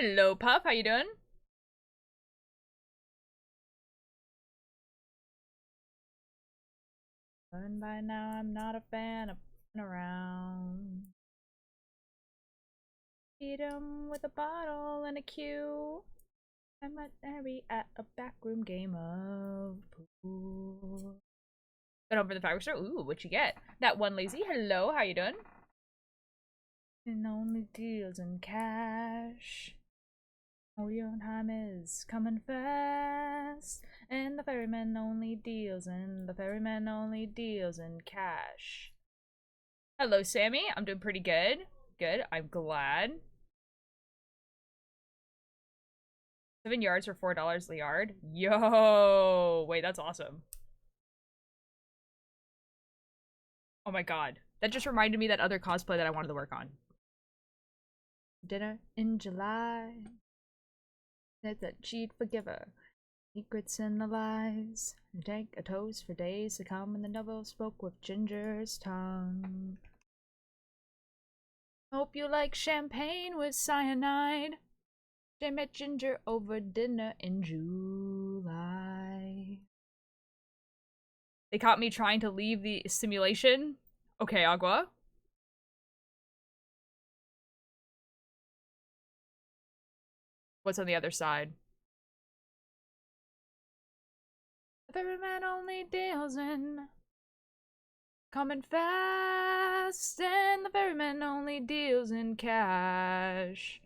Hello, Puff. How you doing? And by now, I'm not a fan of around. Beat 'em with a bottle and a cue. I might be at a backroom game of pool. Got over the fabric store. Ooh, what you get? That one lazy. Hello, how you doing? And only deals in cash. Oh, your time is coming fast. And the ferryman only deals in cash. Hello, Sammy. I'm doing pretty good. Good. I'm glad. 7 yards for $4 a yard. Yo! Wait, that's awesome. Oh my god. That just reminded me of that other cosplay that I wanted to work on. Dinner in July. That's a cheat forgiver. Secrets and the lies. Take a toast for days to come, and the devil spoke with Ginger's tongue. Hope you like champagne with cyanide. They met Ginger over dinner in July. They caught me trying to leave the simulation. Okay, Agua. What's on the other side? The ferryman only deals in coming fast, and the ferryman only deals in cash.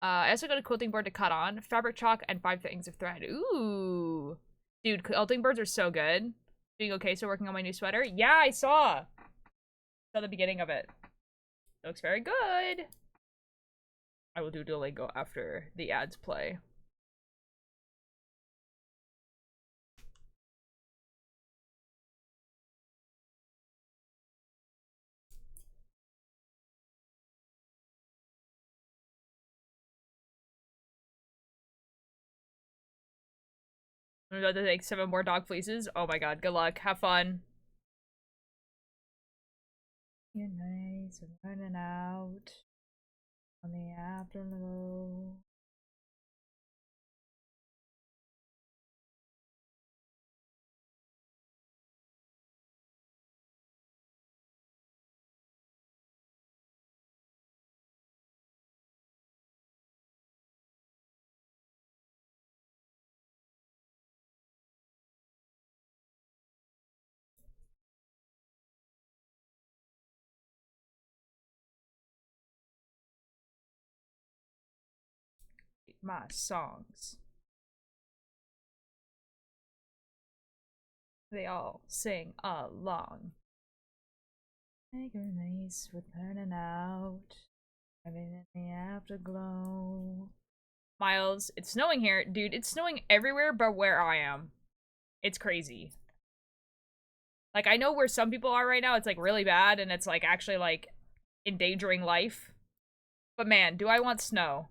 I also got a quilting board to cut on, fabric chalk, and 5 things of thread. Ooh. Dude, quilting boards are so good. Doing okay, so working on my new sweater? Yeah, I saw the beginning of it. It looks very good. I will do Duolingo after the ads play. I'm about to take 7 more dog fleeces. Oh my god, good luck. Have fun. You're nice and running out on the afterglow. My songs. They all sing along. Make her nice with burning out. Living in the afterglow. Miles, it's snowing here. Dude, it's snowing everywhere but where I am. It's crazy. Like, I know where some people are right now, it's like really bad and it's like actually like endangering life. But man, do I want snow.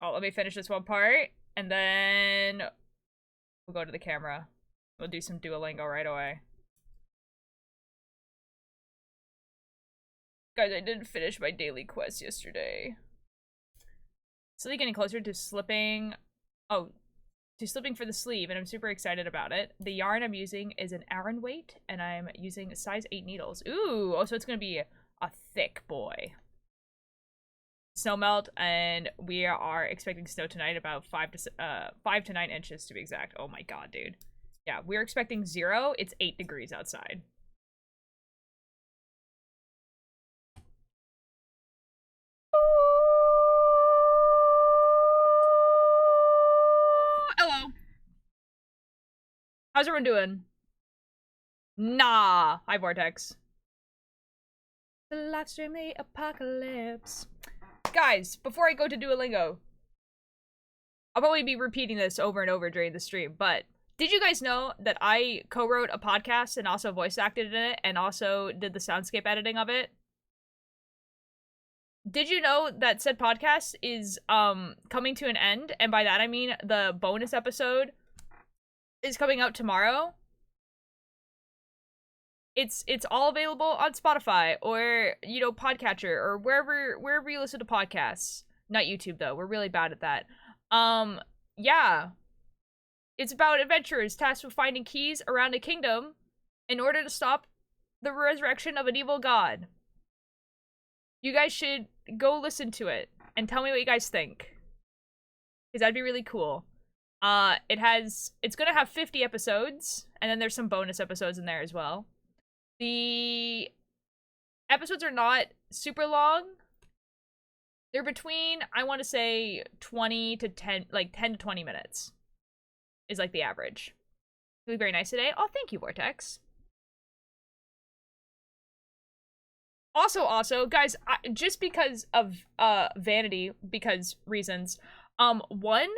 Oh, let me finish this one part and then we'll go to the camera. We'll do some Duolingo right away. Guys, I didn't finish my daily quest yesterday. Slowly getting closer to slipping. Oh, to slipping for the sleeve, and I'm super excited about it. The yarn I'm using is an Aran weight, and I'm using size 8 needles. Ooh, oh, so it's gonna be a thick boy. Snow melt, and we are expecting snow tonight, about 5 to 9 inches to be exact. Oh my god, dude. Yeah, we're expecting 0. It's 8 degrees outside. Hello. How's everyone doing? Nah. Hi, Vortex. The live stream the apocalypse. Guys, before I go to Duolingo, I'll probably be repeating this over and over during the stream, but did you guys know that I co-wrote a podcast and also voice acted in it and also did the soundscape editing of it? Did you know that said podcast is coming to an end? And by that I mean the bonus episode is coming out tomorrow. It's all available on Spotify or, you know, Podcatcher or wherever you listen to podcasts. Not YouTube though. We're really bad at that. Yeah. It's about adventurers tasked with finding keys around a kingdom in order to stop the resurrection of an evil god. You guys should go listen to it and tell me what you guys think. Because that'd be really cool. It's gonna have 50 episodes, and then there's some bonus episodes in there as well. The episodes are not super long. They're between, I want to say, 20 to 10, like 10 to 20 minutes is like the average. Really very nice today. Oh, thank you, Vortex. Also, guys, just because of vanity, because reasons, one,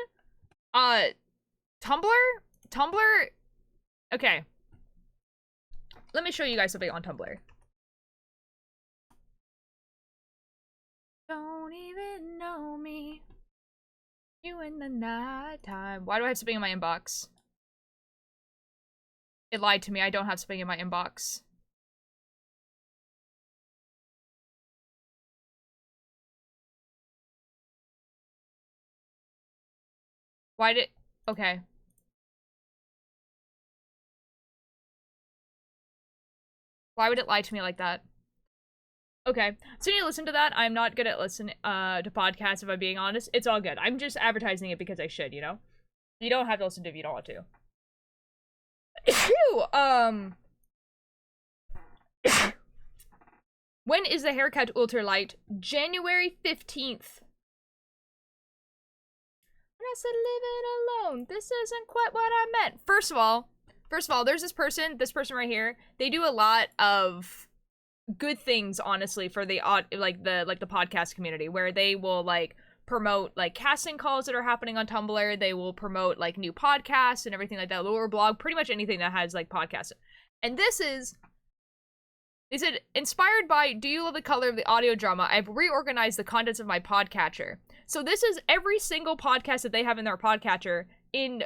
Tumblr, okay. Let me show you guys something on Tumblr. Don't even know me. You in the nighttime. Why do I have something in my inbox? It lied to me. I don't have something in my inbox. Why did... Okay. Why would it lie to me like that? Okay, so you need to listen to that. I'm not good at listening to podcasts, if I'm being honest. It's all good. I'm just advertising it because I should, you know? You don't have to listen to it if you don't want to. When is the haircut ultralight? January 15th. When I said living alone, this isn't quite what I meant. First of all, there's this person right here. They do a lot of good things, honestly, for the the podcast community, where they will like promote like casting calls that are happening on Tumblr. They will promote like new podcasts and everything like that, or blog, pretty much anything that has like podcasts. And this is, they said, inspired by Do You Love the Color of the Audio Drama, I've reorganized the contents of my podcatcher. So this is every single podcast that they have in their podcatcher in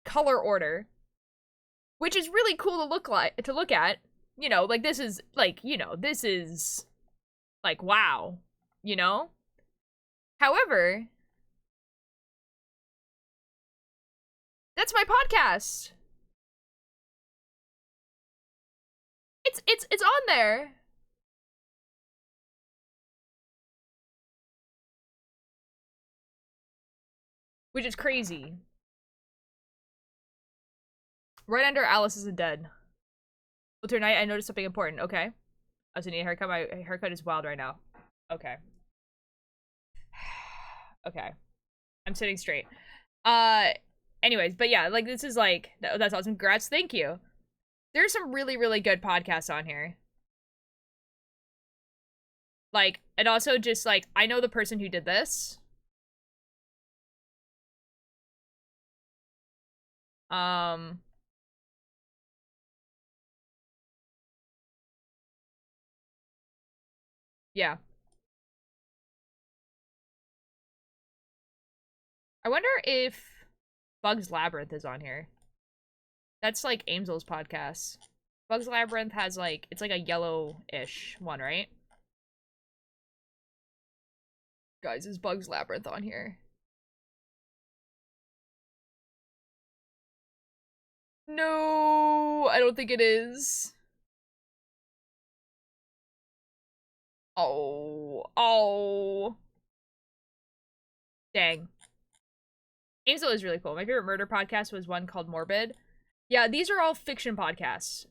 color order, which is really cool to look at. You know, like, this is, like, you know, this is, like, wow, you know? However, that's my podcast. It's on there. Which is crazy. Right under Alice Isn't Dead. Well, tonight I noticed something important. Okay. I also need a haircut. My haircut is wild right now. Okay. Okay. I'm sitting straight. Anyways, but yeah, like, this is like, that's awesome. Congrats. Thank you. There's some really, really good podcasts on here. Like, and also just like, I know the person who did this. Yeah. I wonder if Bug's Labyrinth is on here. That's like Aimsel's podcast. Bug's Labyrinth has like, it's like a yellow-ish one, right? Guys, is Bug's Labyrinth on here? No, I don't think it is. Oh. Dang. Aimsel is really cool. My favorite murder podcast was one called Morbid. Yeah, these are all fiction podcasts.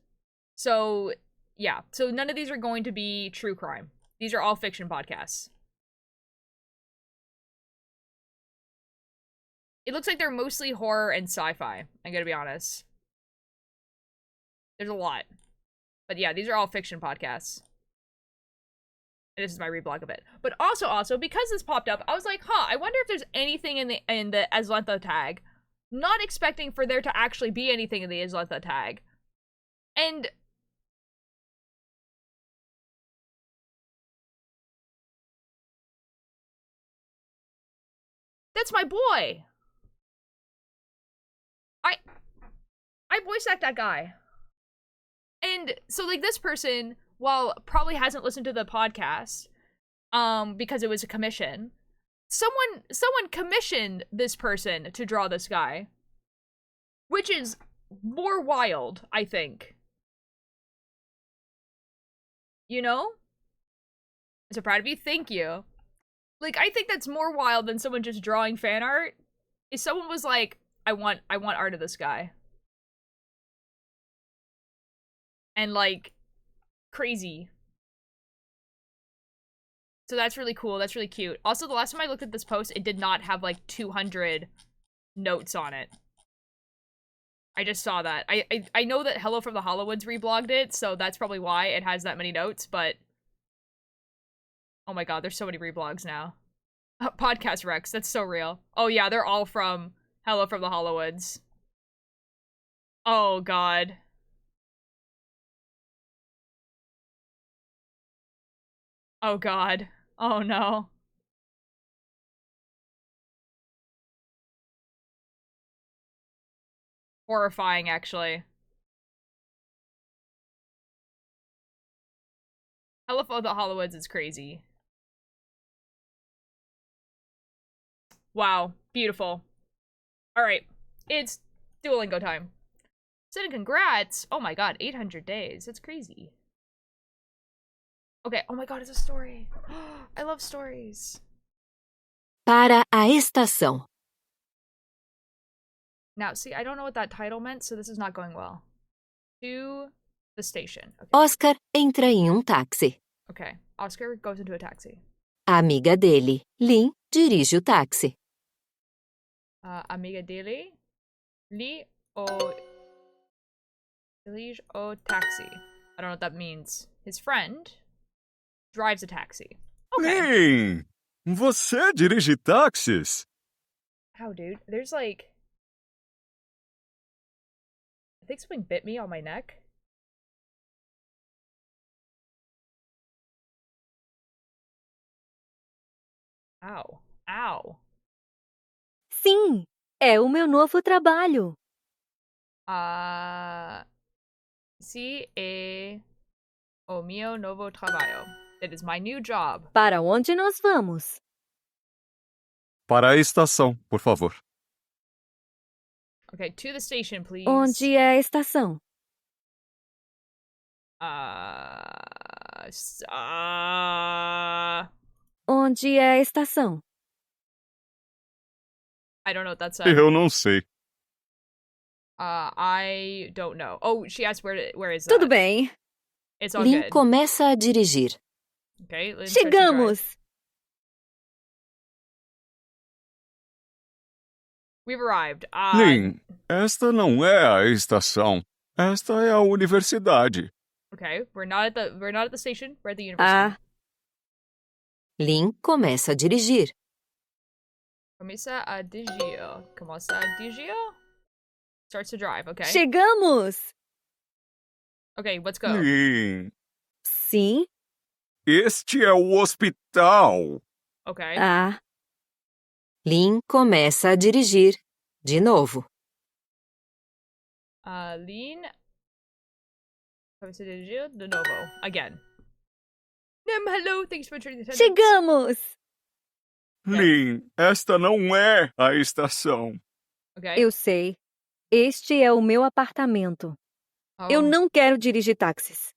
So, yeah. So none of these are going to be true crime. These are all fiction podcasts. It looks like they're mostly horror and sci-fi, I gotta be honest. There's a lot. But yeah, these are all fiction podcasts. And this is my reblog of it. But also, because this popped up, I was like, huh, I wonder if there's anything in the Aslentha tag. Not expecting for there to actually be anything in the Aslentha tag. And that's my boy. I voice act that guy. And so, like, this person, while probably hasn't listened to the podcast, because it was a commission, someone commissioned this person to draw this guy. Which is more wild, I think. You know? I'm so proud of you. Thank you. Like, I think that's more wild than someone just drawing fan art. If someone was like, I want art of this guy. And, like, crazy. So that's really cool. That's really cute. Also, the last time I looked at this post, it did not have, like, 200 notes on it. I just saw that. I know that Hello from the Hollowoods reblogged it, so that's probably why it has that many notes, but... Oh my god, there's so many reblogs now. Podcast Rex, that's so real. Oh yeah, they're all from Hello from the Hollowoods. Oh god. Oh god. Oh no. Horrifying, actually. Hello from the Hollowoods is crazy. Wow. Beautiful. Alright. It's Duolingo time. Sending congrats! Oh my god, 800 days. That's crazy. Okay, oh my god, it's a story. I love stories. Para a estação. Now, see, I don't know what that title meant, so this is not going well. To the station. Okay. Oscar entra em táxi. Okay, Oscar goes into a taxi. A amiga dele, Lynn, dirige o táxi. Amiga dele, Lee o dirige o taxi. I don't know what that means. His friend drives a taxi. Okay. Lynn, você dirige táxis? How, dude? There's like... I think something bit me on my neck. Ow. Ow. Sim, é o meu novo trabalho. Sí, o mío novo trabalho. It is my new job. Para onde nós vamos? Para a estação, por favor. Okay, to the station, please. Onde é a estação? Onde é a estação? I don't know what that said. Eu não sei. I don't know. Oh, she asked where is that? Tudo bem. It's all Lynn good. começa a dirigir. Okay, Lynn starts to drive. Chegamos! We've arrived. Lynn, esta não é a estação. Esta é a universidade. Okay, we're not at the station. We're at the university. Lynn começa a dirigir. Começa a dirigir. Starts to drive, okay? Chegamos! Okay, let's go. Lynn, Sim. este é o hospital. Okay. Lynn começa a dirigir. De novo. Lynn começa a dirigir de novo. Again. Hello, thanks for turning the attendance. Chegamos! Lynn, esta não é a estação. Okay. Eu sei. Este é o meu apartamento. Eu não quero dirigir táxis.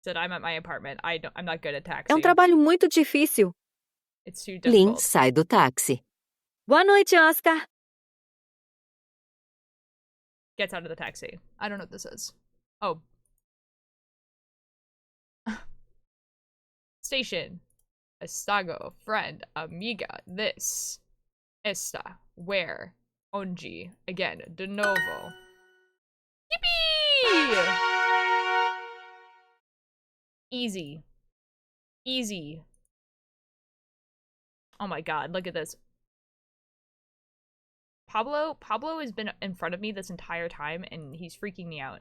Said I'm at my apartment. I'm not good at taxi. É trabalho muito difícil. It's too Lynn difficult. sai do táxi. Boa noite, Oscar. Gets out of the taxi. I don't know what this is. Oh. Station. Estago. Friend. Amiga. This. Esta. Where. Ongi. Again. De novo. Yippee! Easy. Easy. Oh my god, look at this. Pablo has been in front of me this entire time, and he's freaking me out.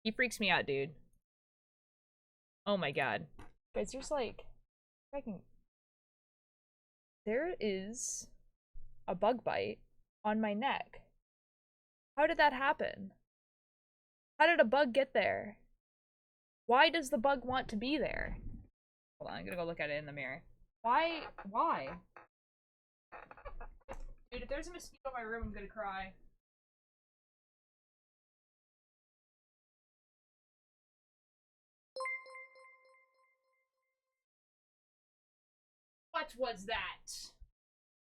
He freaks me out, dude. Oh my god. Guys, there's like... There is a bug bite on my neck. How did that happen? How did a bug get there? Why does the bug want to be there? Hold on, I'm gonna go look at it in the mirror. Why? Why? Dude, if there's a mosquito in my room, I'm gonna cry. What was that?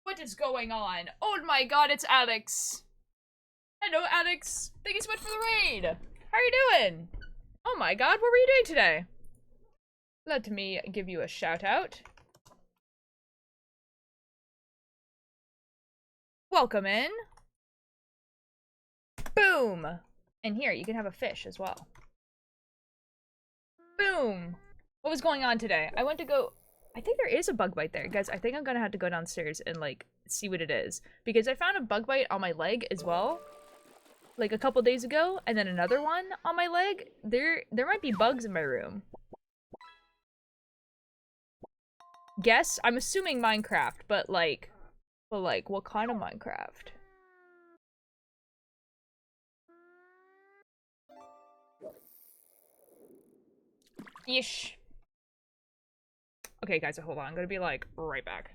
What is going on? Oh my god, it's Alex. Hello, Alex. Thank you so much for the raid. How are you doing? Oh my god, what were you doing today? Let me give you a shout out. Welcome in. Boom. And here, you can have a fish as well. Boom. What was going on today? I went to go... I think there is a bug bite there. Guys, I think I'm gonna have to go downstairs and, like, see what it is. Because I found a bug bite on my leg as well. Like, a couple days ago. And then another one on my leg. There might be bugs in my room. Guess? I'm assuming Minecraft, but, like, what kind of Minecraft? Yeesh. Okay, guys, hold on. I'm gonna be, like, right back.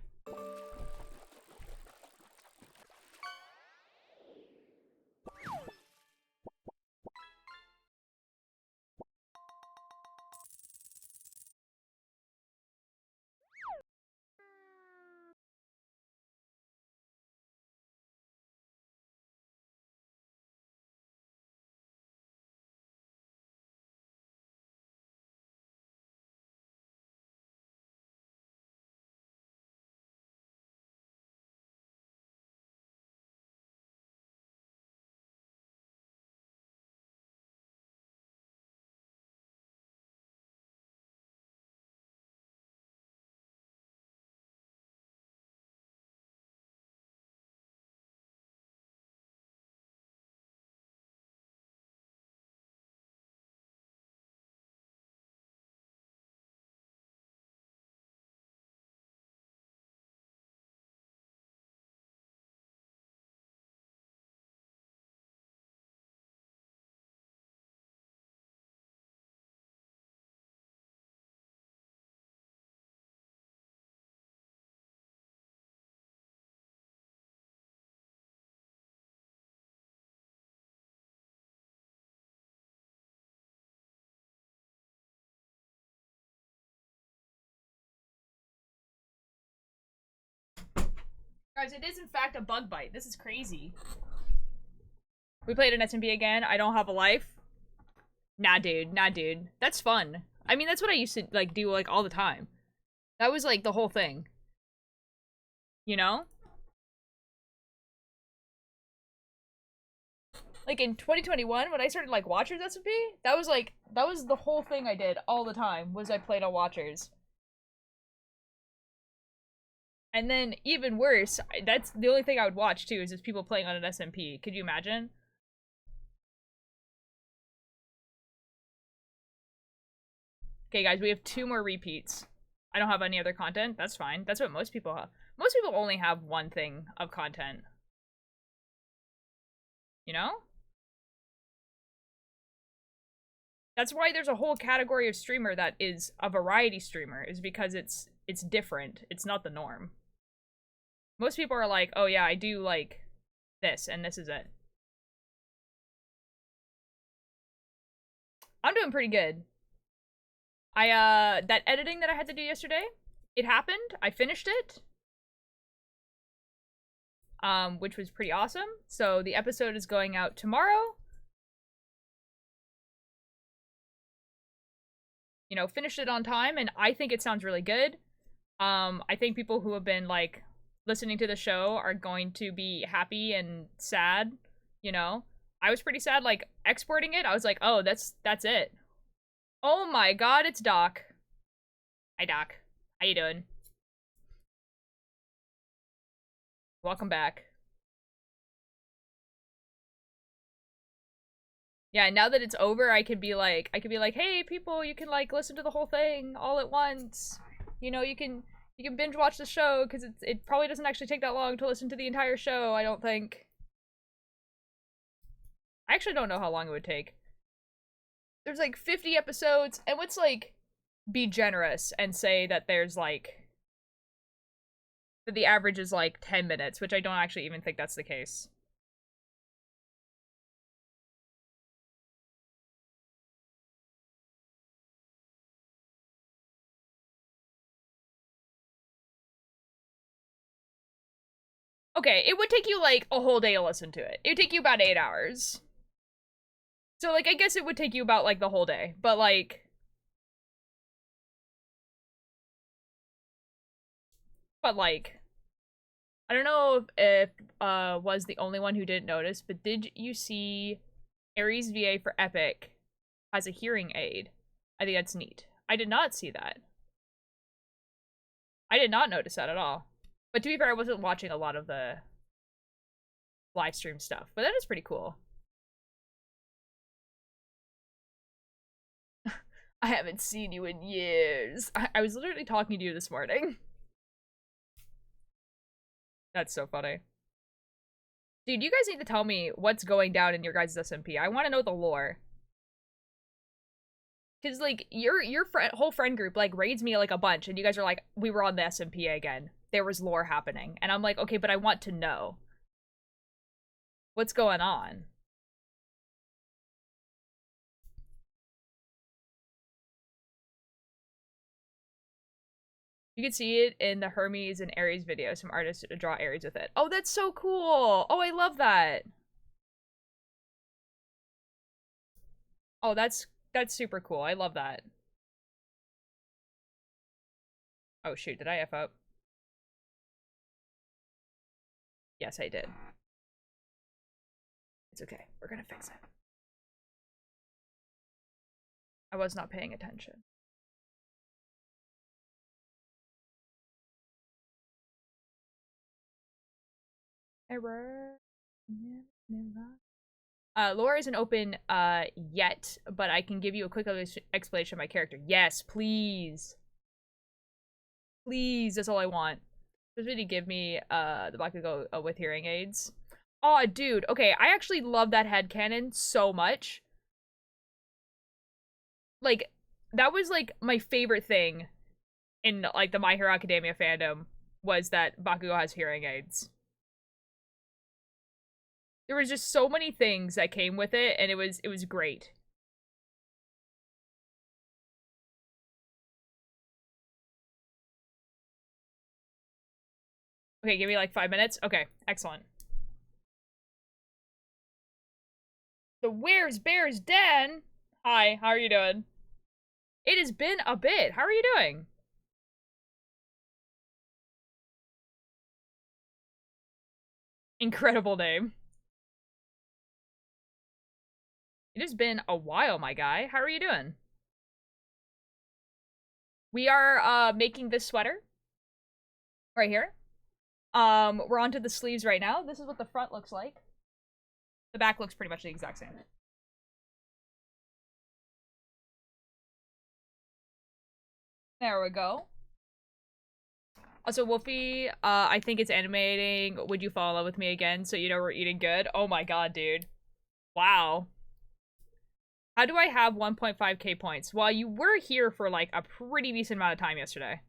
Guys, it is in fact a bug bite. This is crazy. We played an SMP again. I don't have a life. Nah, dude. Nah, dude. That's fun. I mean, that's what I used to, like, do, like, all the time. That was, like, the whole thing. You know? Like, in 2021, when I started, like, Watchers SMP, that was, like, that was the whole thing I did all the time, was I played on Watchers. And then, even worse, that's the only thing I would watch, too, is just people playing on an SMP. Could you imagine? Okay, guys, we have 2 more repeats. I don't have any other content. That's fine. That's what most people have. Most people only have one thing of content. You know? That's why there's a whole category of streamer that is a variety streamer, is because it's different. It's not the norm. Most people are like, oh yeah, I do like this, and this is it. I'm doing pretty good. That editing that I had to do yesterday, it happened. I finished it. Which was pretty awesome. So the episode is going out tomorrow. You know, finished it on time, and I think it sounds really good. I think people who have been, like, listening to the show are going to be happy and sad, you know? I was pretty sad, like, exporting it. I was like, oh, that's it. Oh my god, it's Doc. Hi, Doc. How you doing? Welcome back. Yeah, now that it's over, I could be like, hey, people, you can, like, listen to the whole thing all at once. You know, you can binge watch the show, because it probably doesn't actually take that long to listen to the entire show, I don't think. actually don't know how long it would take. There's like 50 episodes, and let's like be generous and say that there's like that the average is like 10 minutes, which I don't actually even think that's the case. Okay, it would take you like a whole day to listen to it. It would take you about 8 hours. So like I guess it would take you about like the whole day, but like I don't know if was the only one who didn't notice, but did you see Ares VA for Epic has a hearing aid? I think that's neat. I did not see that. I did not notice that at all. But to be fair, I wasn't watching a lot of the live stream stuff, but that is pretty cool. I haven't seen you in years. I was literally talking to you this morning. That's so funny. Dude, you guys need to tell me what's going down in your guys' SMP. I want to know the lore. Because, like, your whole friend group, like, raids me, like, a bunch, and you guys are like, we were on the SMP again. There was lore happening. And I'm like, okay, but I want to know. What's going on? You can see it in the Hermes and Ares video. Some artists draw Ares with it. Oh, that's so cool! Oh, I love that! Oh, that's super cool. I love that. Oh shoot, did I F up? Yes, I did. It's okay. We're gonna fix it. I was not paying attention. Error. Lore isn't open yet, but I can give you a quick explanation of my character. Yes, please. Please, that's all I want. Just really give me the Bakugo with hearing aids. Oh, dude. Okay, I actually love that headcanon so much. Like, that was like my favorite thing in like the My Hero Academia fandom was that Bakugo has hearing aids. There was just so many things that came with it, and it was great. Okay, give me like 5 minutes. Okay, excellent. The Where's Bears Den? Hi, how are you doing? It has been a bit. How are you doing? Incredible name. It has been a while, my guy. How are you doing? We are making this sweater right here. We're onto the sleeves right now. This is what the front looks like. The back looks pretty much the exact same. There we go. Also, Wolfie, I think it's animating Would You Fall in Love With Me Again, so you know we're eating good. Oh my god, dude. Wow. How do I have 1.5k points? Well, you were here for like a pretty decent amount of time yesterday.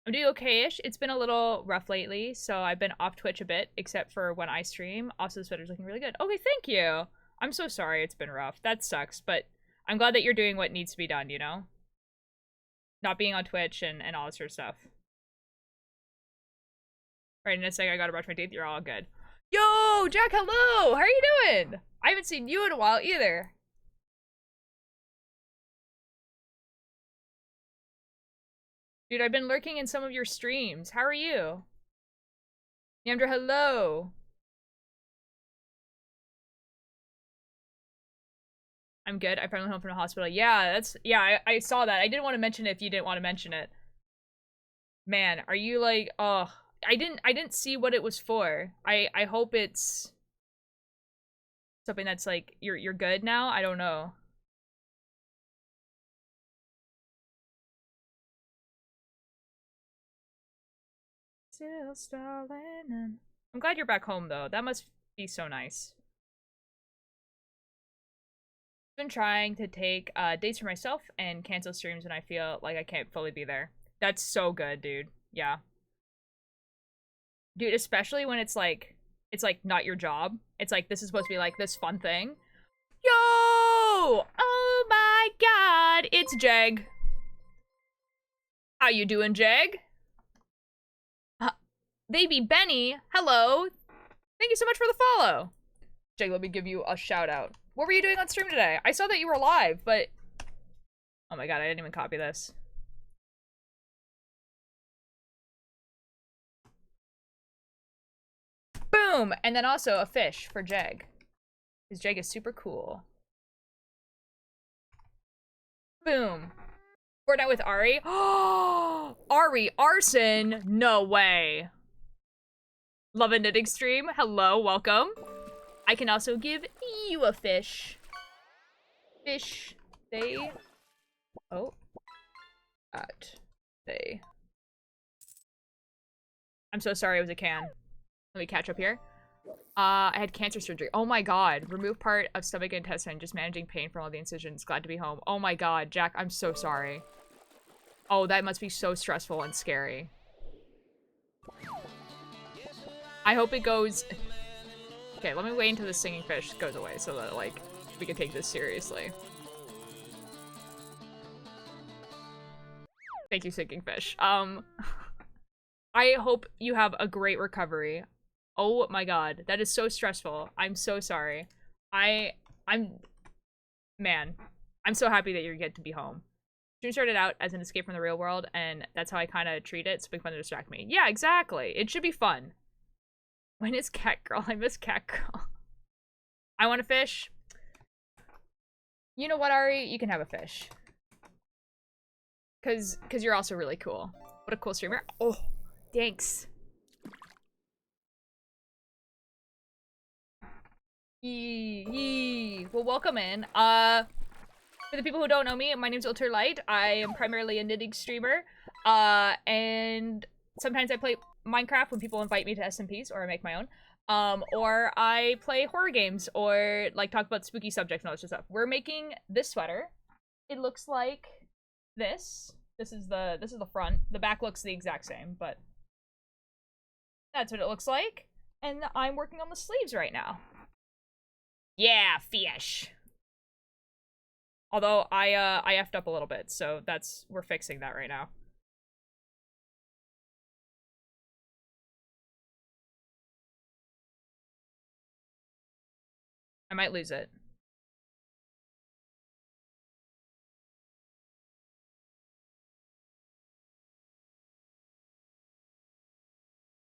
I'm doing okay-ish. It's been a little rough lately, so I've been off Twitch a bit, except for when I stream. Also, the sweater's looking really good. Okay, thank you. I'm so sorry it's been rough. That sucks, but I'm glad that you're doing what needs to be done, you know? Not being on Twitch and all this sort of stuff. Right, in a sec, I gotta brush my teeth. You're all good. Yo, Jack, hello! How are you doing? I haven't seen you in a while either. Dude, I've been lurking in some of your streams. How are you? Yandra, hello! I'm good. I finally home from the hospital. Yeah, I saw that. I didn't want to mention it if you didn't want to mention it. Man, are you like, oh, I didn't see what it was for. I hope it's something that's like you're good now. I don't know. Still stalling. I'm glad you're back home though. That must be so nice. Been trying to take days for myself and cancel streams when I feel like I can't fully be there. That's so good, dude. Yeah. Dude, especially when it's like not your job. It's like this is supposed to be like this fun thing. Yo! Oh my god, it's Jeg. How you doing, Jeg? Baby Benny, hello. Thank you so much for the follow. Jeg, let me give you a shout out. What were you doing on stream today? I saw that you were live, but... Oh my god, I didn't even copy this. Boom! And then also a fish for Jeg. Because Jeg is super cool. Boom. Fortnite with Ari. Oh, Ari Arson? No way. Love a knitting stream. Hello, welcome. I can also give you a fish. Fish. They. Oh. At. They. I'm so sorry it was a can. Let me catch up here. I had cancer surgery. Oh my god. Remove part of stomach and intestine. Just managing pain from all the incisions. Glad to be home. Oh my god. Jack, I'm so sorry. Oh, that must be so stressful and scary. I hope it goes... Okay, let me wait until the singing fish goes away so that, like, we can take this seriously. Thank you, singing fish. I hope you have a great recovery. Oh my god, that is so stressful. I'm so sorry. Man, I'm so happy that you get to be home. Stream started out as an escape from the real world, and that's how I kind of treat it. It's been fun to distract me. Yeah, exactly. It should be fun. When is Cat Girl? I miss Cat Girl. I want a fish. You know what, Ari? You can have a fish. Cause you're also really cool. What a cool streamer. Oh, thanks. Yee. Well, welcome in. For the people who don't know me, my name's Ultralight. I am primarily a knitting streamer. And sometimes I play Minecraft when people invite me to SMPs, or I make my own. Or I play horror games, or like talk about spooky subjects and all this stuff. We're making this sweater. It looks like this. This is the front. The back looks the exact same, but that's what it looks like. And I'm working on the sleeves right now. Yeah, fish. Although I effed up a little bit, so we're fixing that right now. I might lose it.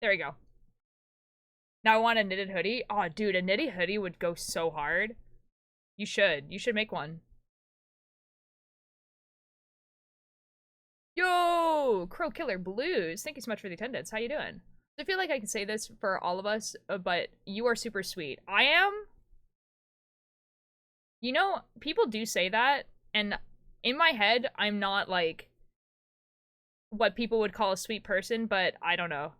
There we go. Now I want a knitted hoodie. Oh, dude, a knitted hoodie would go so hard. You should. You should make one. Yo! Crow Killer Blues. Thank you so much for the attendance. How you doing? I feel like I can say this for all of us, but you are super sweet. I am? You know, people do say that, and in my head, I'm not, like, what people would call a sweet person, but I don't know.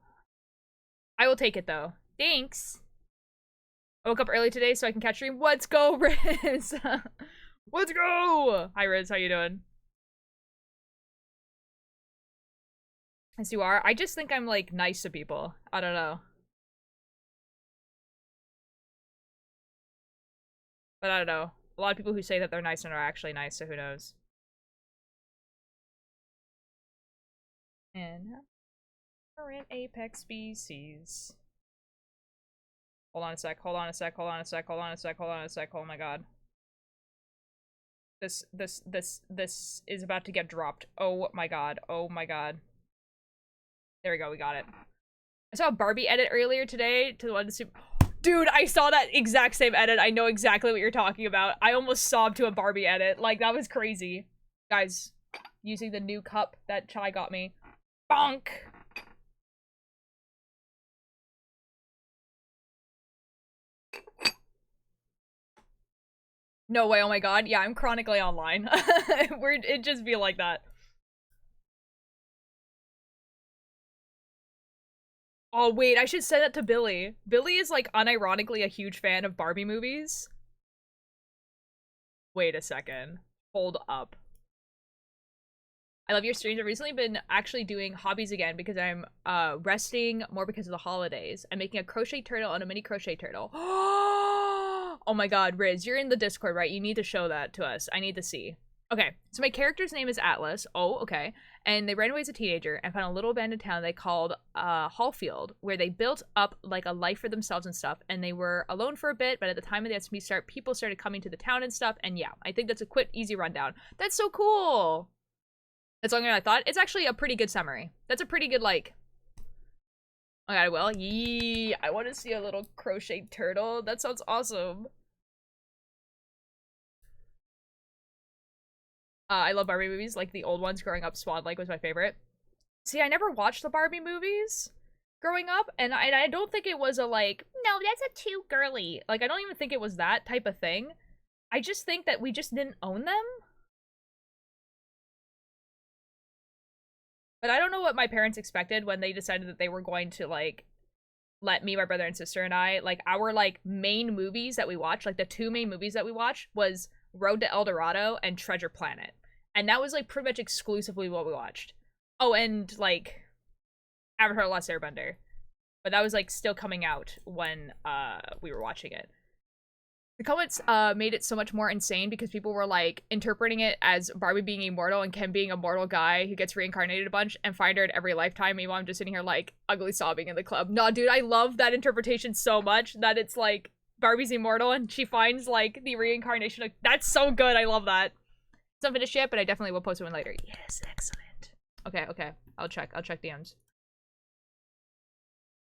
I will take it, though. Thanks! I woke up early today so I can catch stream. Let's go, Riz! Let's go! Hi, Riz. How you doing? Yes, you are. I just think I'm, like, nice to people. I don't know. But I don't know. A lot of people who say that they're nice and are actually nice, so who knows. And current apex species. Hold on a sec, hold on a sec, hold on a sec, hold on a sec, hold on a sec, oh my god. This is about to get dropped. Oh my god, oh my god. There we go, we got it. I saw a Barbie edit earlier today to the one to Dude, I saw that exact same edit. I know exactly what you're talking about. I almost sobbed to a Barbie edit. Like, that was crazy. Guys, using the new cup that Chai got me. Bonk! No way, oh my god. Yeah, I'm chronically online. It'd just be like that. Oh, wait, I should send it to Billy. Billy is, like, unironically a huge fan of Barbie movies. Wait a second. Hold up. I love your streams. I've recently been actually doing hobbies again because I'm resting more because of the holidays. I'm making a crochet turtle and a mini crochet turtle. Oh my god, Riz, you're in the Discord, right? You need to show that to us. I need to see. Okay, so my character's name is Atlas. Oh, okay. And they ran away as a teenager and found a little abandoned town they called Hallfield, where they built up like a life for themselves and stuff. And they were alone for a bit, but at the time of the SMB start, people started coming to the town and stuff. And yeah, I think that's a quick, easy rundown. That's so cool. That's longer than I thought. It's actually a pretty good summary. That's a pretty good, like... Oh god, I will. Yee, I want to see a little crochet turtle. That sounds awesome. I love Barbie movies, like the old ones growing up. Swan Lake was my favorite. See, I never watched the Barbie movies growing up, and I don't think it was a, like, no, that's a too girly. Like, I don't even think it was that type of thing. I just think that we just didn't own them. But I don't know what my parents expected when they decided that they were going to, like, let me, my brother, and sister, and I, like, our, like, main movies that we watched, like, the two main movies that we watched was Road to El Dorado and Treasure Planet. And that was, like, pretty much exclusively what we watched. Oh, and, like, Avatar The Last Airbender. But that was, like, still coming out when, we were watching it. The comments made it so much more insane because people were, like, interpreting it as Barbie being immortal and Ken being a mortal guy who gets reincarnated a bunch and find her at every lifetime. Meanwhile, I'm just sitting here, like, ugly sobbing in the club. No, dude, I love that interpretation so much that it's, like, Barbie's immortal and she finds, like, the reincarnation. Like, that's so good. I love that. It's not finished yet, but I definitely will post one later. Yes, excellent. Okay, okay. I'll check DMs.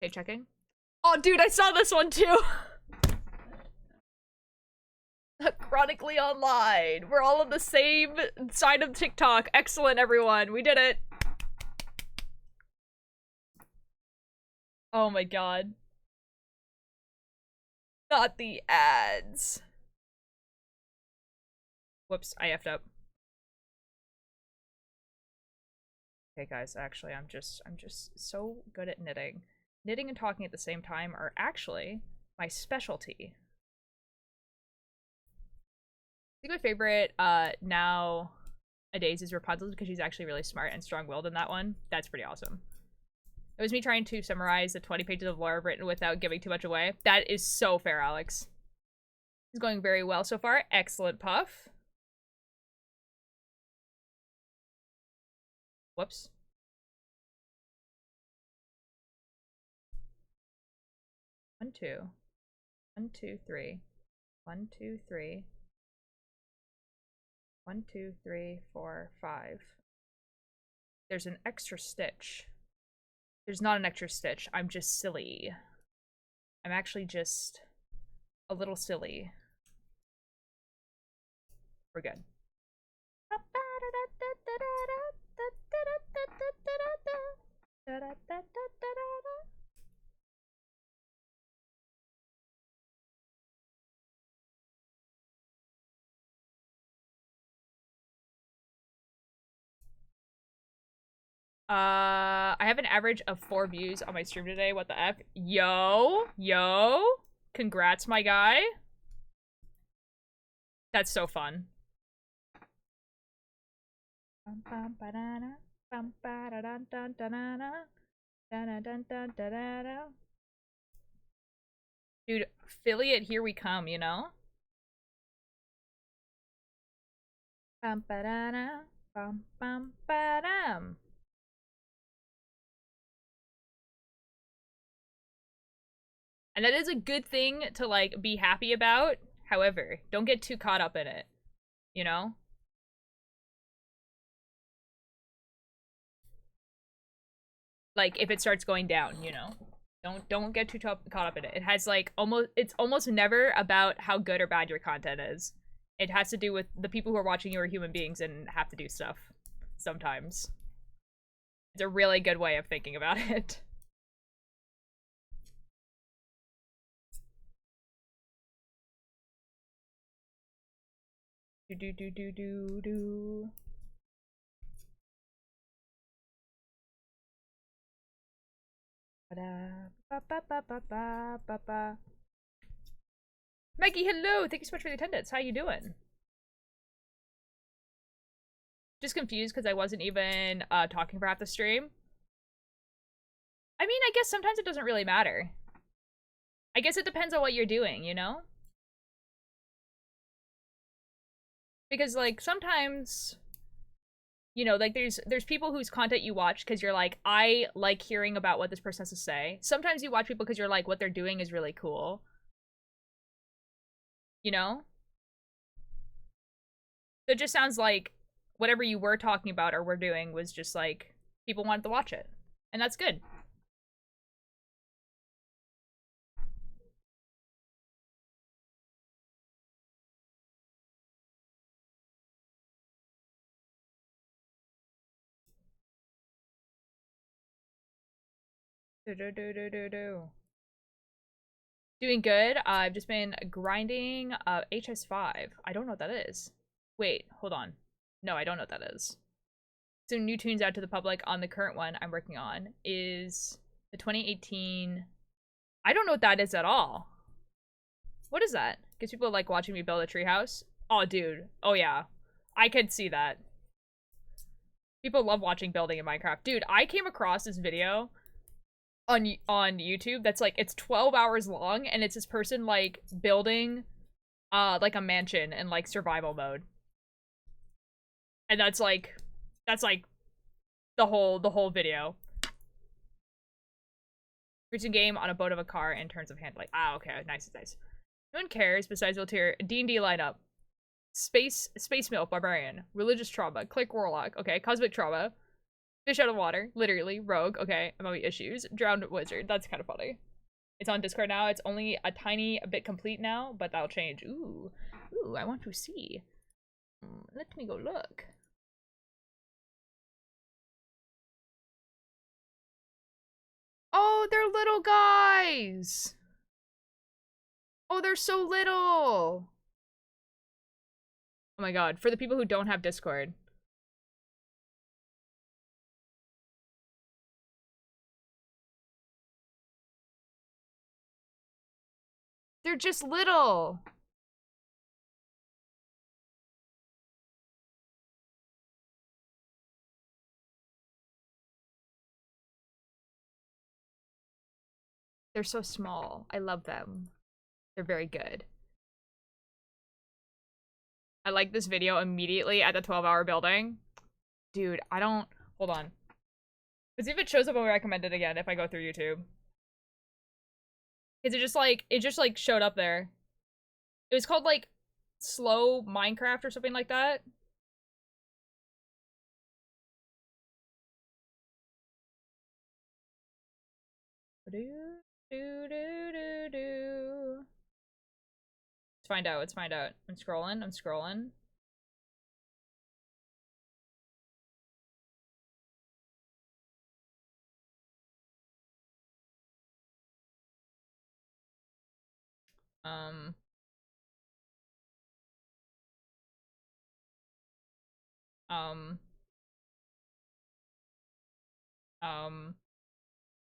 Okay, checking. Oh, dude, I saw this one, too! Chronically Online. We're all on the same side of TikTok. Excellent, everyone. We did it. Oh my god. Not the ads. Whoops, I effed up. Okay, guys, actually, I'm just so good at knitting. Knitting and talking at the same time are actually my specialty. I think my favorite nowadays is Rapunzel because she's actually really smart and strong-willed in that one. That's pretty awesome. It was me trying to summarize the 20 pages of lore I've written without giving too much away. That is so fair, Alex. It's going very well so far. Excellent, Puff. Whoops. One, two. 1, 2, 3. 1, 2, 3. 1, 2, 3, 4, 5. There's an extra stitch. There's not an extra stitch. I'm just silly. I'm actually just a little silly. We're good. I have an average of 4 views on my stream today. What the F? Yo! Congrats, my guy. That's so fun. Dude, affiliate, here we come, you know? And that is a good thing to, like, be happy about. However, don't get too caught up in it, you know? Like, if it starts going down, you know? Don't get too caught up in it. It has, like, it's almost never about how good or bad your content is. It has to do with the people who are watching you are human beings and have to do stuff sometimes. It's a really good way of thinking about it. Do. Maggie, hello! Thank you so much for the attendance. How you doing? Just confused because I wasn't even talking for half the stream. I mean, I guess sometimes it doesn't really matter. I guess it depends on what you're doing, you know? Because, like, sometimes, you know, like, there's people whose content you watch because you're like, I like hearing about what this person has to say. Sometimes you watch people because you're like, what they're doing is really cool. You know? So it just sounds like whatever you were talking about or were doing was just, like, people wanted to watch it. And that's good. Doing good. I've just been grinding HS5. I don't know what that is. Wait, hold on. No, I don't know what that is. So new tunes out to the public on the current one I'm working on is the 2018. I don't know what that is at all. What is that? Because people like watching me build a treehouse. Oh, dude. Oh, yeah. I could see that. People love watching building in Minecraft. Dude, I came across this video on YouTube that's like, it's 12 hours long, and it's this person like building like a mansion in like survival mode. And that's like the whole video. Reaching game on a boat of a car in terms of handling. Ah, okay, nice. No one cares besides Voltaire. D&D lineup. Space Milk, Barbarian. Religious Trauma. Click Warlock. Okay, Cosmic Trauma. Fish out of water. Literally. Rogue. Okay, Emoji issues. Drowned Wizard. That's kind of funny. It's on Discord now. It's only a tiny bit complete now, but that'll change. Ooh, I want to see. Let me go look. Oh, they're little guys! Oh, they're so little! Oh my god, for the people who don't have Discord. They're just little! They're so small. I love them. They're very good. I like this video immediately at the 12-hour building. Dude, I don't... Hold on. Let's see if it shows up when we recommend it again if I go through YouTube. Is it just like showed up there. It was called like Slow Minecraft or something like that. Let's find out. I'm scrolling. Um, um, um,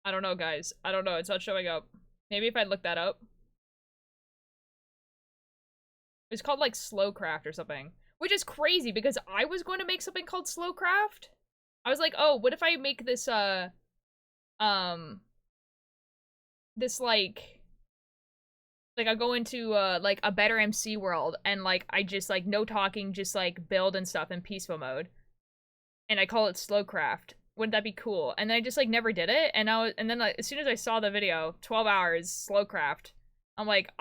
I don't know, guys. I don't know. It's not showing up. Maybe if I look that up. It's called like Slowcraft or something. Which is crazy because I was going to make something called Slowcraft. I was like, oh, what if I make this, this like I go into like a better MC world and like I just like no talking, just like build and stuff in peaceful mode. And I call it Slowcraft. Wouldn't that be cool? And then I just like never did it. And then like, as soon as I saw the video, 12 hours Slowcraft, I'm like,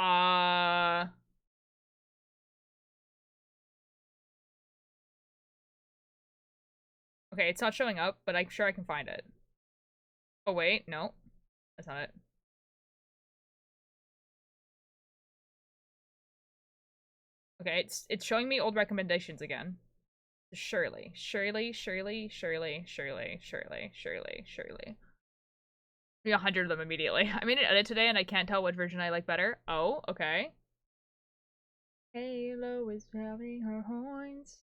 okay, it's not showing up, but I'm sure I can find it. Oh wait, no. That's not it. Okay, it's showing me old recommendations again. Surely. Be 100 of them immediately. I made an edit today and I can't tell which version I like better. Oh, okay. Halo is having her horns.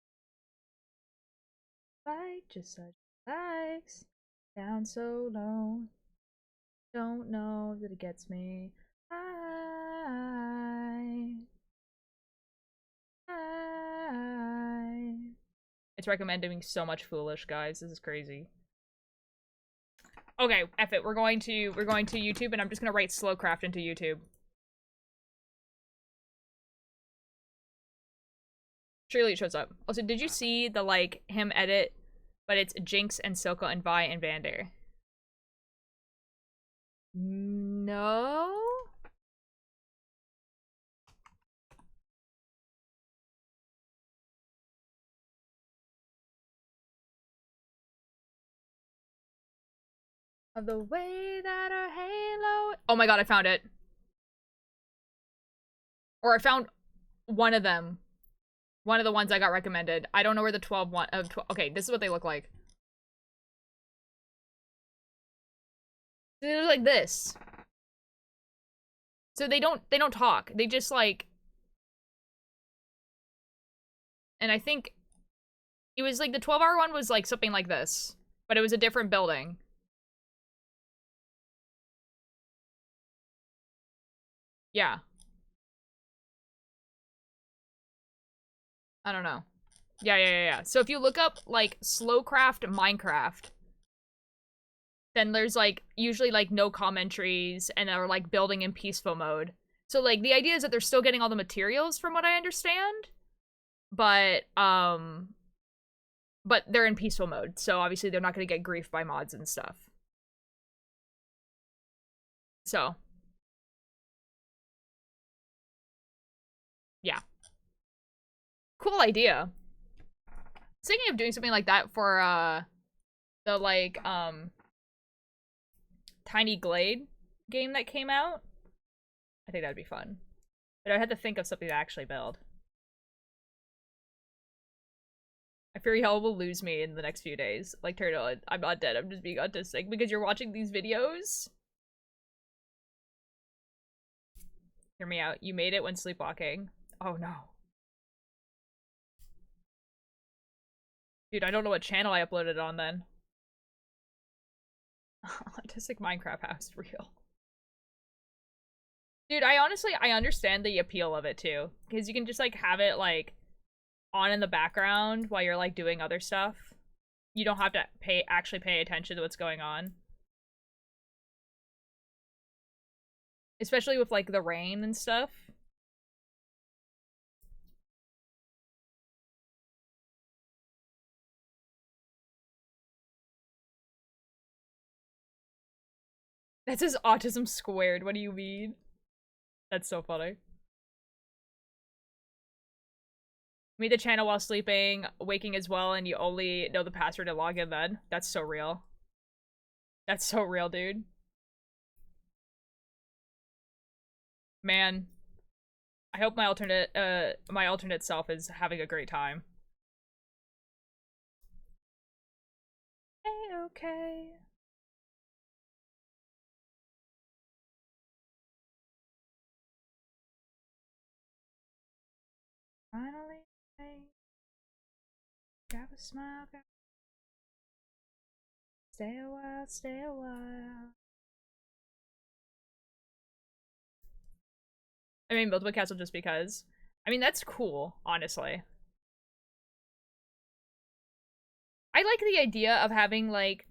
Like just such likes. Down so low. Don't know that it gets me. I It's recommending so much foolish, guys. This is crazy. Okay, F it. We're going to YouTube, and I'm just gonna write Slowcraft into YouTube. Surely it shows up. Also, did you see the, like, him edit, but it's Jinx and Silco and Vi and Vander? No? Of the way that our halo... Oh my god, I found it. Or I found one of them. One of the ones I got recommended. I don't know where the 12 one... okay, this is what they look like. They look like this. So they don't talk. They just, like... And I think... It was, like, the 12-hour one was, like, something like this. But it was a different building. Yeah. I don't know. Yeah. So if you look up, like, Slowcraft Minecraft, then there's, like, usually, like, no commentaries, and they're, like, building in peaceful mode. So, like, the idea is that they're still getting all the materials, from what I understand. But they're in peaceful mode, so obviously they're not gonna get grief by mods and stuff. So. Yeah. Cool idea. Thinking of doing something like that for, the, like, Tiny Glade game that came out. I think that'd be fun. But I'd have to think of something to actually build. I fear y'all will lose me in the next few days. Like, Turtle, I'm not dead, I'm just being autistic because you're watching these videos. Hear me out. You made it when sleepwalking. Oh no. Dude, I don't know what channel I uploaded it on then. Autistic Minecraft house, real. Dude, I understand the appeal of it too. Because you can just, like, have it, like, on in the background while you're, like, doing other stuff. You don't have to actually pay attention to what's going on. Especially with, like, the rain and stuff. That says autism squared. What do you mean? That's so funny. Made the channel while sleeping, waking as well, and you only know the password to log in then. That's so real. That's so real, dude. Man. I hope my alternate self is having a great time. Okay. Finally, grab a smile, stay a while, stay a while. I mean, multiple castle just because. I mean, that's cool, honestly. I like the idea of having, like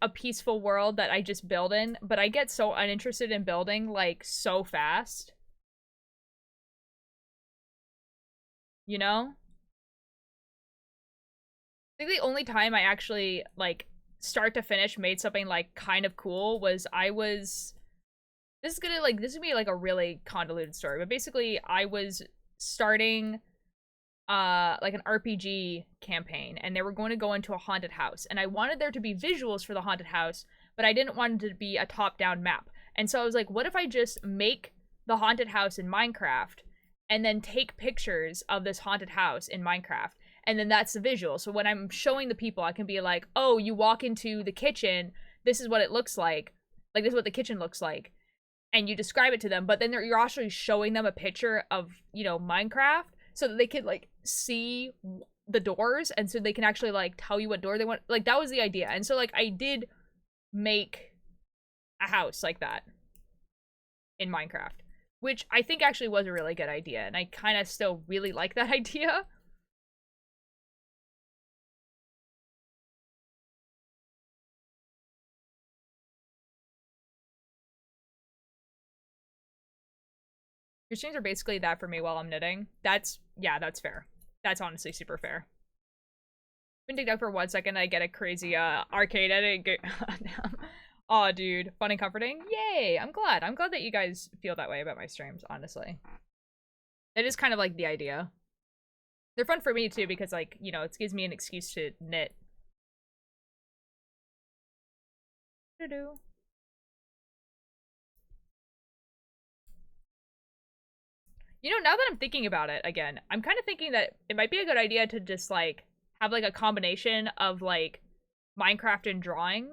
a peaceful world that I just build in, but I get so uninterested in building, like, so fast. You know? I think the only time I actually, like, start to finish made something, like, kind of cool was this is gonna be, like, a really convoluted story, but basically I was starting, like, an RPG campaign, and they were going to go into a haunted house, and I wanted there to be visuals for the haunted house, but I didn't want it to be a top-down map. And so I was like, what if I just make the haunted house in Minecraft, and then take pictures of this haunted house in Minecraft, and then that's the visual. So when I'm showing the people, I can be like, oh, you walk into the kitchen, this is what it looks like. Like, this is what the kitchen looks like. And you describe it to them, but then you're actually showing them a picture of, you know, Minecraft, so that they could, like, see the doors, and so they can actually, like, tell you what door they want. Like, that was the idea. And so, like, I did make a house like that in Minecraft, which I think actually was a really good idea, and I kind of still really like that idea. Your streams are basically that for me while I'm knitting. That's fair. That's honestly super fair. Been digged out for 1 second, I get a crazy arcade edit. Aw, dude. Fun and comforting? Yay! I'm glad. I'm glad that you guys feel that way about my streams, honestly. That is kind of like the idea. They're fun for me too because, like, you know, it gives me an excuse to knit. Doo-doo. You know, now that I'm thinking about it again, I'm kind of thinking that it might be a good idea to just, like, have, like, a combination of, like, Minecraft and drawing.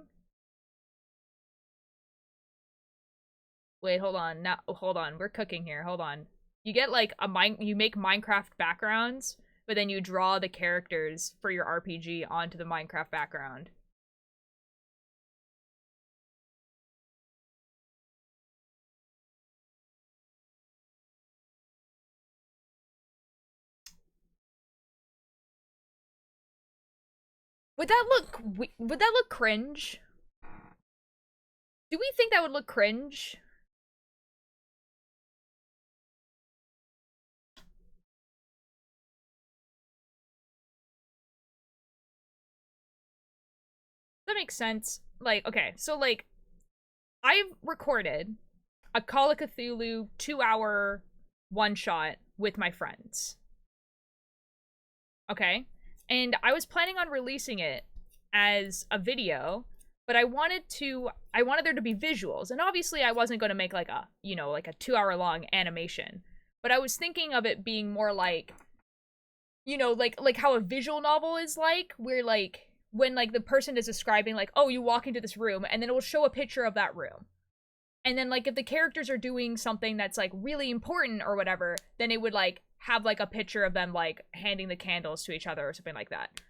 Wait, hold on. Now, hold on. We're cooking here. Hold on. You get, like, you make Minecraft backgrounds, but then you draw the characters for your RPG onto the Minecraft background. Would that look cringe? Do we think that would look cringe? That makes sense. Like, okay, so, like, I've recorded a Call of Cthulhu 2-hour one-shot with my friends. Okay? And I was planning on releasing it as a video, but I wanted there to be visuals. And obviously I wasn't going to make, like, a, you know, like a 2-hour long animation. But I was thinking of it being more like, you know, like how a visual novel is like, where, like, when, like, the person is describing, like, oh, you walk into this room, and then it will show a picture of that room. And then, like, if the characters are doing something that's, like, really important or whatever, then it would, like, have, like, a picture of them, like, handing the candles to each other or something like that.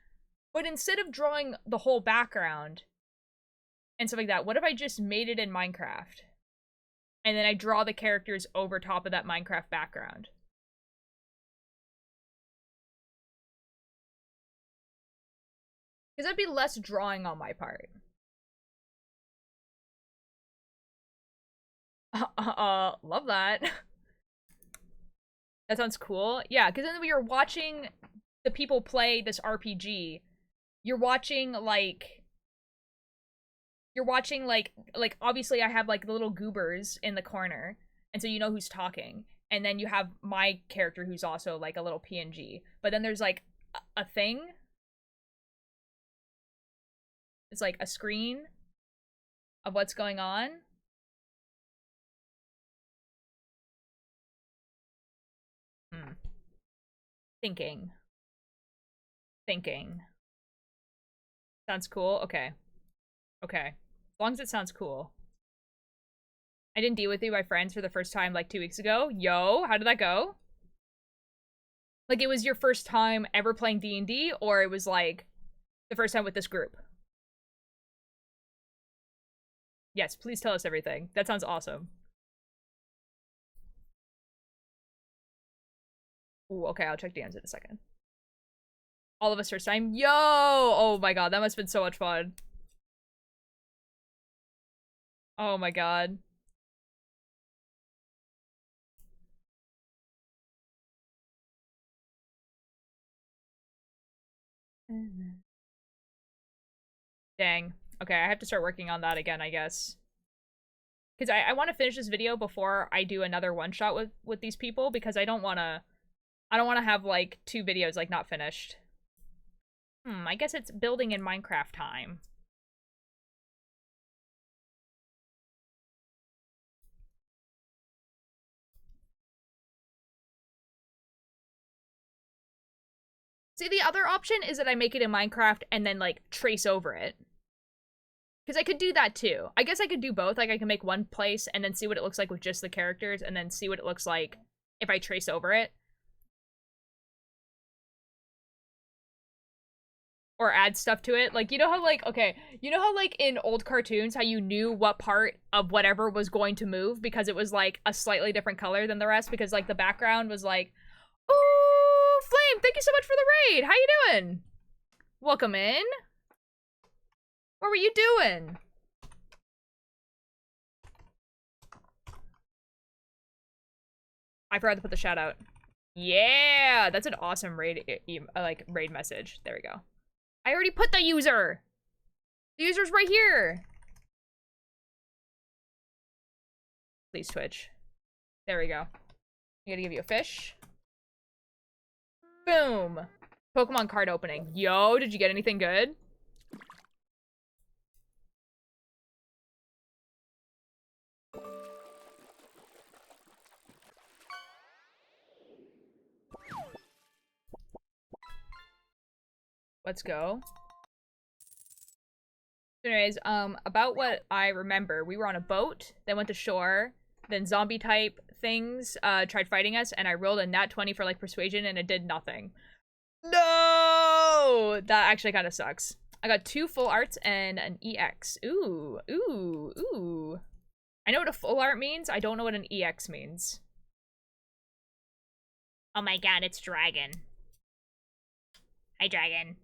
But instead of drawing the whole background and stuff like that, what if I just made it in Minecraft? And then I draw the characters over top of that Minecraft background. Because that'd be less drawing on my part. Love that. That sounds cool. Yeah, because then when you're watching the people play this RPG, you're watching, like, obviously I have, like, the little goobers in the corner, and so you know who's talking. And then you have my character who's also, like, a little PNG. But then there's, like, a thing. It's, like, a screen of what's going on. Thinking. Sounds cool? Okay. Okay. As long as it sounds cool. I didn't deal with you, my friends, for the first time, like, 2 weeks ago. Yo, how did that go? Like, it was your first time ever playing D&D, or it was, like, the first time with this group? Yes, please tell us everything. That sounds awesome. Ooh, okay, I'll check DMs in a second. All of us first time. Yo! Oh my god, that must have been so much fun. Oh my god. Dang. Okay, I have to start working on that again, I guess. Because I want to finish this video before I do another one-shot with these people, because I don't want to have, like, 2 videos, like, not finished. I guess it's building in Minecraft time. See, the other option is that I make it in Minecraft and then, like, trace over it. Because I could do that too. I guess I could do both. Like, I can make one place and then see what it looks like with just the characters, and then see what it looks like if I trace over it. Or add stuff to it. Like, you know how, like, okay, you know how, like, in old cartoons, how you knew what part of whatever was going to move because it was, like, a slightly different color than the rest, because, like, the background was like, ooh, Flame, thank you so much for the raid. How you doing? Welcome in. What were you doing? I forgot to put the shout out. Yeah, that's an awesome raid, raid message. There we go. I already put the user. The user's right here. Please, Twitch. There we go. I'm gonna give you a fish. Boom. Pokemon card opening. Yo, did you get anything good? Let's go. Anyways, about what I remember, we were on a boat, then went to shore, then zombie type things tried fighting us, and I rolled a nat 20 for like persuasion and it did nothing. No! That actually kind of sucks. I got 2 full arts and an EX. Ooh, ooh, ooh. I know what a full art means, I don't know what an EX means. Oh my god, it's Dragon. Hi, Dragon.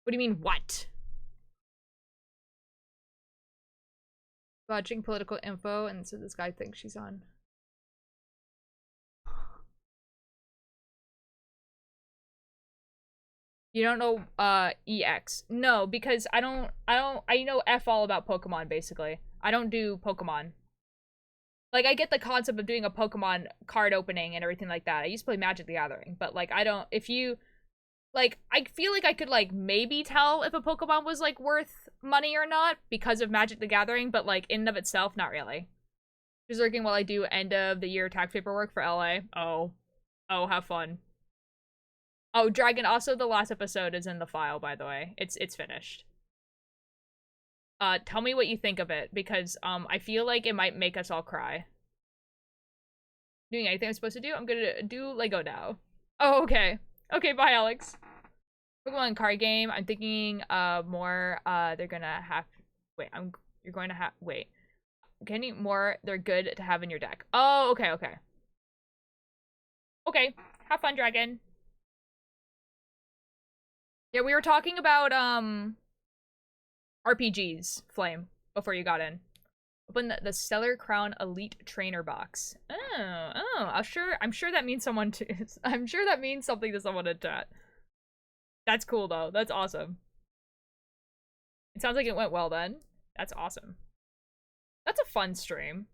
What do you mean, what? Watching political info, and so this guy thinks she's on. You don't know EX. No, because I know F all about Pokemon, basically. I don't do Pokemon. Like, I get the concept of doing a Pokemon card opening and everything like that. I used to play Magic the Gathering, but, like, I don't, if you, like, I feel like I could, like, maybe tell if a Pokemon was, like, worth money or not because of Magic the Gathering, but, like, in and of itself, not really. Just working while I do end of the year tax paperwork for LA. Oh. Oh, have fun. Oh, Dragon, also the last episode is in the file, by the way. It's finished. Tell me what you think of it, because, I feel like it might make us all cry. Doing anything I'm supposed to do? I'm gonna do Lego now. Oh, okay. Okay, bye, Alex. Pokemon card game. I'm thinking, more, they're gonna have... Wait, you're going to have... Wait. Getting more, they're good to have in your deck. Oh, okay, okay. Okay. Have fun, Dragon. Yeah, we were talking about, RPGs, Flame, before you got in. Open the Stellar Crown Elite Trainer box. Oh, I'm sure that means someone to, I'm sure that means something to someone in chat. That's cool, though. That's awesome. It sounds like it went well, then. That's awesome. That's a fun stream.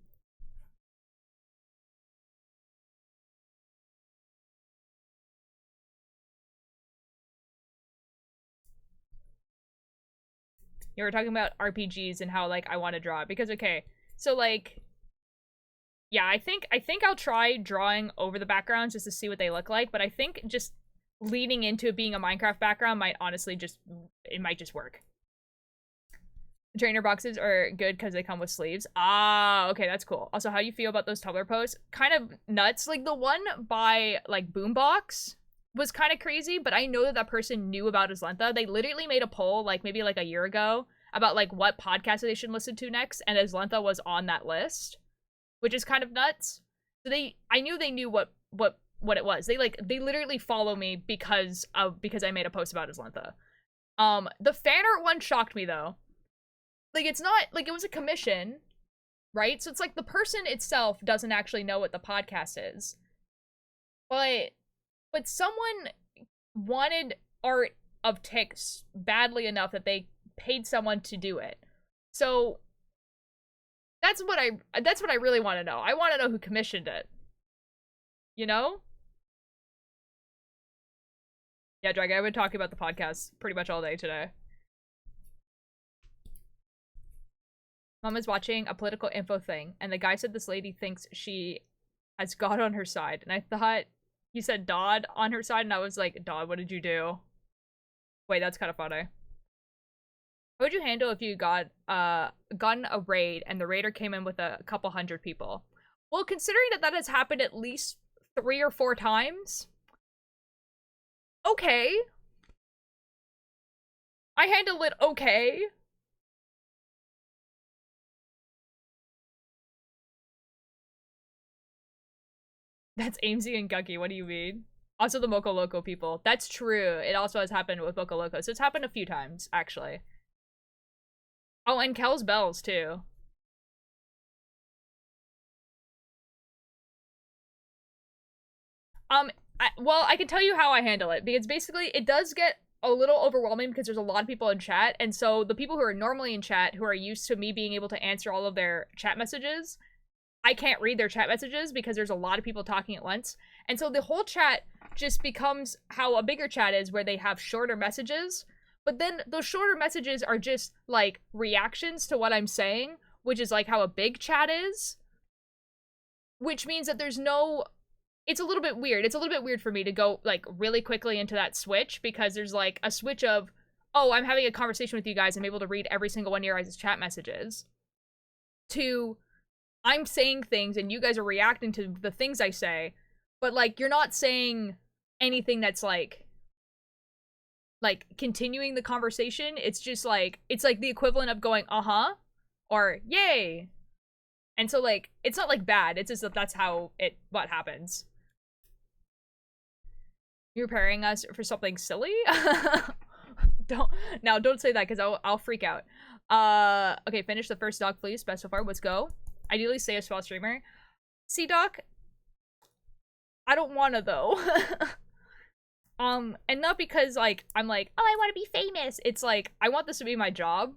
You were talking about RPGs and how, like, I want to draw. Because, okay, so, like, yeah, I think I'll try drawing over the backgrounds just to see what they look like. But I think just leading into it being a Minecraft background might honestly just, it might just work. Trainer boxes are good because they come with sleeves. Ah, okay, that's cool. Also, how you feel about those Tumblr posts? Kind of nuts. Like, the one by, like, Boombox was kind of crazy, but I know that that person knew about Islentha. They literally made a poll, like, maybe, like, a year ago about, like, what podcast they should listen to next, and Islentha was on that list, which is kind of nuts. So I knew they knew what it was. They literally follow me because I made a post about Islentha. The fan art one shocked me, though. Like, it's not, like, it was a commission, right? So it's like the person itself doesn't actually know what the podcast is. But someone wanted art of ticks badly enough that they paid someone to do it. So that's what I really want to know. I want to know who commissioned it. You know? Yeah, Drag, I've been talking about the podcast pretty much all day today. Mom is watching a political info thing, and the guy said this lady thinks she has God on her side. And I thought he said Dodd on her side, and I was like, Dodd, what did you do? Wait, that's kind of funny. How would you handle if you gotten a raid and the raider came in with a couple hundred people? Well, considering that has happened at least 3 or 4 times, okay. I handle it okay. That's Amesy and Gucky, what do you mean? Also the Moco Loco people. That's true. It also has happened with Moco Loco. So it's happened a few times, actually. Oh, and Kel's bells, too. Well, I can tell you how I handle it, because basically it does get a little overwhelming because there's a lot of people in chat, and so the people who are normally in chat, who are used to me being able to answer all of their chat messages, I can't read their chat messages because there's a lot of people talking at once. And so the whole chat just becomes how a bigger chat is, where they have shorter messages, but then those shorter messages are just, like, reactions to what I'm saying, which is, like, how a big chat is. Which means that there's no... It's a little bit weird. It's a little bit weird for me to go, like, really quickly into that switch, because there's, like, a switch of, oh, I'm having a conversation with you guys, I'm able to read every single one of your guys' chat messages, to, I'm saying things and you guys are reacting to the things I say, but, like, you're not saying anything that's, like, continuing the conversation. It's just, like, it's, like, the equivalent of going, uh-huh, or, yay. And so, like, it's not, like, bad. It's just that that's how what happens. You're preparing us for something silly? Don't say that, because I'll freak out. Okay, finish the first doc, please. Best so far. Let's go. Ideally, stay a small streamer. See, Doc? I don't wanna, though. And not because, like, I'm like, oh, I want to be famous. It's like, I want this to be my job,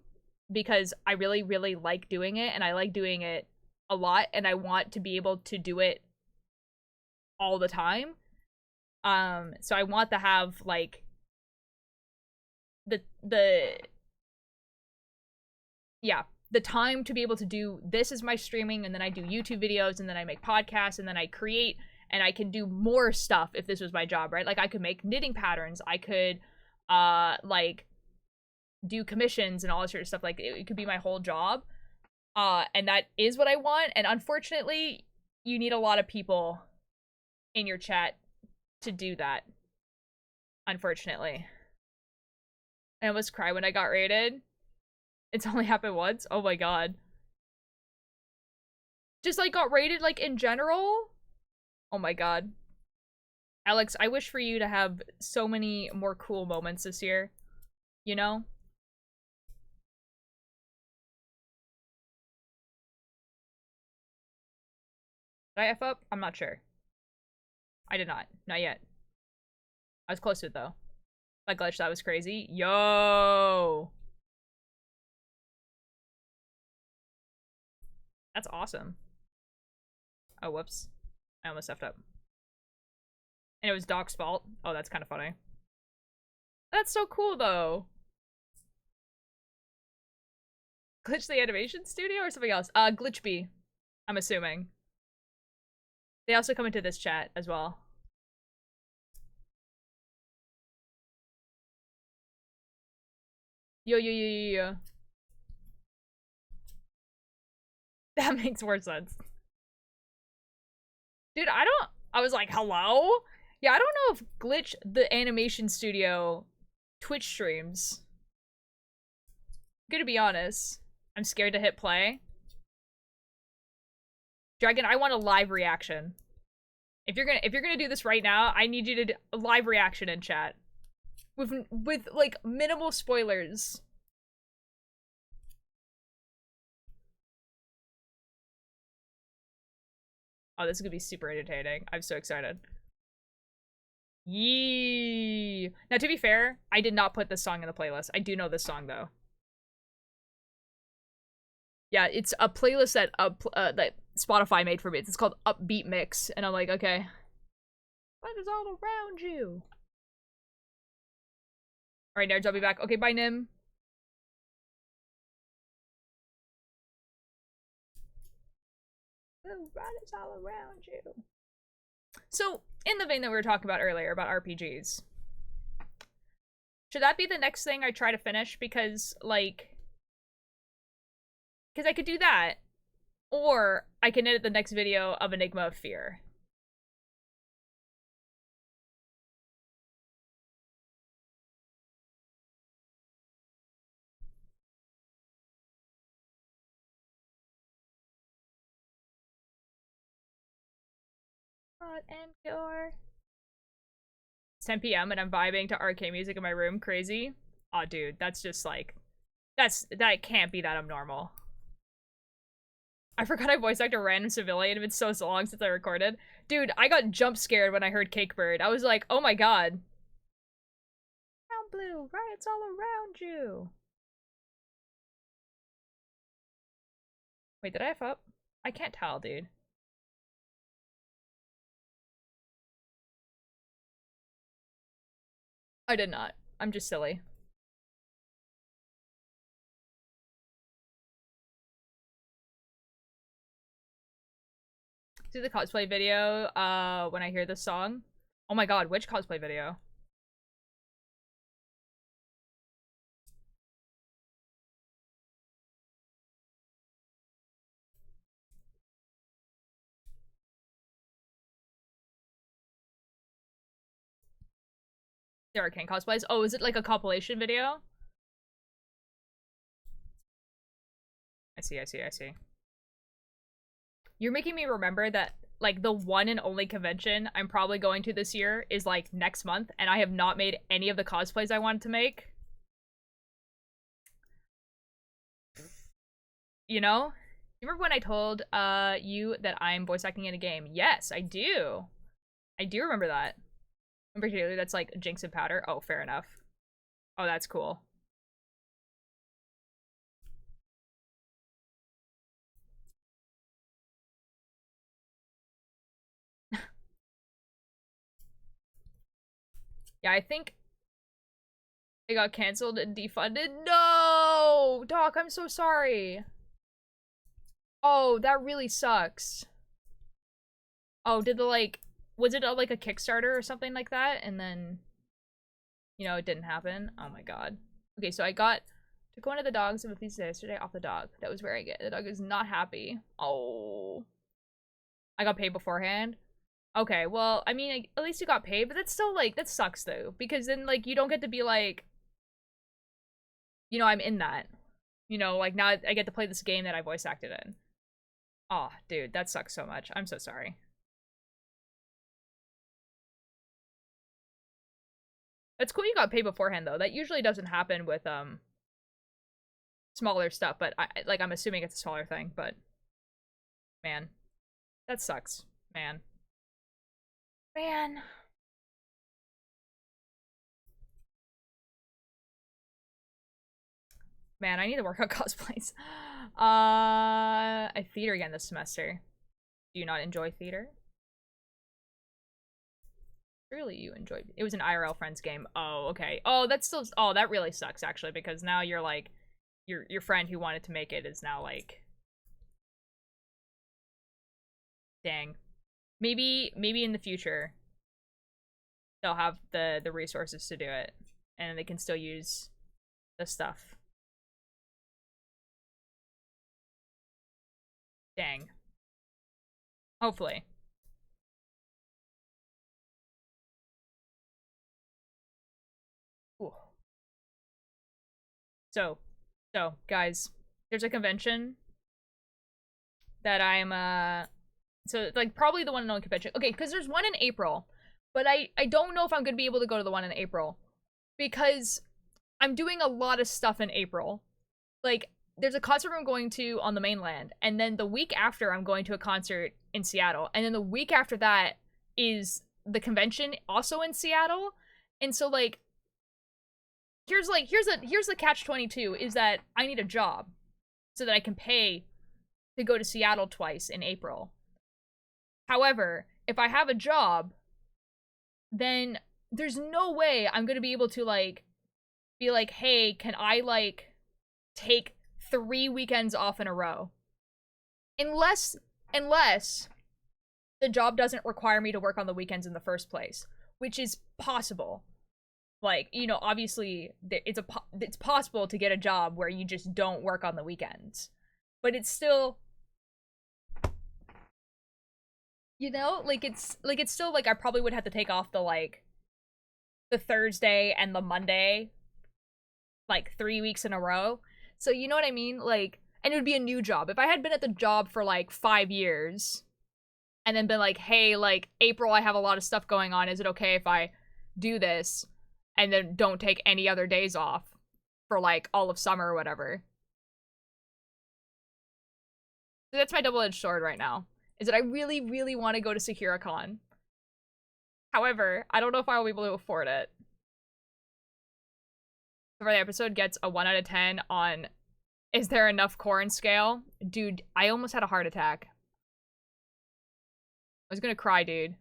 because I really, really like doing it, and I like doing it a lot, and I want to be able to do it all the time. So I want to have, like, the time to be able to do this as my streaming, and then I do YouTube videos, and then I make podcasts, and then I create, and I can do more stuff if this was my job, right? Like, I could make knitting patterns, I could, like, do commissions and all this sort of stuff. Like, it could be my whole job. And that is what I want, and unfortunately, you need a lot of people in your chat to do that. Unfortunately. I almost cried when I got raided. It's only happened once? Oh my god. Just, like, got raided, like, in general? Oh my god. Alex, I wish for you to have so many more cool moments this year. You know? Did I F up? I'm not sure. I did not. Not yet. I was close to it, though. That glitch, that was crazy. Yo! That's awesome. Oh, whoops. I almost effed up. And it was Doc's fault. Oh, that's kind of funny. That's so cool, though. Glitch the animation studio or something else? Glitchbee. I'm assuming. They also come into this chat as well. Yo, yo, yo, yo, yo. That makes more sense. Dude, I was like, hello? Yeah, I don't know if Glitch the animation studio Twitch streams. I'm gonna be honest. I'm scared to hit play. Dragon, I want a live reaction. If you're gonna do this right now, I need you to do a live reaction in chat. With like minimal spoilers. Oh, this is gonna be super entertaining. I'm so excited. Yee. Now, to be fair, I did not put this song in the playlist. I do know this song, though. Yeah, it's a playlist that that Spotify made for me. It's called Upbeat Mix, and I'm like, okay. What is all around you? Alright, nerds, I'll be back. Okay, bye, Nim. What is all around you? So, in the vein that we were talking about earlier, about RPGs, should that be the next thing I try to finish? Because, like, I could do that, or I can edit the next video of Enigma of Fear. And your... It's 10 p.m. and I'm vibing to arcade music in my room. Crazy. Aw, dude, that's just like... That can't be that abnormal. I forgot I voice acted a random civilian. It's been so long since I recorded. Dude, I got jump scared when I heard Cake Bird. I was like, oh my god. Brown blue, riots all around you. Wait, did I F up? I can't tell, dude. I did not. I'm just silly. Do the cosplay video when I hear this song. Oh my god, which cosplay video? Sarah Kane cosplays. Oh, is it like a compilation video? I see. You're making me remember that, like, the one and only convention I'm probably going to this year is, like, next month, and I have not made any of the cosplays I wanted to make. You know? You remember when I told, you that I'm voice acting in a game? Yes, I do. I do remember that. In particular, that's, like, Jinx and Powder. Oh, fair enough. Oh, that's cool. Yeah, I think it got canceled and defunded. No! Doc, I'm so sorry. Oh, that really sucks. Oh, did the, like, was it like a Kickstarter or something like that? And then, you know, it didn't happen? Oh my god. Okay, so I took one of the dogs of a feast yesterday off the dog. That was very good. The dog is not happy. Oh. I got paid beforehand? Okay, well, I mean, at least you got paid, but that's still, like, that sucks, though. Because then, like, you don't get to be like, you know, I'm in that. You know, like, now I get to play this game that I voice acted in. Aw, oh, dude, that sucks so much. I'm so sorry. It's cool you got paid beforehand, though. That usually doesn't happen with, smaller stuff, but, I'm assuming it's a smaller thing, but... Man. That sucks. Man. Man. Man, I need to work on cosplays. I theater again this semester. Do you not enjoy theater? Really, you enjoyed it. It was an IRL friends game. Oh, okay. Oh, that's still. Oh, that really sucks actually, because now you're like, your friend who wanted to make it is now like, dang. Maybe in the future they'll have the resources to do it, and they can still use the stuff. Dang. Hopefully. Ooh. So, guys, there's a convention that I'm, so, like, probably the one and only convention. Okay, because there's one in April, but I don't know if I'm going to be able to go to the one in April, because I'm doing a lot of stuff in April. Like, there's a concert I'm going to on the mainland, and then the week after I'm going to a concert in Seattle, and then the week after that is the convention also in Seattle. And so, like, here's the catch-22 is that I need a job so that I can pay to go to Seattle twice in April. However, if I have a job, then there's no way I'm going to be able to, like, be like, hey, can I, like, take 3 weekends off in a row? Unless the job doesn't require me to work on the weekends in the first place, which is possible. Like, you know, obviously, it's possible to get a job where you just don't work on the weekends. But it's still... You know? Like, it's still, like, I probably would have to take off the, like, the Thursday and the Monday, like, 3 weeks in a row. So, you know what I mean? Like, and it would be a new job. If I had been at the job for, like, 5 years, and then been like, hey, like, April, I have a lot of stuff going on. Is it okay if I do this? And then don't take any other days off? for like all of summer or whatever. So that's my double-edged sword right now, is that I really, really want to go to SakuraCon. However, I don't know if I will be able to afford it. So the episode gets a 1 out of 10 on is there enough corn scale? Dude, I almost had a heart attack. I was gonna cry, dude.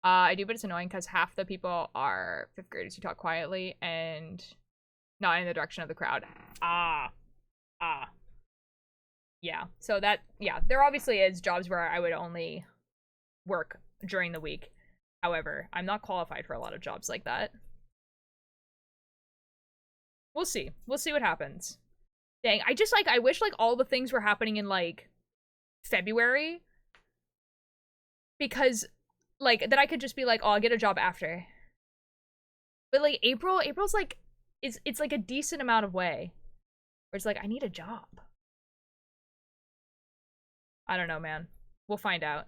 I do, but it's annoying because half the people are 5th graders who talk quietly and not in the direction of the crowd. Yeah, so that, yeah, there obviously is jobs where I would only work during the week. However, I'm not qualified for a lot of jobs like that. We'll see. We'll see what happens. Dang, I just, like, I wish, like, all the things were happening in, like, February. Because, like, then I could just be like, oh, I'll get a job after. But, like, April's, like, it's like, a decent amount of way. Where it's like, I need a job. I don't know, man. We'll find out.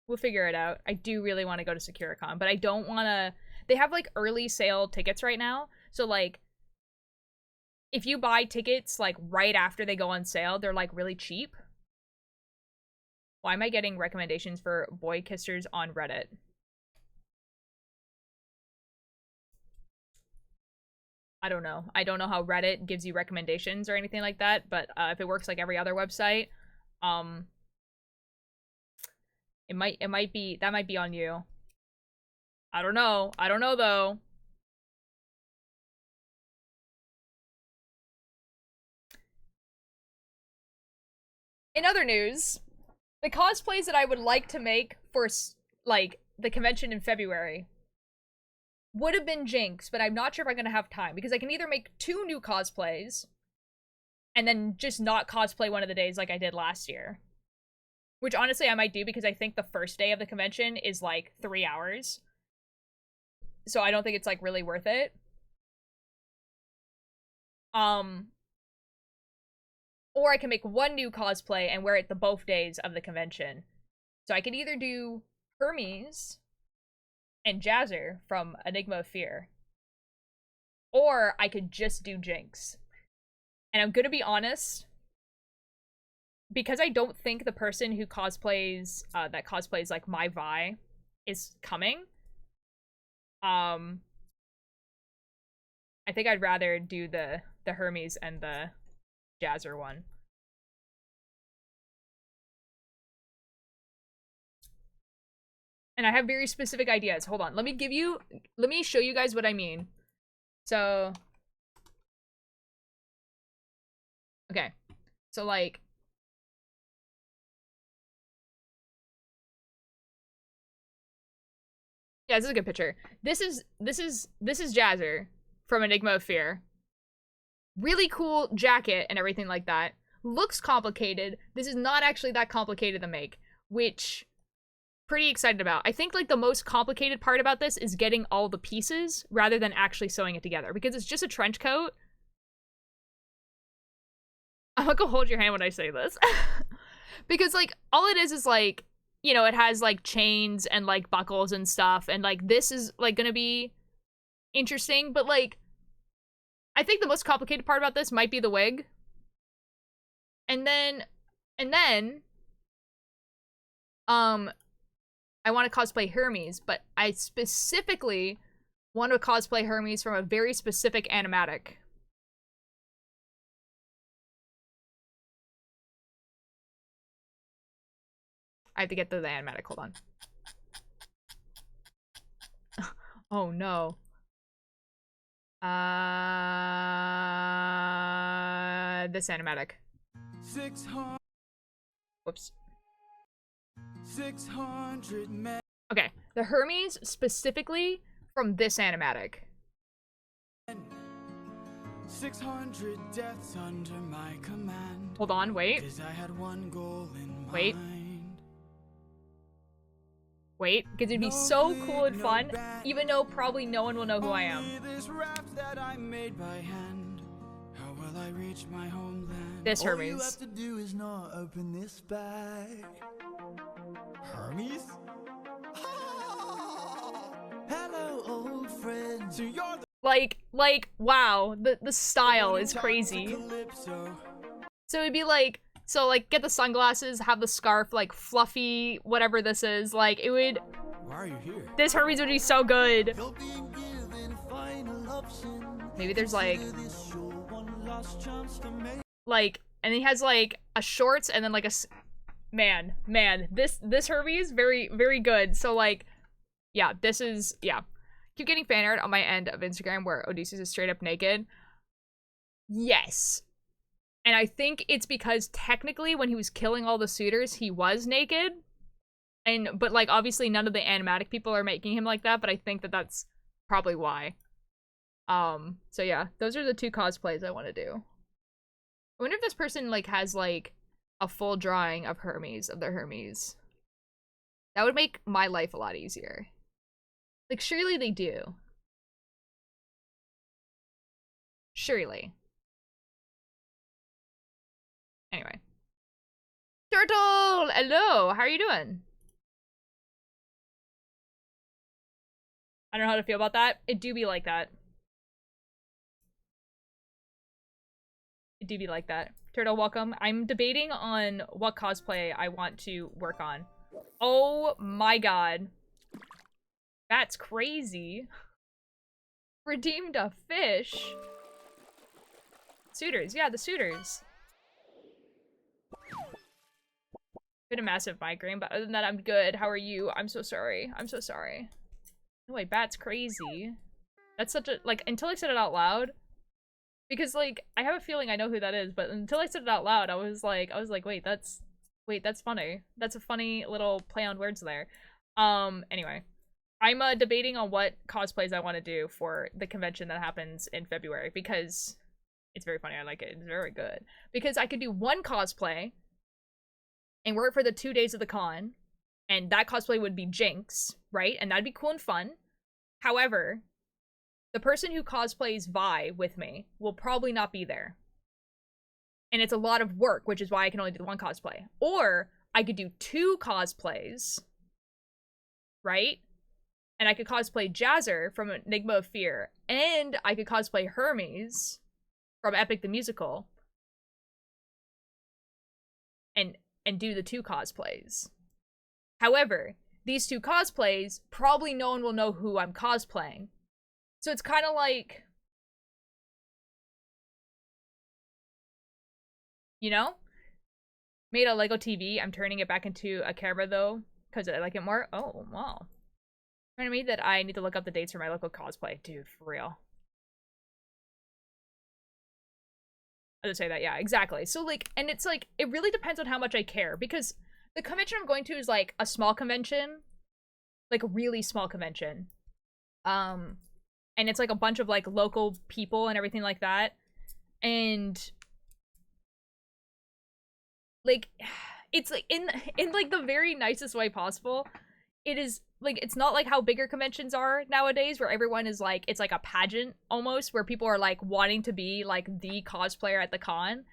We'll figure it out. I do really want to go to SakuraCon, but I don't want to... They have, like, early sale tickets right now. So, like, if you buy tickets, like, right after they go on sale, they're, like, really cheap. Why am I getting recommendations for boy kissers on Reddit? I don't know. I don't know how Reddit gives you recommendations or anything like that, but if it works like every other website, it might be, that might be on you. I don't know. I don't know though. In other news, the cosplays that I would like to make for, like, the convention in February would have been Jinx, but I'm not sure if I'm gonna have time, because I can either make 2 new cosplays and then just not cosplay one of the days like I did last year. Which, honestly, I might do, because I think the first day of the convention is, like, 3 hours. So I don't think it's, like, really worth it. Or I can make 1 new cosplay and wear it the both days of the convention. So I could either do Hermes and Jazzer from Enigma of Fear, or I could just do Jinx. And I'm gonna be honest, because I don't think the person who cosplays, that cosplays, like, my Vi is coming, I think I'd rather do the Hermes and the Jazzer one. And I have very specific ideas. Hold on. Let me show you guys what I mean. So, okay. So, like, yeah, this is a good picture. This is Jazzer from Enigma of Fear. Really cool jacket and everything like that. Looks complicated. This is not actually that complicated to make, which pretty excited about. I think, like, the most complicated part about this is getting all the pieces rather than actually sewing it together, because it's just a trench coat. I'm not gonna hold your hand when I say this. Because, like, all it is, like, you know, it has, like, chains and, like, buckles and stuff, and, like, this is, like, gonna be interesting, but, like, I think the most complicated part about this might be the wig. And then, I want to cosplay Hermes, but I specifically want to cosplay Hermes from a very specific animatic. I have to get to the animatic, hold on. Oh no. This animatic. Whoops. 600 men. Okay, the Hermes specifically from this animatic. 600 deaths under my command. Hold on, wait. I had one goal in wait. Mind. Wait, because it'd be so cool and fun, even though probably no one will know who I am. This raft that I made by hand. How will I reach my homeland? This Hermes. All you have to do is not open this bag. Hermes? Hello, old friend. So you're Like, wow, the style is crazy. So it'd be like, so like, get the sunglasses, have the scarf, like fluffy, whatever this is. Like, it would. Why are you here? This Hermes would be so good. Maybe there's like, and he has like a shorts and then like a, man, this Hermes very, very good. So like, yeah, this is, yeah. Keep getting fan art on my end of Instagram where Odysseus is straight up naked. Yes. And I think it's because technically when he was killing all the suitors, he was naked. But like, obviously none of the animatic people are making him like that, but I think that that's probably why. So yeah, those are the 2 cosplays I want to do. I wonder if this person like has like a full drawing of Hermes, of their Hermes. That would make my life a lot easier. Like, surely they do. Surely. Anyway. Turtle! Hello! How are you doing? I don't know how to feel about that. It do be like that. It do be like that. Turtle, welcome. I'm debating on what cosplay I want to work on. Oh my god. That's crazy. Redeemed a fish. Suitors, yeah, the suitors. Been a massive migraine, but other than that, I'm good. How are you? I'm so sorry. I'm so sorry. No way, Bat's crazy. That's such a, like, until I said it out loud, because, like, I have a feeling I know who that is, but until I said it out loud, I was like, wait, that's funny. That's a funny little play on words there. Anyway. I'm debating on what cosplays I want to do for the convention that happens in February, because it's very funny. I like it. It's very good. Because I could do one cosplay and work for the 2 days of the con, and that cosplay would be Jinx, right? And that'd be cool and fun. However, the person who cosplays Vi with me will probably not be there. And it's a lot of work, which is why I can only do one cosplay. Or I could do 2 cosplays, right? And I could cosplay Jazzer from Enigma of Fear, and I could cosplay Hermes from Epic the Musical, and do the 2 cosplays. However, these 2 cosplays, probably no one will know who I'm cosplaying. So it's kind of like, you know? Made a Lego TV. I'm turning it back into a camera though, because I like it more. Oh, wow. Reminded me that I need to look up the dates for my local cosplay. Dude, for real. I'll just say that, yeah, exactly. So, like, and it's like, it really depends on how much I care, because the convention I'm going to is, like, a small convention. Like, a really small convention. And it's, like, a bunch of, like, local people and everything like that. And, like, it's, like, in like, the very nicest way possible. It is, like, it's not like how bigger conventions are nowadays, where everyone is like, it's like a pageant almost, where people are like wanting to be like the cosplayer at the con,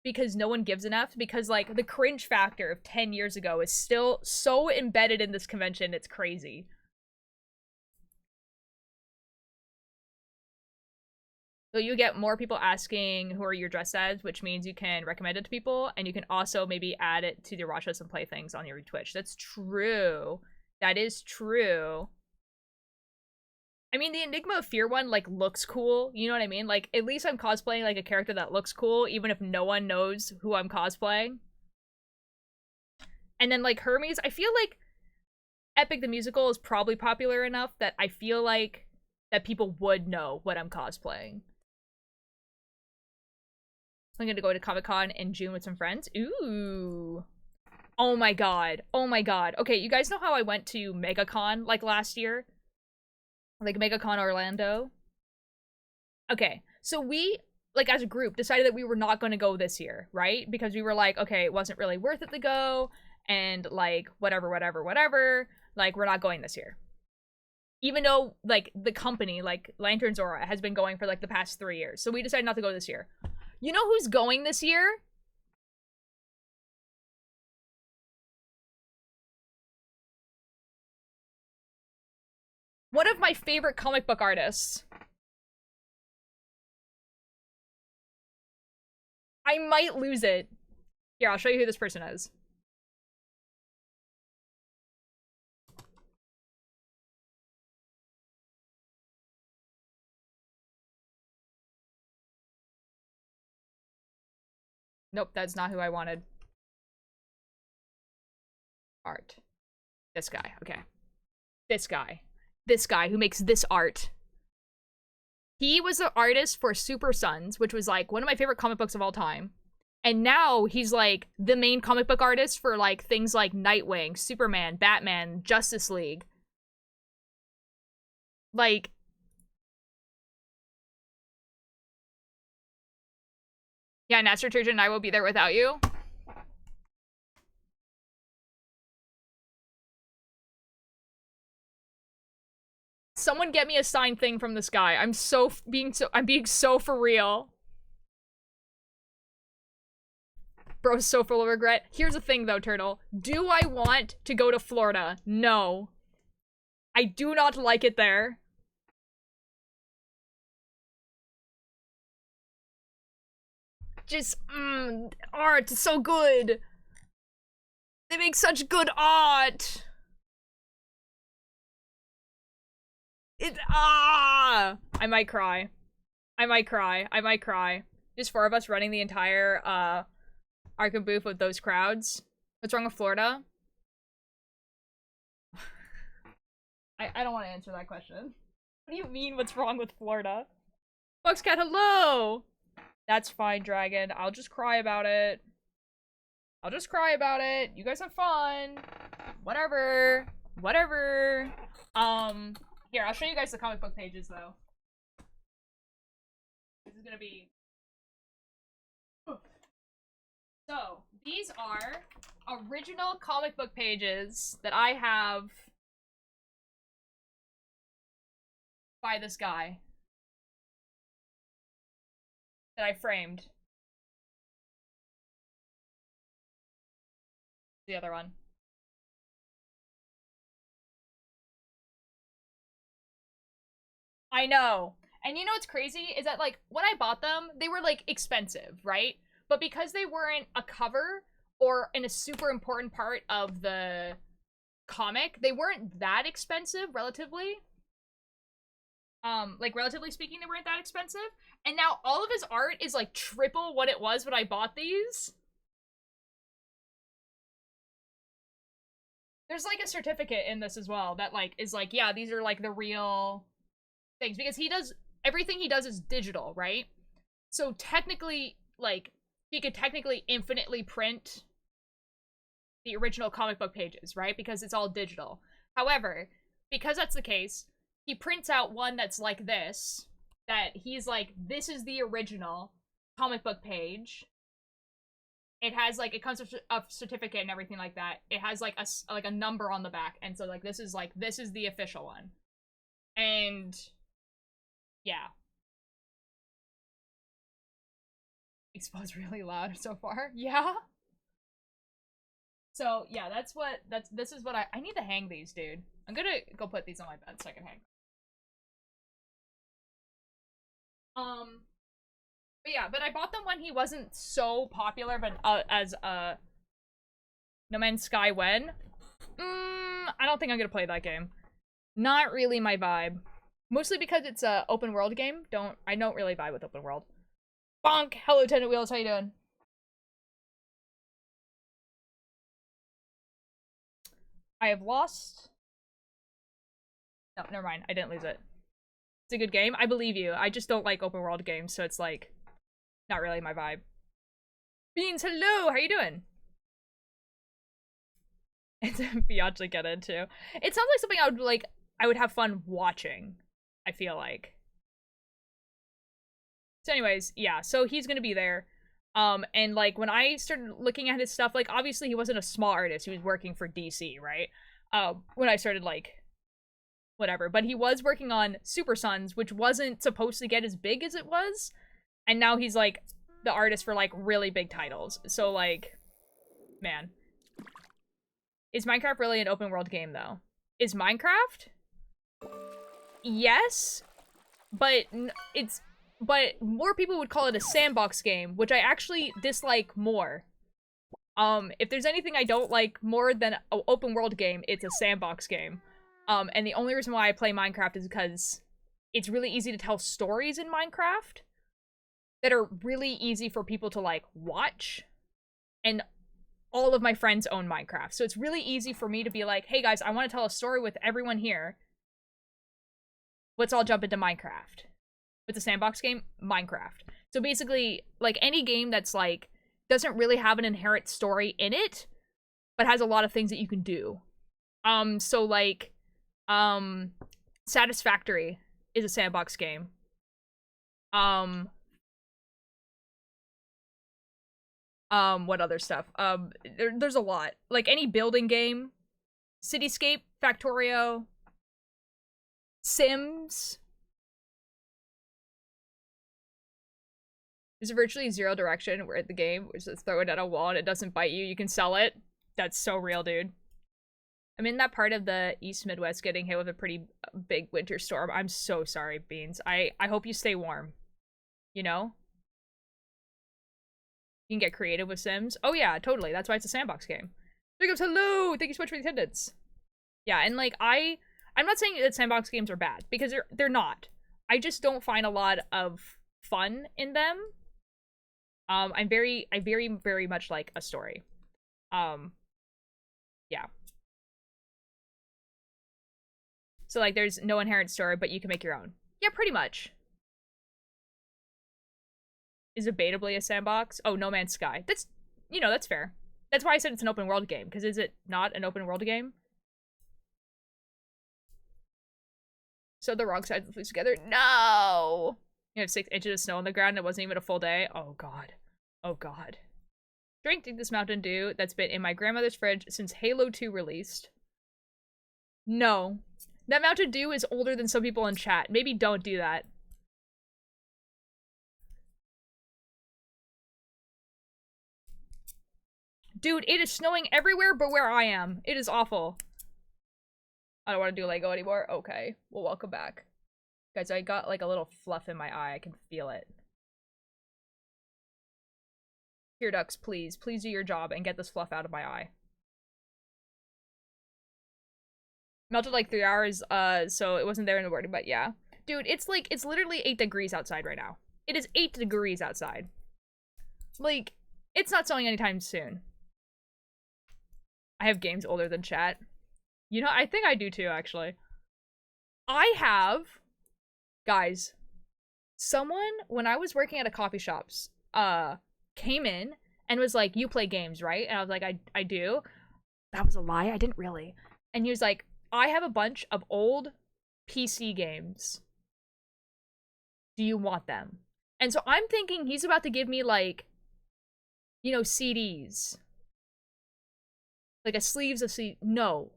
because no one gives enough, because like the cringe factor of 10 years ago is still so embedded in this convention, it's crazy. So you get more people asking who are you dressed as, which means you can recommend it to people, and you can also maybe add it to the Watch Us and Play things on your Twitch. That's true. That is true. I mean, the Enigma of Fear one, like, looks cool. You know what I mean? Like, at least I'm cosplaying, like, a character that looks cool, even if no one knows who I'm cosplaying. And then, like, Hermes, I feel like Epic the Musical is probably popular enough that I feel like that people would know what I'm cosplaying. I'm gonna go to Comic-Con in June with some friends. Ooh. Oh my god. Oh my god. Okay, you guys know how I went to MegaCon, like, last year? Like, MegaCon Orlando? Okay, so we, like, as a group, decided that we were not going to go this year, right? Because we were like, okay, it wasn't really worth it to go, and, like, whatever, like, we're not going this year. Even though, like, the company, like, Lantern Zora, has been going for, like, the past 3 years. So we decided not to go this year. You know who's going this year? One of my favorite comic book artists. I might lose it. Here, I'll show you who this person is. Nope, that's not who I wanted. Art. This guy, okay. This guy. This guy who makes this art. He was the artist for Super Sons, which was like one of my favorite comic books of all time. And now he's like the main comic book artist for like things like Nightwing, Superman, Batman, Justice League. Like, yeah, Nasser Turgeon and I will be there without you. Someone get me a signed thing from this guy. I'm being so for real. Bro's so full of regret. Here's the thing though, Turtle. Do I want to go to Florida? No. I do not like it there. Just, art is so good. They make such good art. I might cry. I might cry. I might cry. Just 4 of us running the entire, Arkham booth with those crowds. What's wrong with Florida? I don't want to answer that question. What do you mean, what's wrong with Florida? Foxcat, hello! That's fine, Dragon. I'll just cry about it. I'll just cry about it. You guys have fun. Whatever. Whatever. Here, I'll show you guys the comic book pages, though. This is gonna be... So, these are original comic book pages that I have by this guy. That I framed. The other one. I know. And you know what's crazy? Is that, like, when I bought them, they were, like, expensive, right? But because they weren't a cover or in a super important part of the comic, they weren't that expensive, relatively. Like, relatively speaking, they weren't that expensive. And now all of his art is, like, triple what it was when I bought these. There's, like, a certificate in this as well that, like, is like, yeah, these are, like, the real things. Because he does, everything he does is digital, right? So technically, like, he could technically infinitely print the original comic book pages, right? Because it's all digital. However, because that's the case, he prints out one that's like this, that he's like, this is the original comic book page. It has, like, it comes with a certificate and everything like that. It has, like, a number on the back. And so, like, this is the official one. And, yeah. Expo's really loud so far. Yeah? So, yeah, this is what I need to hang these, dude. I'm gonna go put these on my bed so I can hang. But yeah, but I bought them when he wasn't so popular, but as No Man's Sky when. I don't think I'm gonna play that game. Not really my vibe. Mostly because it's a open world game. I don't really vibe with open world. Bonk! Hello, Lieutenant Wheels, how you doing? I have lost. No, never mind. I didn't lose it. It's a good game. I believe you. I just don't like open world games, so it's like not really my vibe. Beans, hello! How you doing? It's a Biatch to get into. It sounds like something I would have fun watching, I feel like. So anyways, yeah, so he's gonna be there. And like when I started looking at his stuff, like obviously he wasn't a small artist, he was working for DC, right? When I started like whatever, but he was working on Super Sons, which wasn't supposed to get as big as it was. And now he's like the artist for like really big titles. So like, man. Is Minecraft really an open world game though? Is Minecraft? yes, but but more people would call it a sandbox game, which I actually dislike more. If there's anything I don't like more than an open world game, it's a sandbox game. And the only reason why I play Minecraft is because it's really easy to tell stories in Minecraft that are really easy for people to, like, watch. And all of my friends own Minecraft. So it's really easy for me to be like, hey guys, I want to tell a story with everyone here. Let's all jump into Minecraft. With the sandbox game, Minecraft. So basically, like, any game that's, like, doesn't really have an inherent story in it, but has a lot of things that you can do. So, like, Satisfactory is a sandbox game. What other stuff? There's a lot. Like, any building game. Cityscape, Factorio, Sims. There's virtually zero direction where the game, which is throw it at a wall and it doesn't bite you, you can sell it. That's so real, dude. I'm in that part of the East Midwest getting hit with a pretty big winter storm. I'm so sorry, Beans. I hope you stay warm. You know? You can get creative with Sims. Oh yeah, totally. That's why it's a sandbox game. Big ups, hello! Thank you so much for the attendance. Yeah, and like, I'm not saying that sandbox games are bad, because they're not. I just don't find a lot of fun in them. I very, very much like a story. Yeah. So, like, there's no inherent story, but you can make your own. Yeah, pretty much. Is it debatably a sandbox? Oh, No Man's Sky. That's, you know, that's fair. That's why I said it's an open world game, because is it not an open world game? So the wrong sides flew together? No! You have 6 inches of snow on the ground and it wasn't even a full day? Oh god. Oh god. Drinking this Mountain Dew that's been in my grandmother's fridge since Halo 2 released. No. That Mountain Dew is older than some people in chat. Maybe don't do that. Dude, it is snowing everywhere but where I am. It is awful. I don't want to do Lego anymore. Okay. Well, welcome back. Guys, I got like a little fluff in my eye. I can feel it. Here, ducks, please. Please do your job and get this fluff out of my eye. Melted like 3 hours, so it wasn't there in the morning, but yeah. Dude, it's like, it's literally 8 degrees outside right now. It is 8 degrees outside. Like, it's not snowing anytime soon. I have games older than chat. You know, I think I do too, actually. I have, guys, someone, when I was working at a coffee shop, came in and was like, you play games, right? And I was like, I do. That was a lie. I didn't really. And he was like, I have a bunch of old PC games. Do you want them? And so I'm thinking he's about to give me, like, you know, CDs. Like a sleeves of CDs. No.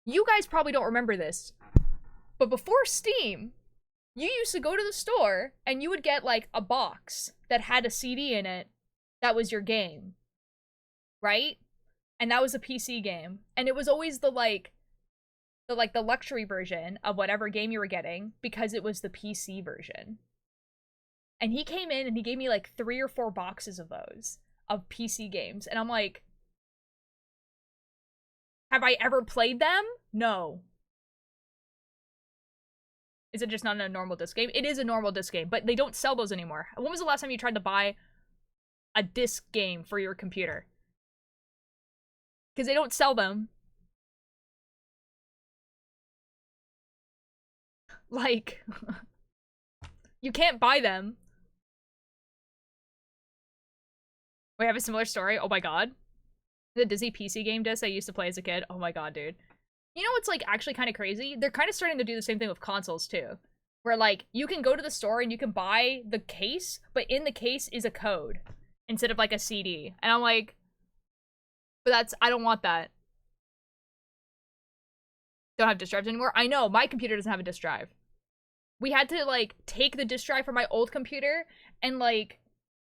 You guys probably don't remember this. But before Steam, you used to go to the store and you would get, like, a box that had a CD in it that was your game. Right? And that was a PC game. And it was always the luxury version of whatever game you were getting because it was the PC version. And he came in and he gave me like 3 or 4 boxes of those, of PC games. And I'm like, have I ever played them? No. Is it just not a normal disc game? It is a normal disc game, but they don't sell those anymore. When was the last time you tried to buy a disc game for your computer? Because they don't sell them. Like, you can't buy them. We have a similar story. Oh my god. The Disney PC game disc I used to play as a kid. Oh my god, dude. You know what's, like, actually kind of crazy? They're kind of starting to do the same thing with consoles, too. Where, like, you can go to the store and you can buy the case, but in the case is a code instead of, like, a CD. And I'm like, but I don't want that. Don't have disk drives anymore? I know, my computer doesn't have a disk drive. We had to, like, take the disk drive from my old computer and, like,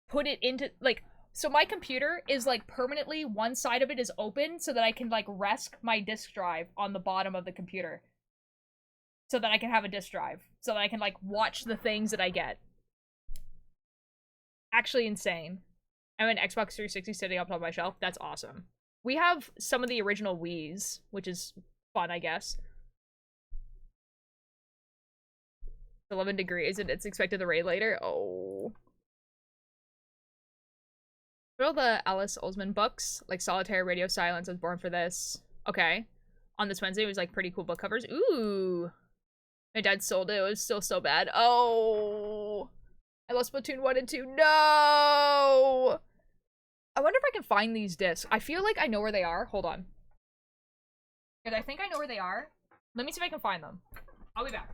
put it into, like, so my computer is, like, permanently, one side of it is open so that I can, like, rest my disk drive on the bottom of the computer. so that I can have a disk drive, so that I can, like, watch the things that I get. Actually insane. I have an Xbox 360 sitting up on my shelf. That's awesome. We have some of the original Wiis, which is fun, I guess. 11 degrees and it's expected to rain later. Oh. All the Alice Oseman books, like Solitaire, Radio Silence, I was born for this. Okay. On this Wednesday, it was like pretty cool book covers. Ooh. My dad sold it. It was still so bad. Oh. I lost Splatoon 1 and 2. No! I wonder if I can find these discs. I feel like I know where they are. Hold on. Because I think I know where they are. Let me see if I can find them. I'll be back.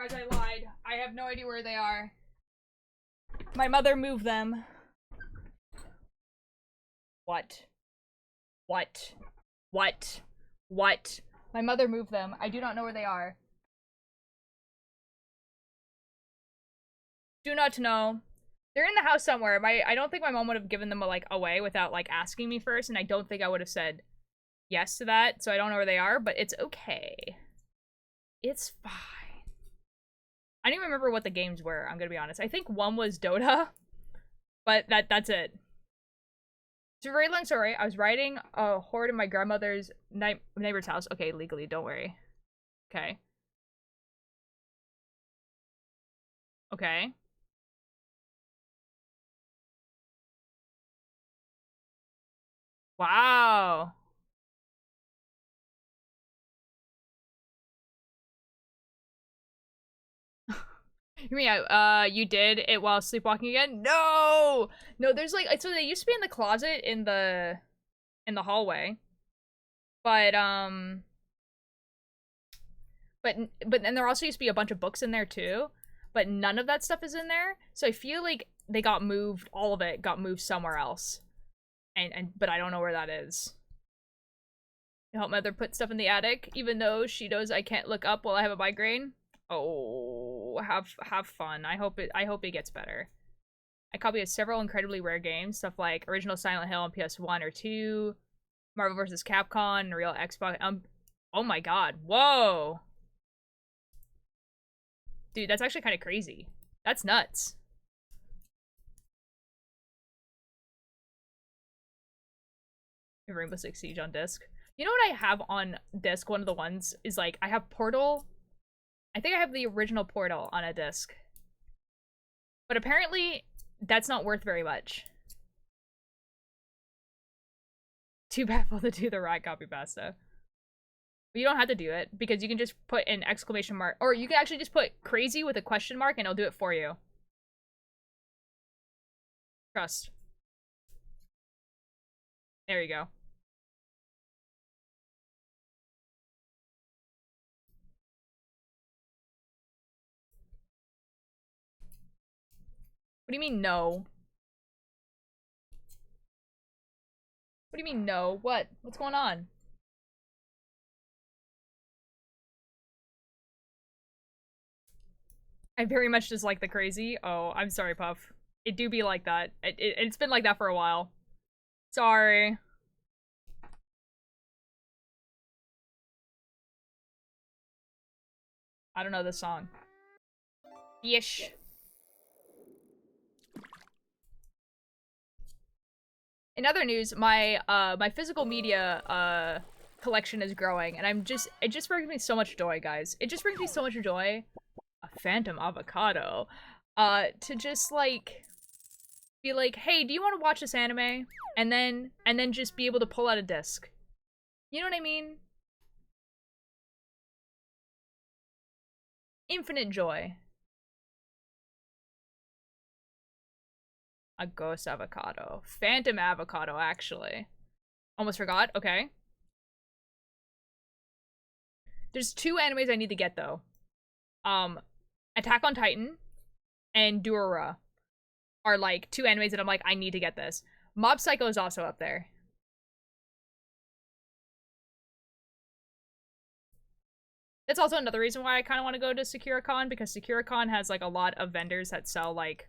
Guys, I lied. I have no idea where they are. My mother moved them. What? What? What? What? My mother moved them. I do not know where they are. Do not know. They're in the house somewhere. I don't think my mom would have given them like away without like asking me first, and I don't think I would have said yes to that, so I don't know where they are, but it's okay. It's fine. I don't even remember what the games were, I'm gonna be honest. I think one was Dota, but that's it. It's a very long story. I was riding a horde in my grandmother's neighbor's house. Okay, legally, don't worry. Okay. Okay. Wow. You mean, you did it while sleepwalking again? No! No, there's like, so they used to be in the closet in the hallway. But then there also used to be a bunch of books in there too. But none of that stuff is in there. So I feel like they got moved, all of it got moved somewhere else. But I don't know where that is. Help mother put stuff in the attic, even though she knows I can't look up while I have a migraine. Oh, have fun. I hope it gets better. I copied several incredibly rare games, stuff like original Silent Hill on PS1 or 2, Marvel vs. Capcom, and real Xbox. Oh my god. Whoa. Dude, that's actually kind of crazy. That's nuts. Rainbow Six Siege on disc. You know what I have on disc? One of the ones is like, I have Portal. I think I have the original Portal on a disc. But apparently, that's not worth very much. Too baffled to do the right copy pasta. But you don't have to do it, because you can just put an exclamation mark. Or you can actually just put crazy with a question mark and it'll do it for you. Trust. There you go. What do you mean no? What do you mean no? What? What's going on? I very much dislike the crazy. Oh, I'm sorry, Puff. It do be like that. It's been like that for a while. Sorry. I don't know this song. Yesh. In other news, my my physical media collection is growing, and it just brings me so much joy, guys. It just brings me so much joy. A phantom avocado. To just like be like, hey, do you want to watch this anime? And then just be able to pull out a disc. You know what I mean? Infinite joy. A ghost avocado. Phantom avocado, actually. Almost forgot. Okay. There's two animes I need to get, though. Attack on Titan and Durara are, like, two animes that I'm like, I need to get this. Mob Psycho is also up there. That's also another reason why I kind of want to go to SakuraCon, because SakuraCon has, like, a lot of vendors that sell, like,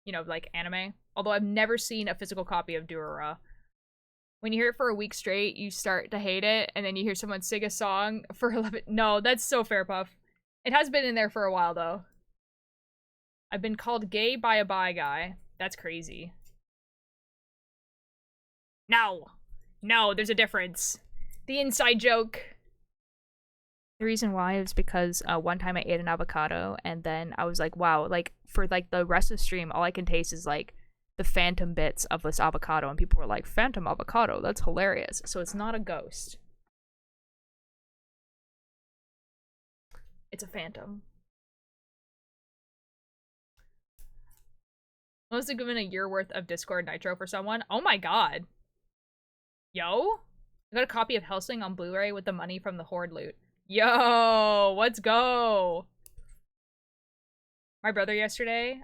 you know, like anime. Although I've never seen a physical copy of Durara. When you hear it for a week straight, you start to hate it, and then you hear someone sing a song for 11. No, that's so fair, Puff. It has been in there for a while, though. I've been called gay by a bi guy. That's crazy. No. No, there's a difference. The inside joke. The reason why is because one time I ate an avocado and then I was like, wow, like for like the rest of the stream, all I can taste is like the phantom bits of this avocado, and people were like, phantom avocado, that's hilarious. So it's not a ghost. It's a phantom. I must have given a year worth of Discord Nitro for someone. Oh my god. Yo? I got a copy of Hellsing on Blu-ray with the money from the Horde loot. Yo, let's go. My brother yesterday,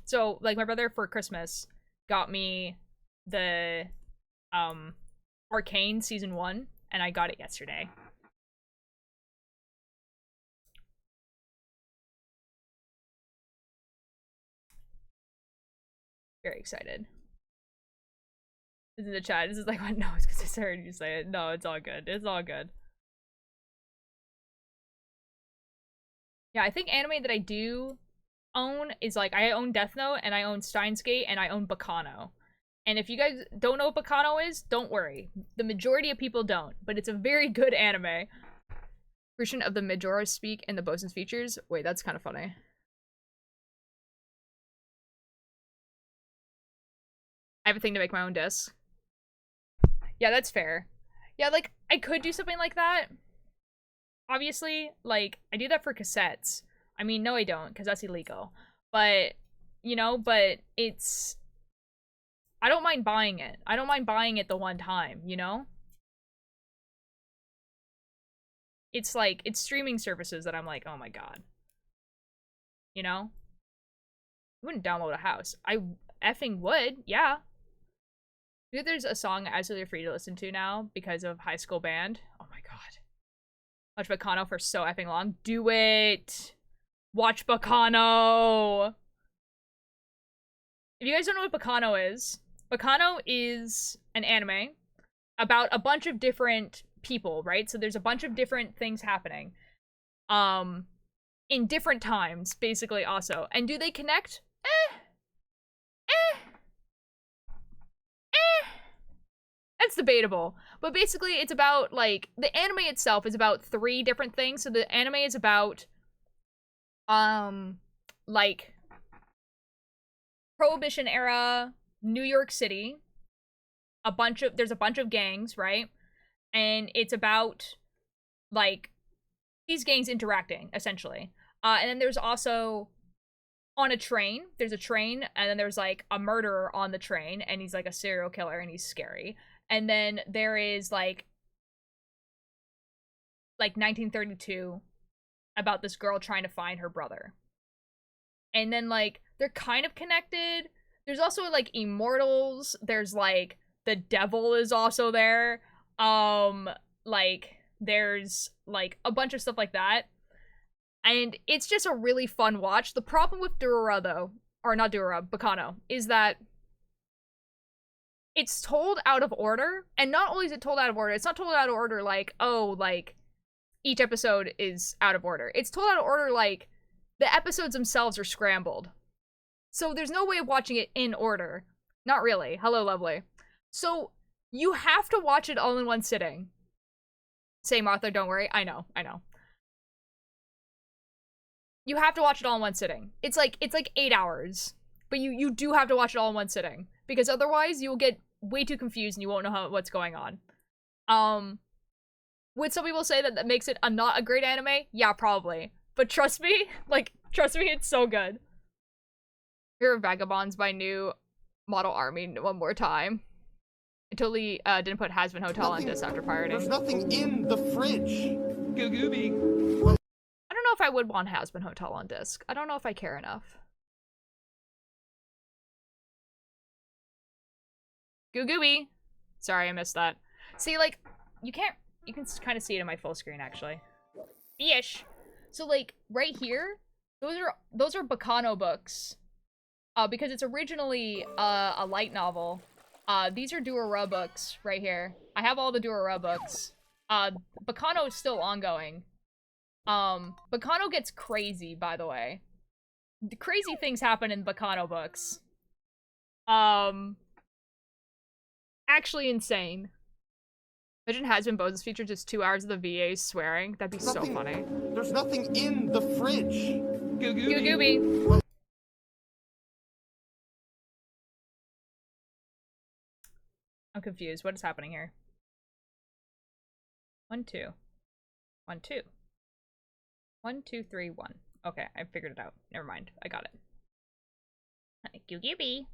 so like my brother for Christmas got me the Arcane season 1, and I got it yesterday. Very excited. This is the chat. This is like, what? No, it's because I heard you say it. No, it's all good. It's all good. Yeah, I think anime that I do own is like, I own Death Note, and I own Steins Gate, and I own Bacano. And if you guys don't know what Bacano is, don't worry. The majority of people don't, but it's a very good anime. Version of the Majora's Speak and the Bosun's features. Wait, that's kind of funny. I have a thing to make my own disc. Yeah, that's fair. Yeah, like, I could do something like that. Obviously, like, I do that for cassettes. I mean, no I don't, because that's illegal. But, you know, but it's... I don't mind buying it. I don't mind buying it the one time, you know? It's like, it's streaming services that I'm like, oh my god. You know? I wouldn't download a house. I effing would, yeah. I think there's a song absolutely free to listen to now because of High School Band. Oh my god. Watch Bacano for so effing long. Do it! Watch Bacano! If you guys don't know what Bacano is an anime about a bunch of different people, right? So there's a bunch of different things happening. In different times, basically, also. And do they connect? That's debatable. But basically, it's about, like, the anime itself is about 3 different things. So the anime is about, like, Prohibition era, New York City. There's a bunch of gangs, right? And it's about, like, these gangs interacting, essentially. And then there's also on a train. There's a train, and then there's, like, a murderer on the train, and he's, like, a serial killer, and he's scary. And then there is, like 1932, about this girl trying to find her brother. And then, like, they're kind of connected. There's also, like, immortals. There's, like, the devil is also there. Like, there's, like, a bunch of stuff like that. And it's just a really fun watch. The problem with Durara, though, or not Durara, Bacano, is that it's told out of order. And not only is it told out of order, it's not told out of order like, oh, like, each episode is out of order. It's told out of order like the episodes themselves are scrambled. So there's no way of watching it in order. Not really. Hello, lovely. So you have to watch it all in one sitting. Say, Martha, don't worry. I know. You have to watch it all in one sitting. It's like 8 hours. But you do have to watch it all in one sitting. Because otherwise you will get way too confused and you won't know what's going on. Would some people say that makes it not a great anime? Yeah, probably. But trust me, it's so good. Here are Vagabonds by New Model Army one more time. I totally didn't put Has Been Hotel on this after pirating. There's nothing in the fridge. Goo Gooby. I don't know if I would want Has Been Hotel on disc. I don't know if I care enough. Goo Gooby. Sorry, I missed that. See, like, you can kind of see it in my full screen, actually. Ish. So, like, right here, those are Bacano books. Because it's originally a light novel. These are Durara books right here. I have all the Durara books. Bacano is still ongoing. Bacano gets crazy, by the way. The crazy things happen in Bacano books. Actually insane. Imagine Has Been Bones featured just 2 hours of the VAs swearing. That'd be so funny. There's nothing in the fridge. Goo Goo Gooby. I'm confused. What is happening here? 1, 2. 1, 2. 1, 2, 3, 1. Okay, I figured it out. Never mind. I got it. Goo Gooby.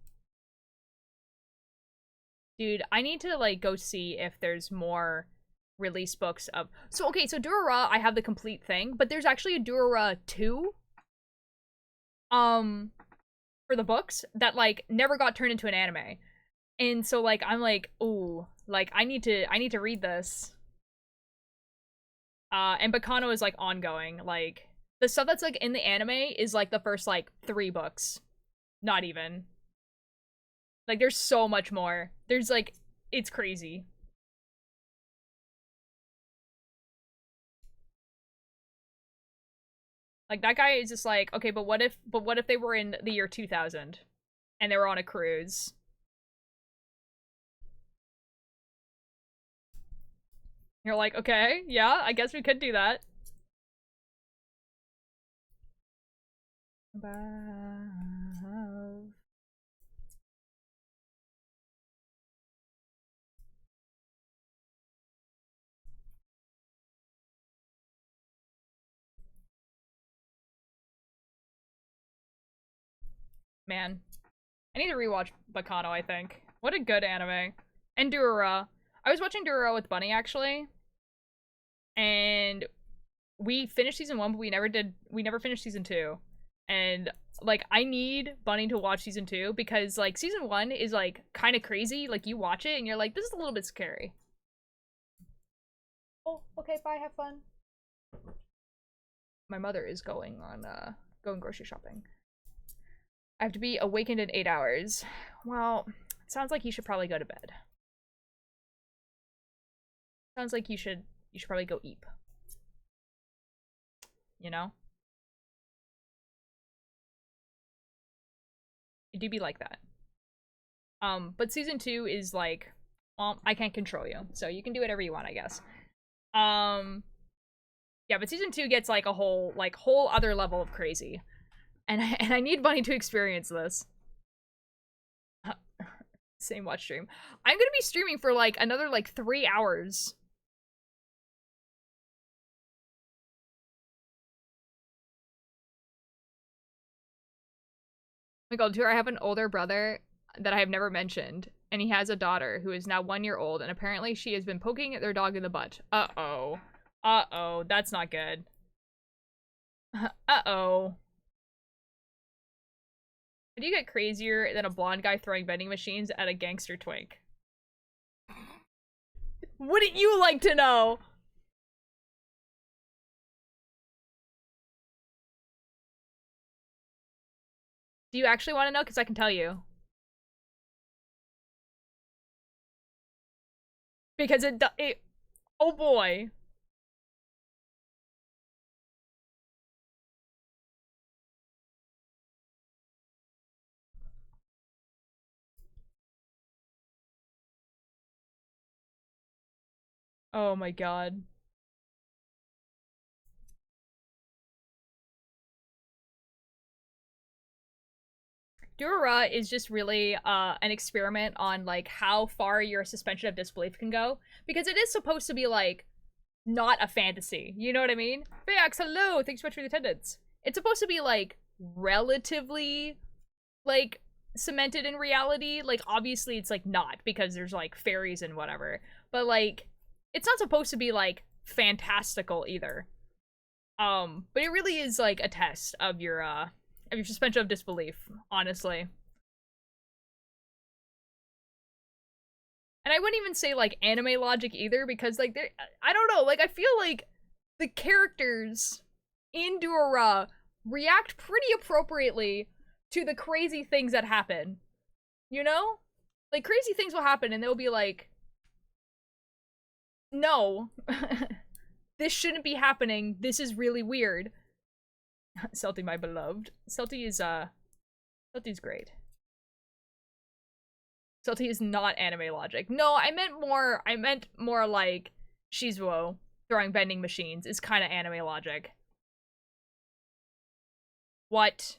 Dude, I need to, like, go see if there's more release books of... So, okay, so Durara, I have the complete thing, but there's actually a Durara 2, for the books that, like, never got turned into an anime. And so, like, I'm like, ooh, like, I need to read this. And Bacano is, like, ongoing. Like, the stuff that's, like, in the anime is, like, the first, like, 3 books. Not even. Like, there's so much more. There's, like, it's crazy. Like, that guy is just like, okay, but what if they were in the year 2000 and they were on a cruise? You're like, okay, yeah, I guess we could do that. Man. I need to rewatch Bacano, I think. What a good anime. And Durara. I was watching Durara with Bunny, actually. And we finished season 1, but we never finished season 2. And, like, I need Bunny to watch season 2 because, like, season 1 is, like, kind of crazy. Like, you watch it and you're like, this is a little bit scary. Oh, okay, bye, have fun. My mother is going grocery shopping. I have to be awakened in 8 hours. Well, it sounds like you should probably go to bed. Sounds like you should probably go eep. You know? It do be like that. But season 2 is like, well, I can't control you, so you can do whatever you want, I guess. Yeah, but season 2 gets like a whole other level of crazy. And I need Bunny to experience this. Same watch stream. I'm gonna be streaming for like another like 3 hours. Oh my god, I have an older brother that I have never mentioned, and he has a daughter who is now 1 year old, and apparently she has been poking their dog in the butt. Uh-oh. Uh-oh, that's not good. Uh-oh. How do you get crazier than a blonde guy throwing vending machines at a gangster twink? Wouldn't you like to know? Do you actually want to know? Because I can tell you. Because it oh boy. Oh my god. Durara is just really an experiment on like how far your suspension of disbelief can go, because it is supposed to be like not a fantasy. You know what I mean? Vax, hello, thanks so much for the attendance. It's supposed to be like relatively like cemented in reality. Like obviously it's like not, because there's like fairies and whatever, but like it's not supposed to be like fantastical either. But it really is like a test of your suspension of disbelief, honestly. And I wouldn't even say like anime logic either, because like I don't know, like I feel like the characters in Durara react pretty appropriately to the crazy things that happen. You know? Like crazy things will happen and they'll be like, no, this shouldn't be happening. This is really weird. Celty, my beloved. Celty's great. Celty is not anime logic. No, I meant more like Shizuo throwing vending machines is kind of anime logic. What?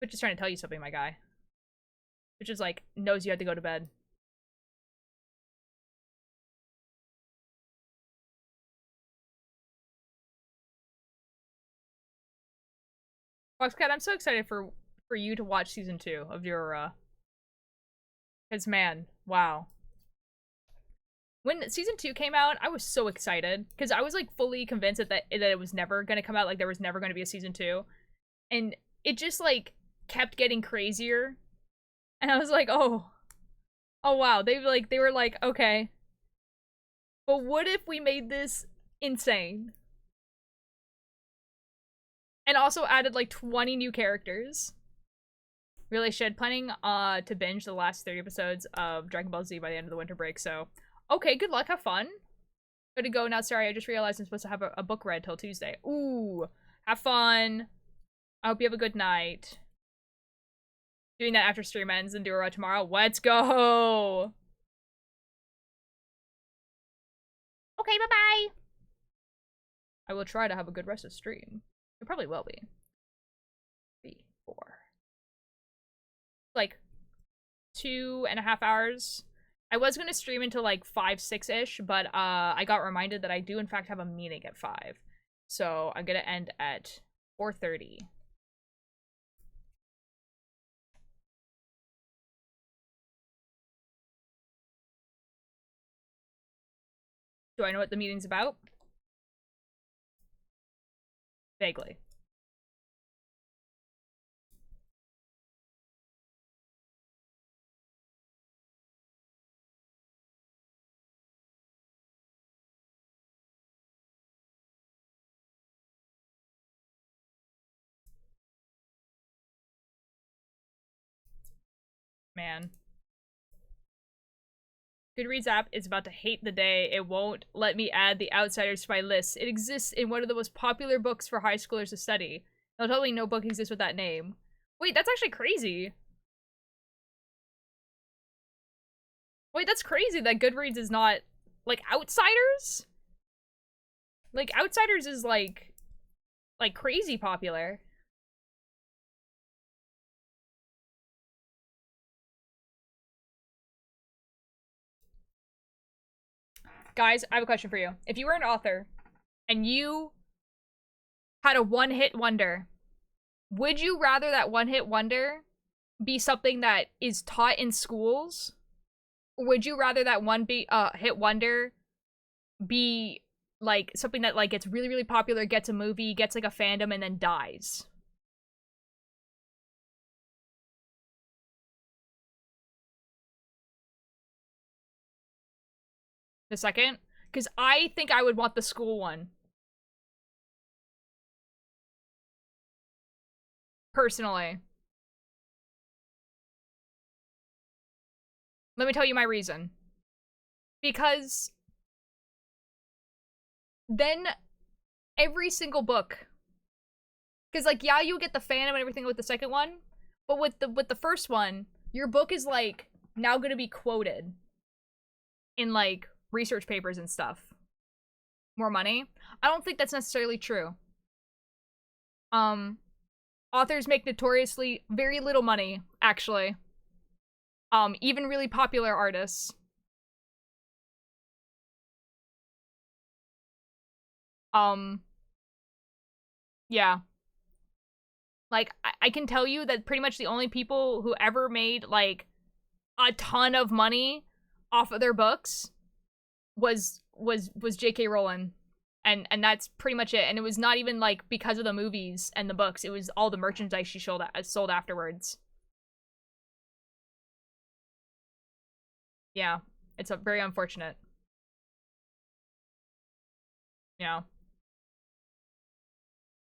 Which is trying to tell you something, my guy. Which is like, knows you have to go to bed. Foxcat, I'm so excited for you to watch season 2 of your because man, wow. When season 2 came out, I was so excited because I was like fully convinced that it was never gonna come out, like there was never gonna be a season 2. And it just like kept getting crazier. And I was like, oh wow, they were like, okay. But what if we made this insane? And also added like 20 new characters. Really should. Planning to binge the last 30 episodes of Dragon Ball Z by the end of the winter break, so okay, good luck, have fun. Gotta go now, sorry, I just realized I'm supposed to have a book read till Tuesday. Ooh, have fun. I hope you have a good night. Doing that after stream ends and do a tomorrow. Let's go! Okay, bye-bye! I will try to have a good rest of stream. It probably will be. 3, 4. Like 2.5 hours. I was gonna stream until like 5, 6-ish, but I got reminded that I do in fact have a meeting at 5. So I'm gonna end at 4:30. Do I know what the meeting's about? Vaguely. Man. Goodreads app is about to hate the day. It won't let me add The Outsiders to my list. It exists in one of the most popular books for high schoolers to study. They'll tell me no book exists with that name. Wait, that's actually crazy. Wait, that's crazy that Goodreads is not... Like, Outsiders? Like, Outsiders is, like crazy popular. Guys, I have a question for you. If you were an author, and you had a one-hit wonder, would you rather that one-hit wonder be something that is taught in schools? Or would you rather that hit wonder be like something that like gets really, really popular, gets a movie, gets like a fandom, and then dies? The second? Because I think I would want the school one. Personally. Let me tell you my reason. Because then every single book, because like, yeah, you get the fandom and everything with the second one, but with the first one, your book is like now gonna be quoted in like research papers and stuff. More money? I don't think that's necessarily true. Authors make notoriously very little money, actually. Even really popular artists. Yeah. Like, I can tell you that pretty much the only people who ever made, like, a ton of money off of their books was J.K. Rowling. And that's pretty much it. And it was not even, like, because of the movies and the books. It was all the merchandise she sold afterwards. Yeah. It's very unfortunate. Yeah.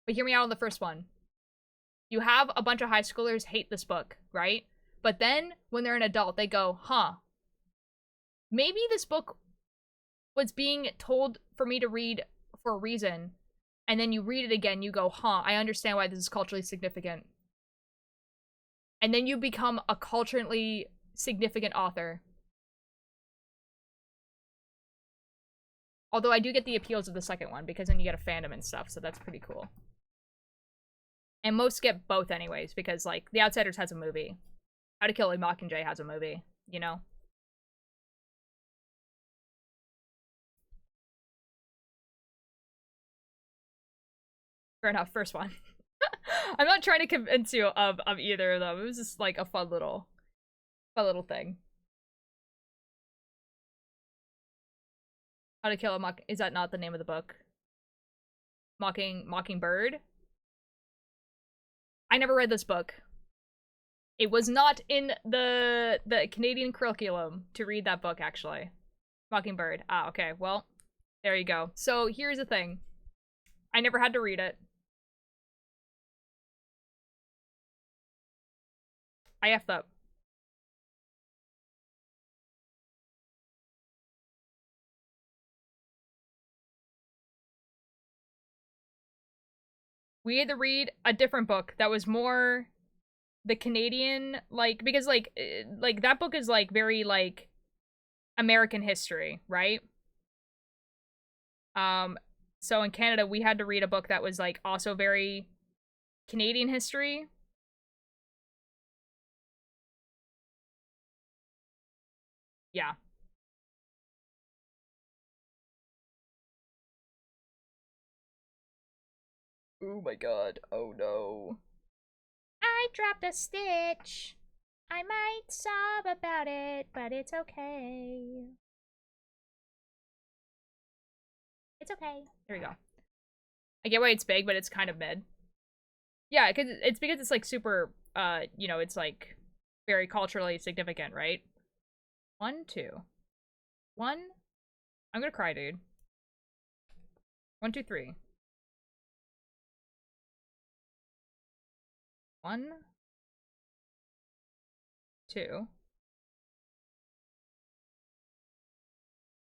But hear me out on the first one. You have a bunch of high schoolers hate this book, right? But then, when they're an adult, they go, huh, maybe this book was being told for me to read for a reason. And then you read it again, you go, huh, I understand why this is culturally significant. And then you become a culturally significant author. Although I do get the appeals of the second one, because then you get a fandom and stuff, so that's pretty cool. And most get both anyways, because, like, The Outsiders has a movie. How to Kill a Mockingjay has a movie, you know? Fair enough, first one. I'm not trying to convince you of either of them. It was just, like, a fun little thing. How to Kill a Is that not the name of the book? Mockingbird? I never read this book. It was not in the Canadian curriculum to read that book, actually. Mockingbird. Ah, okay. Well, there you go. So, here's the thing. I never had to read it. I effed up. We had to read a different book that was more the Canadian, like, because, like, that book is, like, very, like, American history, right? So in Canada, we had to read a book that was, like, also very Canadian history. Yeah. Oh my god. Oh no. I dropped a stitch. I might sob about it, but it's okay. It's okay. There we go. I get why it's big, but it's kind of mid. Yeah, because it's like super, you know, it's like very culturally significant, right? 1, 2. 1. I'm gonna cry, dude. 1, 2, 3. 1, 2.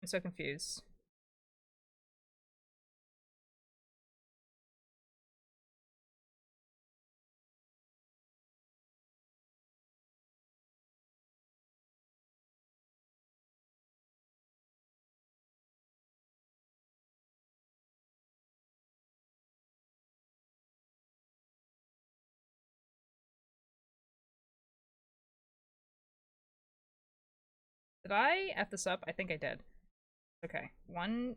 I'm so confused. Did I F this up? I think I did. Okay, one.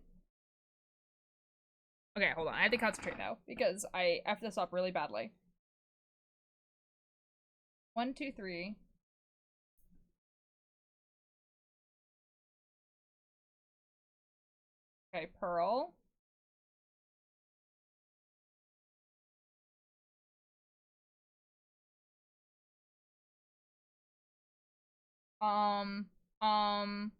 Okay, hold on. I have to concentrate now because I F this up really badly. 1, 2, 3. Okay, Pearl. Um, um.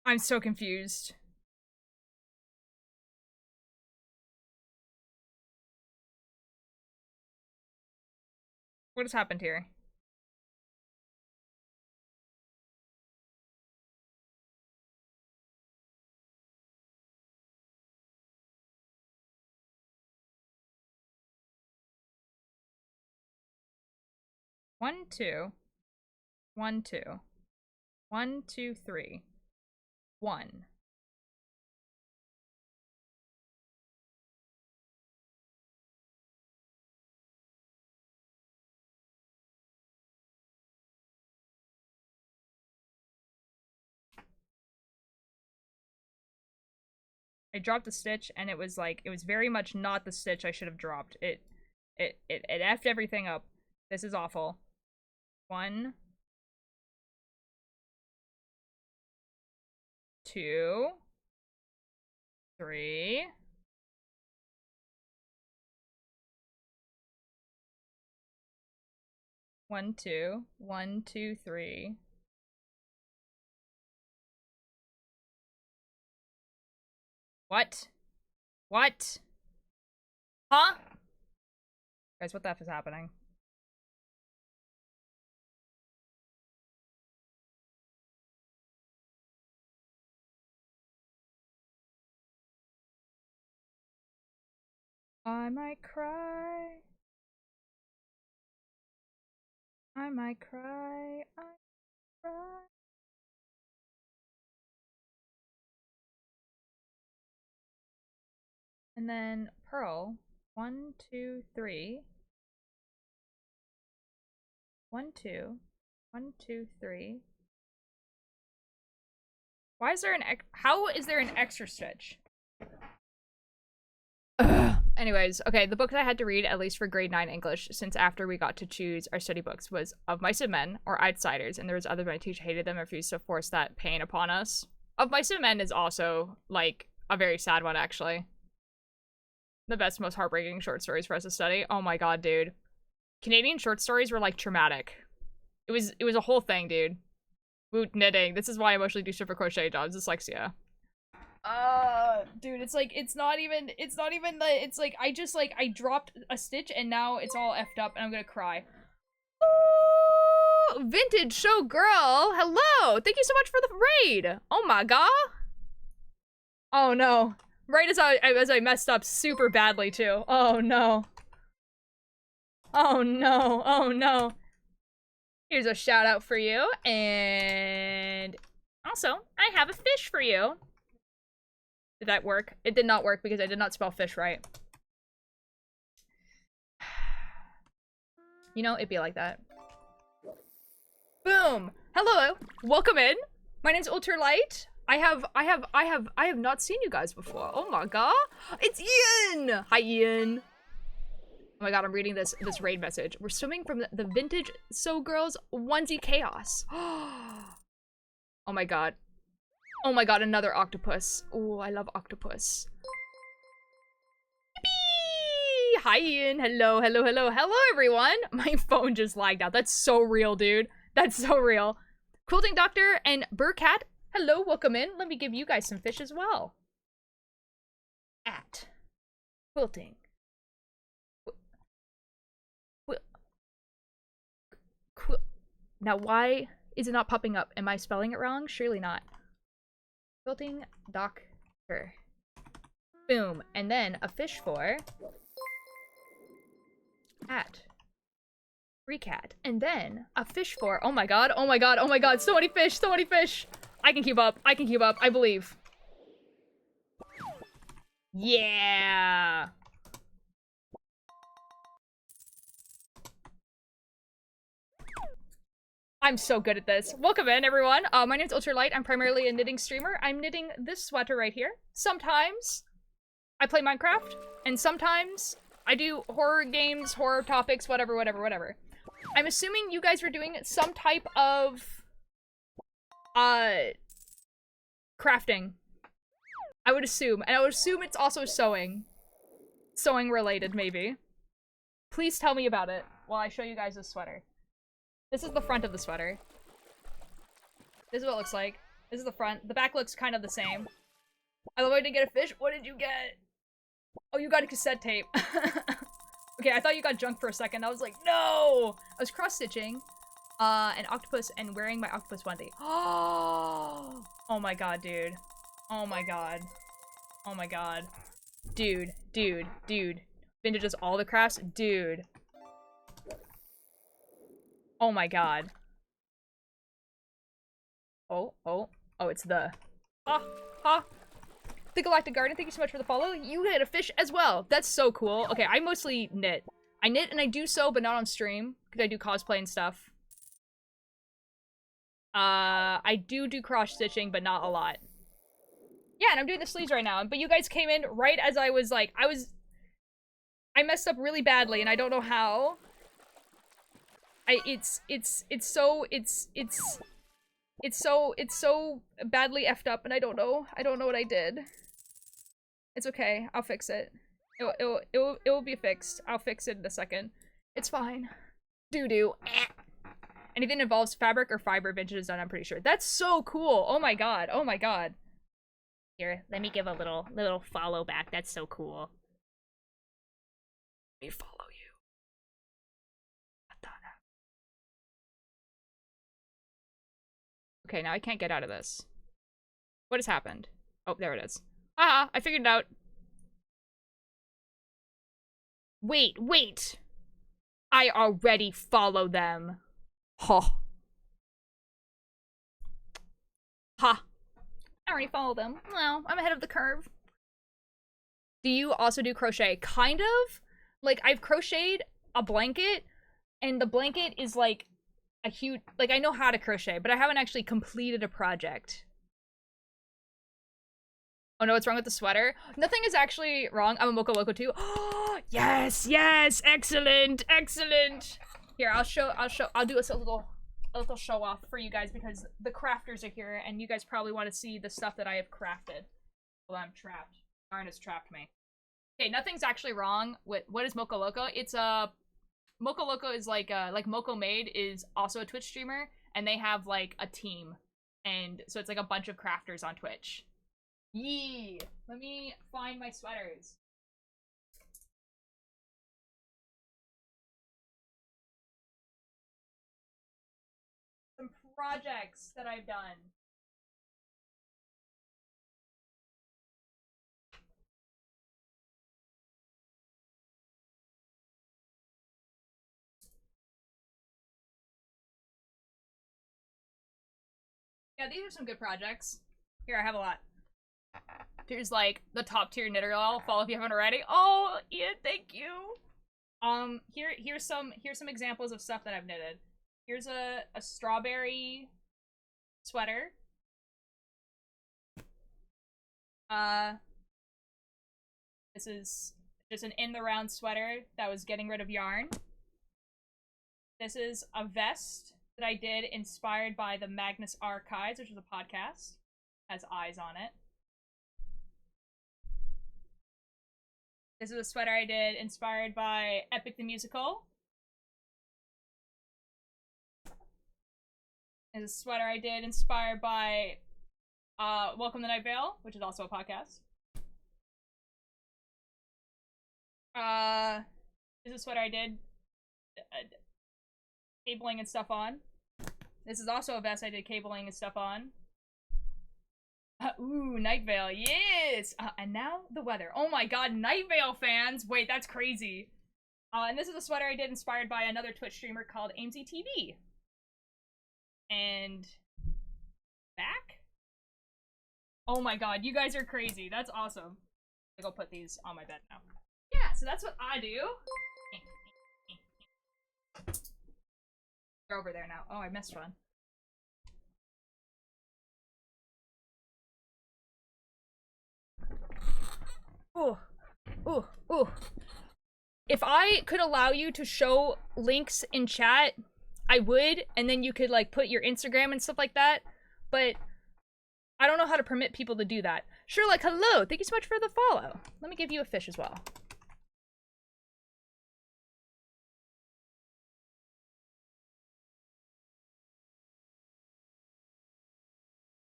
I'm so confused. What has happened here? One, two. 1, 2. 1, 2, 3. 1. I dropped a stitch and it was like, it was very much not the stitch I should have dropped. It effed everything up. This is awful. 1, 2, 3. One, two. 1, 2, 3. What? What? Huh? Guys, what the F is happening? I might cry. I might cry. I might cry. And then Pearl. 1, 2, 3. 1, 2. 1, 2, 3. Why is there an how is there an extra stitch? Ugh. Anyways, okay, the book that I had to read, at least for grade 9 English, since after we got to choose our study books, was Of Mice and Men, or Outsiders, and there was others, but my teacher hated them and refused to force that pain upon us. Of Mice and Men is also, like, a very sad one, actually. The best, most heartbreaking short stories for us to study. Oh my god, dude. Canadian short stories were, like, traumatic. It was a whole thing, dude. Woot knitting. This is why I mostly do super crochet jobs. Dyslexia. Dude, it's like, it's not even it's like, I dropped a stitch and now it's all effed up and I'm gonna cry. Ooh, vintage show girl, hello! Thank you so much for the raid! Oh my god! Oh no. Right as I messed up super badly too. Oh no. Oh no, oh no. Here's a shout out for you, and also, I have a fish for you. Did that work? It did not work because I did not spell fish right. You know, it'd be like that. Boom! Hello! Welcome in! My name's Ultralight. I have not seen you guys before. Oh my god! It's Ian! Hi, Ian! Oh my god, I'm reading this raid message. We're swimming from the vintage So Girls onesie chaos. Oh my god. Oh my god, another octopus. Oh, I love octopus. Yippee! Hi, Ian. Hello, hello, hello. Hello, everyone. My phone just lagged out. That's so real, dude. That's so real. Quilting Doctor and Burcat. Hello, welcome in. Let me give you guys some fish as well. At Quilting. Now, why is it not popping up? Am I spelling it wrong? Surely not. Quilting doctor. Boom. And then a fish for cat. Free cat. And then a fish for, oh my god, oh my god, oh my god, so many fish, so many fish. I can keep up, I can keep up, I believe. Yeah. I'm so good at this. Welcome in, everyone. My name's Ultralight. I'm primarily a knitting streamer. I'm knitting this sweater right here. Sometimes I play Minecraft, and sometimes I do horror games, horror topics, whatever, whatever, whatever. I'm assuming you guys were doing some type of crafting. I would assume. And I would assume it's also sewing. Sewing related, maybe. Please tell me about it while I show you guys this sweater. This is the front of the sweater. This is what it looks like. This is the front. The back looks kind of the same. I love how I didn't get a fish. What did you get? Oh, you got a cassette tape. Okay, I thought you got junk for a second. I was like, no! I was cross-stitching an octopus and wearing my octopus onesie. Oh my god, dude. Oh my god. Oh my god. Dude, dude, dude. Vintage does all the crafts? Dude. Oh my god. Oh, it's the... The Galactic Garden, thank you so much for the follow. You get a fish as well. That's so cool. Okay, I mostly knit. I knit and I do sew, but not on stream, because I do cosplay and stuff. I do cross-stitching, but not a lot. Yeah, and I'm doing the sleeves right now, but you guys came in right as I was like, I messed up really badly, and I don't know how. It's so badly effed up, and I don't know what I did. It's okay, I'll fix it. It will be fixed. I'll fix it in a second. It's fine. Doo-doo. Anything that involves fabric or fiber, Vintage is done, I'm pretty sure. That's so cool! Oh my god, oh my god. Here, let me give a little follow back. That's so cool. Let me follow you. Okay, now I can't get out of this. What has happened? Oh, there it is. Ah, I figured it out. Wait. I already follow them. Ha. Ha. I already follow them. Well, I'm ahead of the curve. Do you also do crochet? Kind of. Like, I've crocheted a blanket, and the blanket is like a huge, like, I know how to crochet, but I haven't actually completed a project. Oh no, what's wrong with the sweater? Nothing is actually wrong. I'm a Mocha Loco too. Oh, yes, excellent. Here, I'll do a little show off for you guys because the crafters are here and you guys probably want to see the stuff that I have crafted. Well, I'm trapped. Darn has trapped me. Okay, nothing's actually wrong with, what is Mocha Loco? It's Mocha Loco is like Moco Maid is also a Twitch streamer, and they have like a team, and so it's like a bunch of crafters on Twitch. Yee! Let me find my sweaters. Some projects that I've done. Yeah, these are some good projects. Here, I have a lot. Here's like the top tier knitter I'll follow if you haven't already. Oh, Ian, thank you. Here's some examples of stuff that I've knitted. Here's a strawberry sweater. This is just an in the round sweater that was getting rid of yarn. This is a vest that I did inspired by the Magnus Archives, which is a podcast. Has eyes on it. This is a sweater I did inspired by Epic the Musical. This is a sweater I did inspired by Welcome to Night Vale, which is also a podcast. This is a sweater I did cabling and stuff on. This is also a vest I did cabling and stuff on. Ooh, Night Vale, yes! And now the weather. Oh my god, Night Vale fans! Wait, that's crazy. And this is a sweater I did inspired by another Twitch streamer called AMZ TV. And back? Oh my god, you guys are crazy. That's awesome. I'll go put these on my bed now. Yeah, so that's what I do. They're over there now. Oh, I missed one. Oh, oh, oh. If I could allow you to show links in chat, I would, and then you could like put your Instagram and stuff like that, but I don't know how to permit people to do that. Sherlock, hello! Thank you so much for the follow. Let me give you a fish as well.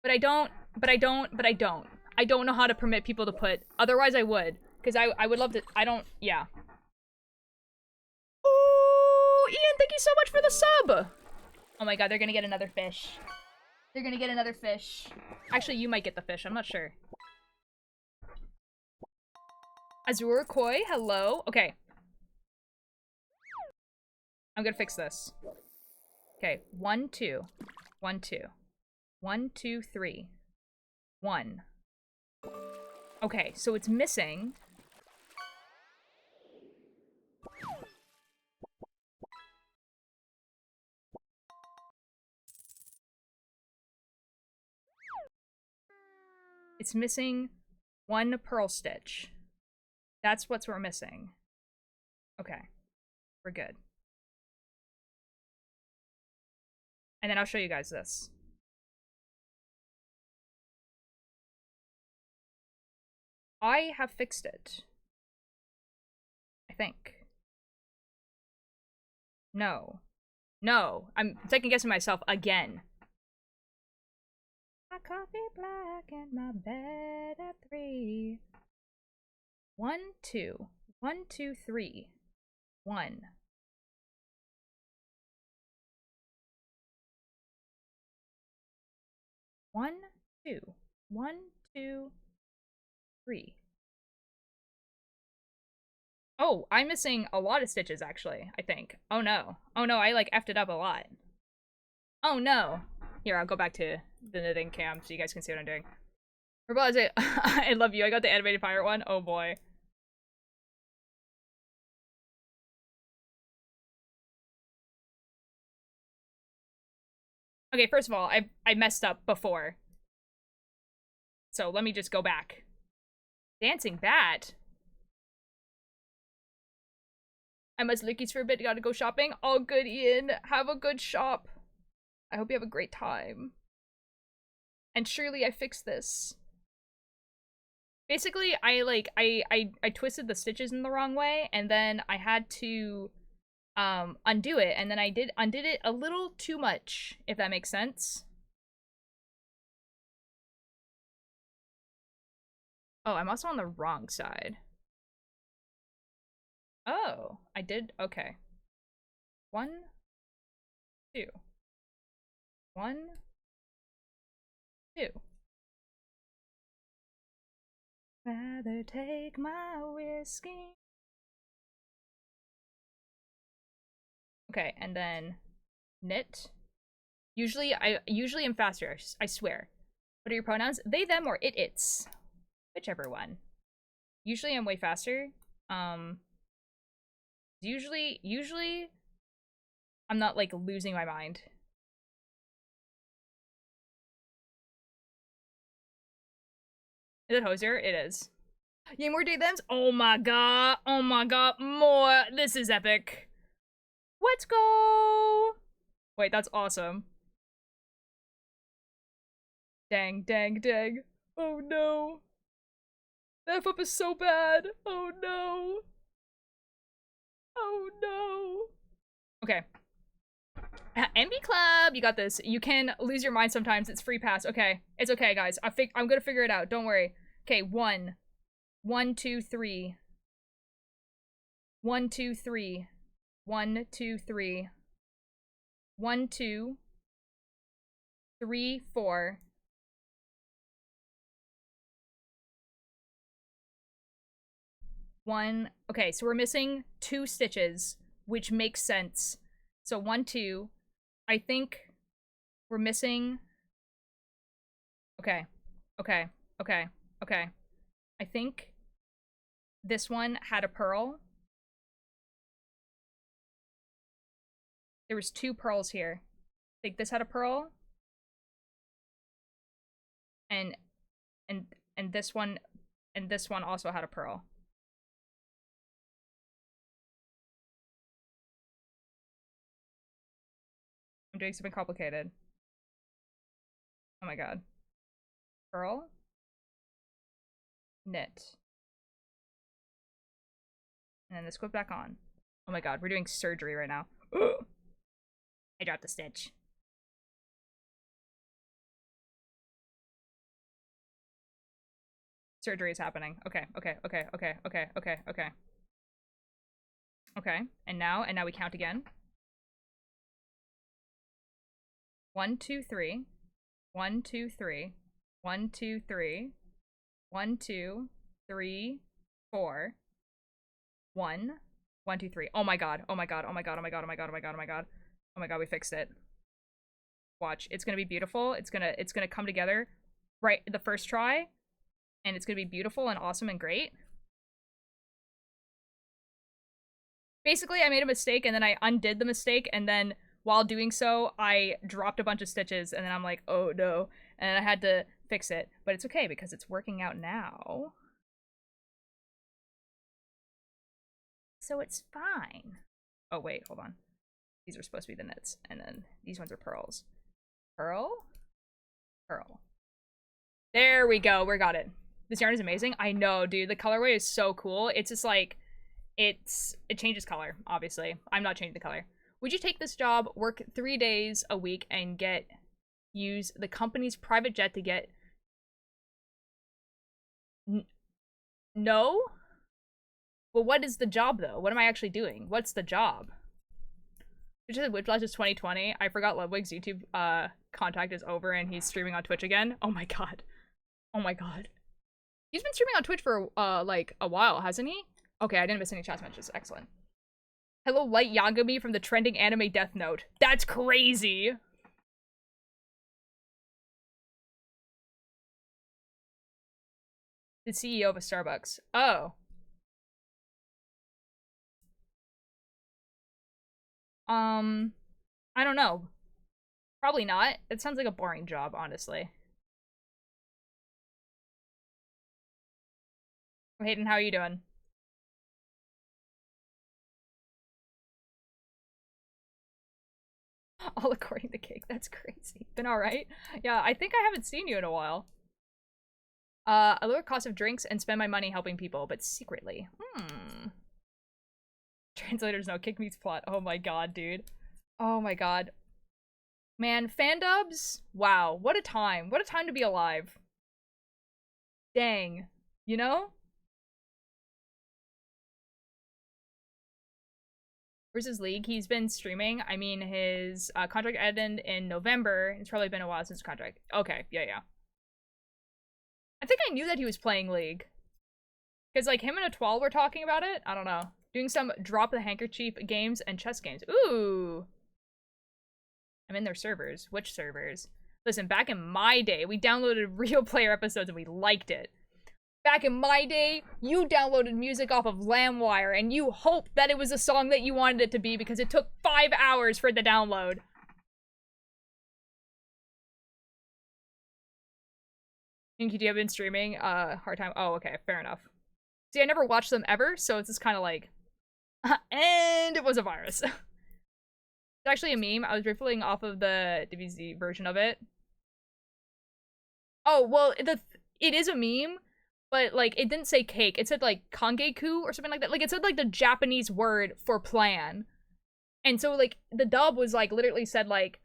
But I don't know how to permit people to put, otherwise I would. Because I would love to, yeah. Oh, Ian, thank you so much for the sub! Oh my god, they're gonna get another fish. They're gonna get another fish. Actually, you might get the fish, I'm not sure. Azure Koi, hello. Okay. I'm gonna fix this. Okay, 1, 2. 1, 2. 1, 2, 3. 1. Okay, so it's missing. It's missing 1 pearl stitch. That's what we're missing. Okay, we're good. And then I'll show you guys this. I have fixed it. I think. No. No. I'm second guessing myself again. My coffee black and my bed at 3. 1, 2. 1, 2, 3. 1. One, 2. 1, 2, 3. Oh, I'm missing a lot of stitches, actually, I think. Oh no. Oh no, I like effed it up a lot. Oh no. Here, I'll go back to the knitting cam so you guys can see what I'm doing. I love you. I got the animated pirate one. Oh boy. Okay, first of all, I messed up before. So let me just go back. Dancing Bat? I must lookies for a bit, gotta go shopping. All good, Ian. Have a good shop. I hope you have a great time. And surely I fixed this. Basically, I twisted the stitches in the wrong way, and then I had to undo it, and then I undid it a little too much, if that makes sense. Oh, I'm also on the wrong side. Oh, I did, okay. 1, 2. 1, 2. Rather take my whiskey. Okay, and then knit. Usually I'm faster, I swear. What are your pronouns? They, them, or it, its. Whichever one. Usually I'm way faster. Usually I'm not like losing my mind. Is it Hosier? It is. Yay, more day thems? Oh my god. Oh my god. More. This is epic. Let's go. Wait, that's awesome. Dang, dang, dang. Oh no. The F-up is so bad. Oh no. Oh no. Okay. MB Club, you got this. You can lose your mind sometimes. It's free pass. Okay. It's okay, guys. I'm gonna figure it out. Don't worry. Okay, 1. 1, 2, 3. 1, 2, 3. 1, 2, 3. 1, 2. 3, 4. One. Okay, so we're missing 2 stitches, which makes sense. So 1, 2. I think we're missing. Okay. Okay. Okay. Okay. I think this one had a purl. There was 2 pearls here. I think this had a purl. And this one also had a purl. I'm doing something complicated. Oh my god. Purl. Knit. And then this goes back on. Oh my god, we're doing surgery right now. I dropped a stitch. Surgery is happening. Okay, okay, okay, okay, okay, okay, okay. Okay, and now we count again. 1, 2, 3. 1, 2, 3. 1, 2, 3. 1, 2, 3, 4. 1. 1, 2, 3. Oh my god. Oh my god. Oh my god. Oh my god. Oh my god. Oh my god. Oh my god. Oh my god, we fixed it. Watch. It's gonna be beautiful. It's gonna come together right the first try. And it's gonna be beautiful and awesome and great. Basically, I made a mistake and then I undid the mistake, and then while doing so, I dropped a bunch of stitches, and then I'm like, oh no. And I had to fix it. But it's okay because it's working out now. So it's fine. Oh wait, hold on. These are supposed to be the knits, and then these ones are pearls. Pearl? Pearl. There we go, we got it. This yarn is amazing. I know, dude. The colorway is so cool. It's just like, it changes color, obviously. I'm not changing the color. Would you take this job, work 3 days a week, and use the company's private jet to get... No? Well, what is the job, though? What am I actually doing? What's the job? It just said Whiplash is 2020. I forgot Ludwig's YouTube contract is over and he's streaming on Twitch again. Oh my god. Oh my god. He's been streaming on Twitch for, like, a while, hasn't he? Okay, I didn't miss any chat messages. Excellent. Hello, Light Yagami from the trending anime Death Note. That's crazy! The CEO of a Starbucks. Oh. I don't know. Probably not. It sounds like a boring job, honestly. Hayden, how are you doing? All according to Cake. That's crazy. Been alright? Yeah, I think I haven't seen you in a while. A lower cost of drinks and spend my money helping people, but secretly. Translators no kick meets plot. Oh my god, dude. Oh my god. Man, fandubs? Wow, what a time. What a time to be alive. Dang. You know? Where's his league? He's been streaming. I mean, his contract ended in November. It's probably been a while since contract. Okay, yeah. I think I knew that he was playing League. Because, like, him and Etoile were talking about it. I don't know. Doing some drop the handkerchief games and chess games. Ooh! I'm in their servers. Which servers? Listen, back in my day, we downloaded real player episodes and we liked it. Back in my day, you downloaded music off of LimeWire and you hoped that it was a song that you wanted it to be because it took 5 hours for it to download. NQT have been streaming, hard time. Oh, okay, fair enough. See, I never watched them ever, so it's just kind of like, and it was a virus. It's actually a meme. I was riffling off of the DBZ version of it. Oh, well, it is a meme, but, like, it didn't say cake. It said, like, kangeku or something like that. Like, it said, like, the Japanese word for plan. And so, like, the dub was, like, literally said, like,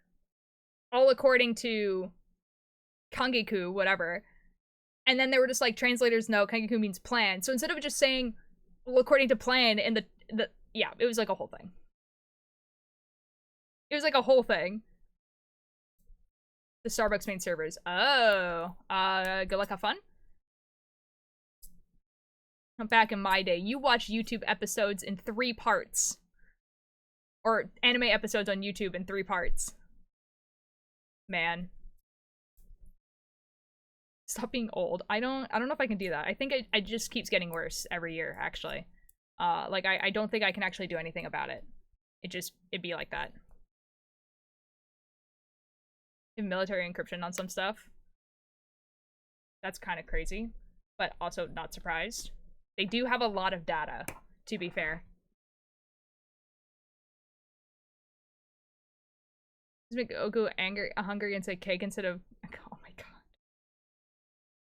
all according to kangeku, whatever. And then they were just like, translators know kangeku means plan. So instead of just saying, well, according to plan, in yeah, it was like a whole thing. It was like a whole thing. The Starbucks main servers. Oh. Good luck, have fun. Back in my day, you watched YouTube episodes in 3 parts. Or anime episodes on YouTube in 3 parts. Man. Stop being old. I don't know if I can do that. I think it just keeps getting worse every year, actually. Like, I don't think I can actually do anything about it. It'd be like that. Military encryption on some stuff. That's kind of crazy, but also not surprised. They do have a lot of data, to be fair. Just make Goku hungry and say cake instead of... Oh my god.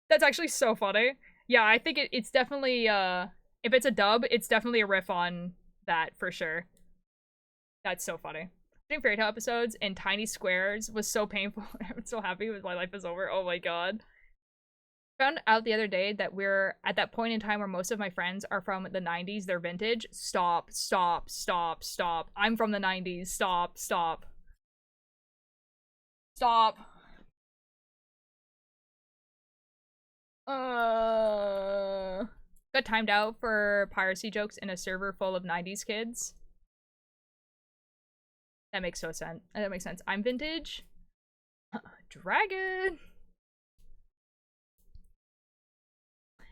That's actually so funny. Yeah, I think it's definitely, if it's a dub, it's definitely a riff on that, for sure. That's so funny. Doing fairy tale episodes in tiny squares was so painful. I'm so happy with my life is over. Oh my god. Found out the other day that we're at that point in time where most of my friends are from the 90s. They're vintage. Stop, stop, stop, stop. I'm from the 90s. Stop, stop. Stop. Got timed out for piracy jokes in a server full of 90s kids. That makes so sense. That makes sense. I'm vintage. Dragon.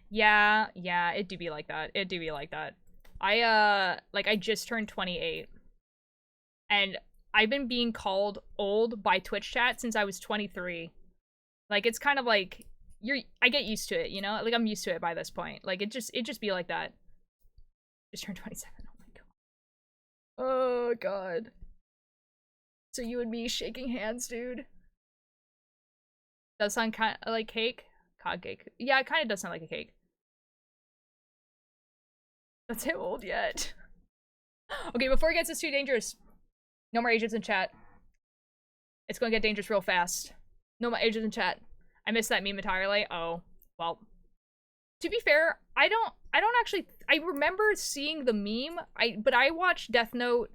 Yeah, it do be like that. It do be like that. I just turned 28. And I've been being called old by Twitch chat since I was 23. Like, it's kind of like, I get used to it, you know? Like, I'm used to it by this point. Like, it just be like that. Just turned 27. Oh my god. Oh god. So you and me shaking hands, dude. Does sound kind of like cake? Cod cake. Yeah, it kind of does sound like a cake. That's him old yet. Okay, before it gets too dangerous. No more agents in chat. It's gonna get dangerous real fast. No more agents in chat. I missed that meme entirely. Oh, well. To be fair, I don't actually, I remember seeing the meme, but I watched Death Note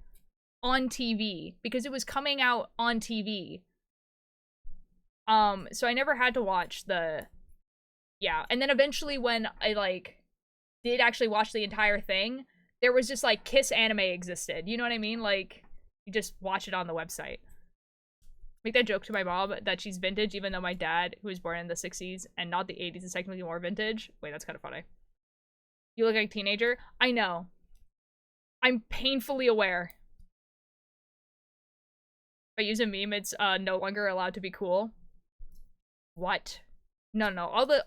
on TV because it was coming out on TV. So I never had to watch the, yeah. And then eventually when I, like, did actually watch the entire thing, there was just, like, Kiss Anime existed. You know what I mean? Like, you just watch it on the website. Make that joke to my mom that she's vintage, even though my dad, who was born in the 60s and not the 80s, is technically more vintage. Wait, that's kind of funny. You look like a teenager? I know. I'm painfully aware. If I use a meme, it's no longer allowed to be cool. What? No.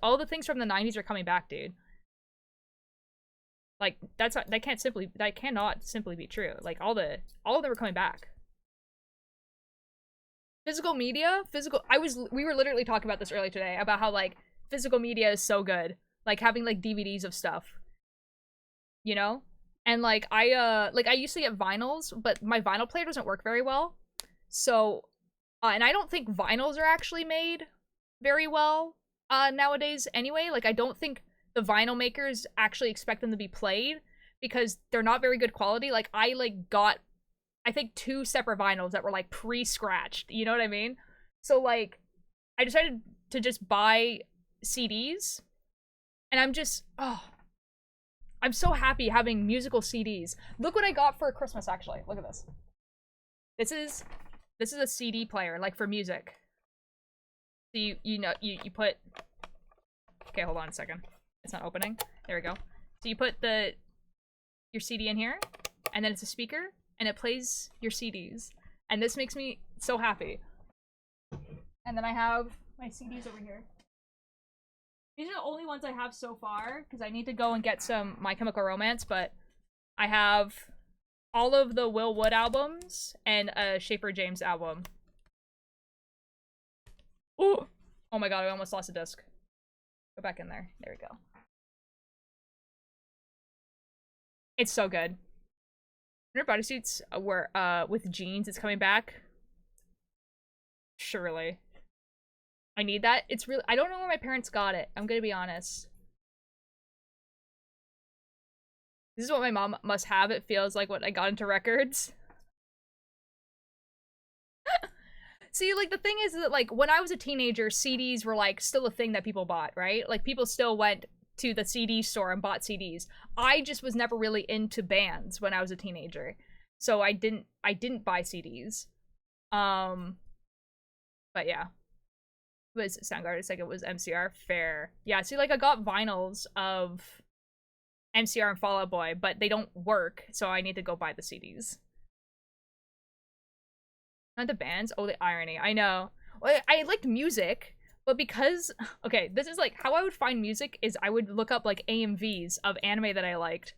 All the things from the 90s are coming back, dude. Like, that cannot simply be true. Like, all of them are coming back. Physical media, we were literally talking about this earlier today, about how, like, physical media is so good. Like, having, like, DVDs of stuff. You know? And, like, I used to get vinyls, but my vinyl player doesn't work very well. So, and I don't think vinyls are actually made very well, nowadays anyway. Like, I don't think the vinyl makers actually expect them to be played, because they're not very good quality. Like, I, like, got, I think 2 separate vinyls that were, like, pre-scratched, you know what I mean? So, like, I decided to just buy CDs, and I'm just, oh, I'm so happy having musical CDs. Look what I got for Christmas, actually. Look at this. This is a CD player, like, for music. So you put, okay, hold on a second. It's not opening. There we go. So you put your CD in here, and then it's a speaker, and it plays your CDs. And this makes me so happy. And then I have my CDs over here. These are the only ones I have so far, because I need to go and get some My Chemical Romance, but I have all of the Will Wood albums and a Schaefer James album. Ooh! Oh my god, I almost lost a disc. Go back in there. There we go. It's so good. Remember bodysuits were with jeans, it's coming back? Surely. I need that. It's really, I don't know where my parents got it. I'm gonna be honest. This is what my mom must have. It feels like what I got into records. See, like, the thing is that, like, when I was a teenager, CDs were, like, still a thing that people bought, right? Like, people still went to the CD store and bought CDs. I just was never really into bands when I was a teenager. So I didn't buy CDs. But yeah. It was Soundgarden, it's like it was MCR. Fair. Yeah, see, like, I got vinyls of MCR and Fall Out Boy, but they don't work, so I need to go buy the CDs. Not the bands? Oh, the irony. I know. Well, I liked music, but because... Okay, this is like... How I would find music is I would look up, like, AMVs of anime that I liked,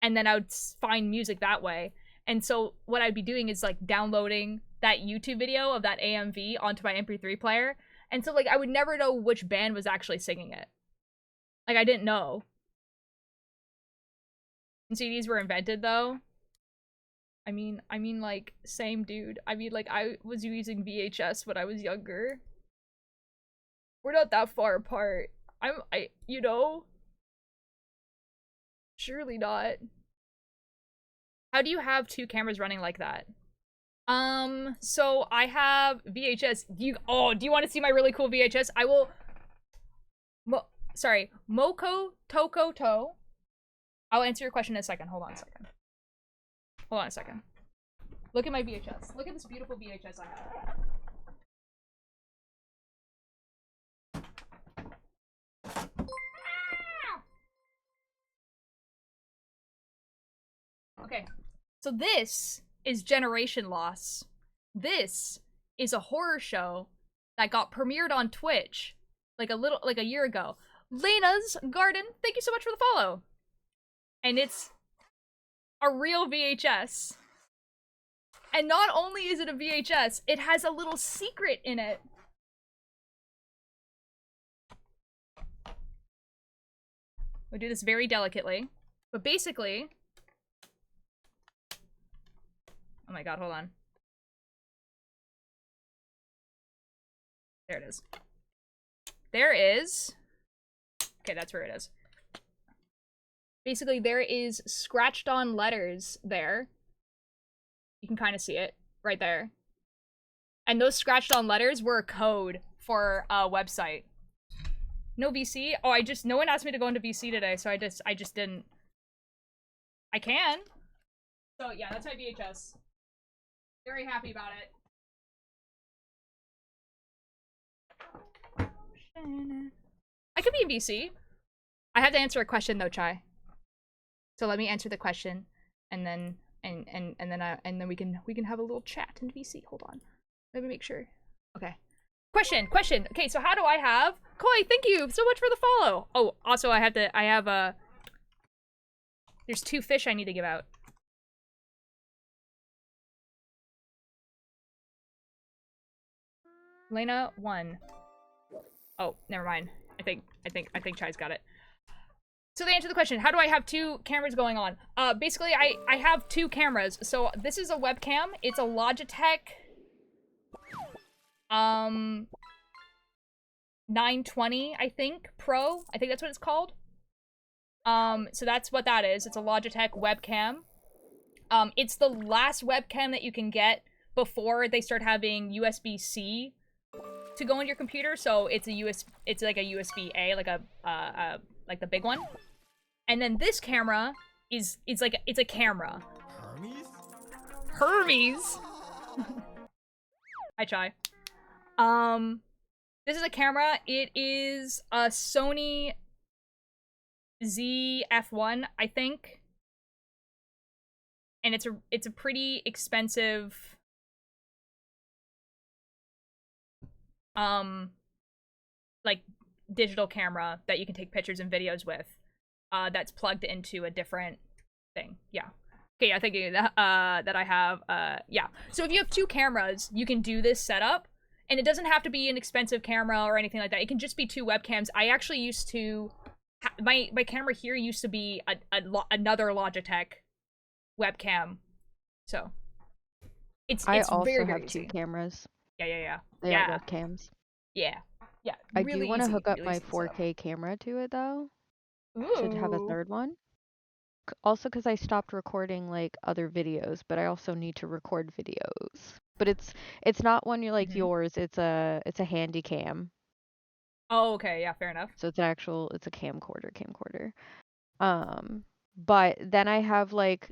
and then I would find music that way. And so what I'd be doing is, like, downloading that YouTube video of that AMV onto my MP3 player. And so, like, I would never know which band was actually singing it. Like, I didn't know. And CDs were invented, though. I mean, like, same dude. I mean, like, I was using VHS when I was younger. We're not that far apart. You know? Surely not. How do you have two cameras running like that? So I have VHS. Do you want to see my really cool VHS? I will... Sorry. Moko Toko To. I'll answer your question in a second. Hold on a second. Hold on a second. Look at my VHS. Look at this beautiful VHS I have. Okay. So this is Generation Loss. This is a horror show that got premiered on Twitch like a year ago. Lena's Garden, thank you so much for the follow. And it's a real VHS. And not only is it a VHS, it has a little secret in it. We do this very delicately. But basically... Oh my god, hold on. There it is. There is... Okay, that's where it is. Basically, there is scratched on letters there. You can kind of see it right there. And those scratched on letters were a code for a website. No VC? Oh, no one asked me to go into VC today, so I just didn't. I can. So yeah, that's my VHS. Very happy about it. I could be in VC. I have to answer a question though, Chai. So let me answer the question, and then we can have a little chat in VC. Hold on, let me make sure. Okay. Question. Okay, so how do I have Koi? Thank you so much for the follow. Oh, also there's 2 fish I need to give out. Lena 1. Oh, never mind. I think Chai's got it. So to answer the question, how do I have 2 cameras going on? Basically, I have 2 cameras. So this is a webcam. It's a Logitech 920, I think, Pro. I think that's what it's called. So that's what that is. It's a Logitech webcam. It's the last webcam that you can get before they start having USB-C to go on your computer. So it's it's like a USB-A, like like the big one. And then this camera it's a camera. Hermes? Hi, Chai. This is a camera. It is a Sony ZF-1, I think. And it's a pretty expensive like digital camera that you can take pictures and videos with. That's plugged into a different thing. Yeah. Okay, I think that I have yeah. So if you have 2 cameras, you can do this setup, and it doesn't have to be an expensive camera or anything like that. It can just be 2 webcams. I actually used to my camera here used to be another Logitech webcam. So it's I also very, have very 2 easy. cameras. Yeah. They are webcams. Yeah. I really do want to easy, hook up really my easy to set up. 4K camera to it though. Ooh. To have a 3rd one. Also because I stopped recording like other videos, but I also need to record videos. but it's not one you like Mhm. yours. It's a handy cam. Oh, okay, yeah, fair enough. So it's a camcorder. But then I have like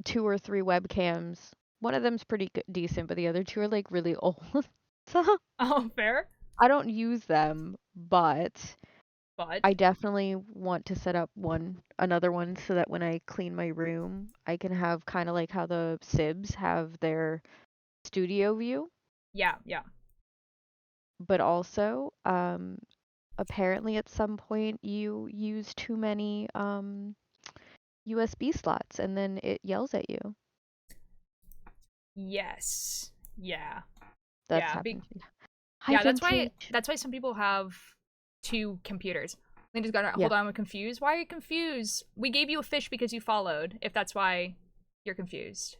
2 or 3 webcams. One of them's pretty decent, but the other 2 are like really old. So Oh, fair. I don't use them, but But I definitely want to set up another one so that when I clean my room, I can have kind of like how the Sibs have their studio view, yeah. but also apparently at some point you use too many USB slots and then it yells at you. Yes. Yeah. That's Yeah. happened to me. Hi, Yeah, Vintage. that's why some people have 2 computers. They just gotta Yeah. hold on, I'm confused. Why are you confused? We gave you a fish because you followed, if that's why you're confused.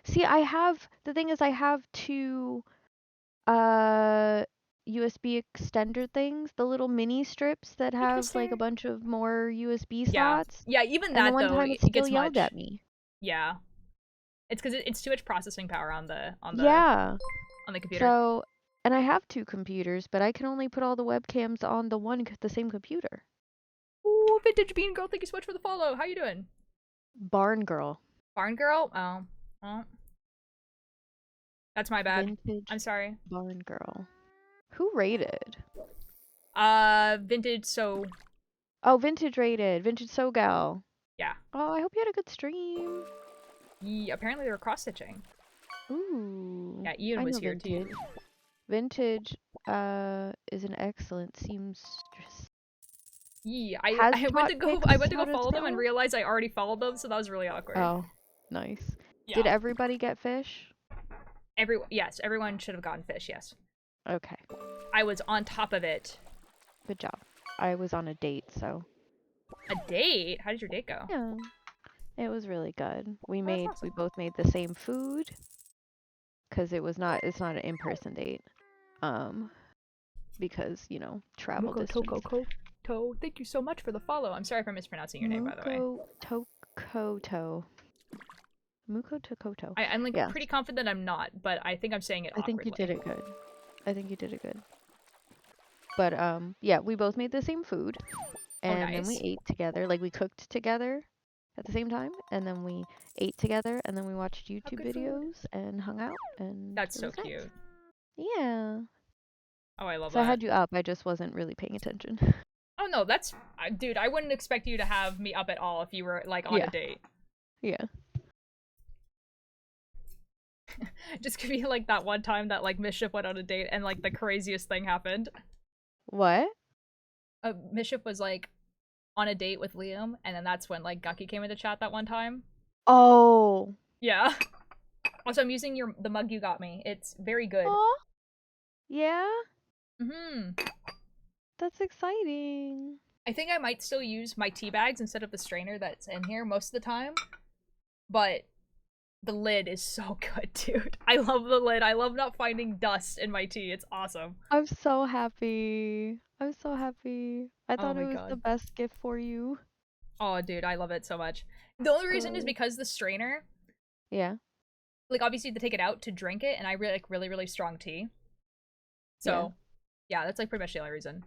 See, the thing is I have 2 USB extender things, the little mini strips that have like a Interesting. bunch of more USB Yeah. slots. Yeah, even And the that one though, time it it still gets yelled much. at me. Yeah. It's because it's too much processing power on the Yeah. computer. So, and I have 2 computers, but I can only put all the webcams on the same computer. Ooh, Vintage Bean Girl, thank you so much for the follow. How you doing? Barn Girl. Barn Girl? Oh. Well. That's my bad. Vintage I'm sorry. Barn Girl. Who rated? Vintage, so Oh, Vintage rated. Vintage SoGal. yeah. Oh, I hope you had a good stream. Apparently they were cross-stitching. Ooh. Yeah, Ian I was know here Vintage. too. Vintage is an excellent seamstress. Yeah, Has I went taught to go Vix I went to how go to follow them and sew? realized I already followed them, so that was really awkward. Oh, nice. Yeah. Did everybody get fish? Yes, everyone should have gotten fish, yes. Okay. I was on top of it. Good job. I was on a date, so. A date? How did your date go? Yeah. It was really good. We awesome. both made the same food because it's not an in-person date. Because, travel distance. Thank you so much for the follow. I'm sorry for mispronouncing your name, by the way. Tokoto. Muko Tokoto. I'm like Yeah. pretty confident I'm not, but I think I'm saying it I awkwardly. think you did it good. But yeah, we both made the same food. And then we nice. ate together. Like we cooked together at the same time, and then we ate together, and then we watched YouTube videos and hung out, and that's it so was nice. cute. Yeah. Oh, I love So that. I had you up. I just wasn't really paying attention. Oh no, dude, I wouldn't expect you to have me up at all if you were like on a date. Yeah. Just could be like that one time that like Mischief went on a date and like the craziest thing happened. What? Mischief was like on a date with Liam, and then that's when like Gucky came into chat that one time. Oh. Yeah. Also, I'm using the mug you got me. It's very good. Aw. Yeah? Mhm. That's exciting. I think I might still use my tea bags instead of the strainer that's in here most of the time. But the lid is so good, dude. I love the lid. I love not finding dust in my tea. It's awesome. I'm so happy. I thought it was God. the best gift for you. Oh, dude, I love it so much. The only reason is because the strainer. Yeah. Like, obviously, you have to take it out to drink it, and I really like really, really strong tea. So, yeah, that's like pretty much the only reason.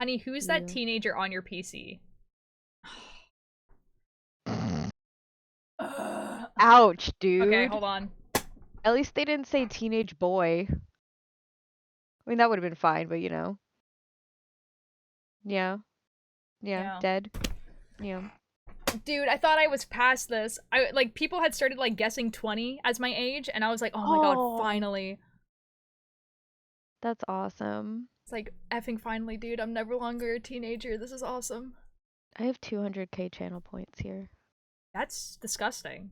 Honey, who's that teenager on your PC? Ouch, dude. Okay, hold on. At least they didn't say teenage boy. I mean, that would have been fine, but Yeah, dead. Yeah. Dude, I thought I was past this. Like people had started like guessing 20 as my age, and I was like, oh my god, finally. That's awesome. It's like effing finally, dude. I'm never longer a teenager. This is awesome. I have 200k channel points here. That's disgusting.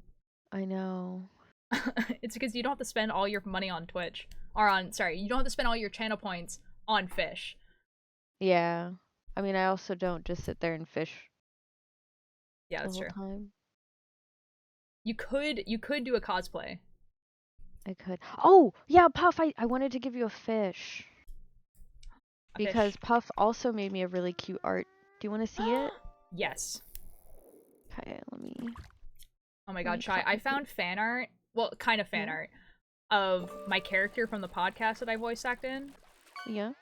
I know. It's because you don't have to spend all your money on Twitch. You don't have to spend all your channel points on fish. Yeah. I mean, I also don't just sit there and fish. Yeah, that's the whole true. Time. You could do a cosplay. I could. Oh, yeah, Puff, I wanted to give you a fish. Because Puff also made me a really cute art. Do you want to see it? Yes. Okay, let me... Oh my god, Shy, I found fan art, well, kind of fan art, of my character from the podcast that I voice act in. Yeah.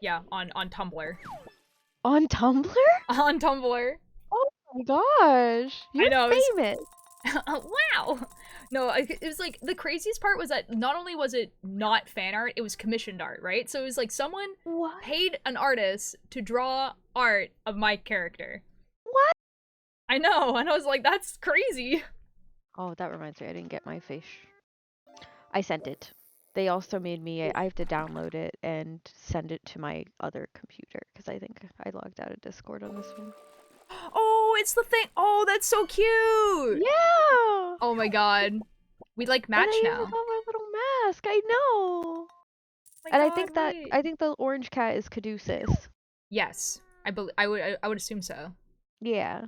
Yeah, on Tumblr. On Tumblr? On Tumblr. Oh my gosh. You're I know, famous. Wow! No, it was like, the craziest part was that not only was it not fan art, it was commissioned art, right? So it was like someone paid an artist to draw art of my character. What? I know, and I was like, that's crazy. Oh, that reminds me, I didn't get my fish. I sent it. They also made me, I have to download it and send it to my other computer, because I think I logged out of Discord on this one. Oh, it's the thing. Oh, that's so cute. Yeah. Oh my god. We like match and I now. even got my little mask. I know. And I think the orange cat is Caduceus. Yes. I would assume so. Yeah.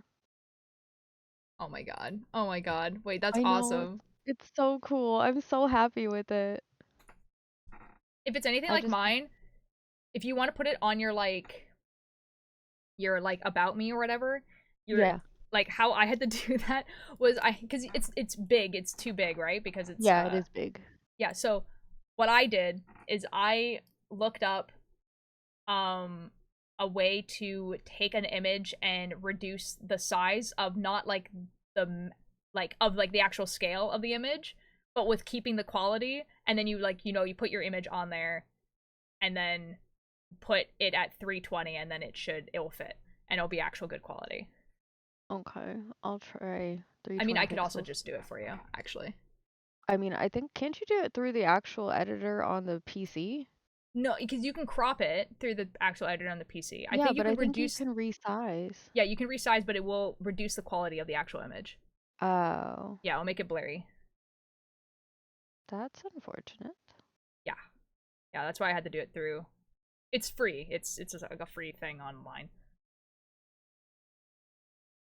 Oh my god. Oh my god. Wait, that's I know. awesome. It's so cool. I'm so happy with it. If it's anything like mine, if you want to put it on your like about me or whatever, like how I had to do that was because it's big, it's too big, right? Because it's it is big. Yeah, so what I did is I looked up a way to take an image and reduce the size of not like the the actual scale of the image, but with keeping the quality, and then you you put your image on there and then put it at 320 and then it will fit and it'll be actual good quality. Okay, I'll try 320 I mean, I could pixels. also just do it for you, actually. I mean, I think, can't you do it through the actual editor on the PC? No, because you can crop it through the actual editor on the PC. I think you can resize. Yeah, you can resize, but it will reduce the quality of the actual image. Oh. Yeah, it'll make it blurry. That's unfortunate. Yeah. Yeah, that's why I had to do it through. It's free. It's like a free thing online.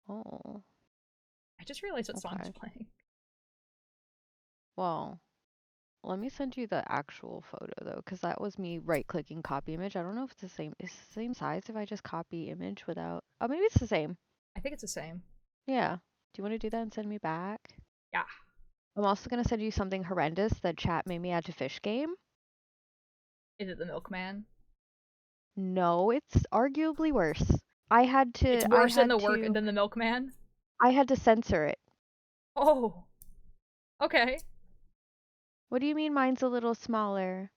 Oh. I just realized what song is playing. Well, let me send you the actual photo though, because that was me right-clicking copy image. I don't know if it's the same. It's the same size if I just copy image without. Oh, maybe it's the same. I think it's the same. Yeah. Do you want to do that and send me back? Yeah. I'm also gonna send you something horrendous that chat made me add to Fish Game. Is it the Milkman? No, it's arguably worse. I had to. It's worse than the Milkman? I had to censor it. Oh. Okay. What do you mean mine's a little smaller?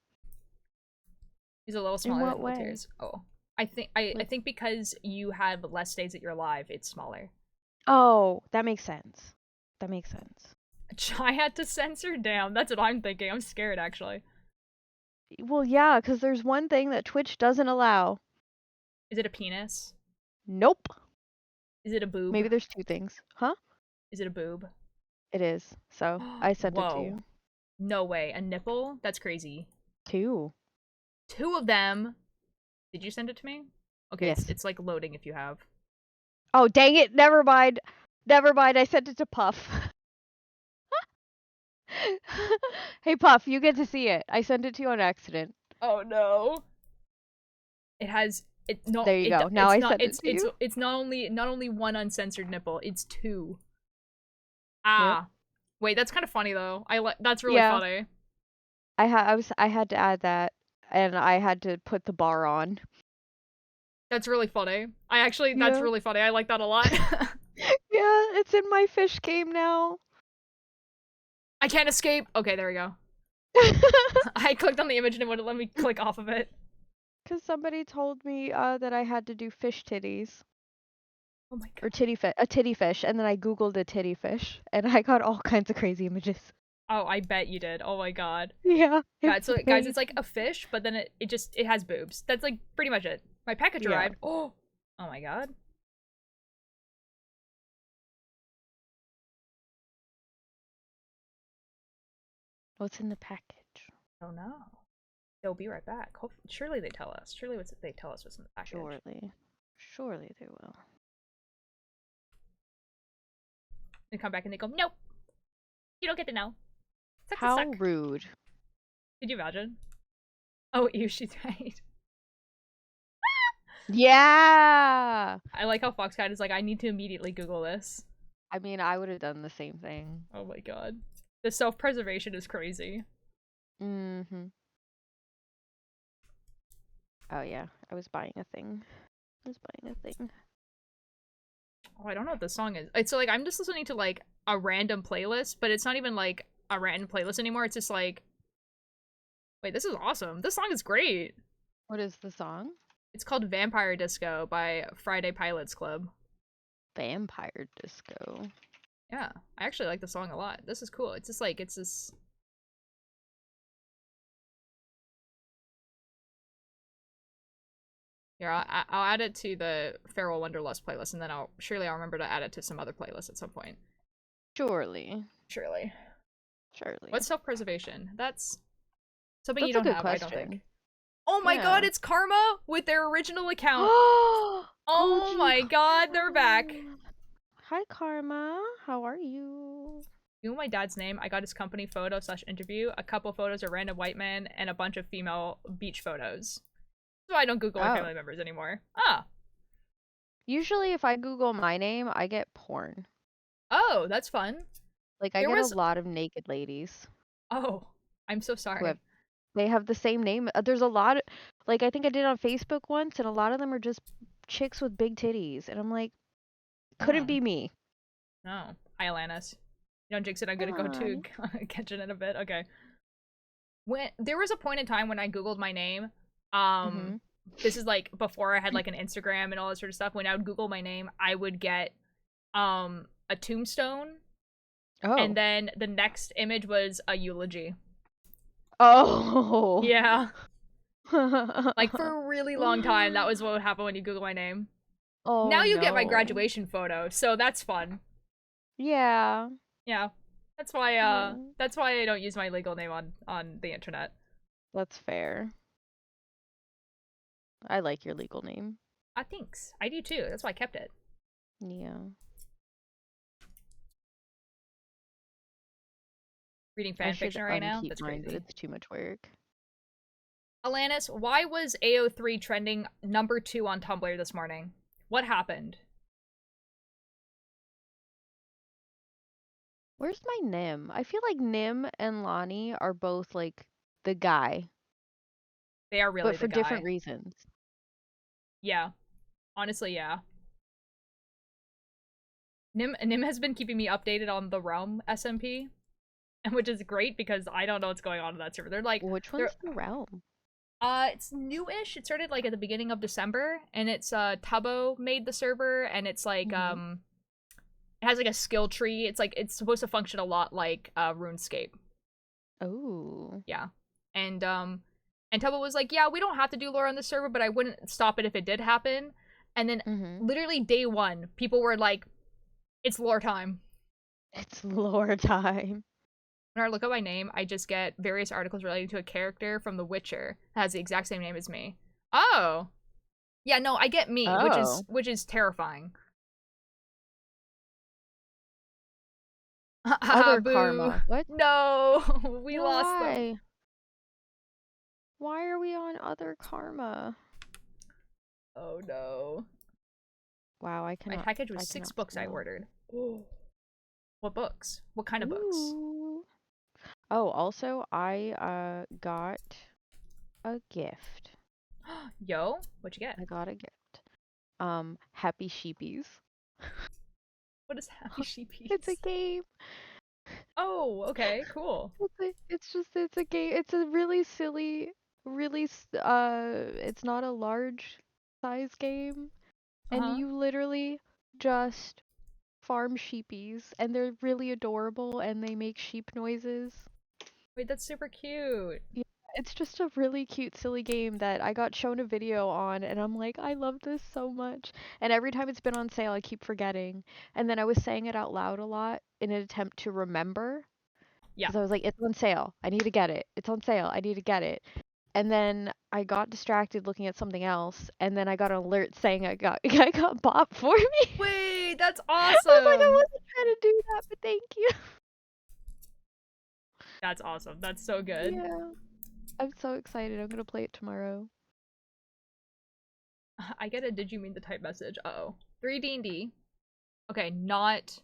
He's a little smaller than Tears. Oh. I think because you have less days that you're live, it's smaller. Oh, that makes sense. That makes sense. I had to censor down. That's what I'm thinking. I'm scared, actually. Well, yeah, because there's one thing that Twitch doesn't allow. Is it a penis? Nope. Is it a boob? Maybe there's two things. Huh? Is it a boob? It is. So, I sent it to you. No way. A nipple? That's crazy. Two of them. Did you send it to me? Okay, yes. It's like loading if you have. Oh, dang it. Never mind. Never mind. I sent it to Puff. Hey, Puff, you get to see it. I sent it to you on accident. Oh, no. It has... There you go. Now I sent it to you. It's not only one uncensored nipple. It's two. Ah. Yep. Wait, that's kind of funny, though. That's really funny. I had to add that, and I had to put the bar on. That's really funny. That's really funny. I like that a lot. Yeah, it's in my Fish Game now. I can't escape. Okay, there we go. I clicked on the image and it wouldn't let me click off of it. Because somebody told me that I had to do fish titties. Oh my god. Or a titty fish, and then I googled a titty fish, and I got all kinds of crazy images. Oh, I bet you did. Oh my god. Yeah. Guys, it's like a fish, but then it has boobs. That's like pretty much it. My package arrived. Oh my god. What's in the package? I don't know. They'll be right back. Surely they tell us. Surely they tell us what's in the package. Surely they will. They come back and they go, nope. You don't get to know. How rude. Could you imagine? Oh, ew, she's right. Yeah! I like how Foxcat is like, I need to immediately Google this. I mean, I would have done the same thing. Oh my god. The self-preservation is crazy. Mm-hmm. Oh yeah, I was buying a thing. Oh, I don't know what this song is. It's so, like, I'm just listening to, like, a random playlist, but it's not even, like, a random playlist anymore. It's just, like... Wait, this is awesome. This song is great. What is the song? It's called Vampire Disco by Friday Pilots Club. Vampire Disco. Yeah, I actually like the song a lot. This is cool. It's just, like, it's this... Here, I'll add it to the Feral Wanderlust playlist, and then I'll remember to add it to some other playlists at some point. Surely. What's self-preservation? That's something you That's don't a good have, I don't question. think. Oh my Yeah. god, it's Karma with their original account. Oh Oh my god, they're back. Hi, Karma. How are you? You know my dad's name? I got his company photo / interview. A couple photos of random white men and a bunch of female beach photos. So I don't Google my family members anymore. Ah. Usually if I Google my name, I get porn. Oh, that's fun. Like, I get a lot of naked ladies. Oh, I'm so sorry. They have the same name. There's a lot of, like, I think I did on Facebook once, and a lot of them are just chicks with big titties. And I'm like, couldn't be me. No. Hi, Alanis. You don't jinx it, I'm gonna go to catch it in a bit. Okay. There was a point in time when I Googled my name. This is, like, before I had, like, an Instagram and all that sort of stuff. When I would Google my name, I would get, a tombstone. Oh. And then the next image was a eulogy. Oh. Yeah. Like, for a really long time, that was what would happen when you Google my name. Oh, now you get my graduation photo, so that's fun. Yeah. Yeah. That's why I don't use my legal name on the internet. That's fair. I like your legal name. Thanks. I do too. That's why I kept it. Yeah. Reading fanfiction right now? That's mine, crazy. but it's too much work. Alanis, why was AO3 trending #2 on Tumblr this morning? What happened? Where's my Nim? I feel like Nim and Lonnie are both, like, the guy. They are really but for the guy. different reasons. Yeah. Honestly, yeah. Nim has been keeping me updated on the Realm SMP, which is great because I don't know what's going on in that server. They're like, which one's the Realm? It's newish. It started, like, at the beginning of December, and it's Tubbo made the server, and it's like it has, like, a skill tree. It's like it's supposed to function a lot like RuneScape. Oh. Yeah. And Tubbo was like, yeah, we don't have to do lore on the server, but I wouldn't stop it if it did happen. And then literally day one, people were like, it's lore time. It's lore time. When I look up my name, I just get various articles relating to a character from The Witcher that has the exact same name as me. Oh. Yeah, no, I get me, which is terrifying. Other Karma. What? No, we lost them. Why are we on Other Karma? Oh no. Wow, I cannot. My package was 6 books I ordered. Ooh. What books? What kind of books? Oh, also, I got a gift. Yo, what'd you get? I got a gift. Happy Sheepies. What is Happy Sheepies? It's a game. Oh, okay, cool. It's a game. It's a really silly, it's not a large size game. And you literally just farm sheepies, and they're really adorable, and they make sheep noises. Wait, that's super cute. Yeah, it's just a really cute, silly game that I got shown a video on, and I'm like, I love this so much. And every time it's been on sale, I keep forgetting. And then I was saying it out loud a lot in an attempt to remember. Yeah. Because I was like, it's on sale. I need to get it. It's on sale. I need to get it. And then I got distracted looking at something else, and then I got an alert saying I got bought for me. Wait, that's awesome. I was like, I wasn't trying to do that, but thank you. That's awesome. That's so good. Yeah. I'm so excited. I'm gonna play it tomorrow. I get a did you mean the type message. Uh-oh. 3D&D. Okay, not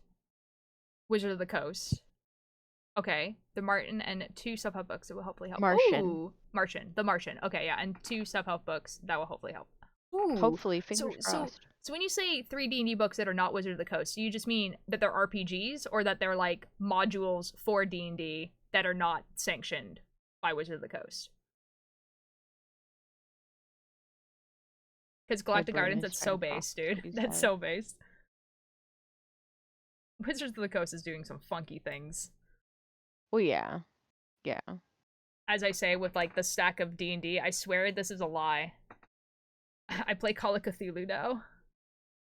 Wizard of the Coast. Okay, the Martin and 2 self-help books that will hopefully help. Martian. Ooh, Martian. The Martian. Okay, yeah, and 2 self-help books that will hopefully help. Ooh. Hopefully, fingers crossed. So when you say 3 D&D books that are not Wizard of the Coast, do you just mean that they're RPGs or that they're like modules for D&D that are not sanctioned by Wizard of the Coast? Because Galactic Gardens, that's so based, dude. That's so based. Wizards of the Coast is doing some funky things. Well, yeah. Yeah. As I say, with like the stack of D&D, I swear this is a lie. I play Call of Cthulhu now.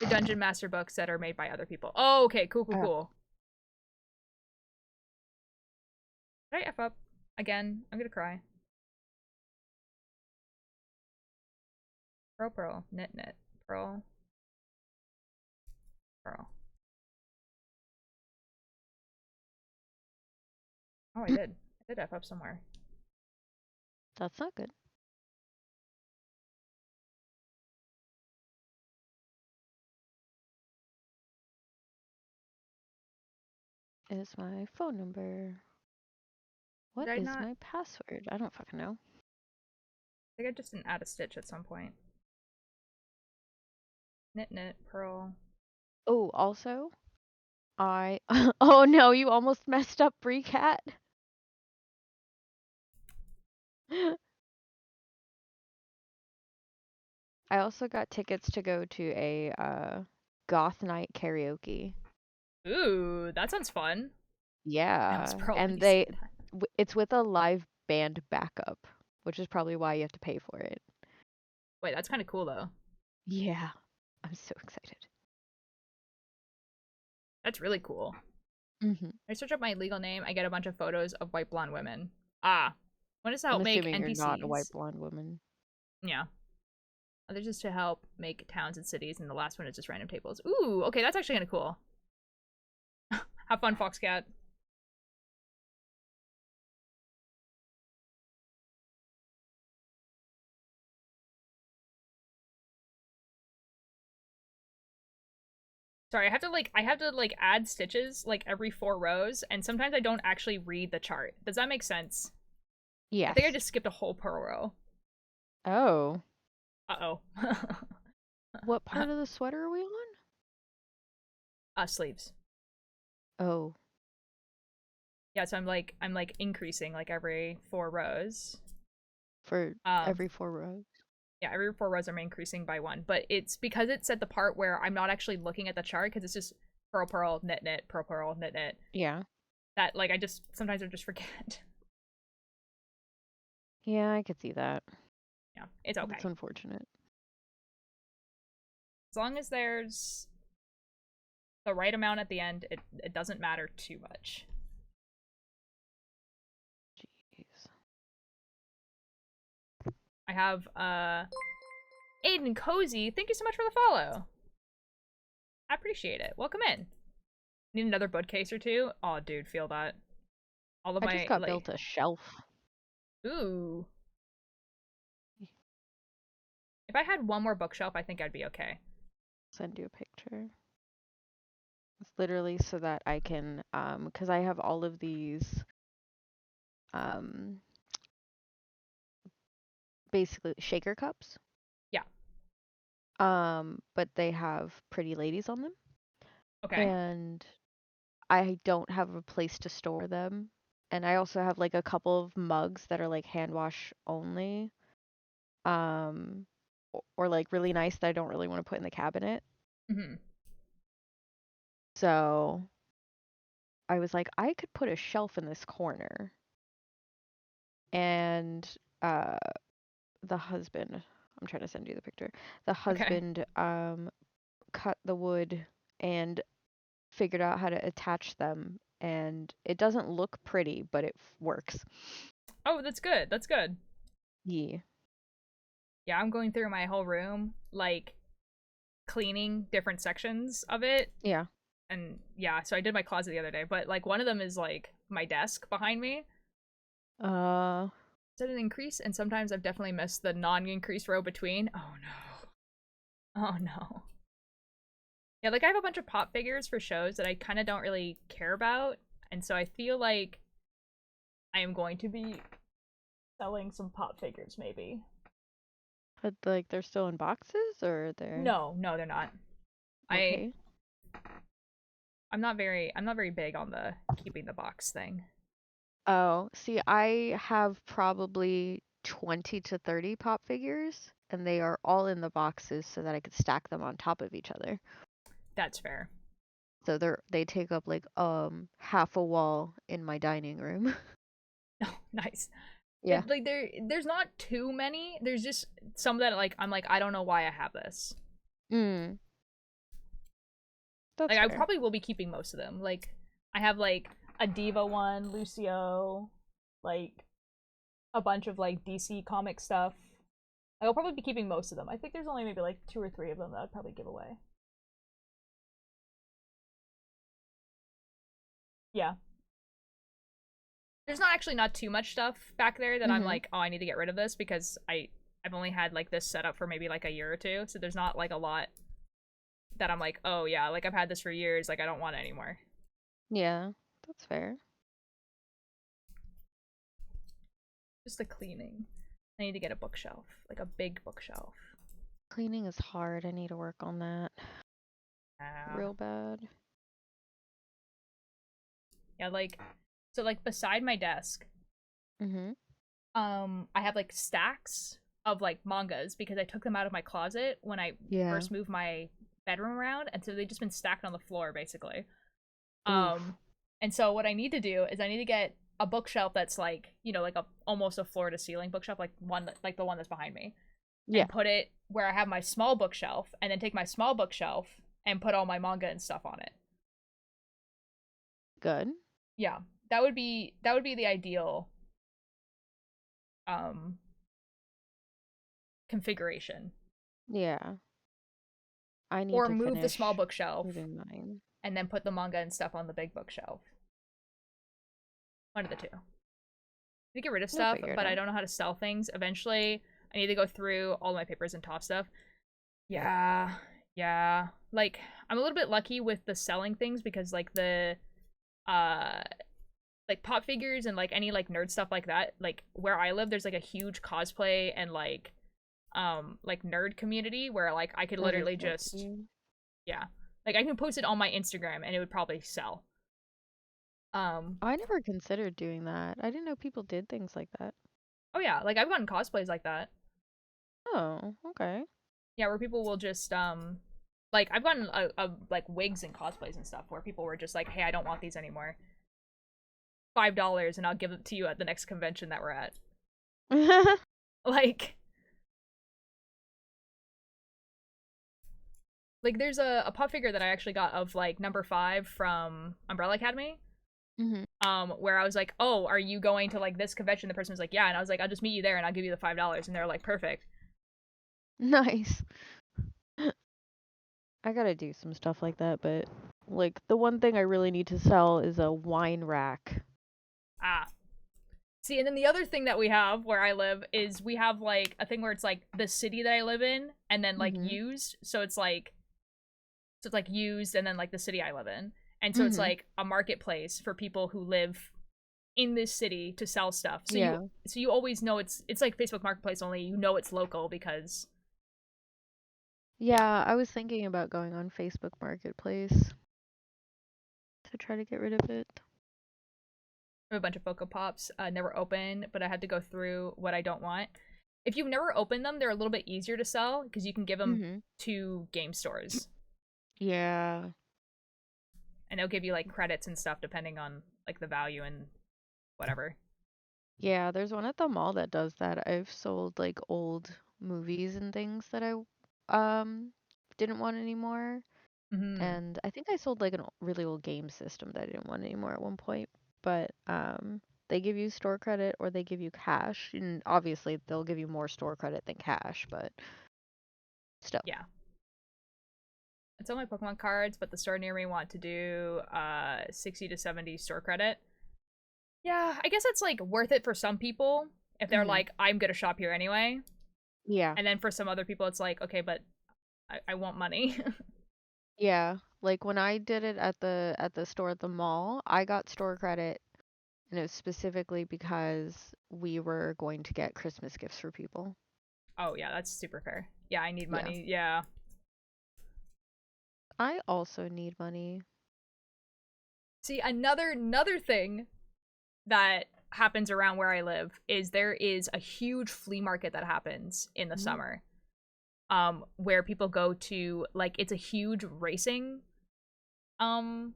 The Dungeon Master books that are made by other people. Oh, okay, cool. Did I F up? Again, I'm gonna cry. Pearl, knit, pearl. Oh, I did F up somewhere. That's not good. Is my phone number. What is my password? I don't fucking know. I think I just didn't add a stitch at some point. Knit, pearl. Oh, also, oh no, you almost messed up Breecat. I also got tickets to go to a goth night karaoke. Ooh, that sounds fun. Yeah, and it's with a live band backup, which is probably why you have to pay for it. Wait, that's kind of cool though. Yeah, I'm so excited. That's really cool. I search up my legal name, I get a bunch of photos of white blonde women. Ah, what does that help make NPCs? You're not a white blonde woman. Yeah. Others just to help make towns and cities, and the last one is just random tables. Ooh, okay, that's actually kind of cool. Have fun, Foxcat. Sorry, I have to add stitches like every 4 rows, and sometimes I don't actually read the chart. Does that make sense? Yeah. I think I just skipped a whole purl row. Oh. Uh-oh. What part of the sweater are we on? Sleeves. Oh. Yeah, so I'm like increasing like every 4 rows. For every 4 rows? Yeah, every 4 rows I'm increasing by 1, but it's because it's at the part where I'm not actually looking at the chart because it's just purl, knit, purl, knit. Yeah. That like sometimes I just forget. Yeah, I could see that. Yeah, it's okay. It's unfortunate. As long as there's the right amount at the end, it doesn't matter too much. Jeez. I have Aiden Cozy. Thank you so much for the follow. I appreciate it. Welcome in. Need another bookcase or 2? Oh, dude, feel that. All of I just got built a shelf. Ooh. If I had one more bookshelf, I think I'd be okay. Send you a picture. It's literally so that I can, because I have all of these, basically shaker cups. Yeah. But they have pretty ladies on them. Okay. And I don't have a place to store them. And I also have like a couple of mugs that are like hand wash only. Or like really nice that I don't really want to put in the cabinet. So I was like, I could put a shelf in this corner. And the husband, I'm trying to send you the picture. The husband cut the wood and figured out how to attach them, and it doesn't look pretty, but it works. Oh, that's good. That's good. Yeah. Yeah, I'm going through my whole room, like cleaning different sections of it. Yeah. And yeah, so I did my closet the other day, but like one of them is like my desk behind me. Is it an increase? And sometimes I've definitely missed the non-increase row between. Oh no. Oh no. Yeah, like I have a bunch of pop figures for shows that I kind of don't really care about, and so I feel like I am going to be selling some pop figures, maybe. But like they're still in boxes or they're No, they're not. okay. I'm not very big on the keeping the box thing. Oh, see, I have probably 20 to 30 pop figures, and they are all in the boxes so that I could stack them on top of each other. That's fair. So they take up like half a wall in my dining room. Oh, nice. Yeah. Like there's not too many. There's just some that like I'm like I don't know why I have this. Mm. That's Like I fair. probably will be keeping most of them. Like I have like a Diva one, Lucio, like a bunch of like DC comic stuff. I'll probably be keeping most of them. I think there's only maybe like 2 or 3 of them that I'd probably give away. Yeah. There's not too much stuff back there that I'm like, oh, I need to get rid of this because I've only had like this set up for maybe like a year or two, so there's not like a lot that I'm like, oh yeah, like I've had this for years, like I don't want it anymore. Yeah, that's fair. Just the cleaning. I need to get a bookshelf, like a big bookshelf. Cleaning is hard. I need to work on that. Real bad. Yeah, like so like beside my desk, I have like stacks of like mangas because I took them out of my closet when I first moved my bedroom around, and so they've just been stacked on the floor basically. And so what I need to do is I need to get a bookshelf that's like, you know, like a almost a floor to ceiling bookshelf, like one like the one that's behind me. Yeah. And put it where I have my small bookshelf, and then take my small bookshelf and put all my manga and stuff on it. Good. Yeah. That would be the ideal configuration. Yeah. I need or to move the finish small bookshelf moving mine. and then put the manga and stuff on the big bookshelf. One of the two. I get rid of stuff, but I don't know how to sell things. Eventually, I need to go through all my papers and toss stuff. Yeah. Like, I'm a little bit lucky with the selling things because, like, the, like, pop figures and, like, any, like, nerd stuff like that, like, where I live, there's, like, a huge cosplay and, like, nerd community where, like, I could literally just, yeah. Like, I can post it on my Instagram and it would probably sell. I never considered doing that. I didn't know people did things like that. Oh yeah, like I've gotten cosplays like that. Oh, okay. Yeah, where people will just like I've gotten like wigs and cosplays and stuff where people were just like, "Hey, I don't want these anymore. $5 and I'll give it to you at the next convention that we're at." Like there's a pop figure that I actually got of like number 5 from Umbrella Academy. Where I was like, oh, are you going to like this convention? The person was like, yeah, and I was like, I'll just meet you there and I'll give you the $5, and they're like, perfect. Nice. I gotta do some stuff like that, but like the one thing I really need to sell is a wine rack. See, and then the other thing that we have where I live is we have like a thing where it's like the city that I live in and then like used, so it's like used and then like the city I live in. And so it's like a marketplace for people who live in this city to sell stuff. So you always know it's like Facebook Marketplace, only you know it's local because. Yeah, I was thinking about going on Facebook Marketplace to try to get rid of it. I have a bunch of Funko Pops, never open, but I had to go through what I don't want. If you've never opened them, they're a little bit easier to sell because you can give them to game stores. Yeah. And they'll give you like credits and stuff depending on like the value and whatever. Yeah, there's one at the mall that does that. I've sold like old movies and things that I didn't want anymore. And I think I sold like a really old game system that I didn't want anymore at one point. But they give you store credit or they give you cash. And obviously they'll give you more store credit than cash, but still. Yeah. It's on my Pokemon cards, but the store near me want to do 60 to 70 store credit. Yeah, I guess it's like worth it for some people if they're like, I'm gonna shop here anyway. Yeah. And then for some other people it's like, okay, but I want money. Yeah, like when I did it at the store at the mall, I got store credit, and it was specifically because we were going to get Christmas gifts for people. Oh yeah, that's super fair. Yeah, I need Yeah. money. Yeah. I also need money. See, another thing that happens around where I live is there is a huge flea market that happens in the Mhm. summer. Where people go to, like, it's a huge racing um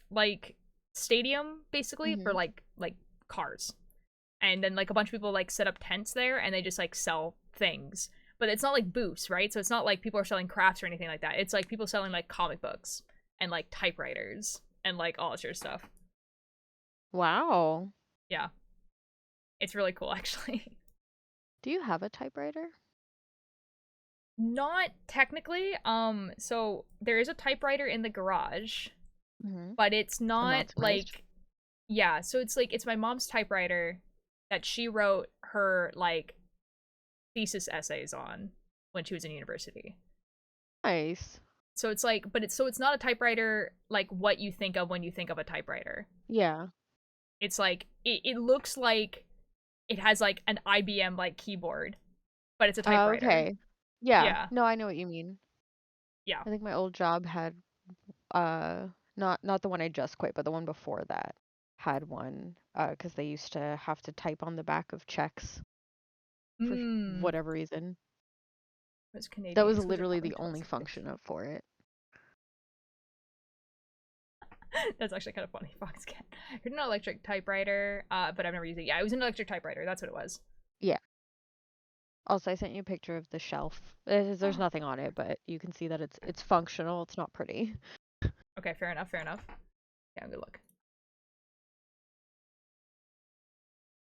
like stadium basically for Mhm. like cars. And then like a bunch of people like set up tents there and they just like sell things. But it's not like booths, right? So it's not like people are selling crafts or anything like that. It's like people selling like comic books and like typewriters and like all this sort of stuff. Wow. Yeah. It's really cool actually. Do you have a typewriter? Not technically. So there is a typewriter in the garage, Mhm. but it's I'm not not surprised. like, yeah, so it's like it's my mom's typewriter that she wrote her like thesis essays on when she was in university. Nice. So it's like, but it's not a typewriter like what you think of when you think of a typewriter. Yeah. It's like it looks like it has like an IBM like keyboard, but it's a typewriter. Okay. Yeah. Yeah. No, I know what you mean. Yeah. I think my old job had not the one I just quit, but the one before that had one because they used to have to type on the back of checks for Mm. whatever reason. Those That was Canadians with their literally the only ringtones. function of for it. That's actually kind of funny. Foxcat. You're an electric typewriter, but I've never used it. Yeah, it was an electric typewriter. That's what it was. Yeah. Also, I sent you a picture of the shelf. There's nothing on it, but you can see that it's functional. It's not pretty. Okay, fair enough, fair enough. Yeah, good luck.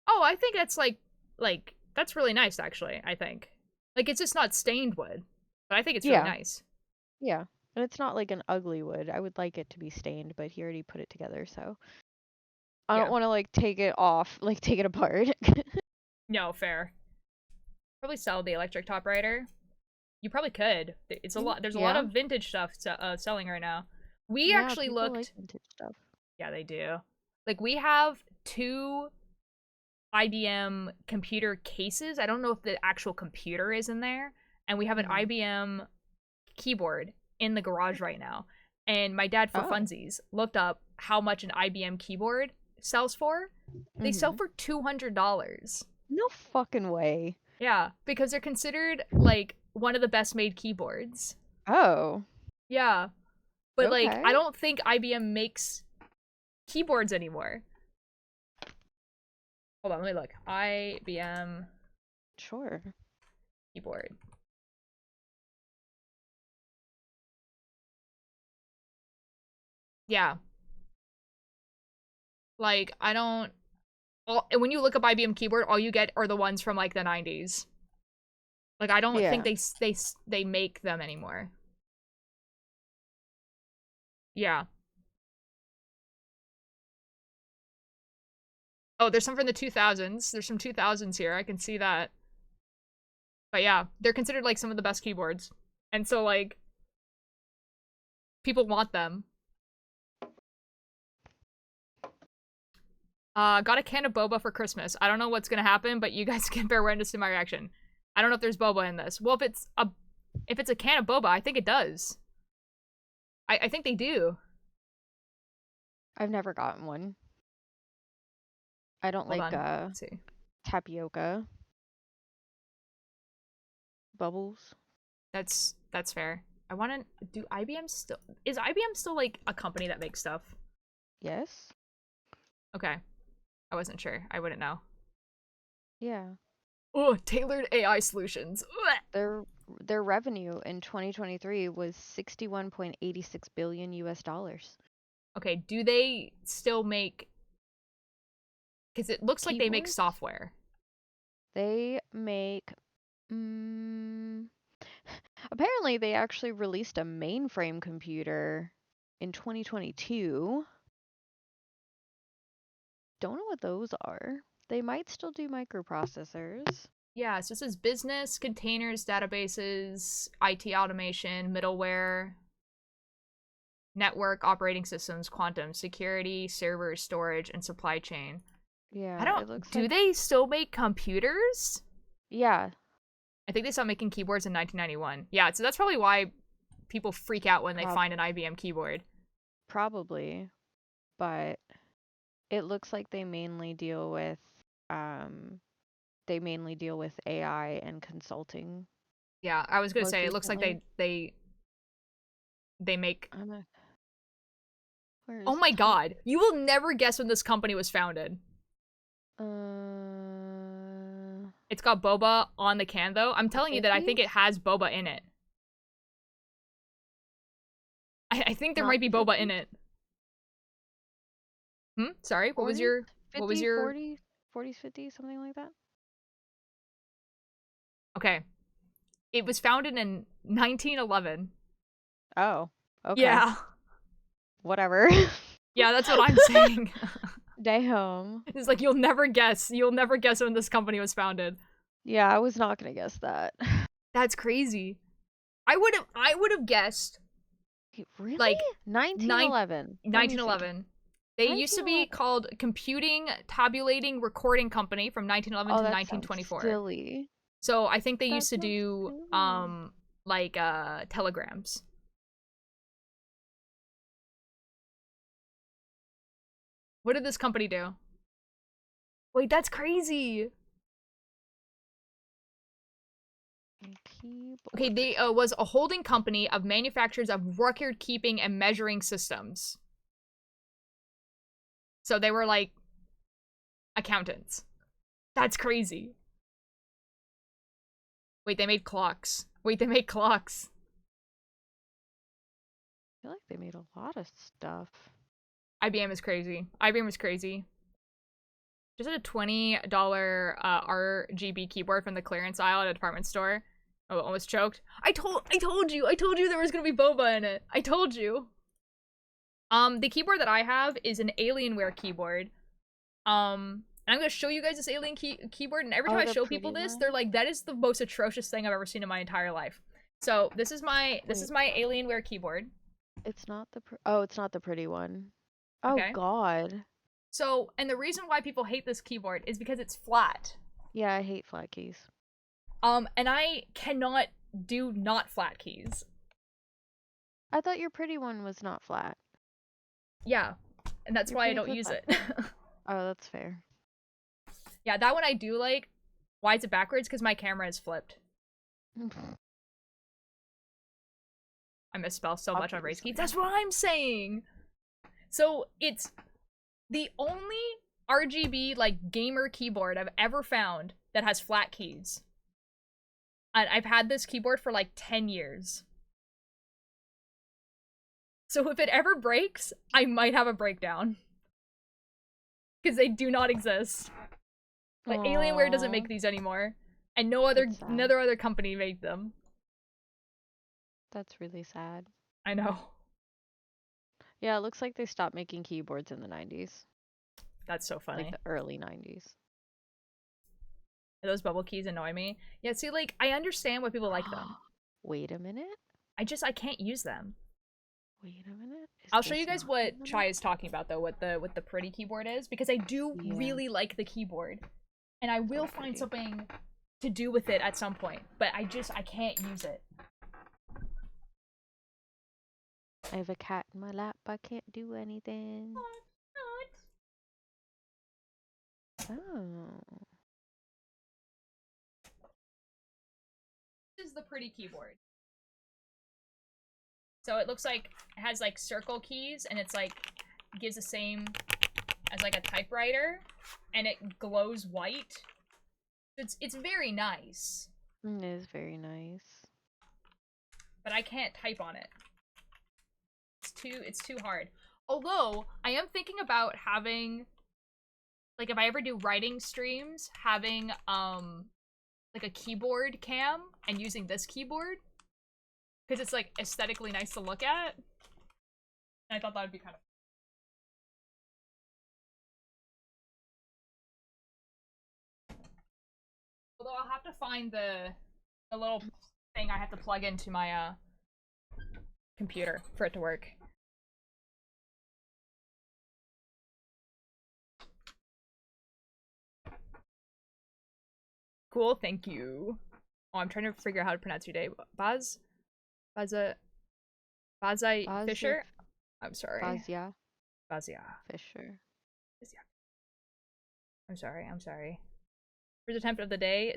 Oh, I think that's like that's really nice actually, I think. Like it's just not stained wood, but I think it's really Yeah. nice. Yeah. And it's not like an ugly wood. I would like it to be stained, but he already put it together, so I Yeah. don't want to like take it off, like take it apart. No, fair. Probably sell the electric typewriter. You probably could. It's a lot. There's a lot Yeah. of vintage stuff selling right now. We Yeah, actually people looked. like vintage stuff. Yeah, they do. Like we have 2 IBM computer cases. I don't know if the actual computer is in there. And we have an IBM keyboard in the garage right now. And my dad, for Oh. funsies, looked up how much an IBM keyboard sells for. They sell for $200. No fucking way. Yeah, because they're considered like one of the best made keyboards. Oh. Yeah. But like Okay. I don't think IBM makes keyboards anymore. Hold on, let me look. IBM Sure. keyboard. Yeah. Like I don't when you look up IBM keyboard, all you get are the ones from like the 90s. Like I don't think Yeah. they make them anymore. Yeah. Oh, there's some from the 2000s. There's some 2000s here. I can see that. But yeah, they're considered like some of the best keyboards. And so like people want them. Got a can of boba for Christmas. I don't know what's gonna happen, but you guys can bear witness to my reaction. I don't know if there's boba in this. Well, if it's a can of boba, I think it does. I think they do. I've never gotten one. I don't Hold like on. Let's see. tapioca. Bubbles. That's fair. I want to do IBM still. Is IBM still like a company that makes stuff? Yes. Okay. I wasn't sure. I wouldn't know. Yeah. Oh, tailored AI solutions. Their revenue in 2023 was 61.86 billion US dollars. Okay, do they still make, because it looks like they make Keyboards? software. They make apparently they actually released a mainframe computer in 2022. Don't know what those are. They might still do microprocessors. Yeah, so this is business, containers, databases, IT automation, middleware. network, operating systems, quantum, security, servers, storage, and supply chain. Yeah, I don't. it looks Do like... they still make computers? Yeah. I think they stopped making keyboards in 1991. Yeah, so that's probably why people freak out when they find an IBM keyboard. Probably, but it looks like they mainly deal with AI and consulting. Yeah, I was gonna Most say it looks like recently. they make. Where is Oh my the god! You will never guess when this company was founded. It's got boba on the can though. I'm telling you that I think it has boba in it. I think there might be boba in it. Sorry, what was your 40s, 50s, something like that? Okay. It was founded in 1911. Oh, okay. Yeah. Whatever. Yeah, that's what I'm saying. Damn. It's like you'll never guess. You'll never guess when this company was founded. Yeah, I was not gonna guess that. That's crazy. I would have guessed. Really? Like 1911. 1911. They used to be called Computing, Tabulating, Recording Company from 1911 to 1924. Silly. So I think they used to do like telegrams. What did this company do? Wait, that's crazy. Okay, they was a holding company of manufacturers of record keeping and measuring systems. So they were like accountants. That's crazy. Wait, they made clocks. Wait, they made clocks. I feel like they made a lot of stuff. IBM is crazy. IBM is crazy. Just had a $20 RGB keyboard from the clearance aisle at a department store. Oh, almost choked. I told you there was gonna be boba in it. I told you. The keyboard that I have is an Alienware keyboard. And I'm gonna show you guys this alien keyboard, and every time I show people this, they're like, that is the most atrocious thing I've ever seen in my entire life. So this is my Alienware keyboard. It's not the it's not the pretty one. Okay. Oh god. So, and the reason why people hate this keyboard is because it's flat. Yeah, I hate flat keys. And I cannot do not flat keys. I thought your pretty one was not flat. Yeah, and that's why I don't use it. Oh, that's fair. Yeah, that one I do like. Why is it backwards? Because my camera is flipped. I misspell so much on race keys. That's what I'm saying! So, it's the only RGB, like, gamer keyboard I've ever found that has flat keys. And I've had this keyboard for, like, 10 years. So if it ever breaks, I might have a breakdown. Because they do not exist. Like, Alienware doesn't make these anymore. And no other company made them. That's really sad. I know. Yeah, it looks like they stopped making keyboards in the 90s. That's so funny. Like the early 90s. Those bubble keys annoy me. Yeah, see, like, I understand why people like them. Wait a minute. I can't use them. Wait a minute. I'll show you guys what Chai is talking about, though, what the pretty keyboard is, because I do really like the keyboard. And I will find something to do with it at some point, but I can't use it. I have a cat in my lap. I can't do anything. Oh. This is the pretty keyboard. So it looks like it has like circle keys, and it's like gives the same as like a typewriter, and it glows white. It's very nice. It is very nice. But I can't type on it. It's too hard. Although I am thinking about having, like, if I ever do writing streams, having like a keyboard cam and using this keyboard, because it's like aesthetically nice to look at. And I thought that would be kind of. Although I'll have to find the little thing I have to plug into my computer for it to work. Cool, thank you. Oh, I'm trying to figure out how to pronounce your name. Bazai Fisher? I'm sorry. Bazia Bazia. Fisher. I'm sorry. First attempt of the day.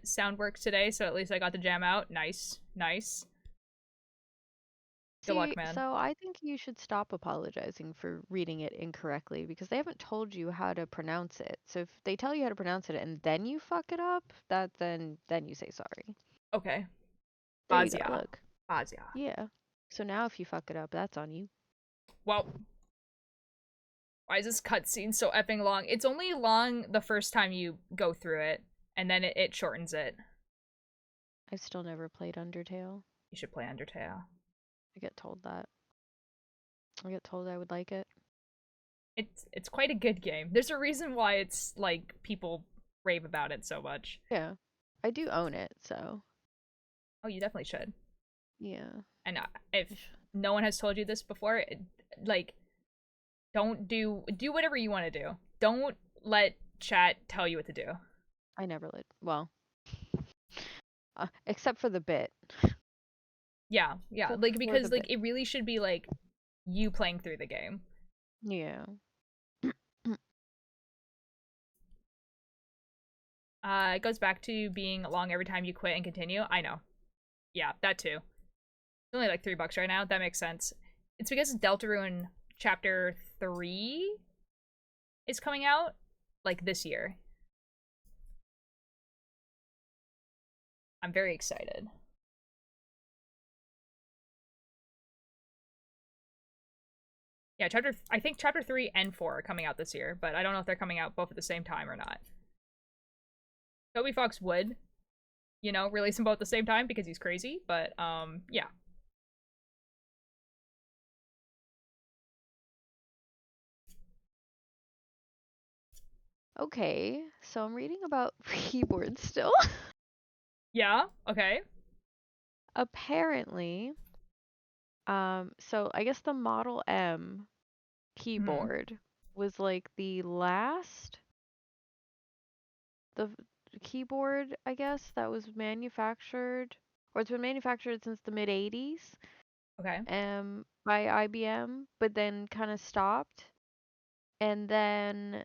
Sound works today, so at least I got the jam out. Nice. Good luck, man. So I think you should stop apologizing for reading it incorrectly because they haven't told you how to pronounce it. So if they tell you how to pronounce it and then you fuck it up, then you say sorry. Okay. There you go, look. Bazia. Yeah. So now if you fuck it up, that's on you. Well, why is this cutscene so effing long? It's only long the first time you go through it, and then it shortens it. I've still never played Undertale. You should play Undertale. I get told that. I get told I would like it. It's quite a good game. There's a reason why it's like people rave about it so much. Yeah. I do own it, so. Oh, you definitely should. Yeah. And if no one has told you this before, like, don't do whatever you want to do. Don't let chat tell you what to do. I never let. Well, except for the bit. Yeah. Like, because like it really should be like you playing through the game. Yeah. It goes back to being long every time you quit and continue. I know. Yeah, that too. It's only like $3 right now. That makes sense. It's because Deltarune Chapter 3 is coming out, like, this year. I'm very excited. Yeah, I think Chapter 3 and 4 are coming out this year, but I don't know if they're coming out both at the same time or not. Toby Fox would, you know, release them both at the same time because he's crazy, but, yeah. Okay, so I'm reading about keyboards still. Yeah, okay. Apparently, so I guess the Model M keyboard was like the keyboard, I guess, that was manufactured, or it's been manufactured since the mid 80s. Okay. By IBM, but then kind of stopped. And then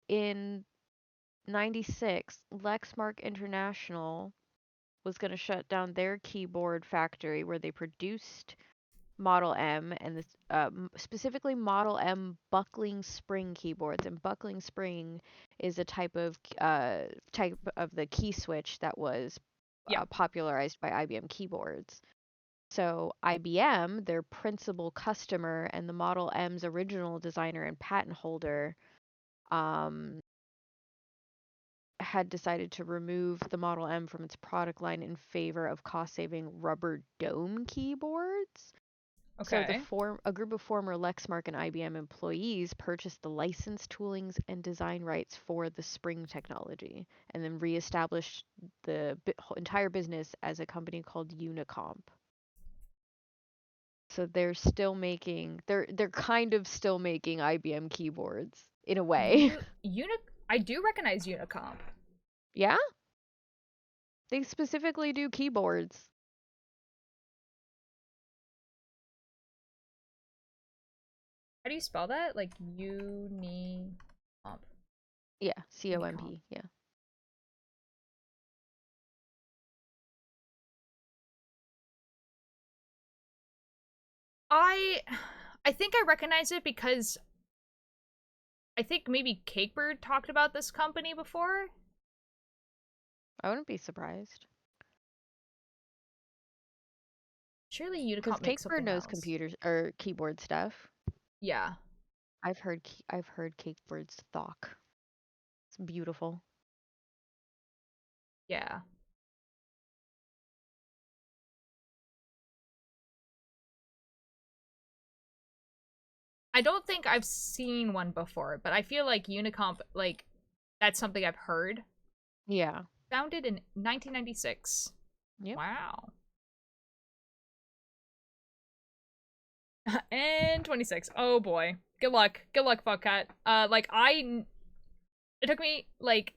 in 96, Lexmark International was going to shut down their keyboard factory where they produced Model M and this specifically Model M buckling spring keyboards. And buckling spring is a type of the key switch that was popularized by IBM keyboards. So IBM, their principal customer and the Model M's original designer and patent holder, had decided to remove the Model M from its product line in favor of cost-saving rubber dome keyboards. Okay. So a group of former Lexmark and IBM employees purchased the licensed toolings and design rights for the spring technology, and then reestablished the entire business as a company called Unicomp. So they're still making, they're kind of still making IBM keyboards in a way. I do recognize Unicomp. Yeah? They specifically do keyboards. How do you spell that? Like Unicomp. Yeah, COMP, yeah. I think I recognize it because I think maybe Cakebird talked about this company before. I wouldn't be surprised. Surely Unicomp makes something Cakebird knows else. computers or keyboard stuff. Yeah. I've heard Cakebird's talk. It's beautiful. Yeah. I don't think I've seen one before, but I feel like Unicomp, like, that's something I've heard. Yeah. Founded in 1996. Yep. Wow. And 26. Oh boy. Good luck. Good luck, Fuckcat. It took me, like,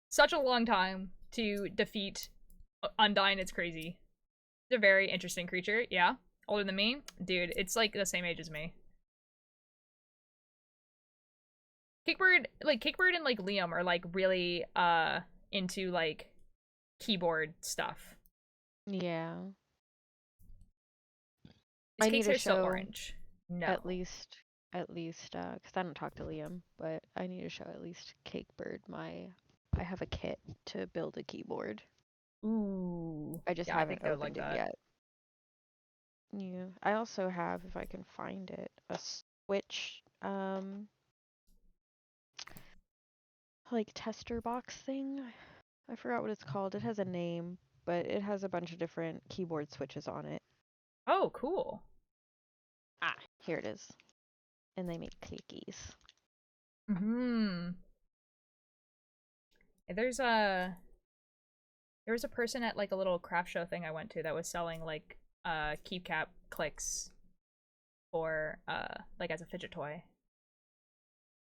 such a long time to defeat Undyne. It's crazy. It's a very interesting creature. Yeah. Older than me? Dude, it's like the same age as me. Kickbird and like Liam are like really into like keyboard stuff. Yeah. His I need cakes to are so show orange. No. at least, because I don't talk to Liam, but I need to show at least Cakebird I have a kit to build a keyboard. Ooh. I just Yeah, I haven't think they would like opened it that. yet. Yeah. I also have, if I can find it, a Switch, like tester box thing. I forgot what it's called. It has a name, but it has a bunch of different keyboard switches on it. Oh, cool. Ah, here it is. And they make clickies. Hmm. There was a person at like a little craft show thing I went to that was selling like keycap clicks for like as a fidget toy.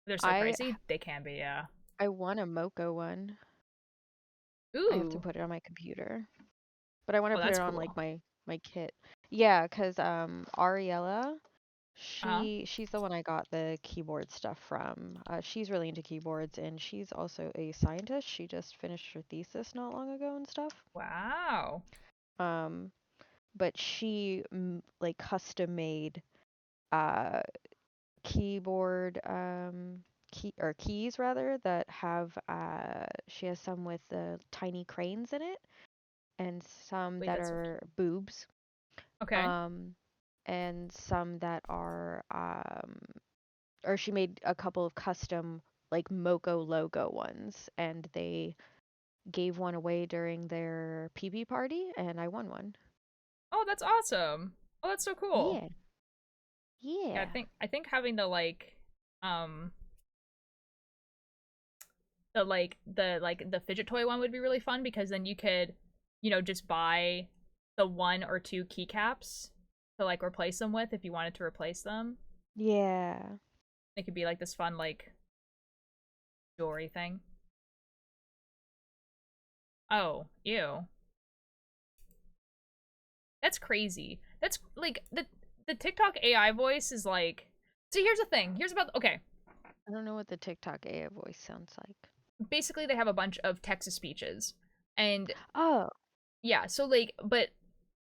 They're so crazy. They can be, yeah. I won a Mocha one. Ooh. I have to put it on my computer. But I want to put it on cool. like my kit. Yeah, cuz Ariella, she's the one I got the keyboard stuff from. She's really into keyboards, and she's also a scientist. She just finished her thesis not long ago and stuff. Wow. But she like custom made keyboard keys rather that have she has some with the tiny cranes in it and some that are boobs. Okay. And some that are or she made a couple of custom like Moco logo ones, and they gave one away during their PB party, and I won one. Oh, that's awesome. Oh, that's so cool. Yeah. Yeah. I think having the like the fidget toy one would be really fun, because then you could, you know, just buy the 1 or 2 keycaps to like replace them with if you wanted to replace them. Yeah. It could be like this fun like jewelry thing. Oh, ew. That's crazy. That's like the TikTok AI voice is like. So here's the thing. Okay. I don't know what the TikTok AI voice sounds like. Basically, they have a bunch of text-to-speeches, and oh yeah. So like, but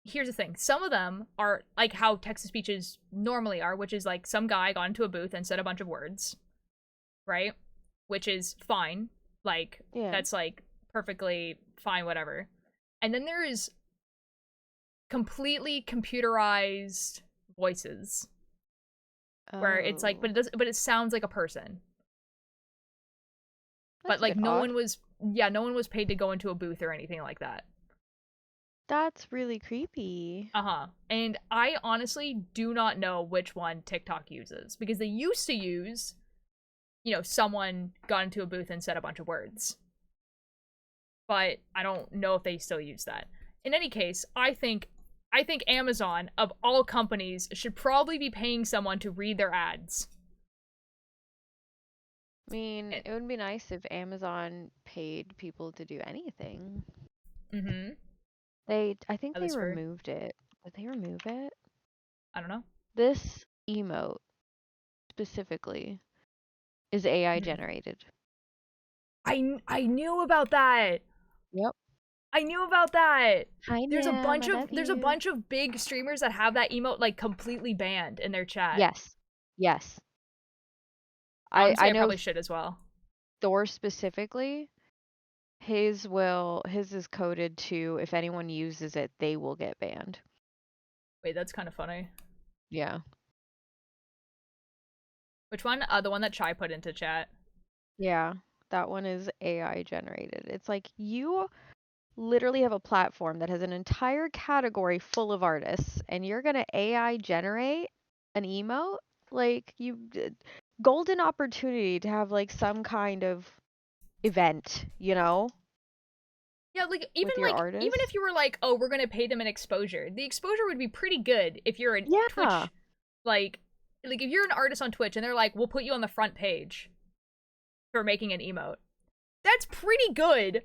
here's the thing. Some of them are like how text-to-speeches normally are, which is like some guy got into a booth and said a bunch of words, right? Which is fine. Like that's like perfectly fine, whatever. And then there is completely computerized voices where it's like, but it sounds like a person. But like no one was paid to go into a booth or anything like that. That's really creepy. And I honestly do not know which one TikTok uses, because they used to use, you know, someone got into a booth and said a bunch of words. But I don't know if they still use that. In any case, I think Amazon, of all companies, should probably be paying someone to read their ads. I mean, it would be nice if Amazon paid people to do anything. Mm-hmm. I think they removed it. Did they remove it? I don't know. This emote, specifically, is AI generated. I knew about that! Yep. I knew about that. Hi, there's a bunch of big streamers that have that emote like completely banned in their chat. Yes. Honestly, I know probably should as well. Thor specifically, his is coded to, if anyone uses it, they will get banned. Wait, that's kind of funny. Yeah. Which one? The one that Chai put into chat. Yeah, that one is AI generated. It's like, you literally have a platform that has an entire category full of artists, and you're gonna AI generate an emote? Like, golden opportunity to have like some kind of event, you know? Yeah, like even if you were like, oh, we're gonna pay them an exposure, the exposure would be pretty good if you're a Twitch, like if you're an artist on Twitch and they're like, we'll put you on the front page for making an emote. That's pretty good.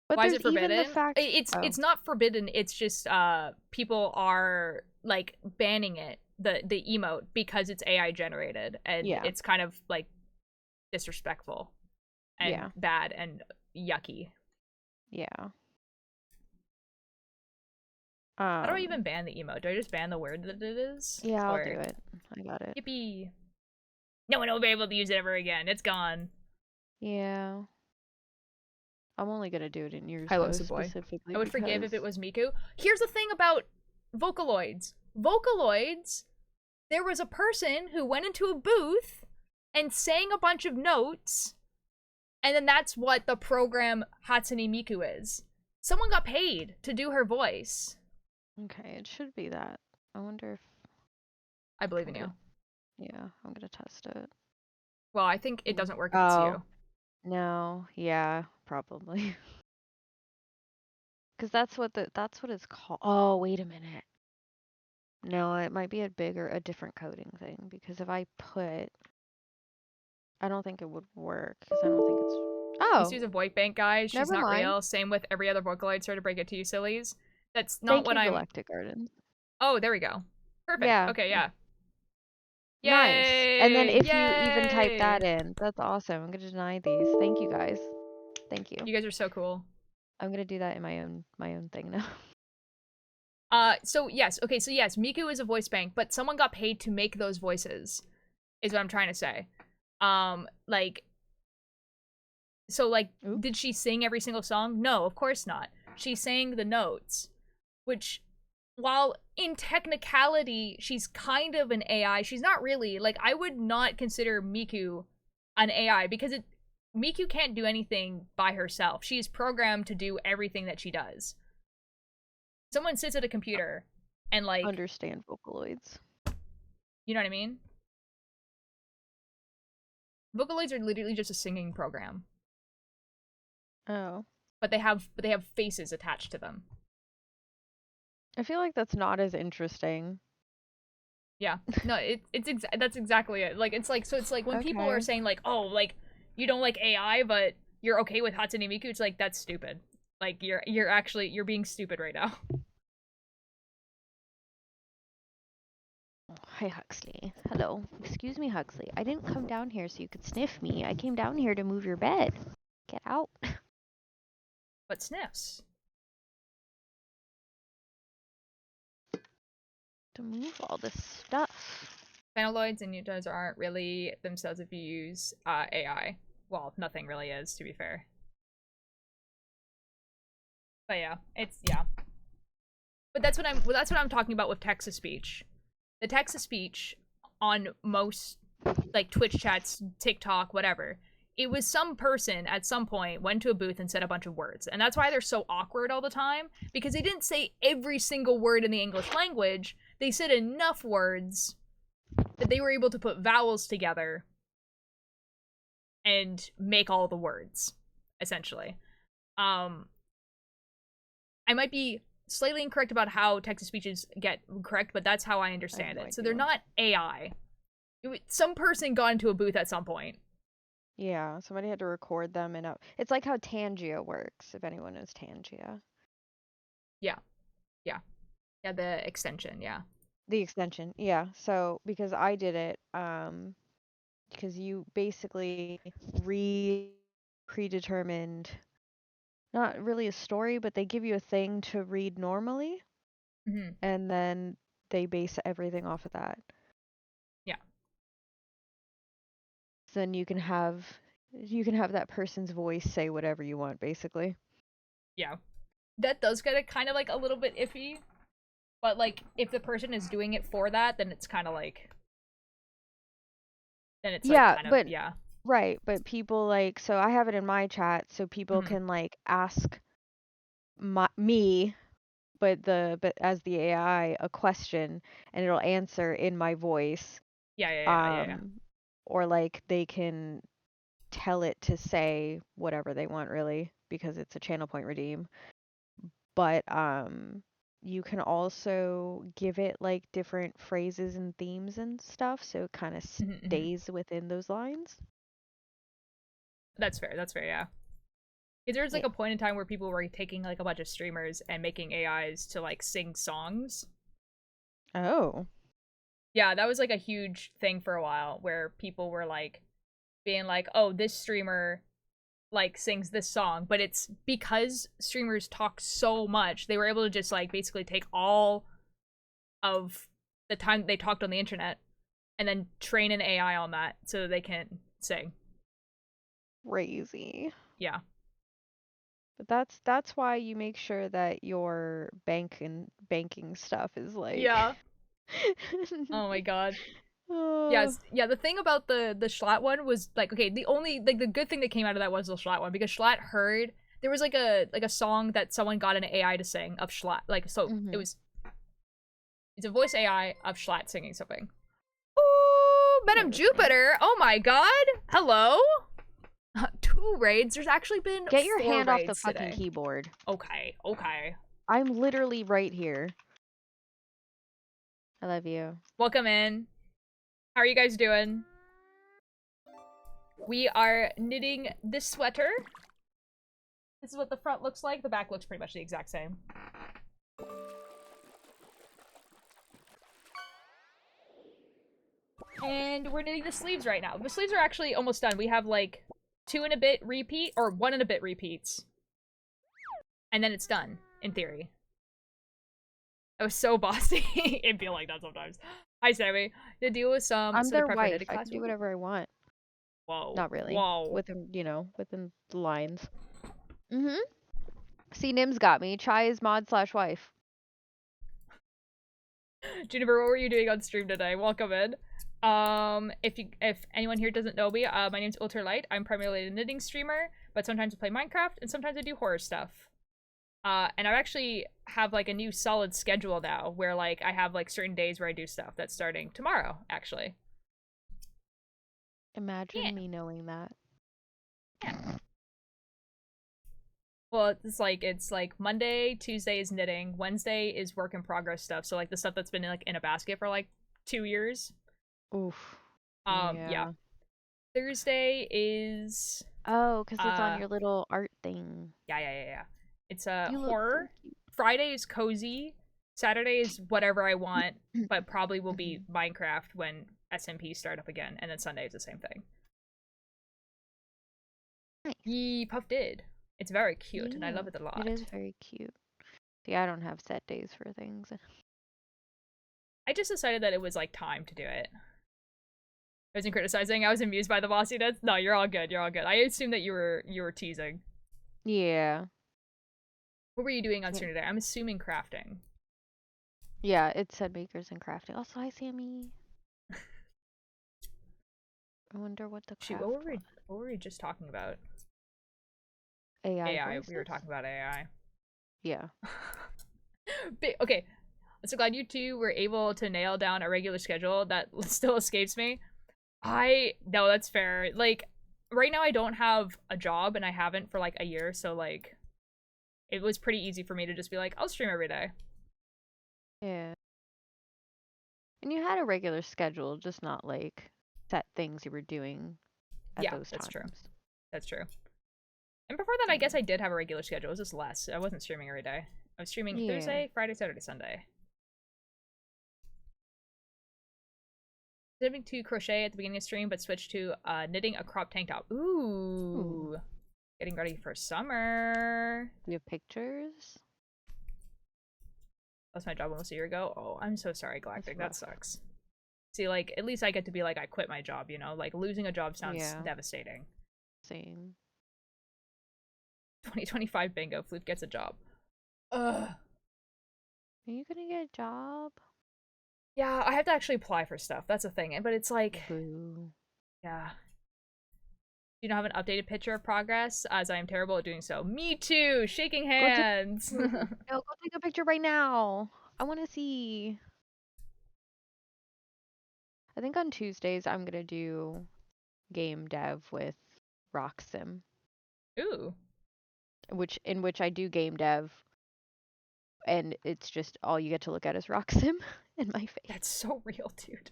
But Why is there's it forbidden? even the fact It's not forbidden. It's just people are like banning it, the emote, because it's AI generated, and it's kind of like disrespectful and bad and yucky. Yeah. How do I even ban the emote? Do I just ban the word that it is? Yeah, I'll do it. I got it. Yippee! No one will be able to use it ever again. It's gone. Yeah. I'm only gonna do it in yours specifically. I would forgive if it was Miku. Here's the thing about Vocaloids. Vocaloids, there was a person who went into a booth and sang a bunch of notes, and then that's what the program Hatsune Miku is. Someone got paid to do her voice. Okay, it should be that. I wonder if... I believe in you. Yeah, I'm gonna test it. Well, I think it doesn't work if it's you. No, yeah, probably. Because that's what it's called. Oh, wait a minute. No, it might be a different coding thing. Because if I put, I don't think it would work. Because I don't think it's. Oh. This is a voice bank, guys. She's not real. Same with every other Vocaloid. Sorry to break it to you, sillies. That's not what I'm. Galactic Garden. Oh, there we go. Perfect. Yeah. Okay, yeah. Yay! Nice. And then if you even type that in, that's awesome. I'm gonna deny these. Thank you guys. Thank you. You guys are so cool. I'm gonna do that in my own thing now. So yes, Miku is a voice bank, but someone got paid to make those voices, is what I'm trying to say. Did she sing every single song? No, of course not. She sang the notes, which, while in technicality, she's kind of an AI, she's not really. Like, I would not consider Miku an AI, because Miku can't do anything by herself. She is programmed to do everything that she does. Someone sits at a computer and, like... understand Vocaloids. You know what I mean? Vocaloids are literally just a singing program. Oh. But they have faces attached to them. I feel like that's not as interesting. Yeah. No, that's exactly it. Like, it's like when people are saying, like, oh, like, you don't like AI, but you're okay with Hatsune Miku, it's like, that's stupid. Like, you're being stupid right now. Hi, Huxley. Hello. Excuse me, Huxley. I didn't come down here so you could sniff me. I came down here to move your bed. Get out. What sniffs? To move all this stuff. Phanoloids and Mutas aren't really themselves if you use AI. Well, nothing really is, to be fair. But yeah, But that's what I'm talking about with text-to-speech. The text-to-speech on most, like, Twitch chats, TikTok, whatever, it was some person at some point went to a booth and said a bunch of words. And that's why they're so awkward all the time, because they didn't say every single word in the English language. They said enough words that they were able to put vowels together and make all the words, essentially. I might be slightly incorrect about how text-to-speeches get correct, but that's how I understand it. So they're not AI. Some person got into a booth at some point. Yeah, somebody had to record them, and it's like how Tangia works, if anyone knows Tangia. Yeah, the extension, yeah. The extension, yeah. So, because I did it, because you basically predetermined, not really a story, but they give you a thing to read normally, and then they base everything off of that. Yeah. So then you can have that person's voice say whatever you want, basically. Yeah. That does get it kind of, like, a little bit iffy. But, like, if the person is doing it for that, then it's kind of like... Then it's, yeah, like, kind but, of, yeah. Right, but people, like... So I have it in my chat, so people can, like, ask me, but as the AI, a question, and it'll answer in my voice. Yeah. Or, like, they can tell it to say whatever they want, really, because it's a channel point redeem. But you can also give it, like, different phrases and themes and stuff, so it kind of stays within those lines. That's fair, yeah. Because there was like a point in time where people were taking like a bunch of streamers and making AIs to like sing songs. Oh. Yeah, that was like a huge thing for a while where people were like being like, oh, this streamer like sings this song, but it's because streamers talk so much, they were able to just like basically take all of the time they talked on the internet and then train an AI on that so they can sing. Crazy. Yeah. But that's why you make sure that your banking stuff is like Yeah. Oh my god. Oh. Yes. Yeah, the thing about the Schlatt one was like, okay, the only like the good thing that came out of that was the Schlatt one, because Schlatt heard there was like a song that someone got an AI to sing of Schlatt. Like, so it's a voice AI of Schlatt singing something. Ooh, Madam Jupiter. Oh my god. Hello. 2 raids. There's actually been Get your 4 hand off the raids fucking today. keyboard. Okay. I'm literally right here. I love you. Welcome in. How are you guys doing? We are knitting this sweater. This is what the front looks like. The back looks pretty much the exact same. And we're knitting the sleeves right now. The sleeves are actually almost done. We have like 2 and a bit repeat, or 1 and a bit repeats. And then it's done, in theory. I was so bossy. It'd be like that sometimes. Hi, Sammy. To deal with some. I'm their the wife. I can do whatever I want. Whoa. Not really. Whoa. Within, within the lines. See, Nim's got me. Chai is mod/wife. Juniper, what were you doing on stream today? Welcome in. If anyone here doesn't know me, my name's Ultralight. I'm primarily a knitting streamer, but sometimes I play Minecraft and sometimes I do horror stuff. And I actually have like a new solid schedule now where like I have like certain days where I do stuff that's starting tomorrow, actually. Imagine me knowing that. Yeah. Well, it's like Monday, Tuesday is knitting, Wednesday is work in progress stuff. So like the stuff that's been like in a basket for like 2 years. Oof. Yeah. Thursday is because it's on your little art thing. Yeah. It's a horror. So Friday is cozy. Saturday is whatever I want, but probably will be Minecraft when SMP start up again, and then Sunday is the same thing. Nice. Yee, Puff did. It's very cute, and I love it a lot. It is very cute. See, I don't have set days for things. I just decided that it was like time to do it. I wasn't criticizing. I was amused by the bossiness. No, you're all good. You're all good. I assumed that you were teasing. Yeah. What were you doing on stream today? I'm assuming crafting. Yeah, it said makers and crafting. Also, hi, Sammy. I wonder what the Shoot, what were we just talking about? AI. Voices? We were talking about AI. Yeah. Okay. I'm so glad you two were able to nail down a regular schedule. That still escapes me. No, that's fair. Like, right now I don't have a job, and I haven't for like a year, so like it was pretty easy for me to just be like, I'll stream every day. Yeah. And you had a regular schedule, just not like set things you were doing at those times. That's true. That's true. And before that, I guess I did have a regular schedule. It was just less. I wasn't streaming every day. I was streaming Thursday, Friday, Saturday, Sunday. Attempting to crochet at the beginning of stream, but switched to knitting a crop tank top. Ooh. Getting ready for summer. Do you have pictures? Lost my job almost a year ago. Oh, I'm so sorry, Galactic. That sucks. See, like, at least I get to be like, I quit my job, you know? Like, losing a job sounds devastating. Same. 2025 bingo. Flute gets a job. Ugh. Are you gonna get a job? Yeah, I have to actually apply for stuff. That's a thing. But it's like... Boo. Yeah. Do you not have an updated picture of progress? As I am terrible at doing so. Me too! Shaking hands! No, go take a picture right now. I want to see. I think on Tuesdays I'm gonna do game dev with Roxim. Ooh. In which I do game dev, and it's just all you get to look at is Roxim in my face. That's so real, dude.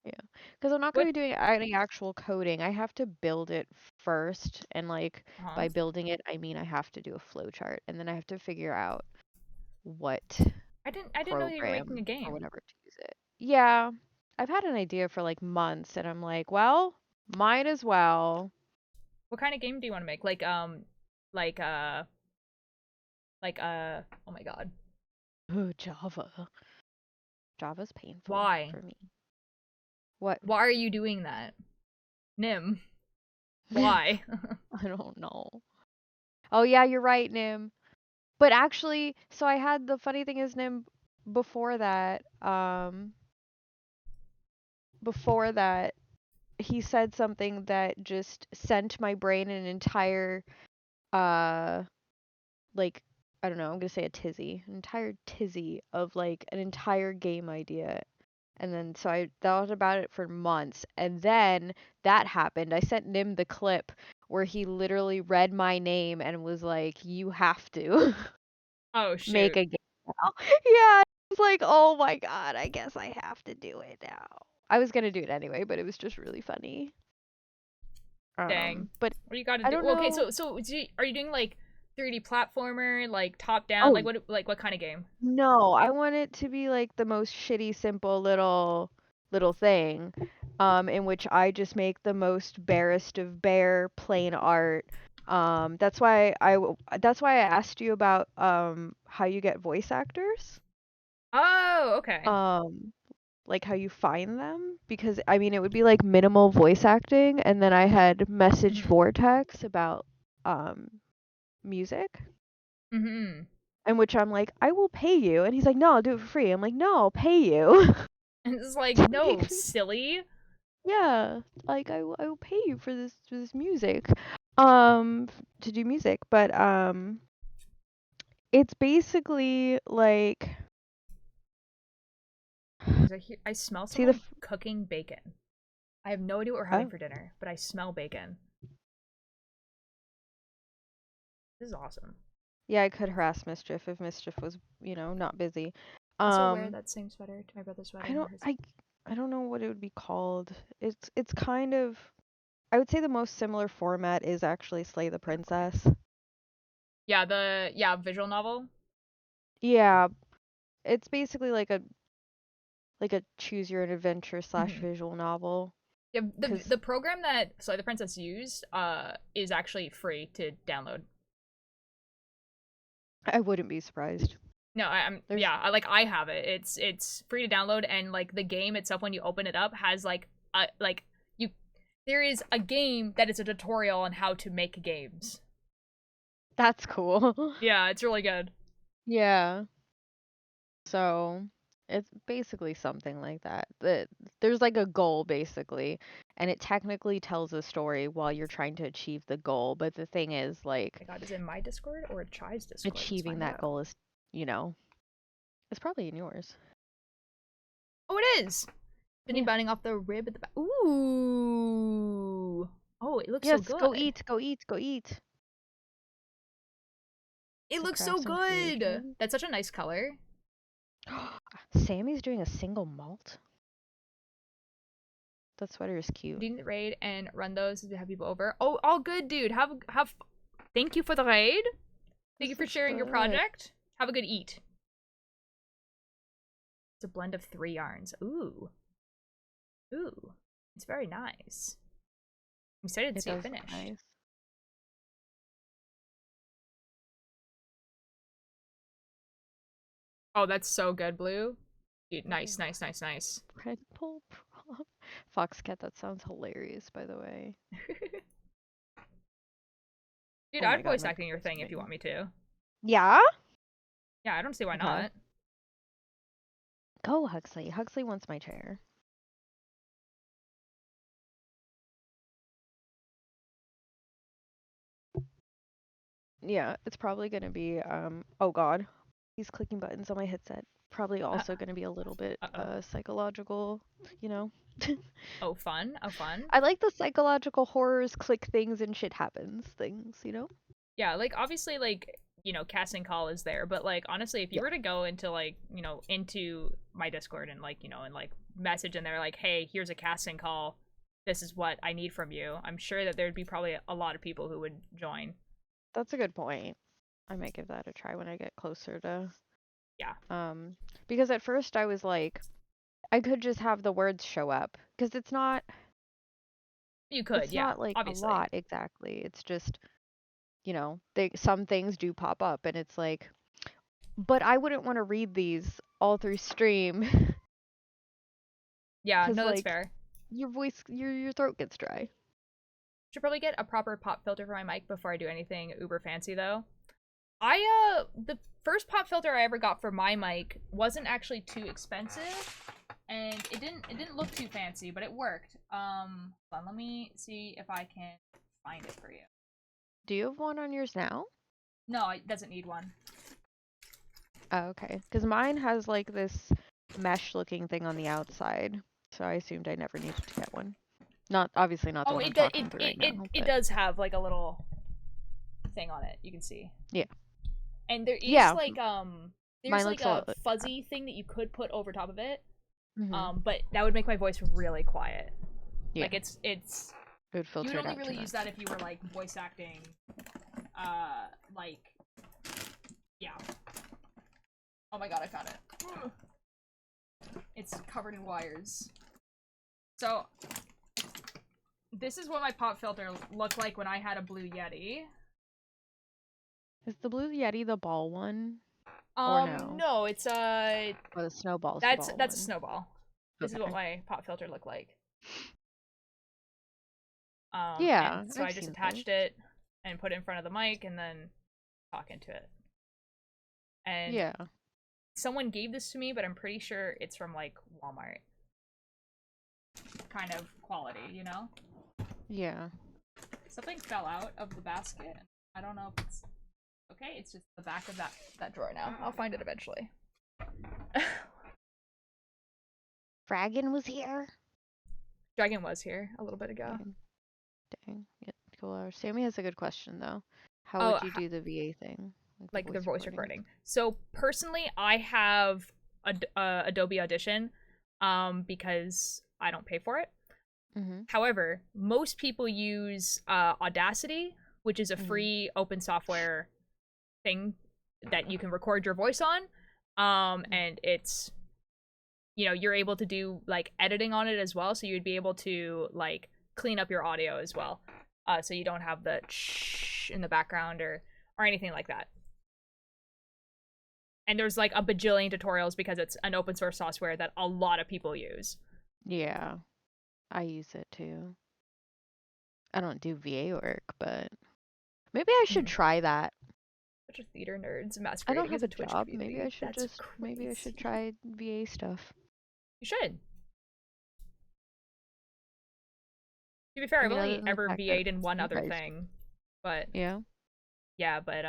Because I'm not What? going to be doing any actual coding. I have to build it first, and like by building it, I mean I have to do a flowchart, and then I have to figure out what I didn't know you were making a program or game. whatever to use it. Yeah, I've had an idea for like months, and I'm like, well, might as well. What kind of game do you want to make? Like oh my god. Ooh, Java. Java's painful Why? for me. What? Why are you doing that? Nim. Why? I don't know. Oh yeah, you're right, Nim. But actually, so I had the funny thing is, Nim, before that, before that, he said something that just sent my brain an entire, like, I don't know, I'm gonna say a tizzy, an entire tizzy of like an entire game idea. And then so I thought about it for months, and then that happened. I sent Nim the clip where he literally read my name and was like, "You have to Oh make shoot. a game now." Yeah, I was like, "Oh my god, I guess I have to do it now." I was gonna do it anyway, but it was just really funny. Dang. But What do you got to I do? don't Well, okay, know. are you doing like 3D platformer, like top down, Oh what kind of game? no, I want it to be like the most shitty, simple little thing, in which I just make the most barest of bare plain art. That's why I asked you about how you get voice actors. Oh, okay. Like how you find them, because I mean it would be like minimal voice acting, and then I had messaged Mhm. Vortex about music. Mhm. In which I'm like, I will pay you. And he's like, no, I'll do it for free. I'm like, no, I'll pay you. And it's like, to no, make this- silly. yeah, like I will pay you for this music, to do music. But it's basically like, I smell see the someone cooking bacon. I have no idea what we're having oh for dinner, but I smell bacon. This is awesome. yeah, I could harass Mischief if Mischief was not busy. Also wear Um, that same sweater to my brother's I wedding. don't I don't know what it would be called. It's kind of, I would say the most similar format is actually Slay the Princess. Yeah, visual novel. Yeah, it's basically like a choose your own adventure / Mhm. visual novel. Yeah, the 'Cause the program that Slay the Princess used is actually free to download. I wouldn't be surprised. No, There's yeah, I have it. It's free to download, and like the game itself when you open it up has like you there is a game that is a tutorial on how to make games. That's cool. Yeah, it's really good. Yeah. So it's basically something like that. There's like a goal basically, and it technically tells a story while you're trying to achieve the goal. But the thing is, Oh my like, god, is it in my Discord or Chai's Discord? Let's achieving find that out. goal is, you know, it's probably in yours. Oh, it is! Jenny Yeah. biting off the rib at the back. Ooh! Oh, it looks so Yes, go good. eat, go eat, go eat. It To looks craft so some good! creation. That's such a nice color. Sammy's doing a single malt. That sweater is cute. Doing the raid and run those to have people over. Oh, all good, dude. Have. Thank you for the raid. Thank you This for looks sharing your good. project. Have a good eat. It's a blend of 3 yarns. Ooh. Ooh. It's very nice. I'm excited to It see it does look finished. nice. Oh, that's so good, Blue. Dude, nice, Ooh. nice, nice, nice. Red Bull prop. Foxcat, that sounds hilarious, by the way. Dude, Oh my I'd god, voice my acting your thing if you want me to. Yeah? Yeah, I don't see why Okay. not. Go, Huxley. Huxley wants my chair. Yeah, it's probably gonna be, oh god. He's clicking buttons on my headset. Probably also gonna be a little bit, Uh-oh. psychological, you know? Oh, fun. Oh, fun. I like the psychological horrors, click things and shit happens things, you know? Yeah, like, obviously, like, casting call is there, but, like, honestly, if you Yeah. were to go into, like, into my Discord and, like, and, like, message in there like, hey, here's a casting call. This is what I need from you. I'm sure that there'd be probably a lot of people who would join. That's a good point. I might give that a try when I get closer to. Yeah. Because at first I was like, I could just have the words show up because it's not. You could, It's yeah. not like obviously. a lot exactly. It's just, some things do pop up, and it's like, but I wouldn't want to read these all through stream. Yeah, 'Cause, no, that's like, fair. Your voice, your throat gets dry. Should probably get a proper pop filter for my mic before I do anything uber fancy though. The first pop filter I ever got for my mic wasn't actually too expensive, and it didn't look too fancy, but it worked. Hold on, let me see if I can find it for you. Do you have one on yours now? No, it doesn't need one. Oh, okay. Because mine has like this mesh-looking thing on the outside, so I assumed I never needed to get one. Obviously not the one I'm talking through right now. It does have like a little thing on it. You can see. Yeah. And there is like there's like a fuzzy thing that you could put over top of it. Mm-hmm. But that would make my voice really quiet. Yeah. Like it's it would filter you would it only out really use that if you were like voice acting like yeah. Oh my god, I found it. It's covered in wires. So this is what my pop filter looked like when I had a Blue Yeti. Is the Blue Yeti the ball one? Or no? No, it's or the snowball. That's one. a snowball. This is what my pop filter looked like. Yeah. So I just attached it and put it in front of the mic and then talk into it. And yeah. Someone gave this to me, but I'm pretty sure it's from like Walmart. Kind of quality, you know? Yeah. Something fell out of the basket. I don't know if it's okay. It's just the back of that drawer now. I'll find it eventually. Fraggin was here. Dragon was here a little bit ago. Dang. Yeah, cool. Sammy has a good question though. How would you do the VA thing? Like the voice recording. So personally, I have Adobe Audition, because I don't pay for it. Mm-hmm. However, most people use Audacity, which is a free open software thing that you can record your voice on. And it's, you're able to do like editing on it as well. So you'd be able to like clean up your audio as well. So you don't have the shh in the background or anything like that. And there's like a bajillion tutorials because it's an open source software that a lot of people use. Yeah, I use it too. I don't do VA work, but maybe I should try that. Bunch of theater nerds masquerading. I don't have as a Twitch job. community. Maybe I should maybe I should try VA stuff. You should. To be fair, I've only ever VA'd in one other thing, but yeah, but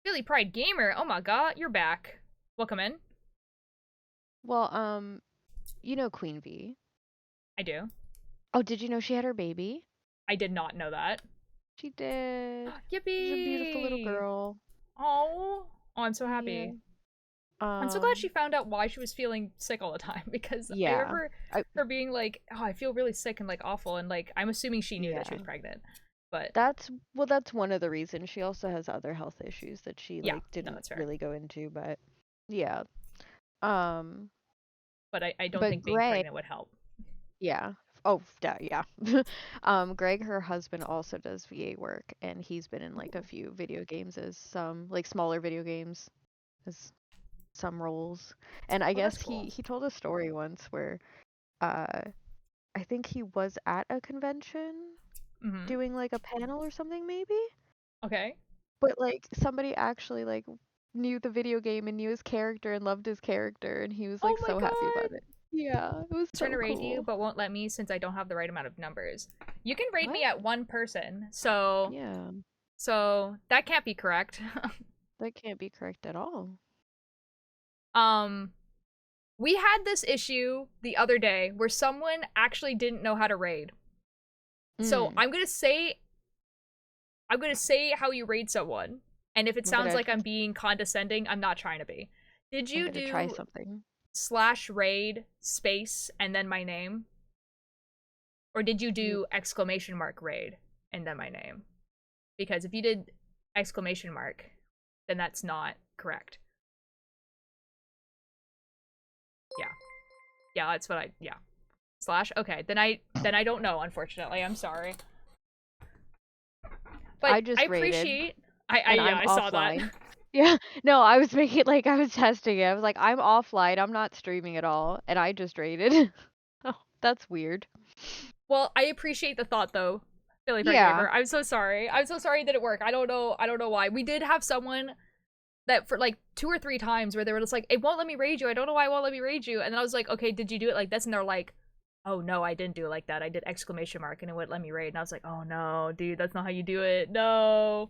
Philly Pride Gamer, oh my god, you're back. Welcome in. Well, you know Queen V. I do. Oh, did you know she had her baby? I did not know that. She did. Yippee! She's a beautiful little girl. Oh, I'm so happy. Yeah. I'm so glad she found out why she was feeling sick all the time, because I remember her being like, "Oh, I feel really sick and like awful," and like I'm assuming she knew that she was pregnant. But that's one of the reasons. She also has other health issues that she didn't really go into, but yeah. But I don't think being pregnant would help. Yeah. Oh, yeah. Greg, her husband, also does VA work, and he's been in like a few video games as some like smaller video games as some roles. And I guess he told a story once where I think he was at a convention doing like a panel or something maybe. Okay. But like somebody actually like knew the video game and knew his character and loved his character, and he was like so happy about it. Yeah, it was so trying to raid cool. you, but won't let me since I don't have the right amount of numbers. You can raid me at one person, so yeah. So that can't be correct. That can't be correct at all. We had this issue the other day where someone actually didn't know how to raid. So I'm gonna say how you raid someone, and if it sounds like I'm being condescending, I'm not trying to be. Did you try something? /raid space and then my name? Or did you do exclamation mark raid and then my name? Because if you did exclamation mark, then that's not correct. Yeah. Yeah, that's what yeah. / okay, then I don't know, unfortunately. I'm sorry. But I just appreciate I saw that. Yeah, no, I was making like I was testing it. I was like, I'm offline. I'm not streaming at all, and I just raided. Oh, that's weird. Well, I appreciate the thought though, Philly Fair Yeah. Gamer. I'm so sorry. I'm so sorry that it worked. I don't know why. We did have someone that for like 2 or 3 times where they were just like, it won't let me raid you. I don't know why it won't let me raid you. And then I was like, okay, did you do it like this? And they're like, oh no, I didn't do it like that. I did exclamation mark and it wouldn't let me raid. And I was like, oh no, dude, that's not how you do it. No.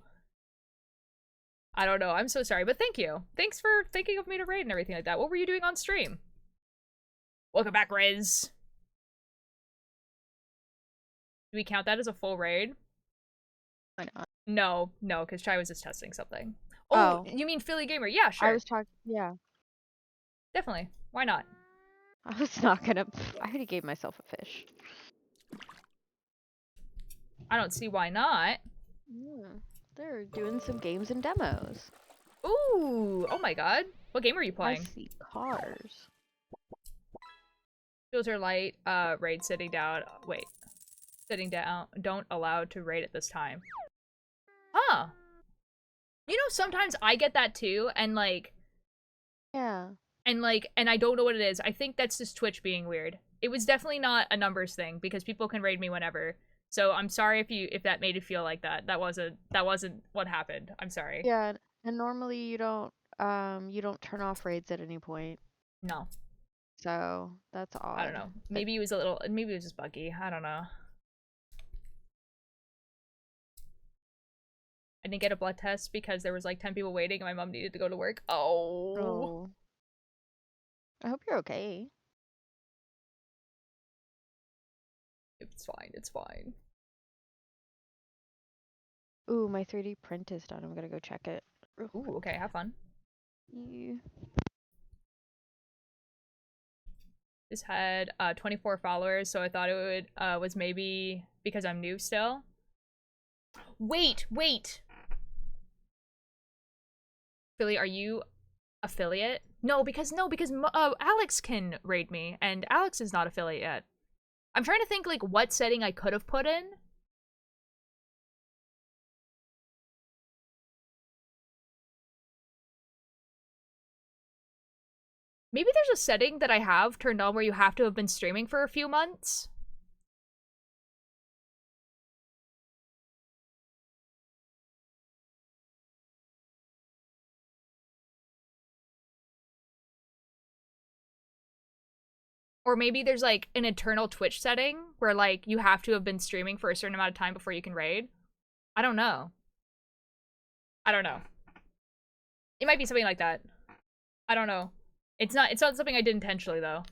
I don't know. I'm so sorry, but thank you. Thanks for thinking of me to raid and everything like that. What were you doing on stream? Welcome back, Riz. Do we count that as a full raid? Why not? No, because Chai was just testing something. Oh, you mean Philly Gamer? Yeah, sure. I was talking. Yeah. Definitely. Why not? I was not gonna. I already gave myself a fish. I don't see why not. They're doing some games and demos. Ooh! Oh my god. What game are you I playing? see cars. Filter light, raid sitting down. Wait. Sitting down. Don't allow to raid at this time. Huh. You know, sometimes I get that too, and like... Yeah. And I don't know what it is. I think that's just Twitch being weird. It was definitely not a numbers thing, because people can raid me whenever. So I'm sorry if that made it feel like that. That wasn't what happened. I'm sorry. Yeah, and normally you don't turn off raids at any point. No. So that's odd. I don't know. Maybe it was just buggy. I don't know. I didn't get a blood test because there was like 10 people waiting and my mom needed to go to work. Oh. I hope you're okay. It's fine. It's fine. Ooh, my 3D print is done. I'm gonna go check it. Ooh, okay. Have fun. Yeah. This had 24 followers, so I thought it would was maybe because I'm new still. Wait. Philly, are you affiliate? No, because Alex can raid me, and Alex is not affiliate yet. I'm trying to think like what setting I could have put in. Maybe there's a setting that I have turned on where you have to have been streaming for a few months. Or maybe there's like an internal Twitch setting where like you have to have been streaming for a certain amount of time before you can raid. I don't know. It might be something like that. I don't know. It's not something I did intentionally though.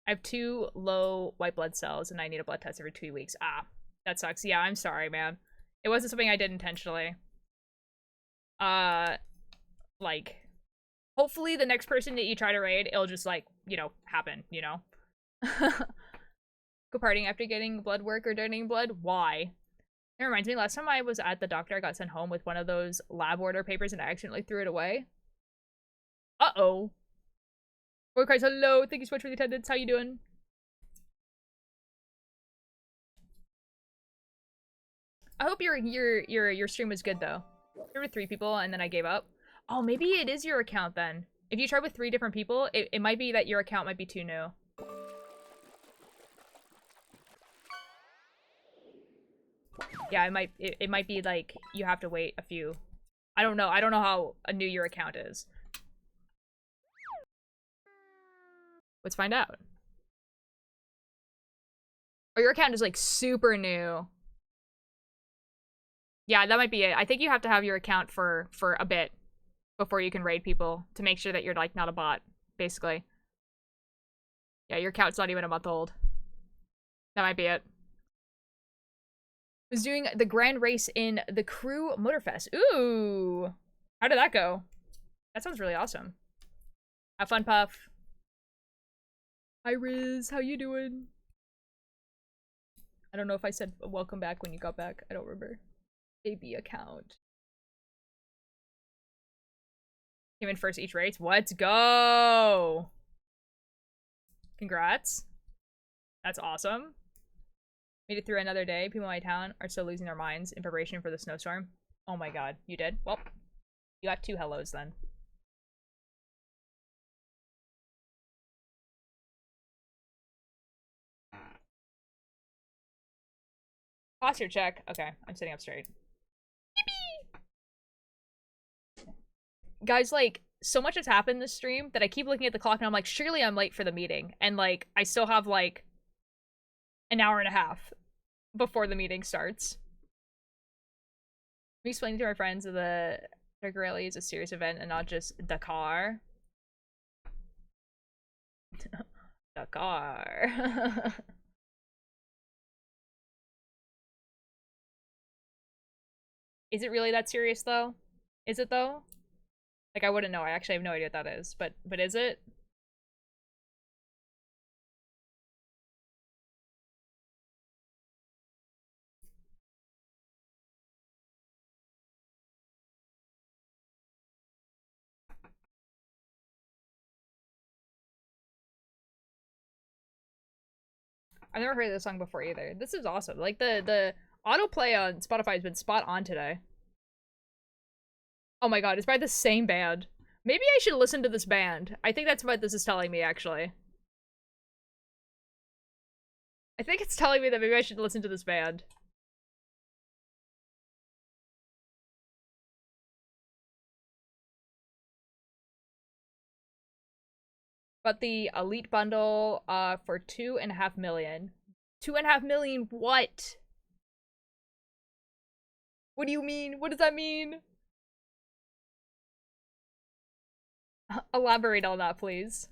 I have 2 low white blood cells and I need a blood test every 2 weeks. Ah, that sucks. Yeah, I'm sorry, man. It wasn't something I did intentionally. Like, hopefully the next person that you try to raid, it'll just like, you know, happen, you know? Go partying after getting blood work or donating blood? Why? It reminds me, last time I was at the doctor, I got sent home with one of those lab order papers and I accidentally threw it away. Uh-oh. Boy cries, hello. Thank you so much for the attendance. How you doing? I hope your stream was good though. There were 3 people and then I gave up. Oh, maybe it is your account then. If you try with 3 different people, it might be that your account might be too new. Yeah, it might be like you have to wait a few. I don't know how new your account is. Let's find out. Or your account is like super new. Yeah, that might be it. I think you have to have your account for a bit before you can raid people to make sure that you're like not a bot, basically. Yeah, your account's not even a month old. That might be it. Was doing the grand race in the Crew Motorfest. Ooh! How did that go? That sounds really awesome. Have fun, Puff. Hi, Riz. How you doing? I don't know if I said welcome back when you got back. I don't remember. AB account. Came in first each race. Let's go! Congrats. That's awesome. Made it through another day. People in my town are still losing their minds in preparation for the snowstorm. Oh my god. You did? Well, you got 2 hellos then. Posture check. Okay, I'm sitting up straight. Guys, like, so much has happened this stream that I keep looking at the clock and I'm like, surely I'm late for the meeting. And, like, I still have, like, an hour and a half before the meeting starts. I'm explaining to my friends that the Dark Rally is a serious event and not just Dakar. Dakar. Is it really that serious, though? Is it, though? Like, I wouldn't know. I actually have no idea what that is. But is it? I've never heard this song before either. This is awesome. Like, the autoplay on Spotify has been spot on today. Oh my god, it's by the same band. Maybe I should listen to this band. I think that's what this is telling me, actually. I think it's telling me that maybe I should listen to this band. But the Elite Bundle, for 2.5 million. 2.5 million what? What do you mean? What does that mean? Elaborate on that, please.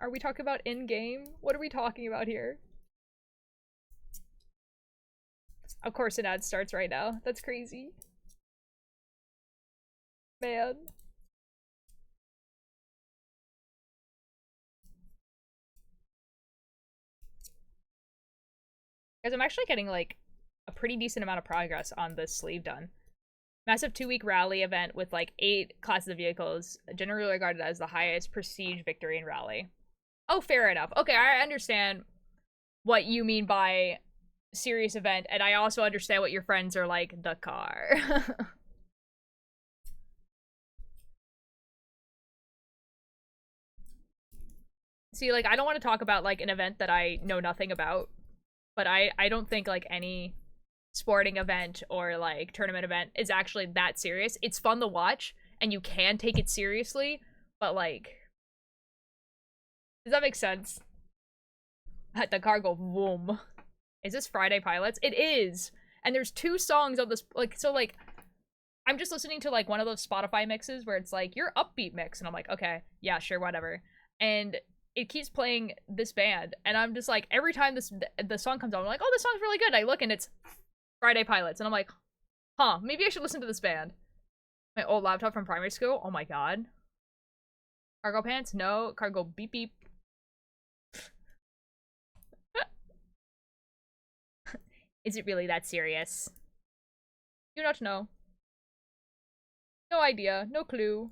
Are we talking about in-game? What are we talking about here? Of course an ad starts right now. That's crazy. Man. Guys, I'm actually getting, like, a pretty decent amount of progress on this sleeve done. Massive 2-week rally event with, like, 8 classes of vehicles, generally regarded as the highest prestige victory in rally. Oh, fair enough. Okay, I understand what you mean by serious event, and I also understand what your friends are like, the car. See, like, I don't want to talk about, like, an event that I know nothing about, but I don't think, like, any sporting event or, like, tournament event is actually that serious. It's fun to watch, and you can take it seriously, but, like, does that make sense? Let the car go boom. Is this Friday Pilots? It is! And there's 2 songs on this, like, so, like, I'm just listening to, like, one of those Spotify mixes where it's like, your upbeat mix, and I'm like, okay, yeah, sure, whatever. And it keeps playing this band, and I'm just like, every time the song comes on, I'm like, oh, this song's really good. I look, and it's Friday Pilots, and I'm like, huh, maybe I should listen to this band. My old laptop from primary school? Oh my god. Cargo pants? No. Cargo beep beep. Is it really that serious? Do not know. No idea. No clue.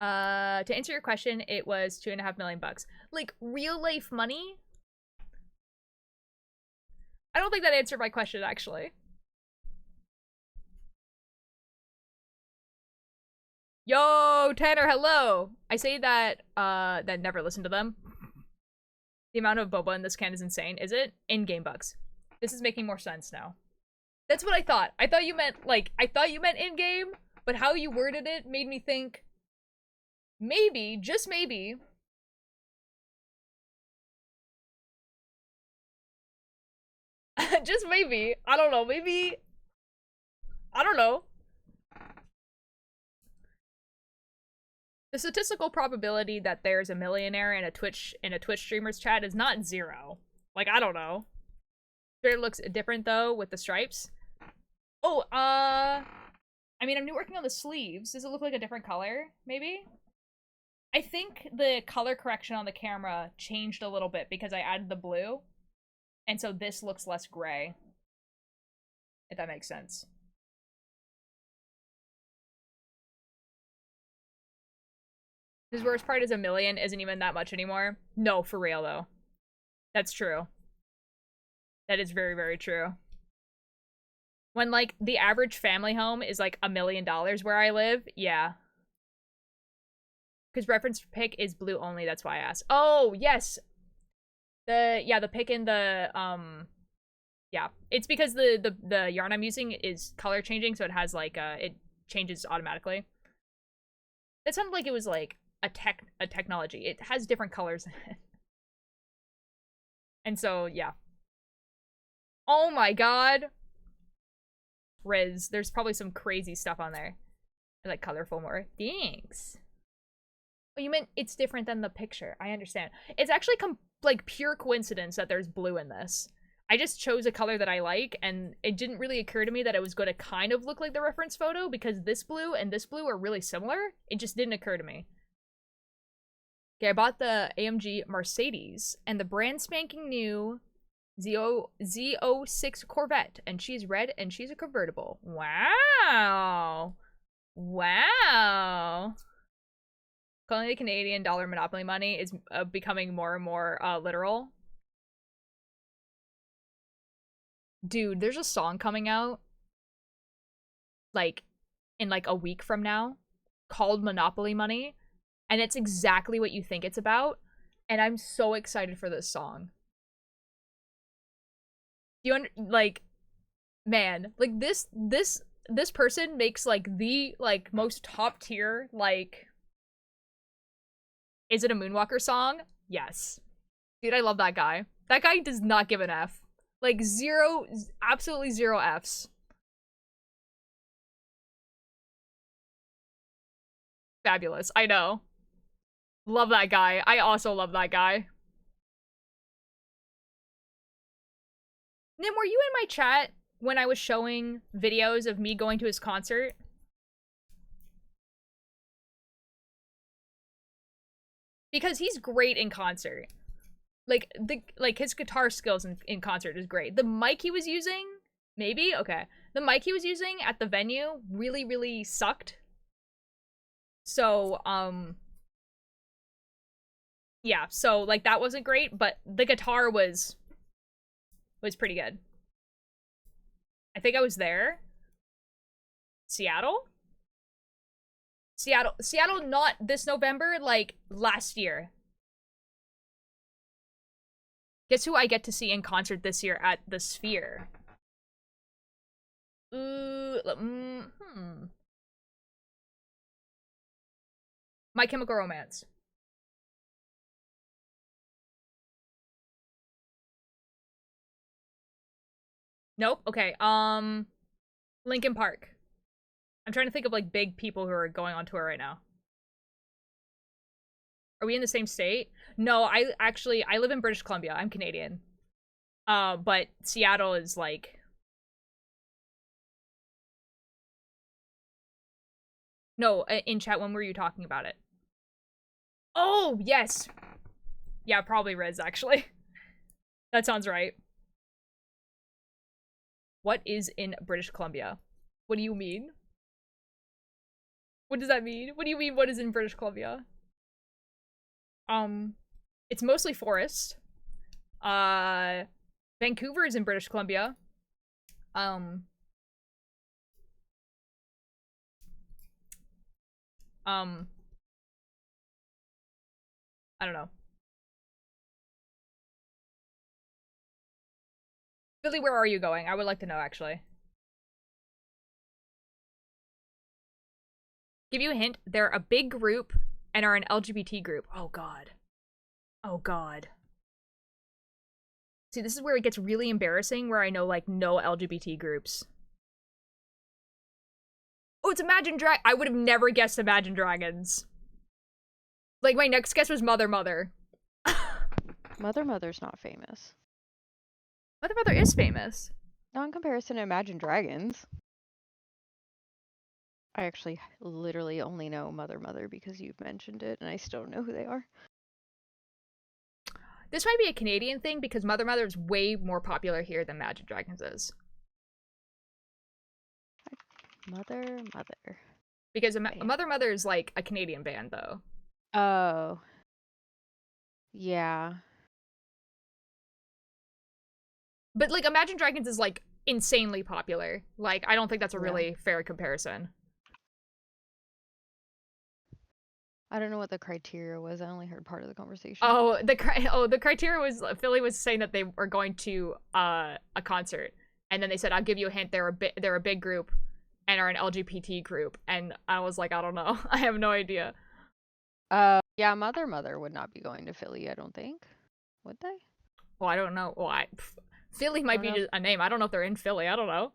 To answer your question, it was 2.5 million bucks. Like, real life money? I don't think that answered my question, actually. Yo, Tanner, hello! I say that, that never listen to them. The amount of boba in this can is insane. Is it? In-game bucks. This is making more sense now. That's what I thought. I thought you meant, like, I thought you meant in-game, but how you worded it made me think maybe, just maybe, just maybe, I don't know, maybe, I don't know. The statistical probability that there's a millionaire in a Twitch streamer's chat is not 0. Like, I don't know. Sure, it looks different though with the stripes. Oh, I mean, I'm working on the sleeves. Does it look like a different color? Maybe? I think the color correction on the camera changed a little bit because I added the blue. And so this looks less gray. If that makes sense. His worst part is 1 million isn't even that much anymore. No, for real though. That's true. That is very, very true. When, like, the average family home is, like, $1 million where I live, yeah. Because reference pick is blue only, that's why I asked. Oh, yes! The pick in the, yeah. It's because the yarn I'm using is color changing, so it has, like, it changes automatically. It sounded like it was, like, a technology. It has different colors in it. And so, yeah. Oh my god! Riz, there's probably some crazy stuff on there. I like colorful more. Thanks. Oh, you meant it's different than the picture. I understand. It's actually like pure coincidence that there's blue in this. I just chose a color that I like, and it didn't really occur to me that it was going to kind of look like the reference photo because this blue and this blue are really similar. It just didn't occur to me. Okay, I bought the AMG Mercedes and the brand spanking new Z06 Corvette, and she's red and she's a convertible. Wow. Wow. Calling the Canadian dollar monopoly money is becoming more and more literal. Dude, there's a song coming out like in like a week from now called Monopoly Money, and it's exactly what you think it's about, and I'm so excited for this song. Like, man, like this person makes like the like most top tier, like, is it a Moonwalker song? Yes. Dude, I love that guy. That guy does not give an F. Like, zero, absolutely 0 Fs. Fabulous, I know. Love that guy. I also love that guy. Nim, were you in my chat when I was showing videos of me going to his concert? Because he's great in concert. Like, his guitar skills in concert is great. The mic he was using, maybe? Okay. The mic he was using at the venue really, really sucked. So, yeah, so, like, that wasn't great, but the guitar was pretty good. I think I was there. Seattle, not this November, like, last year. Guess who I get to see in concert this year at the Sphere? My Chemical Romance. Nope. Okay. Linkin Park. I'm trying to think of like big people who are going on tour right now. Are we in the same state? No, I live in British Columbia. I'm Canadian. But Seattle is like... No, in chat, when were you talking about it? Oh, yes! Yeah, probably Riz, actually. That sounds right. What is in British Columbia? What do you mean? What does that mean? What do you mean, what is in British Columbia? It's mostly forest. Vancouver is in British Columbia. I don't know. Billy, where are you going? I would like to know, actually. Give you a hint, they're a big group and are an LGBT group. Oh god. Oh god. See, this is where it gets really embarrassing, where I know, like, no LGBT groups. Oh, it's Imagine Dragons. I would have never guessed Imagine Dragons. Like, my next guess was Mother Mother. Mother's not famous. Mother Mother is famous. Not in comparison to Imagine Dragons. I actually literally only know Mother because you've mentioned it, and I still don't know who they are. This might be a Canadian thing because Mother Mother is way more popular here than Imagine Dragons is. Mother. Because Mother Mother is like a Canadian band, though. Oh. Yeah. But, like, Imagine Dragons is, like, insanely popular. Like, I don't think that's a really fair comparison. I don't know what the criteria was. I only heard part of the conversation. Oh, the criteria was Philly was saying that they were going to a concert, and then they said, "I'll give you a hint. They're a big group, and are an LGBT group." And I was like, I don't know. I have no idea. Yeah, Mother would not be going to Philly. I don't think. Would they? Well, I don't know. Well, Philly might be a name. I don't know if they're in Philly. I don't know.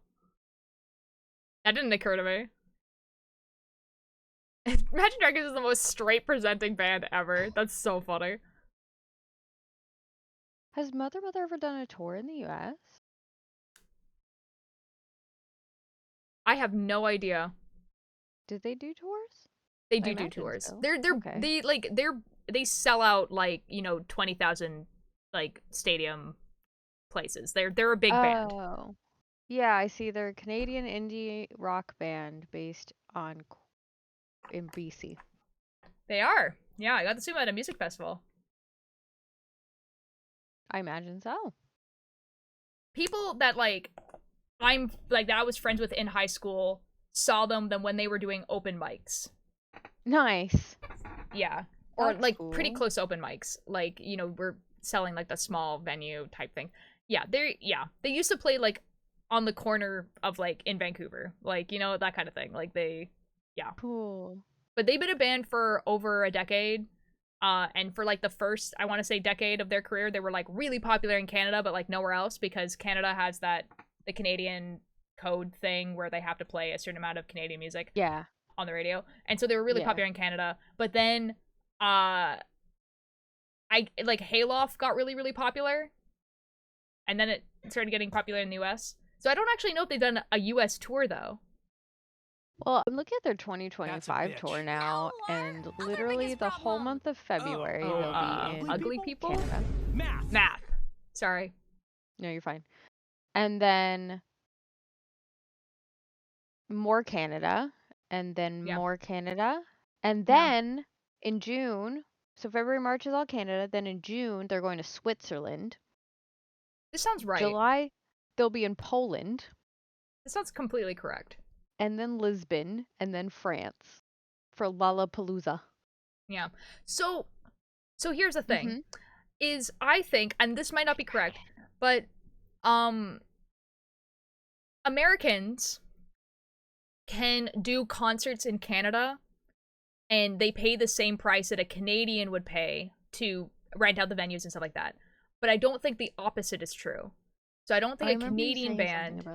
That didn't occur to me. Imagine Dragons is the most straight presenting band ever. That's so funny. Has Mother ever done a tour in the US? I have no idea. Did they do tours? They do tours. So. They sell out, like, you know, 20,000 like stadium places. They're a big band. Oh. Yeah, I see they're a Canadian indie rock band based in BC. They are. Yeah, I got to see them at a music festival. I imagine so. People that, like, that I was friends with in high school saw them when they were doing open mics. Nice. Yeah. Or, That's like, cool. pretty close open mics. Like, you know, we're selling, like, the small venue type thing. Yeah, they used to play, like, on the corner of, like, in Vancouver. Like, you know, that kind of thing. Like, yeah. Cool. But they've been a band for over a decade. And for, like, the first, I want to say, decade of their career, they were, like, really popular in Canada, but, like, nowhere else, because Canada has the Canadian code thing where they have to play a certain amount of Canadian music on the radio. And so they were really popular in Canada. But then, Hayloft got really, really popular. And then it started getting popular in the US. So I don't actually know if they've done a US tour, though. Well, I'm looking at their 2025 tour now, and literally the whole month of February they'll be in Ugly People? Canada. Math. Sorry. No, you're fine. And then more Canada, and then more Canada, and then in June, so February, March is all Canada, then in June they're going to Switzerland. This sounds right. July, they'll be in Poland. This sounds completely correct. And then Lisbon, and then France for Lollapalooza. Yeah. So here's the thing. Is I think, and this might not be correct, but Americans can do concerts in Canada and they pay the same price that a Canadian would pay to rent out the venues and stuff like that. But I don't think the opposite is true. So I don't think a Canadian band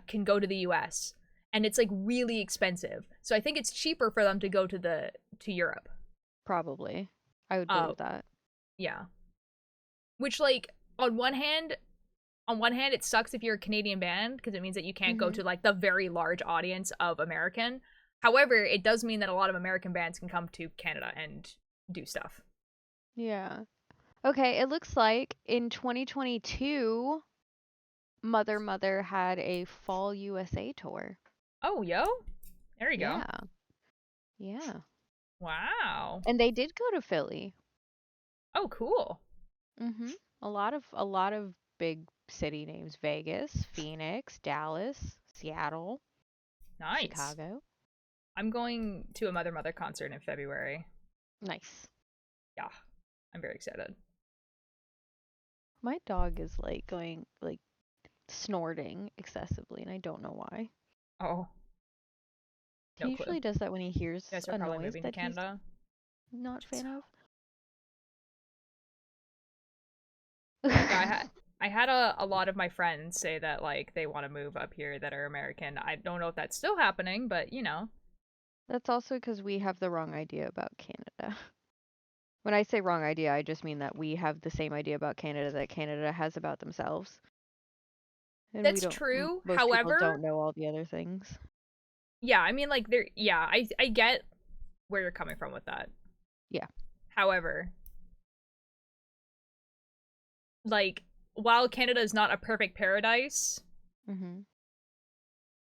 can go to the US. And it's, like, really expensive. So I think it's cheaper for them to go to Europe. Probably. I would believe that. Yeah. Which, like, on one hand it sucks if you're a Canadian band because it means that you can't go to, like, the very large audience of American. However, it does mean that a lot of American bands can come to Canada and do stuff. Yeah. Okay, it looks like in 2022 Mother had a fall USA tour. Oh, yo. There you go. Yeah. Wow. And they did go to Philly. Oh, cool. A lot of big city names: Vegas, Phoenix, Dallas, Seattle, nice. Chicago. I'm going to a Mother concert in February. Nice. Yeah. I'm very excited. My dog is, like, going, like, snorting excessively, and I don't know why. Oh. He usually does that when he hears a noise moving that to Canada. He's not a fan of. Yeah, I had a lot of my friends say that, like, they want to move up here that are American. I don't know if that's still happening, but, you know. That's also because we have the wrong idea about Canada. When I say wrong idea, I just mean that we have the same idea about Canada that Canada has about themselves. And That's true. most people However, don't know all the other things. yeah, I mean, like, I get where you're coming from with that. Yeah. However, like, while Canada is not a perfect paradise, Mm-hmm.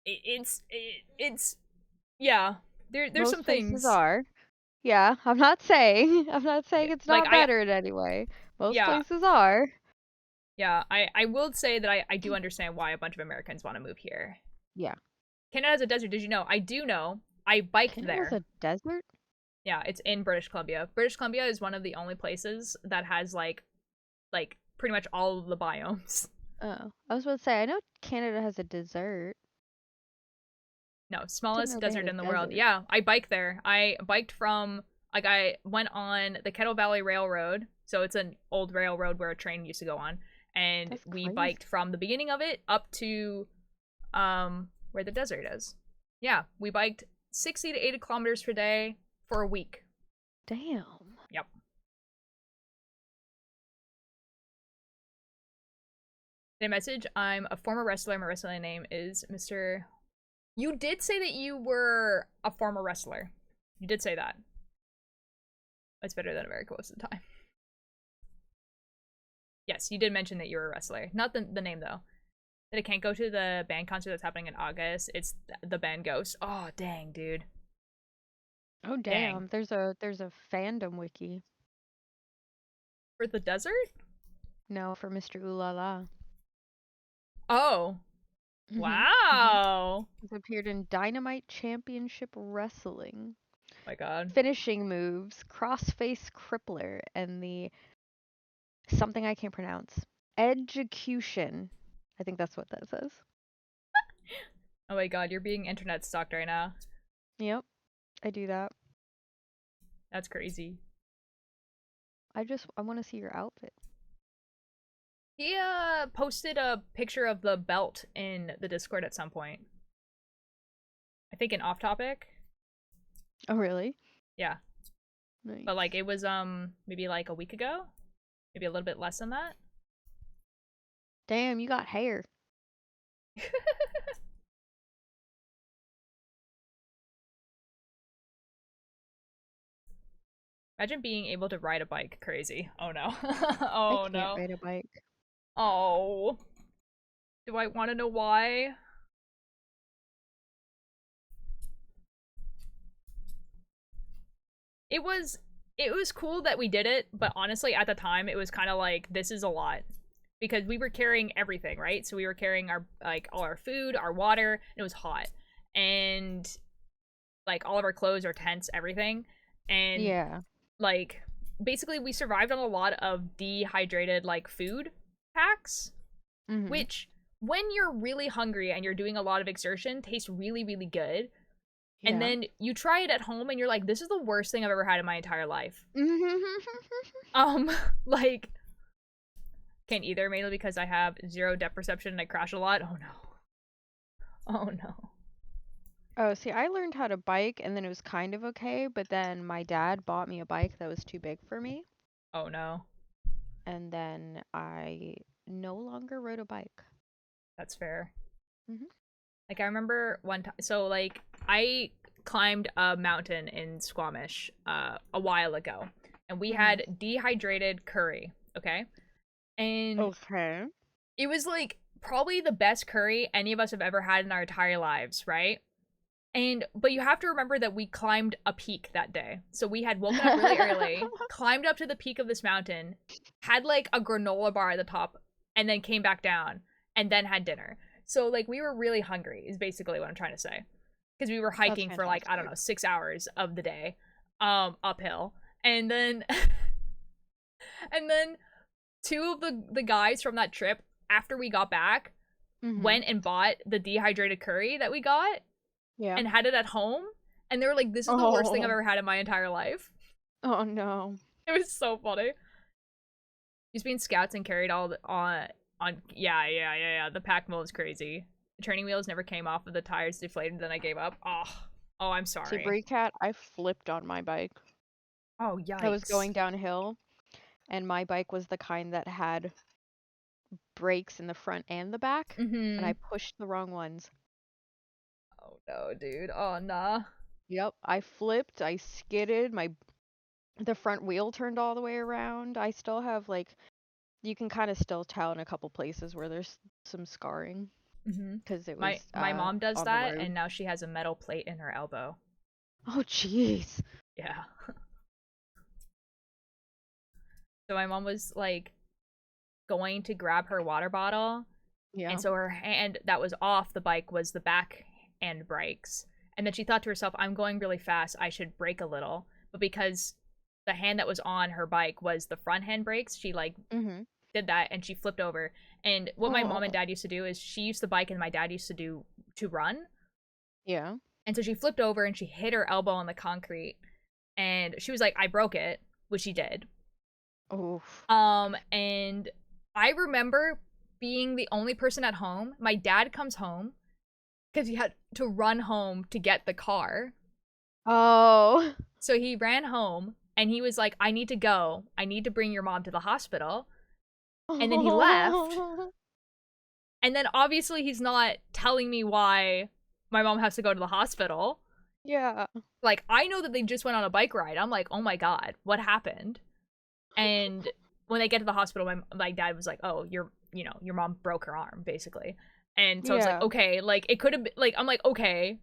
it's yeah. There's Most some places things. are. Yeah, I'm not saying it's Like, not better in any way. Most Yeah. places are. Yeah, I will say that I do understand why a bunch of Americans want to move here. Yeah. Canada has a desert. Did you know? I do know. I biked Canada's there. a desert? Yeah, it's in British Columbia. British Columbia is one of the only places that has like pretty much all of the biomes. Oh, I was about to say, I know Canada has a desert. No, Didn't smallest know they desert had a in the world. desert. Yeah, I biked there. I biked from I went on the Kettle Valley Railroad. So it's an old railroad where a train used to go on, and That's we crazy. biked from the beginning of it up to where the desert is. Yeah, we biked 60 to 80 kilometers per day for a week. Damn. Yep. In a message, I'm a former wrestler. My wrestling name is Mr. You did say that you were a former wrestler. You did say that. That's better than America most of the time. Yes, you did mention that you were a wrestler. Not the name, though. That I can't go to the band concert that's happening in August. It's the band Ghost. Oh, dang, dude. Oh damn. There's a fandom wiki. For the desert? No, for Mr. Ooh La La. Oh. Mhm, Wow. He's appeared in Dynamite Championship Wrestling, Oh my god. finishing moves, crossface crippler, and the something I can't pronounce. Execution. I think that's what that says. Oh my god, you're being internet stalked right now. Yep, I do that. That's crazy. I want to see your outfit. He posted a picture of the belt in the Discord at some point. I think in Off Topic. Oh really? Yeah. Nice. But like it was maybe like a week ago? Maybe a little bit less than that. Damn, you got hair. Imagine being able to ride a bike. Crazy. Oh no. Oh I can't no. ride a bike. Oh. Do I want to know why? It was cool that we did it, but honestly at the time it was kind of like this is a lot. Because we were carrying everything, right? So we were carrying our like all our food, our water, and it was hot. And like all of our clothes, our tents, everything. And Yeah. like basically we survived on a lot of dehydrated like food packs, Mhm. which when you're really hungry and you're doing a lot of exertion tastes really really good. And Yeah. then you try it at home and you're like this is the worst thing I've ever had in my entire life. Like can't either, mainly because I have zero depth perception and I crash a lot. Oh no. Oh no. Oh, see, I learned how to bike and then it was kind of okay, but then my dad bought me a bike that was too big for me, Oh no. and then I no longer rode a bike. That's fair. Mhm. Like I remember one time, so like I climbed a mountain in Squamish a while ago, and we had dehydrated curry. Okay, and Okay. it was like probably the best curry any of us have ever had in our entire lives, right? And but you have to remember that we climbed a peak that day. So we had woken up really early, climbed up to the peak of this mountain, had like a granola bar at the top, and then came back down and then had dinner. So like we were really hungry is basically what I'm trying to say. Because we were hiking for like, I don't know, 6 hours of the day uphill. And then and then two of the guys from that trip after we got back went and bought the dehydrated curry that we got. Yeah. And had it at home, and they were like, this is the worst thing I've ever had in my entire life. Oh no. It was so funny. Just being scouts and carried all the, on yeah. The pack mode is crazy. The training wheels never came off of the tires deflated, then I gave up. Oh, I'm sorry. See, Bree Cat, I flipped on my bike. Oh, yikes. I was going downhill, and my bike was the kind that had brakes in the front and the back, and I pushed the wrong ones. Oh no, dude. Oh nah. Yep, I flipped, I skidded, the front wheel turned all the way around. I still have like, you can kind of still tell in a couple places where there's some scarring because it was My mom does on the that, road. and now she has a metal plate in her elbow. Oh jeez. Yeah. So my mom was like going to grab her water bottle, Yeah. and so her hand that was off the bike was the back end brakes. And then she thought to herself, I'm going really fast, I should brake a little. But because the hand that was on her bike was the front hand brakes, she like did that and she flipped over. And what my mom and dad used to do is she used the bike and my dad used to run. Yeah. And so she flipped over and she hit her elbow on the concrete. And she was like, I broke it, which she did. Oof. And I remember being the only person at home. My dad comes home because he had to run home to get the car. Oh. So he ran home and he was like, I need to go. I need to bring your mom to the hospital. And then he left. And then obviously he's not telling me why my mom has to go to the hospital. Yeah. Like, I know that they just went on a bike ride. I'm like, oh my God, what happened? And when they get to the hospital, my dad was like, oh, your mom broke her arm, basically. And so I was like, okay, like, it could have been, like, I'm like, okay.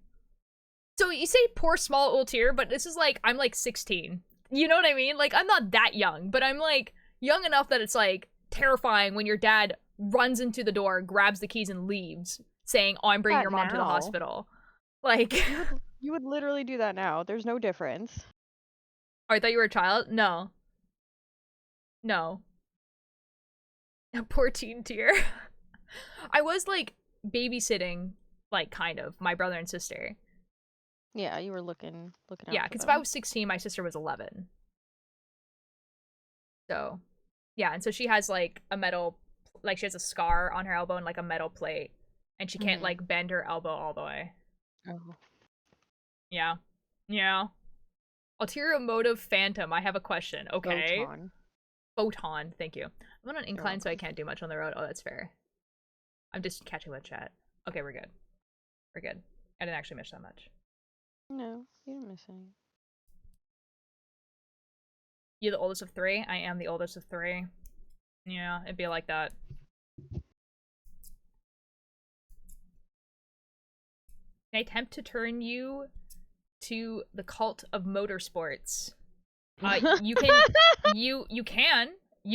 So you say poor small old tear, but this is like, I'm like 16. You know what I mean? Like, I'm not that young, but I'm like young enough that it's like terrifying when your dad runs into the door, grabs the keys, and leaves, saying, oh, I'm bringing your mom to the hospital. Like, you would literally do that now. There's no difference. Oh, I thought you were a child? No. Poor teen tear. I was like babysitting, like, kind of, my brother and sister. Yeah, you were looking out. Yeah, because if I was 16, my sister was 11. So, yeah, and so she has like a metal, like she has a scar on her elbow and like a metal plate, and she can't like bend her elbow all the way. Oh. Yeah. Ulterior motive phantom. I have a question. Okay. Photon. Thank you. I'm on an incline, so I can't do much on the road. Oh, that's fair. I'm just catching with chat. Okay, we're good. I didn't actually miss that much. No, you didn't miss any. You're the oldest of 3? I am the oldest of 3. Yeah, it'd be like that. Can I attempt to turn you to the cult of motorsports? You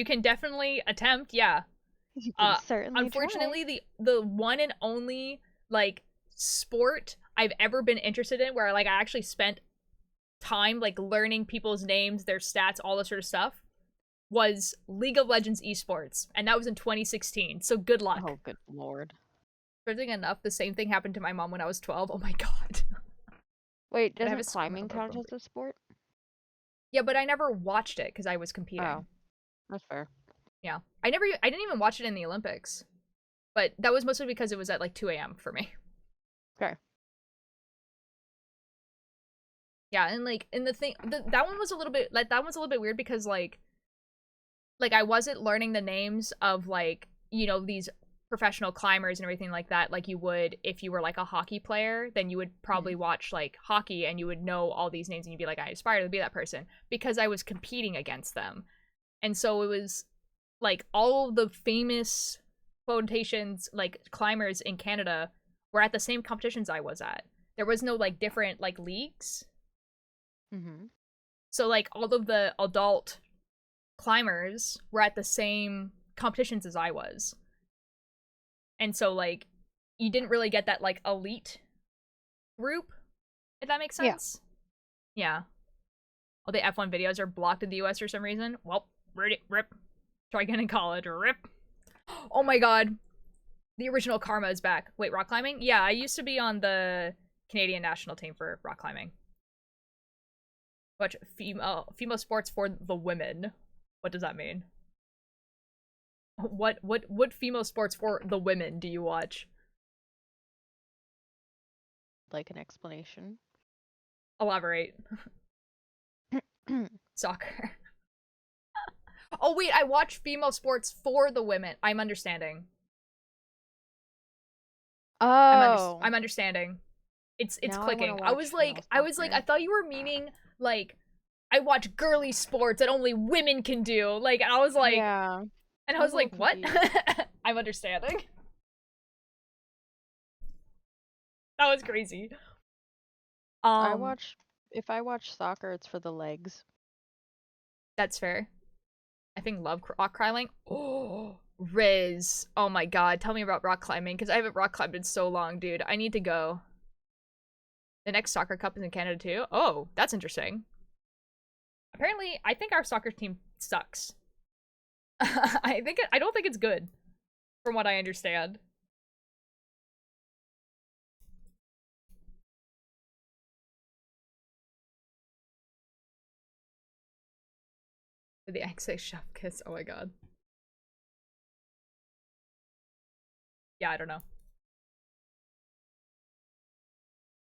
can definitely attempt, yeah. You can certainly unfortunately try. the one and only like sport I've ever been interested in where like I actually spent time like learning people's names, their stats, all this sort of stuff was League of Legends esports, and that was in 2016. So good luck. Oh, good lord. Interesting enough, the same thing happened to my mom when I was 12. Oh my god. Wait, doesn't climbing count as a sport? Yeah, but I never watched it because I was competing. Oh, that's fair. Yeah, I didn't even watch it in the Olympics, but that was mostly because it was at like 2 a.m. for me. Okay. Yeah, and like, and that one was a little bit weird because like I wasn't learning the names of like, you know, these professional climbers and everything like that like you would if you were like a hockey player. Then you would probably watch like hockey and you would know all these names and you'd be like, I aspire to be that person, because I was competing against them. And so it was like all of the famous quotations like climbers in Canada were at the same competitions I was at. There was no like different like leagues. So like all of the adult climbers were at the same competitions as I was. And so like you didn't really get that like elite group, if that makes sense. Yeah. All the F1 videos are blocked in the US for some reason. Well, rip. Try again in college. Rip. Oh my god. The original Karma is back. Wait, rock climbing? Yeah, I used to be on the Canadian national team for rock climbing. Watch female sports for the women. What does that mean? What female sports for the women do you watch? Like an explanation. Elaborate. Soccer. Oh wait, I watch female sports for the women. I'm understanding. Oh. I'm understanding. It's Now clicking. I was like, I thought you were meaning like I watch girly sports that only women can do. Like I was like, yeah. and I was like, what? Confused. I'm understanding. That was crazy. If I watch soccer, it's for the legs. That's fair. I think love rock climbing. Oh, Riz. Oh my god, tell me about rock climbing because I haven't rock climbed in so long, dude. I need to go. The next soccer cup is in Canada too. Oh, that's interesting. Apparently, I think our soccer team sucks. I don't think it's good, from what I understand. The XX chef kiss. Oh my god. Yeah, I don't know.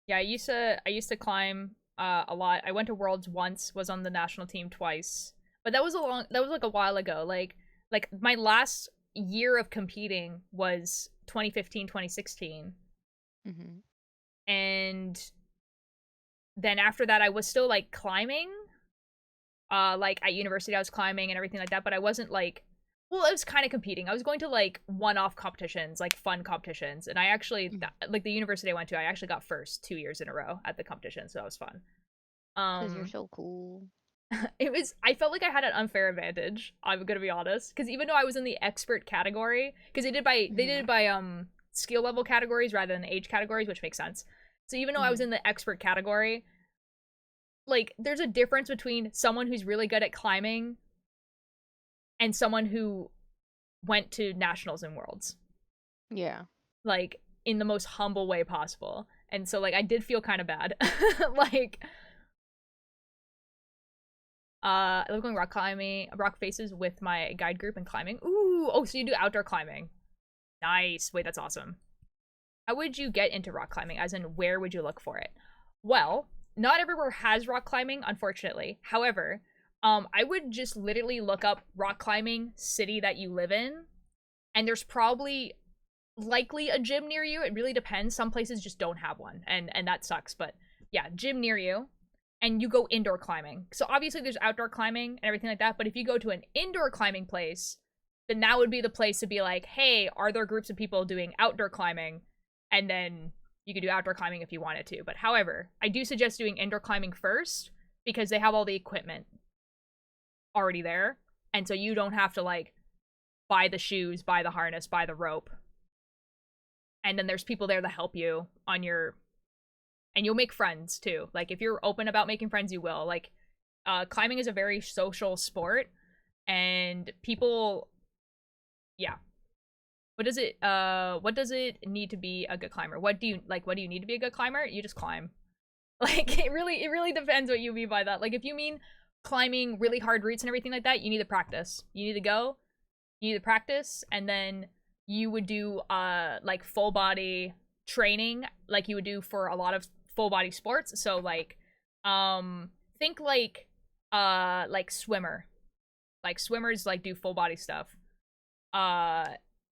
Yeah, I used to climb a lot. I went to Worlds once, was on the national team twice. But that was like a while ago. Like my last year of competing was 2015, 2016. And then after that I was still like climbing. Like at university I was climbing and everything like that, but I wasn't like, well, I was kind of competing. I was going to like one-off competitions, like fun competitions, and I actually like the university I went to, I actually got first 2 years in a row at the competition, so that was fun. Because you're so cool. I felt like I had an unfair advantage, I'm gonna be honest, because even though I was in the expert category, because they did it by skill level categories rather than age categories, which makes sense. So even though I was in the expert category, like there's a difference between someone who's really good at climbing and someone who went to nationals and worlds. Yeah. Like in the most humble way possible. And so like I did feel kind of bad. Like I love going rock faces with my guide group and climbing. Ooh, oh, so you do outdoor climbing. Nice. Wait, that's awesome. How would you get into rock climbing? As in, where would you look for it? Well, not everywhere has rock climbing, unfortunately. However, I would just literally look up rock climbing city that you live in, and there's probably likely a gym near you. It really depends. Some places just don't have one, and that sucks. But yeah, gym near you, and you go indoor climbing. So obviously there's outdoor climbing and everything like that, but if you go to an indoor climbing place, then that would be the place to be like, hey, are there groups of people doing outdoor climbing? And then you could do outdoor climbing if you wanted to. But however, I do suggest doing indoor climbing first because they have all the equipment already there. And so you don't have to like buy the shoes, buy the harness, buy the rope. And then there's people there to help you on your, and you'll make friends too. Like if you're open about making friends, you will. Like climbing is a very social sport and people, yeah. What does it need to be a good climber? What do you need to be a good climber? You just climb. Like it really depends what you mean by that. Like if you mean climbing really hard routes and everything like that, you need to practice. You need to go, you need to practice, and then you would do like full body training like you would do for a lot of full body sports. So like think like swimmer. Like swimmers like do full body stuff.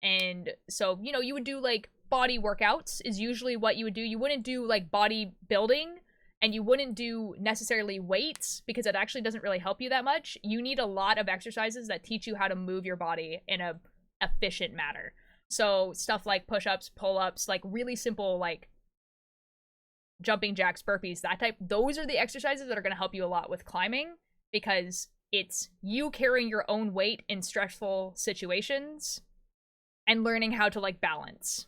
And so, you know, you would do like body workouts is usually what you would do. You wouldn't do like body building, and you wouldn't do necessarily weights because it actually doesn't really help you that much. You need a lot of exercises that teach you how to move your body in a efficient manner. So stuff like push-ups, pull-ups, like really simple like jumping jacks, burpees, that type. Those are the exercises that are going to help you a lot with climbing because it's you carrying your own weight in stressful situations and learning how to like balance.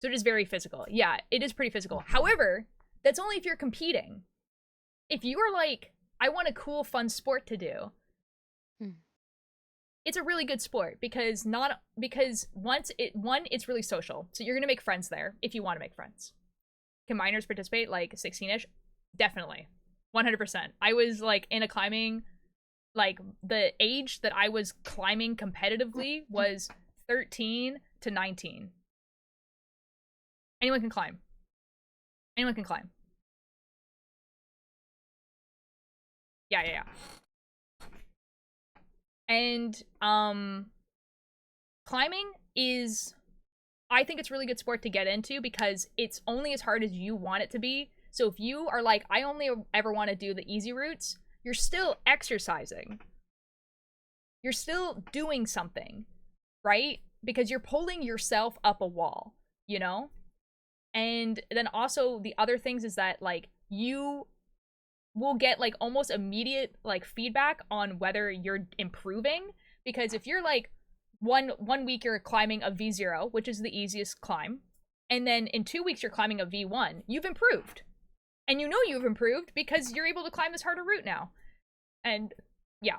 So it is very physical. Yeah, it is pretty physical. However, that's only if you're competing. If you are like, I want a cool, fun sport to do, it's a really good sport because it's really social. So you're gonna make friends there if you want to make friends. Can minors participate like 16-ish? Definitely. 100%. I was like in a climbing, like the age that I was climbing competitively was 13 to 19. Anyone can climb. Anyone can climb. Yeah. And climbing is, I think it's a really good sport to get into because it's only as hard as you want it to be. So if you are like, I only ever want to do the easy routes, you're still exercising. You're still doing something, right? Because you're pulling yourself up a wall, you know? And then also the other things is that like you will get like almost immediate like feedback on whether you're improving, because if you're like one week you're climbing a V0, which is the easiest climb, and then in 2 weeks you're climbing a V1, you've improved. And you know you've improved because you're able to climb this harder route now. And yeah.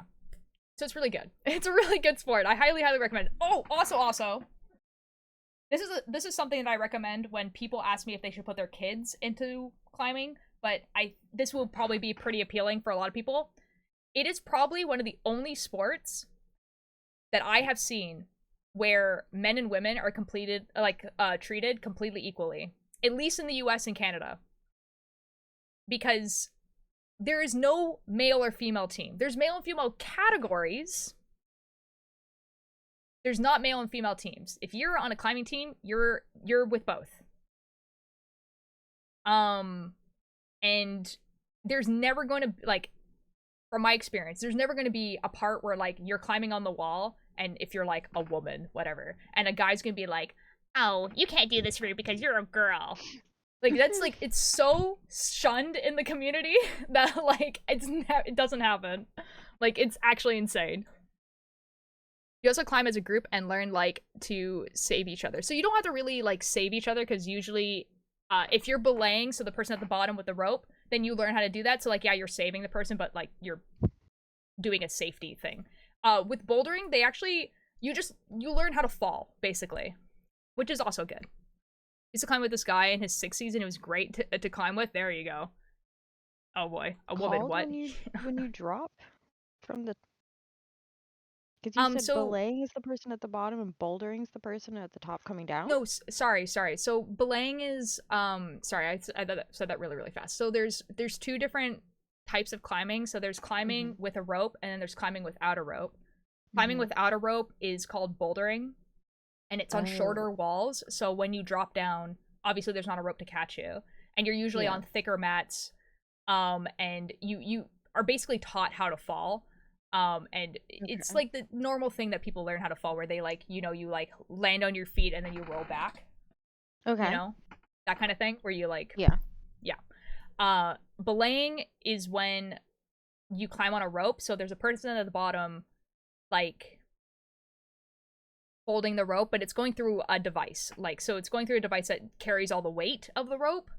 So it's really good. It's a really good sport. I highly recommend it. Oh, also this is something that I recommend when people ask me if they should put their kids into climbing, but this will probably be pretty appealing for a lot of people. It is probably one of the only sports that I have seen where men and women are treated completely equally, at least in the US and Canada. Because there is no male or female team. There's male and female categories. There's not male and female teams. If you're on a climbing team, you're with both. And there's never going to, like, from my experience, there's never going to be a part where, like, you're climbing on the wall, and if you're, like, a woman, whatever, and a guy's gonna be like, oh, you can't do this route because you're a girl. Like, that's, like, it's so shunned in the community that, like, it doesn't happen. Like, it's actually insane. You also climb as a group and learn, like, to save each other. So you don't have to really, like, save each other, because usually, if you're belaying, so the person at the bottom with the rope, then you learn how to do that. So, like, yeah, you're saving the person, but, like, you're doing a safety thing. With bouldering, they actually, you learn how to fall, basically, which is also good. I used to climb with this guy in his 60s, and it was great to climb with. There you go. Oh boy, a woman. Called What? when you drop from the? Because you said belaying is the person at the bottom and bouldering is the person at the top coming down. No, sorry. So belaying is sorry, I said that really fast. So there's two different types of climbing. So there's climbing with a rope, and then there's climbing without a rope. Climbing without a rope is called bouldering. And it's on shorter walls, so when you drop down, obviously there's not a rope to catch you, and you're usually on thicker mats, and you are basically taught how to fall, and it's like the normal thing that people learn how to fall, where they, like, you know, you, like, land on your feet and then you roll back. Okay. You know? That kind of thing, where you, like... Yeah. Belaying is when you climb on a rope, so there's a person at the bottom, like, holding the rope, but it's going through a device. Like, so it's going through a device that carries all the weight of the rope,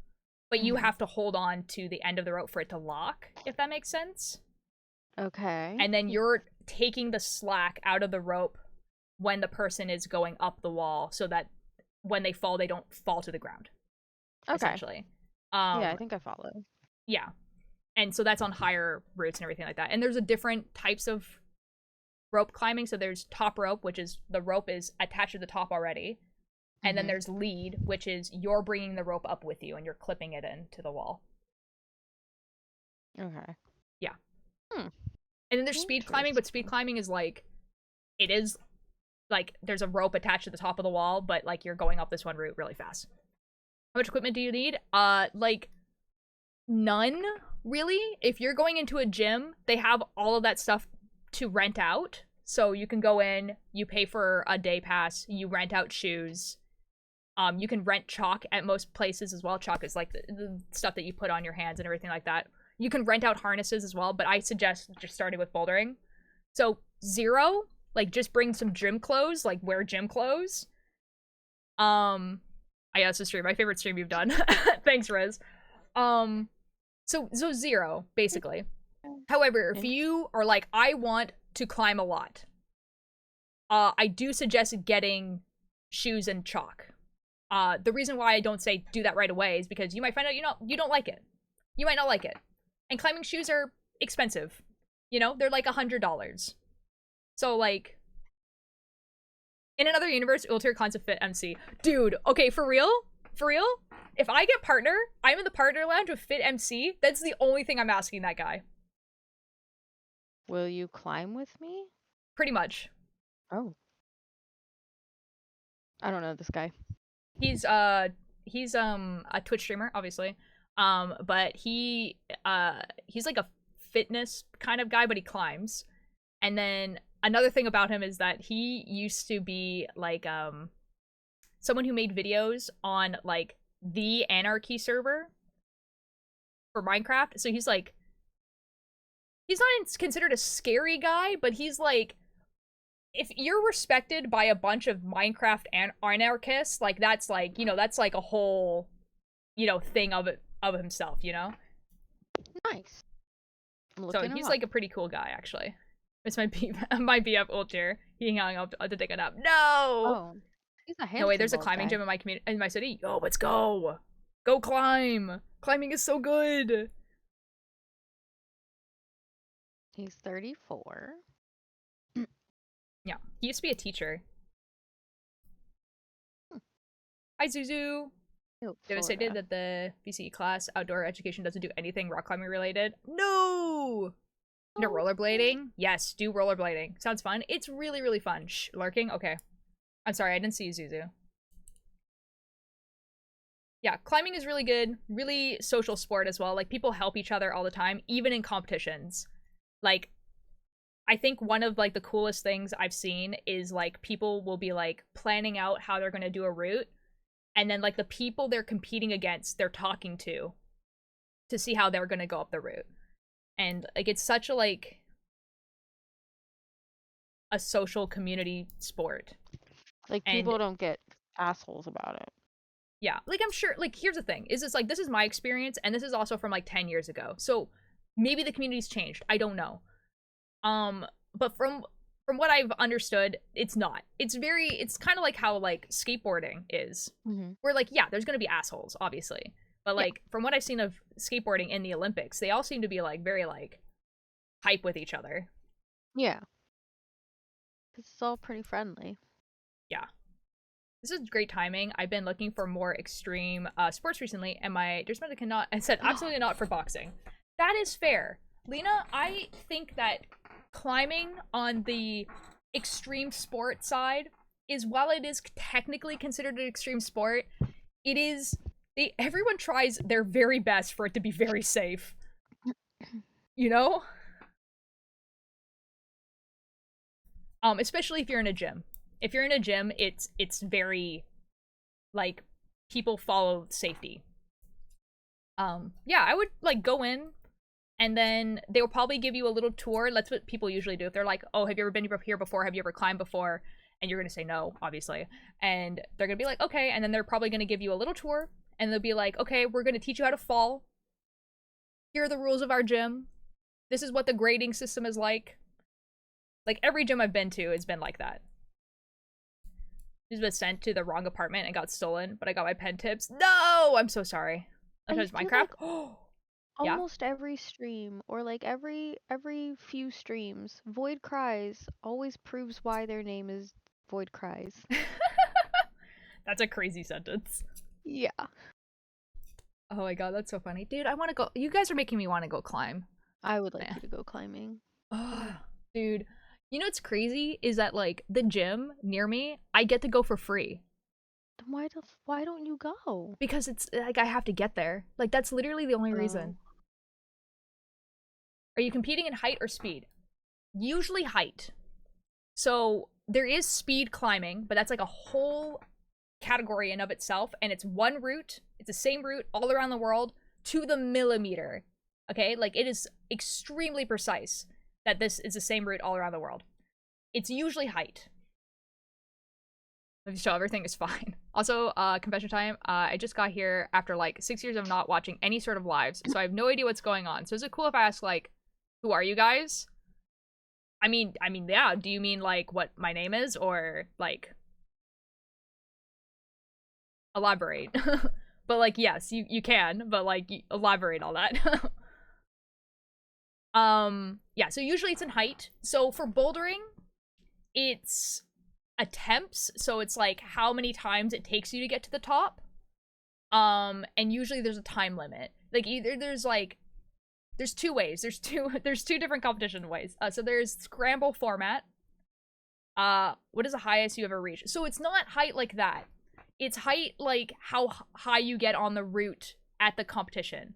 but you have to hold on to the end of the rope for it to lock, if that makes sense. Okay. And then you're taking the slack out of the rope when the person is going up the wall, so that when they fall, they don't fall to the ground. Okay. Essentially. Yeah, I think I follow. Yeah. And so that's on higher routes and everything like that. And there's a different types of rope climbing. So there's top rope, which is the rope is attached to the top already. And then there's lead, which is you're bringing the rope up with you and you're clipping it into the wall. Okay. Yeah. And then there's speed climbing, but speed climbing is like, it is like there's a rope attached to the top of the wall, but like you're going up this one route really fast. How much equipment do you need? Like none, really. If you're going into a gym, they have all of that stuff to rent out. So you can go in, you pay for a day pass, you rent out shoes. You can rent chalk at most places as well. Chalk is like the stuff that you put on your hands and everything like that. You can rent out harnesses as well, but I suggest just starting with bouldering. So 0, like just bring some gym clothes, like wear gym clothes. Yeah, it's a stream. My favorite stream you've done. Thanks, Riz. So 0, basically. However, if you are like, I want to climb a lot, I do suggest getting shoes and chalk. The reason why I don't say do that right away is because you might find out you don't like it. You might not like it. And climbing shoes are expensive. You know, they're like $100. So like, in another universe, Ulterior Cons of Fit MC. Dude, okay, for real? For real? If I get partner, I'm in the partner lounge with Fit MC, that's the only thing I'm asking that guy. Will you climb with me? Pretty much. Oh. I don't know this guy. He's a Twitch streamer, obviously. But he's like a fitness kind of guy, but he climbs. And then another thing about him is that he used to be like someone who made videos on like the Anarchy server for Minecraft. So he's like, he's not considered a scary guy, but he's like, if you're respected by a bunch of Minecraft anarchists, like that's like, you know, that's like a whole, you know, thing of himself, you know? Nice. So he's like a pretty cool guy, actually. This might be my BF Ulcher. He hung up to take a nap. No! Oh. He's a handsome No, wait, there's a bald climbing guy. gym in my community, in my city. Yo, let's go! Go climb! Climbing is so good! He's 34. Yeah, he used to be a teacher. Hi, Zuzu! Oh, Devastated Florida. that the VCE class outdoor education doesn't do anything rock climbing related. No! No rollerblading? Yes, do rollerblading. Sounds fun. It's really, really fun. Shh, lurking? Okay. I'm sorry, I didn't see you, Zuzu. Yeah, climbing is really good. Really social sport as well. Like, people help each other all the time, even in competitions. Like, I think one of, like, the coolest things I've seen is, like, people will be, like, planning out how they're gonna do a route, and then, like, the people they're competing against, they're talking to see how they're gonna go up the route. And, like, it's such a, like, a social community sport. Like, people don't get assholes about it. Yeah, like, I'm sure, like, here's the thing, is it's, like, this is my experience, and this is also from, like, 10 years ago. So, maybe the community's changed. I don't know. But from what I've understood, it's not. It's kind of like how, like, skateboarding is. Mm-hmm. Where, like, yeah, there's gonna be assholes, obviously. But, like, from what I've seen of skateboarding in the Olympics, they all seem to be, like, very, like, hype with each other. Yeah. It's all pretty friendly. Yeah. This is great timing. I've been looking for more extreme sports recently, and my Dersmeta cannot. I said absolutely not for boxing. That is fair. Lena, I think that climbing on the extreme sport side is, while it is technically considered an extreme sport, it is... everyone tries their very best for it to be very safe. You know? Especially if you're in a gym. If you're in a gym, it's very, like, people follow safety. Yeah, I would, like, go in, and then they will probably give you a little tour. That's what people usually do. If they're like, oh, have you ever been here before? Have you ever climbed before? And you're gonna say no, obviously. And they're gonna be like, okay, and then they're probably gonna give you a little tour, and they'll be like, okay, we're gonna teach you how to fall. Here are the rules of our gym. This is what the grading system is like. Like, every gym I've been to has been like that. Just was sent to the wrong apartment and got stolen, but I got my pen tips. No! I'm so sorry. That was Minecraft? Like almost every stream, or like every few streams, Void Cries always proves why their name is Void Cries. That's a crazy sentence. Yeah. Oh my god, that's so funny. Dude, I want to go. You guys are making me want to go climb. I would like you to go climbing. Oh, dude. You know what's crazy is that, like, the gym near me, I get to go for free. Then why don't you go? Because it's, like, I have to get there. Like, that's literally the only reason. Are you competing in height or speed? Usually height. So, there is speed climbing, but that's, like, a whole category in of itself, and it's one route. It's the same route all around the world to the millimeter. Okay? Like, it is extremely precise that this is the same route all around the world. It's usually height. So everything is fine. Also, confession time, I just got here after, like, 6 years of not watching any sort of lives, so I have no idea what's going on. So is it cool if I ask, like, who are you guys? I mean, yeah, do you mean, like, what my name is, or, like, elaborate? But, like, yes, you can, but, like, elaborate all that. Yeah, so usually it's in height. So for bouldering, it's attempts, so it's like how many times it takes you to get to the top. And usually there's a time limit. Like, either there's like There's two ways. There's two different competition ways. So there's scramble format. What is the highest you ever reached? So it's not height like that. It's height like how high you get on the route at the competition.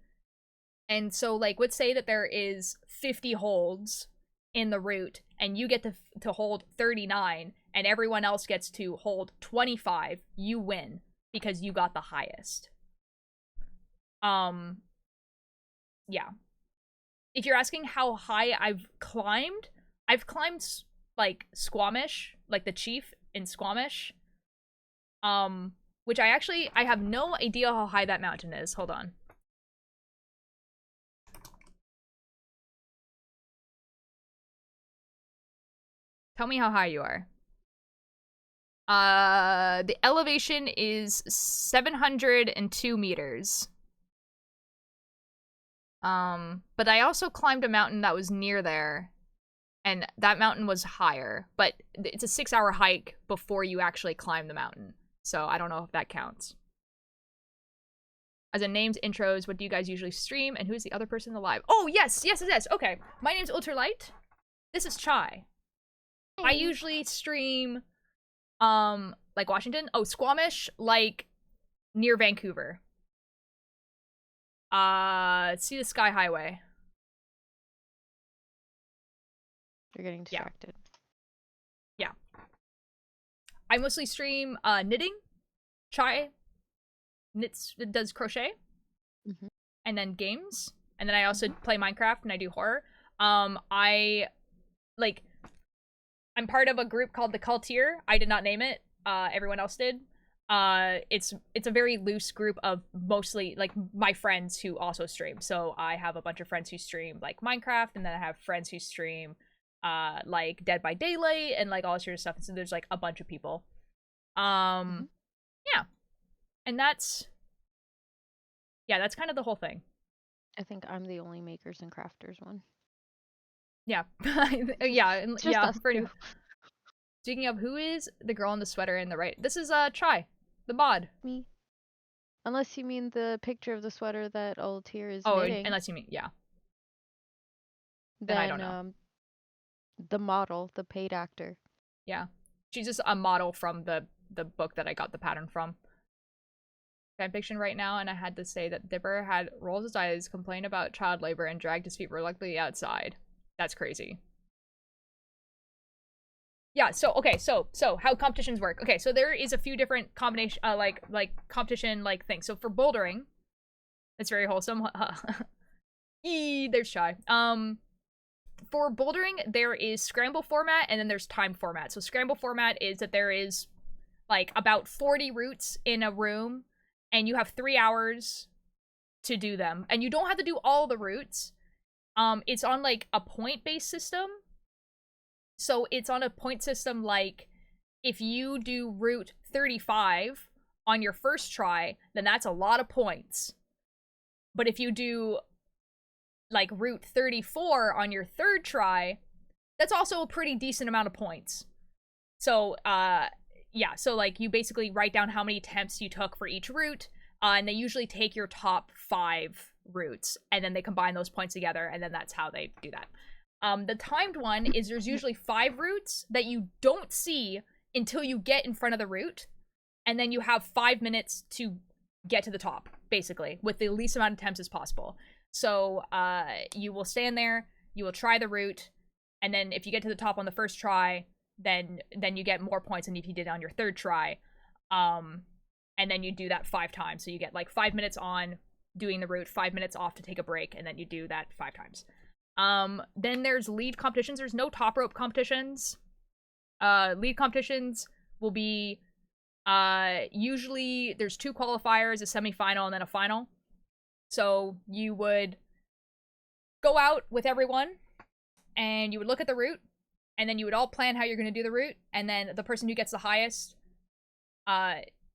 And so, like, let's say that there is 50 holds in the route, and you get to hold 39, and everyone else gets to hold 25. You win because you got the highest. Yeah. If you're asking how high I've climbed like Squamish, like the chief in Squamish. Which I have no idea how high that mountain is. Hold on. Tell me how high you are. The elevation is 702 meters. But I also climbed a mountain that was near there, and that mountain was higher, but it's a 6-hour hike before you actually climb the mountain. So I don't know if that counts. As in names, intros, what do you guys usually stream, and who's the other person alive? Oh, yes. Okay. My name's Ultralight. This is Chai. Hey. I usually stream, like Washington. Oh, Squamish, like near Vancouver. See the Sky Highway. You're getting distracted. Yeah. I mostly stream knitting. Chai does crochet. Mm-hmm. And then games. And then I also play Minecraft and I do horror. I'm part of a group called the Cultier. I did not name it. Everyone else did. It's a very loose group of mostly like my friends who also stream. So I have a bunch of friends who stream like Minecraft, and then I have friends who stream like Dead by Daylight and like all this sort of stuff. So there's like a bunch of people. Yeah. And that's kind of the whole thing. I think I'm the only makers and crafters one. Yeah. Yeah. Yeah. Pretty. Speaking of, who is the girl in the sweater in the right? This is Chai, the mod. Me. Unless you mean the picture of the sweater that Altier is knitting. Unless you mean, yeah. Then I don't know. The model, the paid actor. Yeah. She's just a model from the book that I got the pattern from. Fanfiction right now, and I had to say that Dipper had rolled his eyes, complained about child labor, and dragged his feet reluctantly outside. That's crazy. Yeah, so okay, so how competitions work. Okay, so there is a few different combination like competition like things. So for bouldering, it's very wholesome. There's Shy. For bouldering, there is scramble format and then there's time format. So scramble format is that there is like about 40 routes in a room and you have 3 hours to do them. And you don't have to do all the routes. It's on like a point-based system. So it's on a point system like if you do route 35 on your first try, then that's a lot of points. But if you do like route 34 on your third try, that's also a pretty decent amount of points. So yeah, so like you basically write down how many attempts you took for each route, and they usually take your top 5 routes and then they combine those points together, and then that's how they do that. The timed one is there's usually 5 routes that you don't see until you get in front of the route, and then you have 5 minutes to get to the top, basically, with the least amount of attempts as possible. So you will stand there, you will try the route, and then if you get to the top on the first try, then you get more points than if you did on your third try. And then you do that 5 times. So you get like 5 minutes on doing the route, 5 minutes off to take a break, and then you do that 5 times. Then there's lead competitions. There's no top rope competitions. Lead competitions will be usually there's 2 qualifiers, a semifinal and then a final. So you would go out with everyone and you would look at the route, and then you would all plan how you're going to do the route, and then the person who gets the highest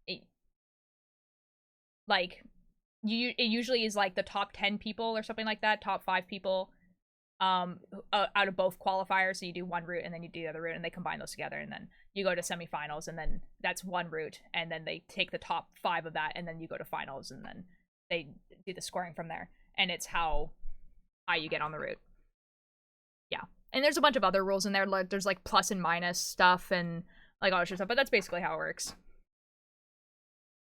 it usually is like the top 10 people or something like that, top 5 people out of both qualifiers. So you do one route and then you do the other route and they combine those together, and then you go to semifinals, and then that's one route, and then they take the top 5 of that, and then you go to finals, and then they do the scoring from there. And it's how high you get on the route. Yeah. And there's a bunch of other rules in there. Like, there's like plus and minus stuff and like all that stuff, but that's basically how it works.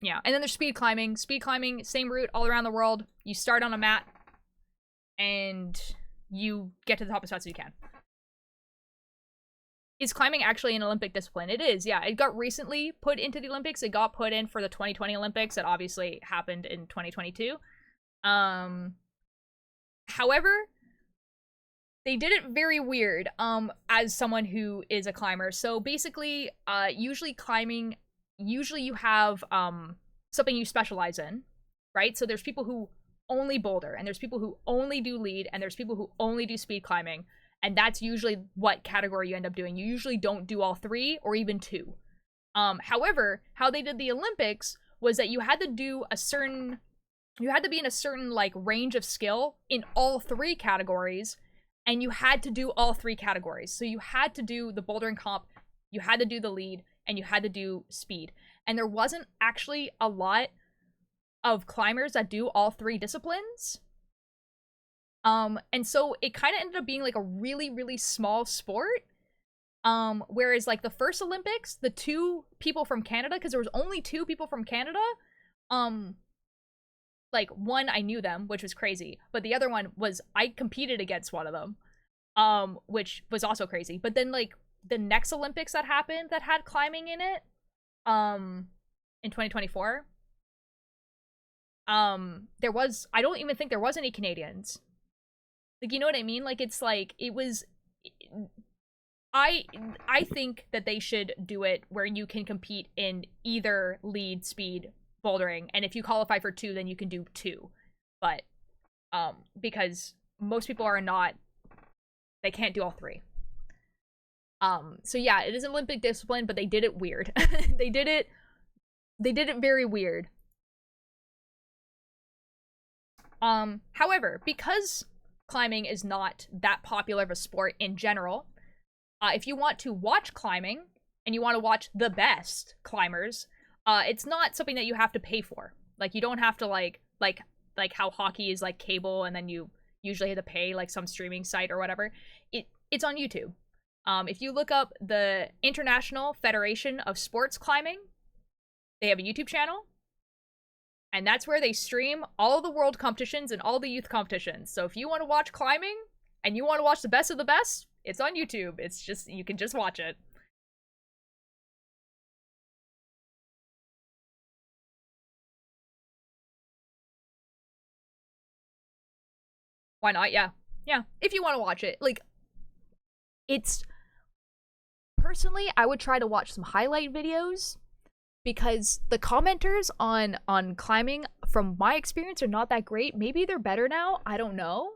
Yeah. And then there's speed climbing. Speed climbing, same route all around the world. You start on a mat and you get to the top as fast as you can. Is climbing actually an Olympic discipline? It is, yeah. It got recently put into the Olympics. It got put in for the 2020 Olympics. That obviously happened in 2022. However, they did it very weird, as someone who is a climber. So basically, usually climbing, usually you have, something you specialize in, right? So there's people who only boulder, and there's people who only do lead, and there's people who only do speed climbing. And that's usually what category you end up doing. You usually don't do all three or even two. However, how they did the Olympics was that you had to do a certain, you had to be in a certain like range of skill in all three categories, and you had to do all three categories. So you had to do the bouldering comp, you had to do the lead, and you had to do speed. And there wasn't actually a lot of climbers that do all three disciplines. And so it kind of ended up being like a really, really small sport. Whereas like the first Olympics, the two people from Canada, because there was only two people from Canada, like one, I knew them, which was crazy, but the other one was, I competed against one of them, which was also crazy. But then like the next Olympics that happened that had climbing in it, in 2024, there was, I don't even think there was any Canadians. Like, you know what I mean? Like, it's like, it was, I think that they should do it where you can compete in either lead, speed, bouldering, and if you qualify for two, then you can do two. But, because most people are not, they can't do all three. So yeah, it is an Olympic discipline, but they did it weird. They did it very weird. However, because climbing is not that popular of a sport in general, if you want to watch climbing and you want to watch the best climbers, it's not something that you have to pay for. Like, you don't have to like how hockey is like cable and then you usually have to pay like some streaming site or whatever. It's on YouTube. If you look up the International Federation of Sports Climbing, they have a YouTube channel. And that's where they stream all the world competitions and all the youth competitions. So if you want to watch climbing and you want to watch the best of the best, it's on YouTube. It's just, you can just watch it. Why not? Yeah. Yeah. If you want to watch it. Like, it's... Personally, I would try to watch some highlight videos, because the commenters on climbing, from my experience, are not that great. Maybe they're better now. I don't know.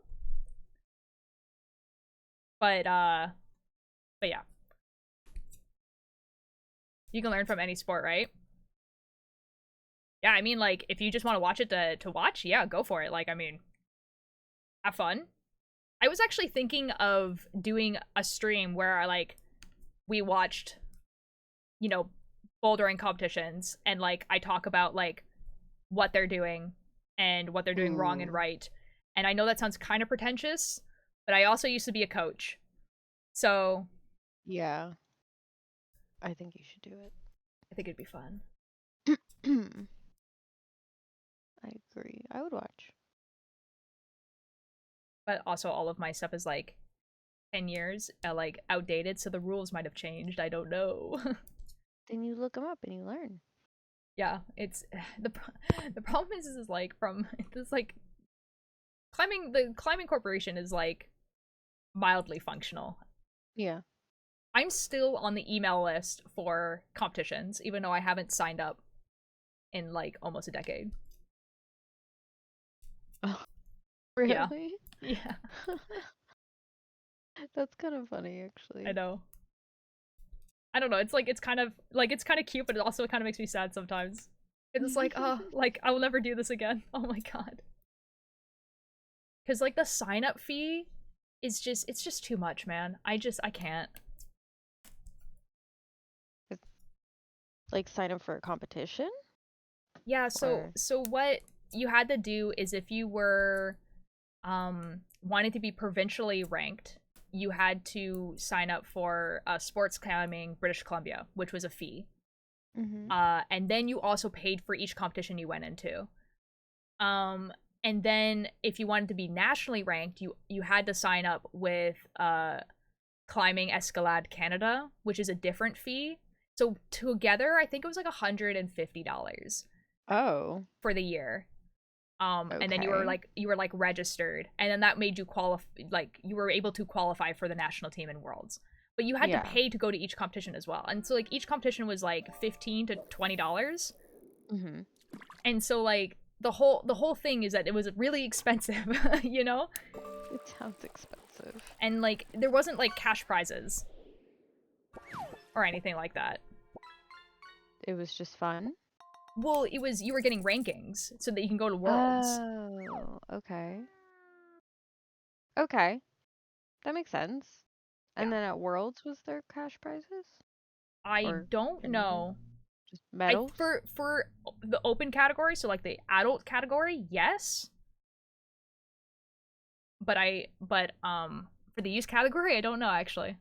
But yeah. You can learn from any sport, right? Yeah, I mean, like, if you just want to watch it to watch, yeah, go for it. Like, I mean, have fun. I was actually thinking of doing a stream where, like, we watched, you know, bouldering competitions, and like I talk about like what they're doing and what they're doing wrong and right. And I know that sounds kind of pretentious, but I also used to be a coach. So yeah, I think you should do it. I think it'd be fun. I agree. I would watch. But also all of my stuff is like 10 years, like outdated, so the rules might have changed. I don't know. Then you look them up and you learn. Yeah, it's the problem is like from this like the climbing corporation is like mildly functional. Yeah. I'm still on the email list for competitions, even though I haven't signed up in like almost a decade. Oh, really? Yeah. That's kind of funny, actually. I know. I don't know. It's kind of cute, but it also kind of makes me sad sometimes. It's just like, oh, like I will never do this again. Oh my god. Because like the sign up fee is just, it's just too much, man. I can't. Like sign up for a competition? Yeah. So what you had to do is if you were, wanted to be provincially ranked, you had to sign up for sports climbing British Columbia, which was a fee. Mm-hmm. And then you also paid for each competition you went into. And then if you wanted to be nationally ranked, you had to sign up with Climbing Escalade Canada, which is a different fee. So together, I think it was like $150 Oh. for the year. And then you Okay. were like registered, and then that made you you were able to qualify for the national team in Worlds. But you had to Yeah. pay to go to each competition as well. And so like each competition was like $15 to $20. Mm-hmm. And so like the whole thing is that it was really expensive, you know? It sounds expensive. And like there wasn't like cash prizes or anything like that. It was just fun. Well, it was you were getting rankings so that you can go to Worlds. Oh, okay. Okay. That makes sense. And Yeah. then at Worlds, was there cash prizes? I Or don't anything? know. Just medals? For the open category, so like the adult category, yes. But for the youth category, I don't know actually.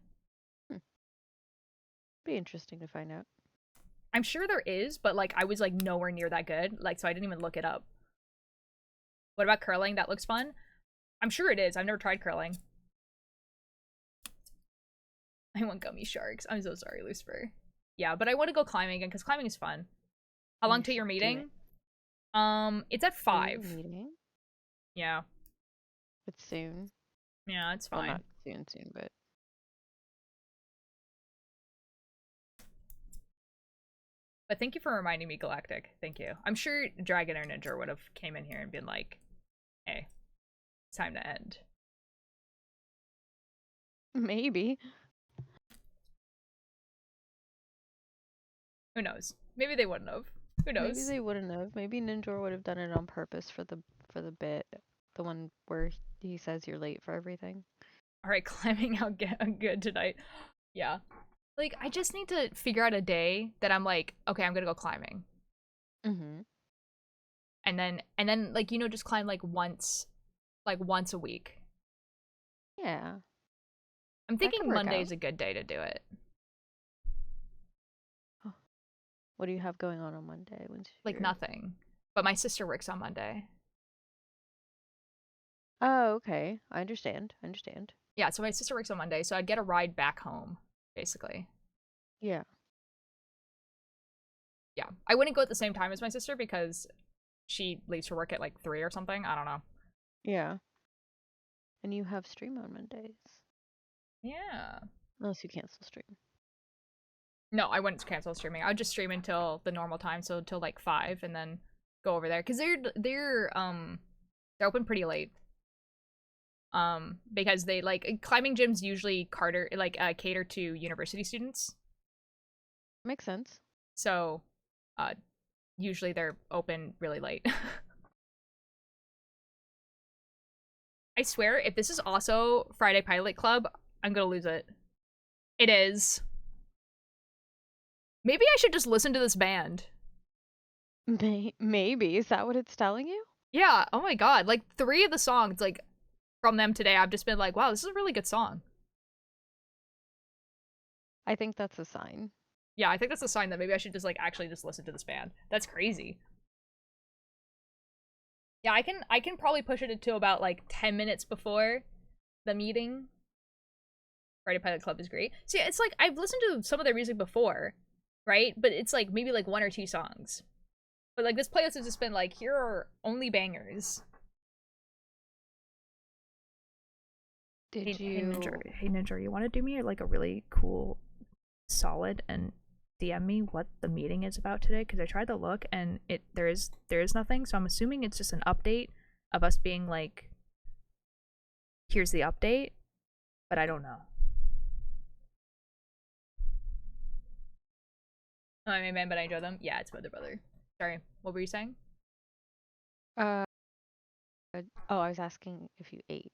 Be interesting to find out. I'm sure there is, but like I was like nowhere near that good, like so I didn't even look it up. What about curling? That looks fun. I'm sure it is. I've never tried curling. I want gummy sharks. I'm so sorry, Lucifer. Yeah, but I want to go climbing again because climbing is fun. How long till your meeting? It's at 5. Meeting? Yeah. It's soon. Yeah, it's Well, fine. not soon, but But thank you for reminding me, Galactic. Thank you. I'm sure Dragon or Ninja would have came in here and been like, hey, it's time to end. maybe. Who knows? Maybe they wouldn't have. Who knows? Maybe they wouldn't have. Maybe Ninja would have done it on purpose for the bit, the one where he says you're late for everything. All right, climbing out good tonight. Yeah. Like, I just need to figure out a day that I'm like, okay, I'm gonna go climbing. Mm-hmm. And then like, you know, just climb like once a week. Yeah. I'm That could thinking work Monday's out. a good day to do it. What do you have going on Monday? Like nothing. But my sister works on Monday. Oh, okay. I understand. Yeah, so my sister works on Monday, so I'd get a ride back home, basically. Yeah. Yeah. I wouldn't go at the same time as my sister because she leaves for work at like 3 or something. I don't know. Yeah. And you have stream on Mondays. Yeah. Unless you cancel stream. No, I wouldn't cancel streaming. I would just stream until the normal time, so until like 5, and then go over there because they're open pretty late. Because they like climbing gyms usually cater to university students. Makes sense. So, usually they're open really late. I swear, if this is also Friday Pilot Club, I'm gonna lose it. It is. Maybe I should just listen to this band. Maybe. Is that what it's telling you? Yeah, oh my god. Like, 3 of the songs, like, from them today, I've just been like, wow, this is a really good song. I think that's a sign. Yeah, I think that's a sign that maybe I should just, like, actually just listen to this band. That's crazy. Yeah, I can probably push it to about, like, 10 minutes before the meeting. Friday Pilot Club is great. See, it's like, I've listened to some of their music before, right? But it's, like, maybe, like, 1 or 2 songs. But, like, this playlist has just been, like, here are only bangers. Did Hey you... Ninja, you want to do me, like, a really cool solid and DM me what the meeting is about today? Because I tried to look and there is nothing, so I'm assuming it's just an update of us being like, here's the update, but I don't know. Oh, I mean, man, but I enjoy them. Yeah, it's brother. Sorry, what were you saying? Oh, I was asking if you ate.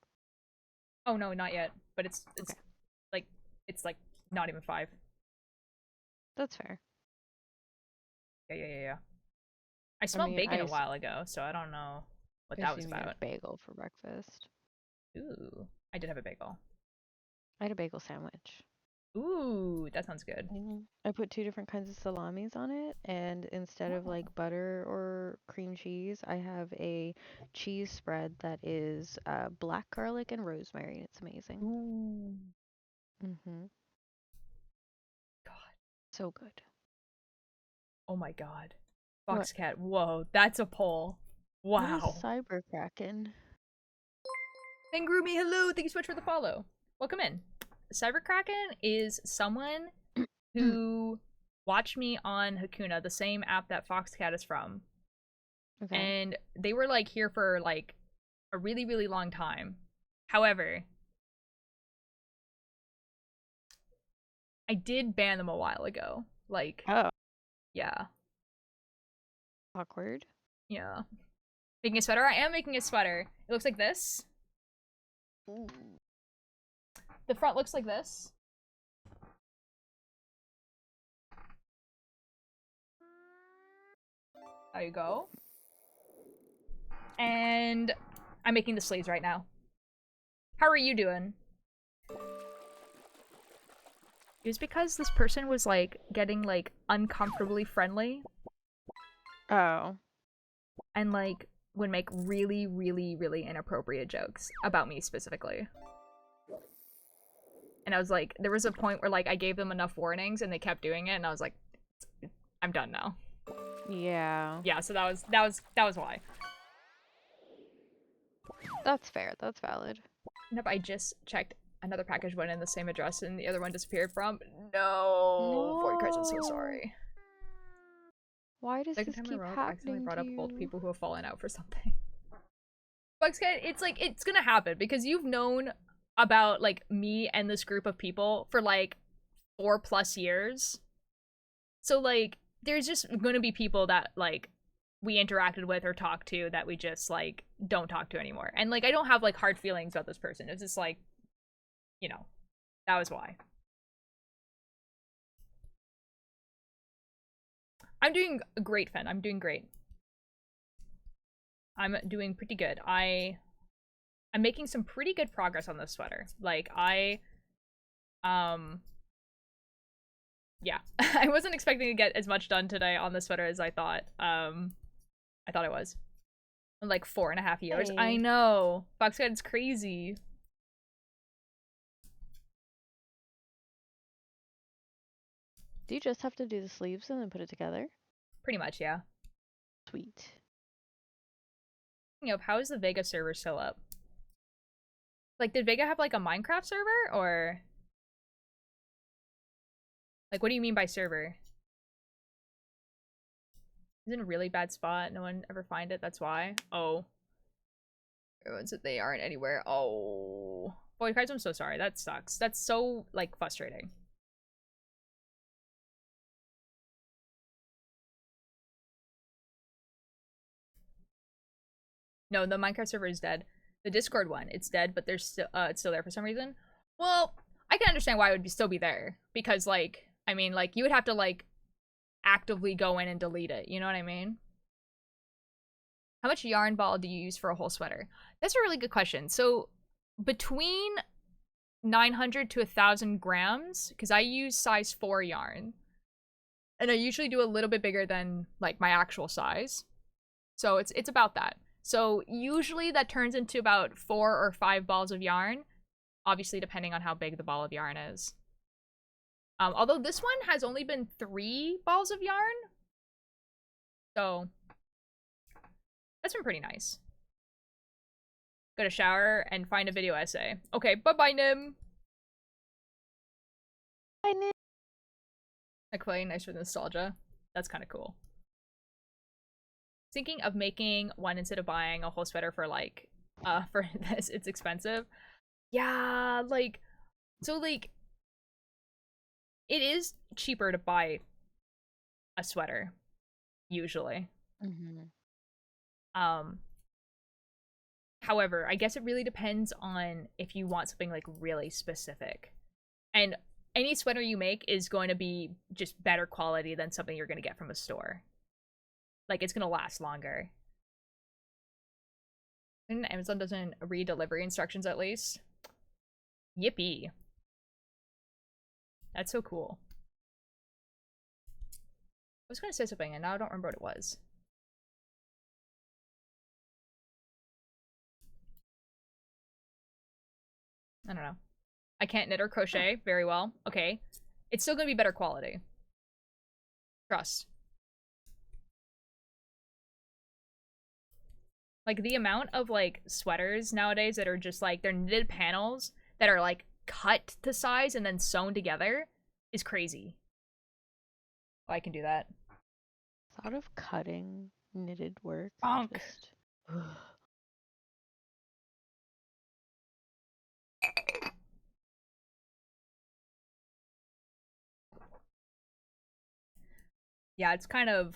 Oh no, not yet. But it's Okay. it's like not even 5. That's fair. Yeah. I smelled bacon a while ago, so I don't know what that was assume you had about. a bagel for breakfast. Ooh, I did have a bagel. I had a bagel sandwich. Ooh, that sounds good. I put 2 different kinds of salamis on it, and instead of like butter or cream cheese, I have a cheese spread that is black garlic and rosemary. It's amazing. Ooh. God. So good. Oh my god. What? Foxcat, whoa, that's a poll. Wow. What is Cyberkraken? Pengroomy, hello, thank you so much for the follow. Welcome in. Cyberkraken is someone who watched me on Hakuna, the same app that Foxcat is from. Okay. And they were like here for like a really, really long time. However, I did ban them a while ago. Like, Oh, yeah. awkward. Yeah. Making a sweater? I am making a sweater. It looks like this. Ooh. The front looks like this. There you go. And I'm making the sleeves right now. How are you doing? It was because this person was like getting like uncomfortably friendly Oh. and like would make really, really, really inappropriate jokes about me specifically. And I was like, there was a point where like I gave them enough warnings and they kept doing it, and I was like, I'm done now. Yeah. Yeah, so that was why. That's fair. That's valid. Nope, I just checked. Another package went in the same address and the other one disappeared from. No. Void cards, I'm so sorry. Why does Second this time keep in a row, I've accidentally happening brought to up old you? people who have fallen out for something. Bugscat, it's like, it's gonna happen because you've known about like me and this group of people for like 4+ years. So like, there's just gonna be people that like we interacted with or talked to that we just like don't talk to anymore. And like, I don't have like hard feelings about this person. It's just like, you know, that was why. I'm doing great, Fen. I'm doing great. I'm doing pretty good. I'm making some pretty good progress on this sweater. Like, yeah. I wasn't expecting to get as much done today on the sweater as I thought I was. In like 4.5 years. Hey. I know. Foxcat, it's crazy. Do you just have to do the sleeves and then put it together? Pretty much, yeah. Sweet. Speaking of, how is the Vega server still up? Like, did Vega have like a Minecraft server, or like, what do you mean by server? Is it in a really bad spot? No one ever find it? That's why? Oh. Everyone said they aren't anywhere. Oh. Boy, guys, I'm so sorry. That sucks. That's so, like, frustrating. No, the Minecraft server is dead. The Discord one, it's dead, but there's still, it's still there for some reason. Well, I can understand why it would still be there. Because, like, I mean, like, you would have to, like, actively go in and delete it. You know what I mean? How much yarn ball do you use for a whole sweater? That's a really good question. So, between 900 to 1,000 grams, because I use size 4 yarn. And I usually do a little bit bigger than, like, my actual size. So, it's about that. So usually that turns into about 4 or 5 balls of yarn, obviously depending on how big the ball of yarn is. Although this one has only been 3 balls of yarn, so that's been pretty nice. Go to shower and find a video essay. Okay, bye-bye, Nim. Bye, Nim. McClay, nice for the nostalgia. That's kind of cool. Thinking of making one instead of buying a whole sweater for like for this. It's expensive. Yeah, like, so like it is cheaper to buy a sweater usually. However, I guess it really depends on if you want something like really specific. And any sweater you make is going to be just better quality than something you're going to get from a store. Like, it's gonna last longer. And Amazon doesn't read delivery instructions at least. Yippee. That's so cool. I was gonna say something and now I don't remember what it was. I don't know. I can't knit or crochet very well. Okay. It's still gonna be better quality. Trust. Like, the amount of, like, sweaters nowadays that are just, like, they're knitted panels that are, like, cut to size and then sewn together is crazy. Oh, I can do that. Thought of cutting knitted work. Bonk. Just... Yeah, it's kind of,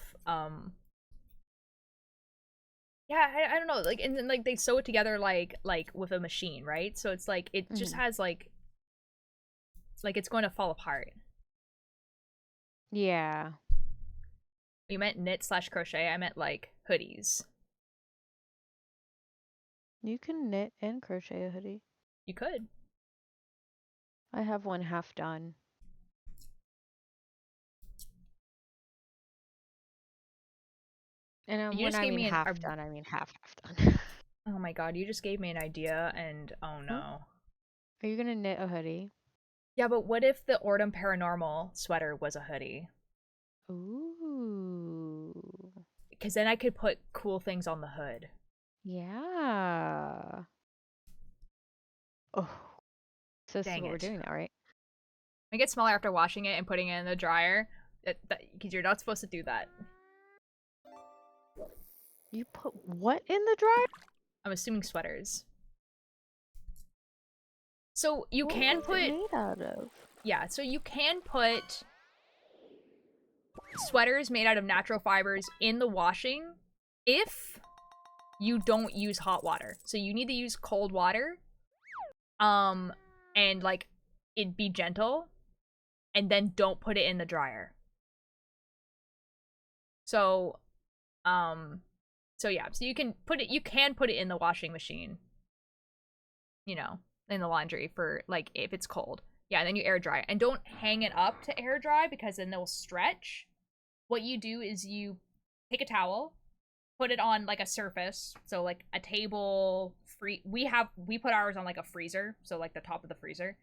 yeah, I don't know, like, and then, like, they sew it together, like, with a machine, right? So it's, like, it just has, like, it's going to fall apart. Yeah. You meant knit / crochet, I meant, like, hoodies. You can knit and crochet a hoodie. You could. I have one half done. And You when just I gave mean me half done, I mean half done. Oh my god, you just gave me an idea, and oh no. Are you gonna knit a hoodie? Yeah, but what if the Ordum Paranormal sweater was a hoodie? Ooh. Because then I could put cool things on the hood. Yeah. Oh. So this is Dang what we're it. doing now, right? It gets smaller after washing it and putting it in the dryer. Because you're not supposed to do that. You put what in the dryer? I'm assuming sweaters. So you What can was put... it made out of? Yeah, so you can put sweaters made out of natural fibers in the washing if you don't use hot water. So you need to use cold water. And, like, it'd be gentle. And then don't put it in the dryer. So, so yeah, so you can put it in the washing machine. You know, in the laundry for, like, if it's cold. Yeah, and then you air dry it. And don't hang it up to air dry because then they'll stretch. What you do is you take a towel, put it on, like, a surface. So, like, a table, we put ours on, like, a freezer. So, like, the top of the freezer.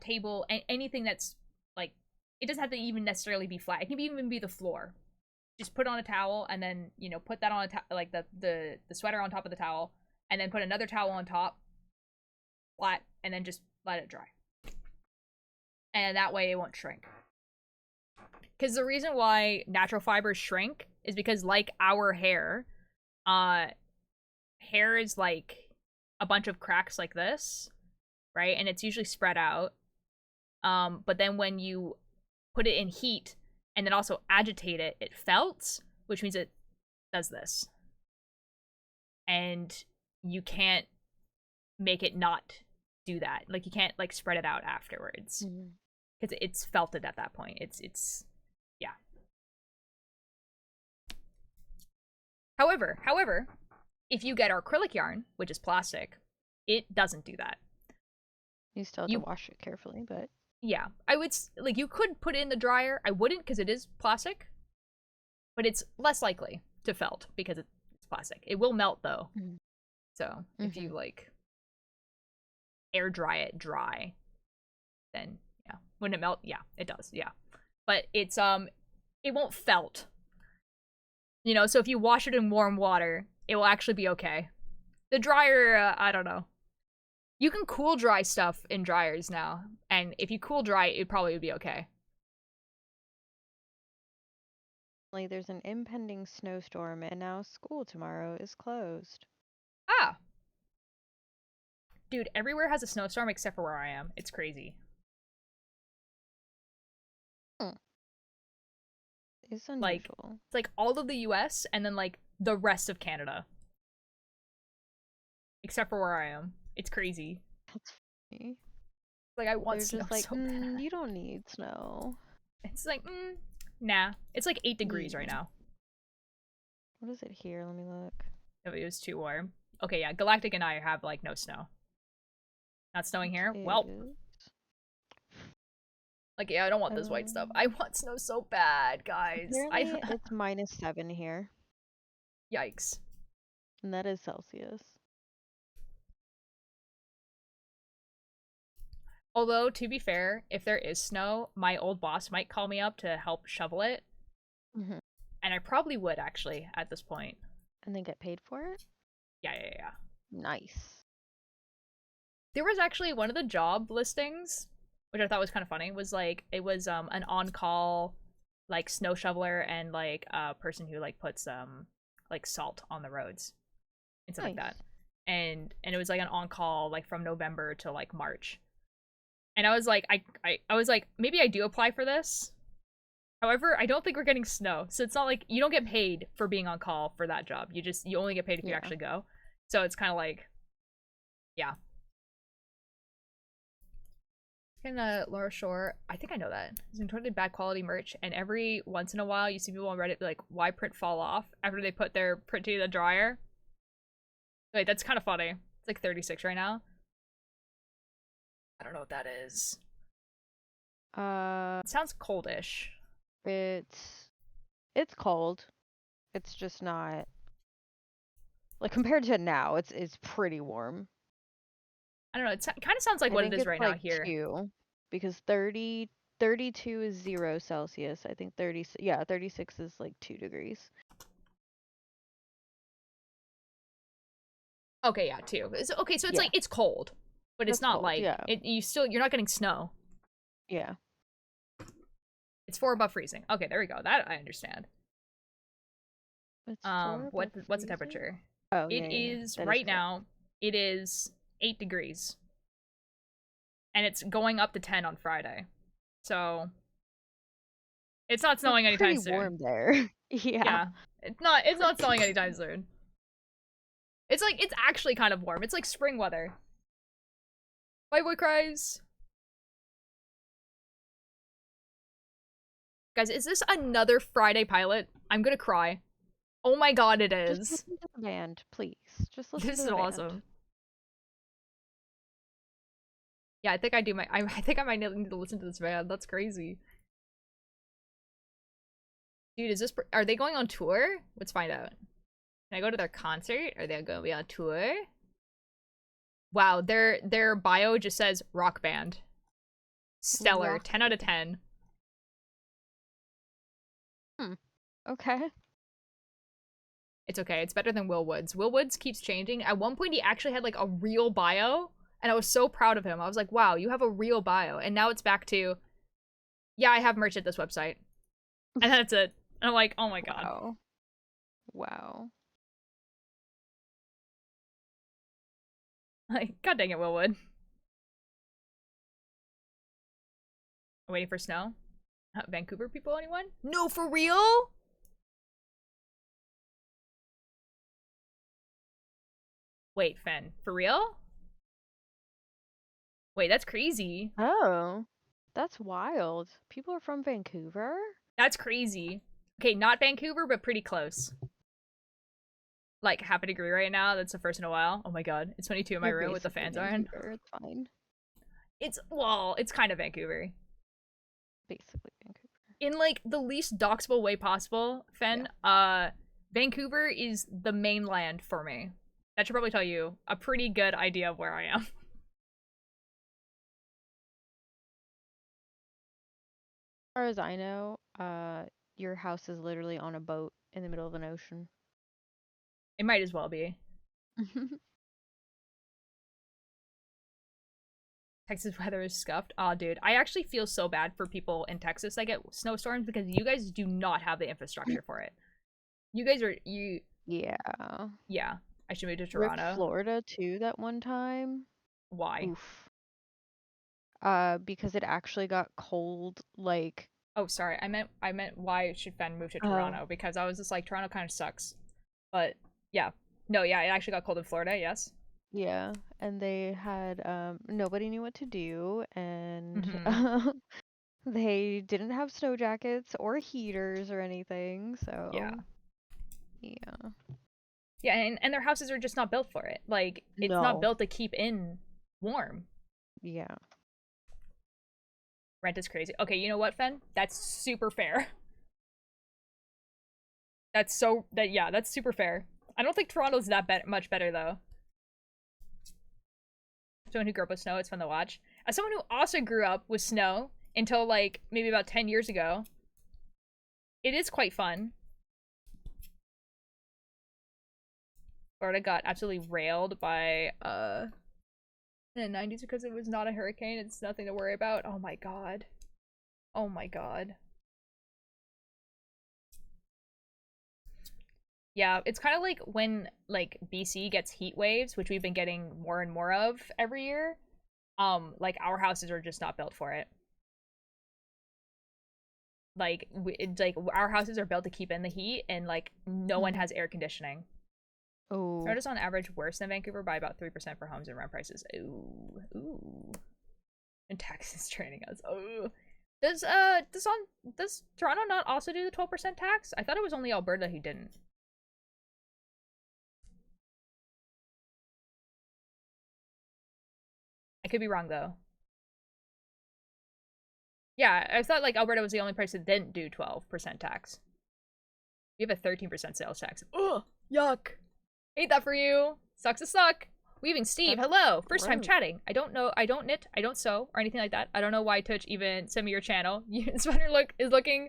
Table, anything that's, like, it doesn't have to even necessarily be flat. It can even be the floor. Just put on a towel and then, you know, put that on like the sweater on top of the towel, and then put another towel on top, flat, and then just let it dry. And that way it won't shrink. Because the reason why natural fibers shrink is because, like our hair, hair is like a bunch of cracks like this, right? And it's usually spread out. But then when you put it in heat and then also agitate it, it felts, which means it does this. And you can't make it not do that. Like, you can't, like, spread it out afterwards. Because it's felted at that point. It's, yeah. However, if you get acrylic yarn, which is plastic, it doesn't do that. You still have to wash it carefully, but... Yeah, I would, like, you could put it in the dryer. I wouldn't because it is plastic. But it's less likely to felt because it's plastic. It will melt, though. So, if you, like, air dry it dry, then, yeah. Wouldn't it melt? Yeah, it does, yeah. But it's, it won't felt. You know, so if you wash it in warm water, it will actually be okay. The dryer, I don't know. You can cool dry stuff in dryers now, and if you cool dry it probably would be okay. Like, there's an impending snowstorm, and now school tomorrow is closed. Ah! Dude, everywhere has a snowstorm except for where I am. It's crazy. It's unusual. Like, it's like all of the US and then, like, the rest of Canada. Except for where I am. It's crazy. That's funny. Like, I want They're snow just like, so bad. you don't need snow. It's like, nah. It's like 8 degrees right now. What is it here? Let me look. If it was too warm. Okay, yeah, Galactic and I have, like, no snow. Not snowing here? Well. Like, yeah, I don't want this white stuff. I want snow so bad, guys. Apparently it's -7 here. Yikes. And that is Celsius. Although, to be fair, if there is snow, my old boss might call me up to help shovel it. Mm-hmm. And I probably would, actually, at this point. And then get paid for it? Yeah. Nice. There was actually one of the job listings, which I thought was kind of funny, was like, it was an on-call, like, snow shoveler and, like, a person who, like, puts, like, salt on the roads. And stuff like that. And it was, like, an on-call, like, from November to, like, March. And I was like, I was like, maybe I do apply for this. However, I don't think we're getting snow. So it's not like, you don't get paid for being on call for that job. You only get paid if you actually go. So it's kind of like, yeah. In Laura Shore, I think I know that. It's totally bad quality merch, and every once in a while you see people on Reddit be like, why print fall off after they put their print to the dryer? Wait, that's kind of funny. It's like 36 right now. I don't know what that is. It sounds coldish. It's cold. It's just not, like, compared to now, it's pretty warm. I don't know. It kind of sounds like what it is right now here. 2, because 32 is 0 Celsius. I think 36 is like 2 degrees. Okay, yeah, 2. Okay, so it's like, it's cold, but it's not cold, like you're not getting snow. Yeah. It's 4 above freezing. Okay, there we go. That I understand. It's what's the temperature? Oh, it is right now. It is 8 degrees, and it's going up to 10 on Friday. So it's not snowing anytime soon. Warm there. Yeah. It's not snowing anytime soon. It's like, it's actually kind of warm. It's like spring weather. Bye, boy cries. Guys, is this another Friday pilot? I'm gonna cry. Oh my god, it is. Just listen to the band, please. Just listen this to the is band. Awesome. Yeah, I think I do I think I might need to listen to this band. That's crazy. Dude, are they going on tour? Let's find out. Can I go to their concert? Are they going to be on tour? Wow, their bio just says rock band. Stellar, 10 out of 10. Okay. It's okay. It's better than Will Woods. Will Woods keeps changing. At one point, he actually had, like, a real bio, and I was so proud of him. I was like, wow, you have a real bio. And now it's back to, yeah, I have merch at this website. And that's it. And I'm like, oh my god. Wow. Like, god dang it, Will Wood. Waiting for snow? Vancouver people, anyone? No, for real? Wait, Fen, for real? Wait, that's crazy. Oh, that's wild. People are from Vancouver? That's crazy. Okay, not Vancouver, but pretty close. Like, half a degree right now. That's the first in a while. Oh my god. It's 22 in my room with the fans on. It's fine. It's kind of Vancouver. Basically Vancouver. In, like, the least doxable way possible, Fen, Vancouver is the mainland for me. That should probably tell you a pretty good idea of where I am. As far as I know, your house is literally on a boat in the middle of an ocean. It might as well be. Texas weather is scuffed. Aw, dude. I actually feel so bad for people in Texas that get snowstorms because you guys do not have the infrastructure for it. You guys are, Yeah. Yeah. I should move to Toronto. Ripped Florida too that one time. Why? Oof. Because it actually got cold, like... Oh, sorry. I meant why should Fen move to Toronto? Because I was just like, Toronto kind of sucks. But, yeah. No, yeah, it actually got cold in Florida, yes. Yeah, and they had, nobody knew what to do, and they didn't have snow jackets or heaters or anything, so... Yeah. Yeah. Yeah, and their houses are just not built for it. Like, it's not No. built to keep in warm. Yeah. Rent is crazy. Okay, you know what, Fen? That's super fair. That's super fair. I don't think Toronto's that much better, though. Someone who grew up with snow, it's fun to watch. As someone who also grew up with snow until, like, maybe about 10 years ago, it is quite fun. Florida got absolutely railed by, in the 90s because it was not a hurricane. It's nothing to worry about. Oh my god. Oh my god. Yeah, it's kind of like when, like, BC gets heat waves, which we've been getting more and more of every year. Like, our houses are just not built for it. Like, our houses are built to keep in the heat, and, like, no one has air conditioning. Oh. Toronto's on average worse than Vancouver by about 3% for homes and rent prices. Ooh. Ooh. And Texas training us. Oh. Does Toronto not also do the 12% tax? I thought it was only Alberta who didn't. I could be wrong, though. Yeah, I thought, like, Alberta was the only place that didn't do 12% tax. We have a 13% sales tax. Ugh, yuck. Hate that for you. Sucks to suck. Weaving Steve, hello. First time chatting. I don't know, I don't knit, I don't sew, or anything like that. I don't know why Twitch even sent me your channel. Sweater look is looking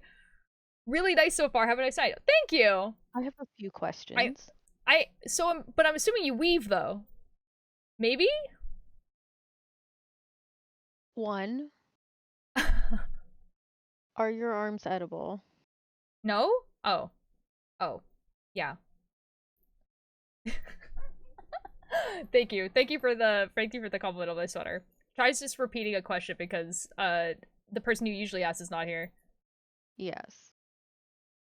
really nice so far. Have a nice night. Thank you. I have a few questions. But I'm assuming you weave, though. Maybe? One. Are your arms edible? No? Oh. Oh. Yeah. Thank you. Thank you for the compliment on my sweater. Tries just repeating a question because the person who usually asks is not here. Yes.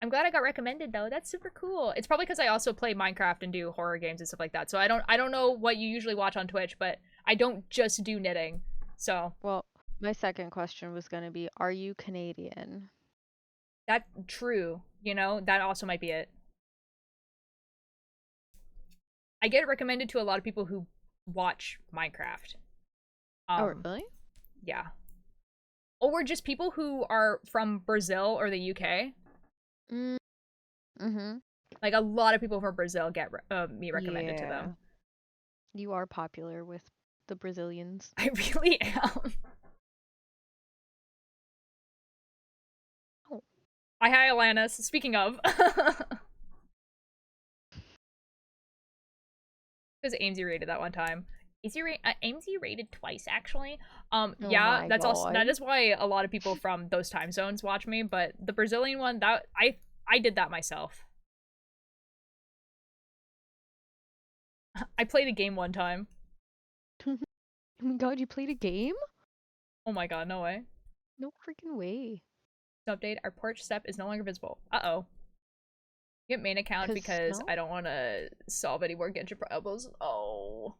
I'm glad I got recommended though. That's super cool. It's probably because I also play Minecraft and do horror games and stuff like that. So I don't know what you usually watch on Twitch, but I don't just do knitting. So Well, my second question was gonna be, are you Canadian? that's true. You know, that also might be it. I get it recommended to a lot of people who watch Minecraft. Oh, really? Yeah. Or just people who are from Brazil or the UK. Mm-hmm. Like, a lot of people from Brazil get me recommended to them. You are popular with the Brazilians. I really am. Oh. Hi, Alanis. Speaking of. Because Amesy rated that one time. Amesy rated twice, actually. Yeah, that is why a lot of people from those time zones watch me, but the Brazilian one, that I did that myself. I played a game one time. Oh my god, you played a game? Oh my god, no way. No freaking way. Update, our porch step is no longer visible. Uh-oh. Get main account because I don't want to solve any more Genshin problems. Oh.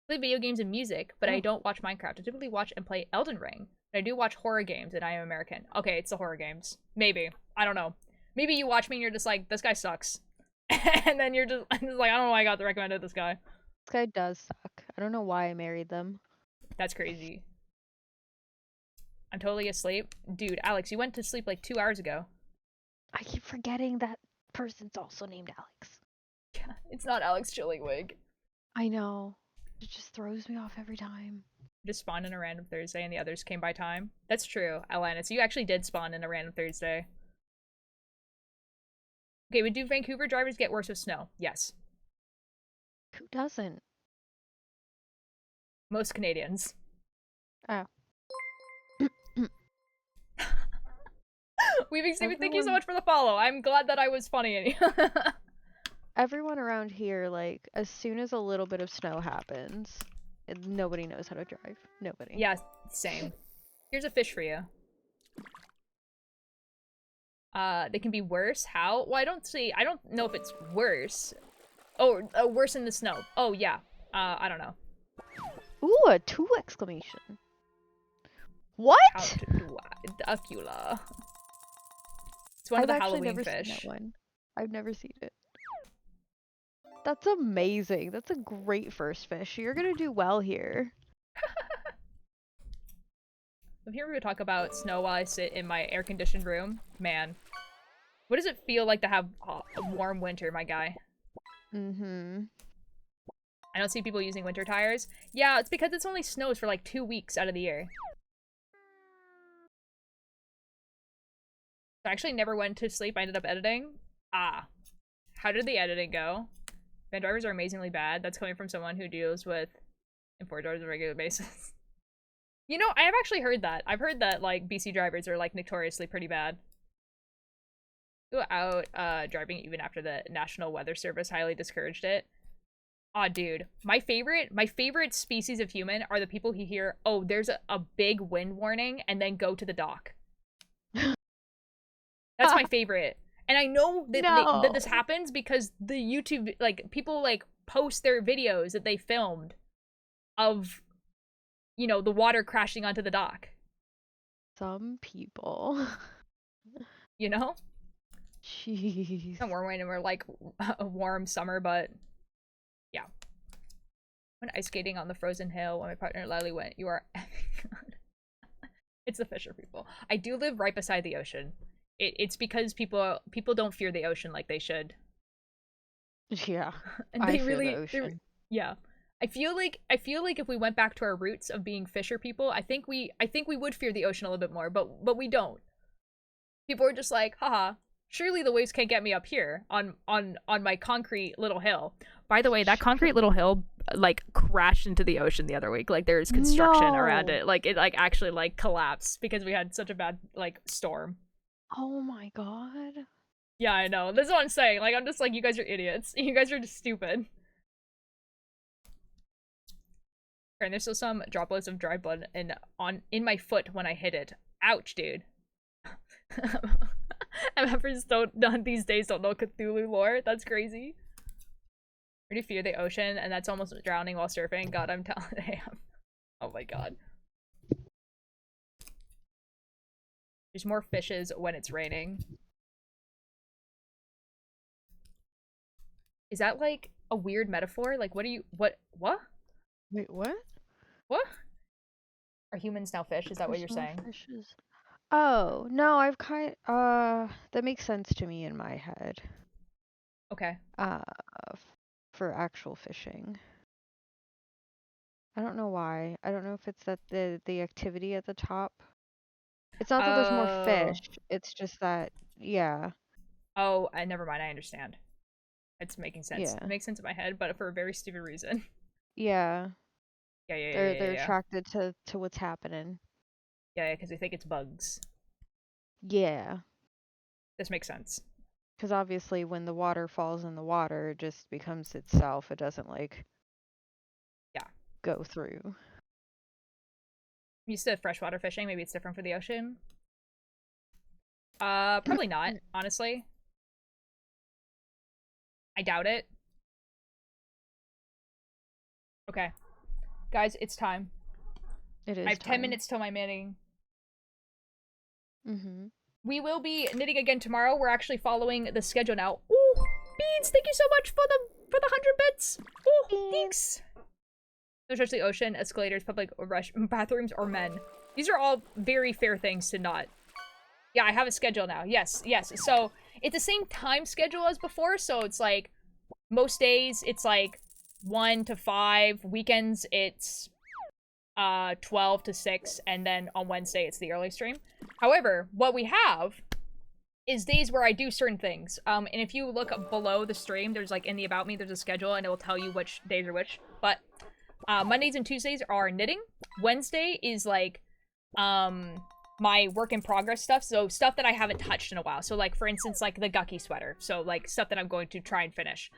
I play video games and music, but I don't watch Minecraft. I typically watch and play Elden Ring. But I do watch horror games, and I am American. Okay, it's the horror games. Maybe. I don't know. Maybe you watch me and you're just like, this guy sucks. And then you're just like, I don't know why I got recommended this guy. This guy does suck. I don't know why I married them. That's crazy. I'm totally asleep. Dude, Alex, you went to sleep like 2 hours ago. I keep forgetting that person's also named Alex. Yeah, it's not Alex Chillingwig. I know. It just throws me off every time. Just spawned in a random Thursday and the others came by time. That's true, Alanis. You actually did spawn in a random Thursday. Okay, but do Vancouver drivers get worse with snow? Yes. Who doesn't? Most Canadians. Oh. Weaving Steven, thank you so much for the follow. I'm glad that I was funny. Everyone around here, like, as soon as a little bit of snow happens, nobody knows how to drive. Nobody. Yeah, same. Here's a fish for you. They can be worse. How? Well, I don't know if it's worse. Oh, worse in the snow. Oh, yeah. I don't know. Ooh, a 2 exclamation. What? How to do Dracula. It's one of the Halloween fish. Seen that one. I've never seen it. That's amazing. That's a great first fish. You're gonna do well here. I'm here to talk about snow while I sit in my air-conditioned room. Man, what does it feel like to have a warm winter, my guy? Mm-hmm. I don't see people using winter tires. Yeah, it's because it's only snows for like 2 weeks out of the year. I actually never went to sleep. I ended up editing. Ah. How did the editing go? Van drivers are amazingly bad. That's coming from someone who deals with import drivers on a regular basis. You know, I have actually heard that. I've heard that, like, BC drivers are, like, notoriously pretty bad. Go out, driving even after the National Weather Service highly discouraged it. Aw, dude. My favorite species of human are the people who hear, oh, there's a big wind warning, and then go to the dock. That's my favorite. And I know that, that this happens because the YouTube, like, people, like, post their videos that they filmed of, you know, the water crashing onto the dock. Some people. You know? Jeez. And we're like a warm summer, but yeah. When ice skating on the frozen hill, when my partner Lily went, you are It's the Fisher people. I do live right beside the ocean. It's because people don't fear the ocean like they should. Yeah. And they really yeah. I feel like if we went back to our roots of being Fisher people, I think we would fear the ocean a little bit more, but we don't. People are just like, haha, surely the waves can't get me up here on my concrete little hill. By the way, that concrete little hill like crashed into the ocean the other week. Like there's construction around it. Like it like actually like collapsed because we had such a bad like storm. Oh my god. Yeah, I know. That's what I'm saying. Like I'm just like, you guys are idiots. You guys are just stupid. And there's still some droplets of dry blood in my foot when I hit it. Ouch, dude. MFers these days don't know Cthulhu lore. That's crazy. I do fear the ocean, and that's almost drowning while surfing. God, I'm telling you. Oh my god. There's more fishes when it's raining. Is that like a weird metaphor? Like what? Wait, what? What? Are humans now fish? Is that what you're saying? Fishes. Oh, no, that makes sense to me in my head. Okay. For actual fishing. I don't know why. I don't know if it's that the activity at the top. It's not that there's more fish. It's just that, yeah. Oh, never mind. I understand. It's making sense. Yeah. It makes sense in my head, but for a very stupid reason. Yeah. Yeah. They're attracted to what's happening. Yeah, because they think it's bugs. Yeah. This makes sense. Because obviously when the water falls in the water, it just becomes itself. It doesn't, like, go through. I'm used to freshwater fishing. Maybe it's different for the ocean. Probably not, honestly. I doubt it. Okay. Guys, it's time. It is I have 10 minutes till my knitting. Mm-hmm. We will be knitting again tomorrow. We're actually following the schedule now. Ooh, Beans, thank you so much for the 100 bits. Ooh, thanks. There's actually ocean, escalators, public bathrooms, or men. These are all very fair things to not. Yeah, I have a schedule now. Yes. So it's the same time schedule as before. So it's like most days it's like 1 to 5. Weekends it's 12 to 6, and then on Wednesday it's the early stream. However, what we have is days where I do certain things. And if you look below the stream, there's like in the About Me, there's a schedule, and it will tell you which days are which. But Mondays and Tuesdays are knitting. Wednesday is like my work in progress stuff, so stuff that I haven't touched in a while. So like for instance, like the Gucky sweater. So like stuff that I'm going to try and finish.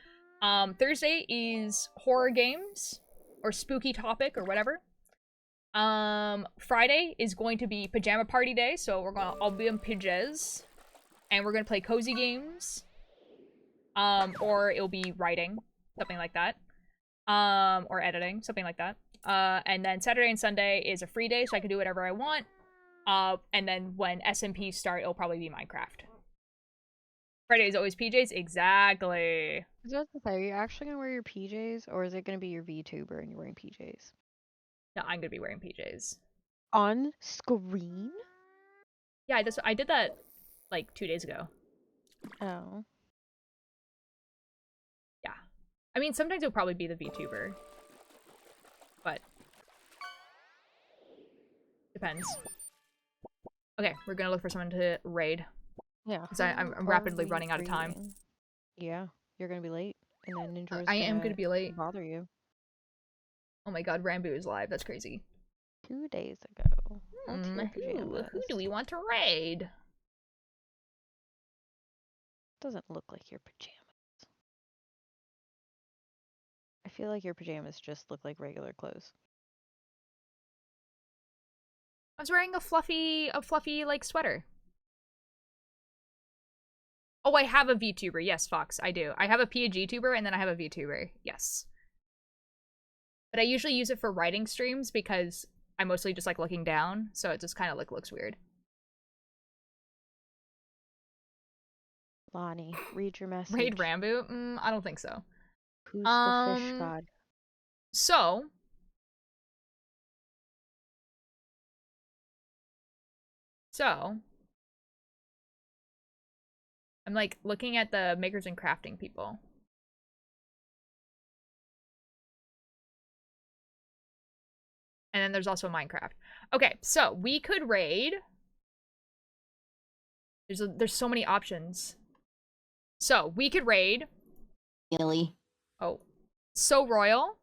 Thursday is horror games or spooky topic or whatever. Friday is going to be pajama party day, so I'll be in pajamas, and we're gonna play cozy games. Or it'll be writing, something like that. Or editing, something like that. And then Saturday and Sunday is a free day, so I can do whatever I want. And then when SMP start, it'll probably be Minecraft. Friday is always PJs, exactly. was about to say, are you actually gonna wear your PJs, or is it gonna be your VTuber and you're wearing PJs? No, I'm gonna be wearing PJs. On screen? Yeah, I did that like 2 days ago. Oh. Yeah. I mean, sometimes it'll probably be the VTuber. But depends. Okay, we're gonna look for someone to raid. Yeah. Because I'm rapidly running out of time. Yeah, you're gonna be late, and then Ninja's I am gonna be late. bother you. Oh my god, Rambo is live. That's crazy. 2 days ago. Who do we want to raid? Doesn't look like your pajamas. I feel like your pajamas just look like regular clothes. I was wearing a fluffy like sweater. Oh, I have a VTuber. Yes, Fox, I do. I have a PG tuber and then I have a VTuber. Yes. But I usually use it for writing streams because I mostly just like looking down, so it just kind of like looks weird. Lonnie, read your message. Raid Rambo? I don't think so. Who's the fish god? So I'm like looking at the makers and crafting people. And then there's also Minecraft. Okay, so we could raid. There's so many options. So we could raid Billy. Oh. So Royal,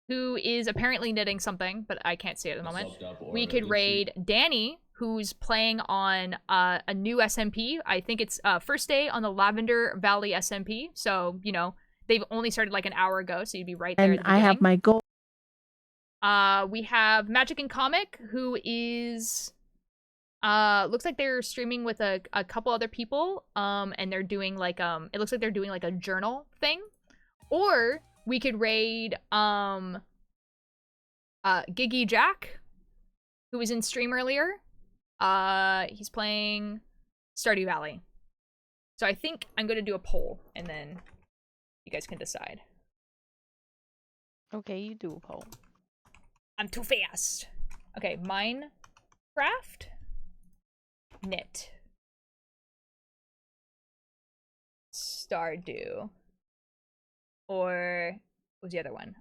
who is apparently knitting something, but I can't see it at the moment. We could raid Danny, who's playing on a new SMP. I think it's first day on the Lavender Valley SMP. So, you know, they've only started like an hour ago, so you'd be right there. And I have my goal. We have Magic and Comic, who is looks like they're streaming with a couple other people. And they're doing like it looks like they're doing like a journal thing. Or we could raid Giggy Jack, who was in stream earlier. He's playing Stardew Valley. So I think I'm gonna do a poll and then you guys can decide. Okay, you do a poll. I'm too fast. Okay, Minecraft, knit, Stardew, or what was the other one?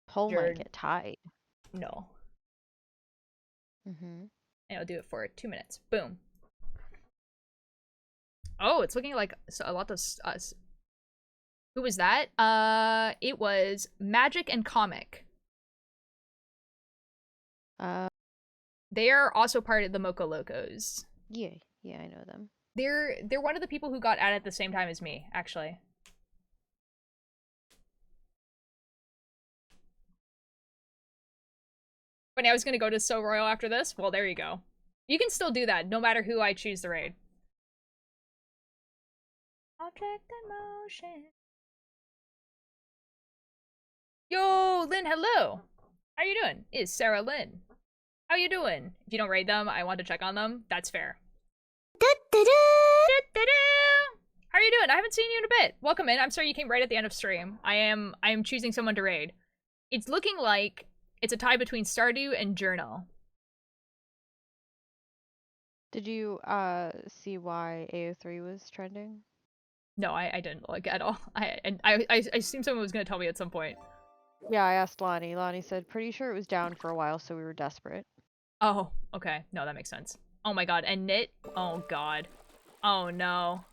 Poll might get tied. No. Mm-hmm. And I'll do it for 2 minutes. Boom. Oh, it's looking like a lot of us. Who was that? It was Magic and Comic. They are also part of the Mocha Locos. Yeah, I know them. They're one of the people who got added at the same time as me, actually. But I was gonna go to So Royal after this. Well, there you go. You can still do that, no matter who I choose to raid. Object in motion. Yo, Lynn, hello. How you doing? It's Sarah Lynn. How you doing? If you don't raid them, I want to check on them. That's fair. How are you doing? I haven't seen you in a bit. Welcome in. I'm sorry you came right at the end of stream. I am choosing someone to raid. It's looking like it's a tie between Stardew and Journal. Did you see why AO3 was trending? No, I didn't look at all. I assumed someone was gonna tell me at some point. Yeah, I asked Lonnie. Lonnie said, pretty sure it was down for a while, so we were desperate. Oh, okay. No, that makes sense. Oh my god, and knit? Oh god. Oh no.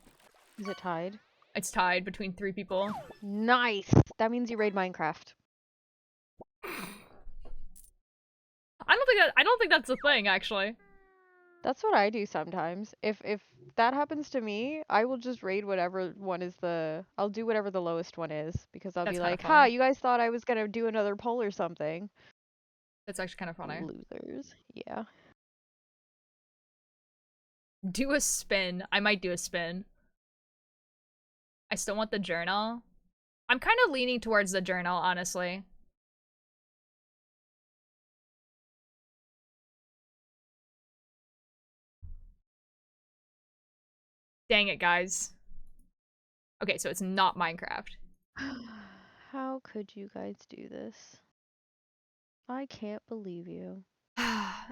Is it tied? It's tied between 3 people. Nice! That means you raid Minecraft. I don't think that's the thing, actually. That's what I do sometimes. If that happens to me, I will just raid whatever one is I'll do whatever the lowest one is, because I'll That's be kinda like, funny. ha, you guys thought I was gonna do another poll or something. That's actually kind of funny. Losers. Yeah. Do a spin. I might do a spin. I still want the journal. I'm kind of leaning towards the journal, honestly. Dang it, guys. Okay, so it's not Minecraft. How could you guys do this? I can't believe you.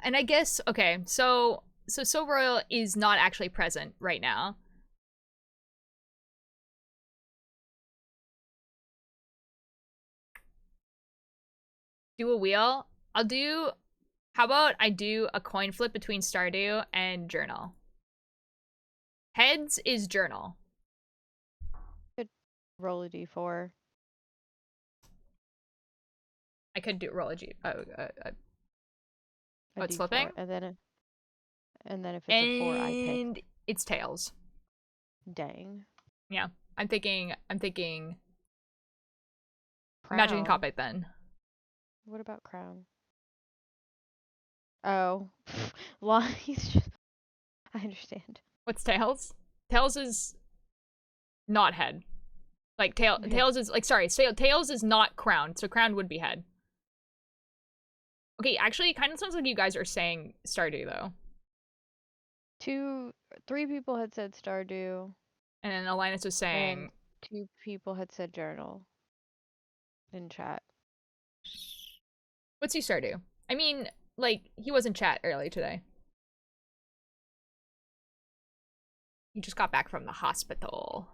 And I guess, okay, so Royal is not actually present right now. Do a wheel. How about I do a coin flip between Stardew and Journal? Heads is Journal. Could roll a d4. I could do roll a G. It's D4, flipping? and then if it's a 4, I pick. And it's Tails. Dang. Yeah. I'm thinking Crown. Magic and Copic then. What about Crown? Oh. Well, he's just... I understand. What's Tails? Tails is not head. Like Tails is like Tails is not Crown, so Crown would be head. Okay, actually it kind of sounds like you guys are saying Stardew though. 3 people had said Stardew. And then Alinus was saying 2 people had said Journal in chat. What's he Stardew? I mean, like, he was in chat early today. He just got back from the hospital.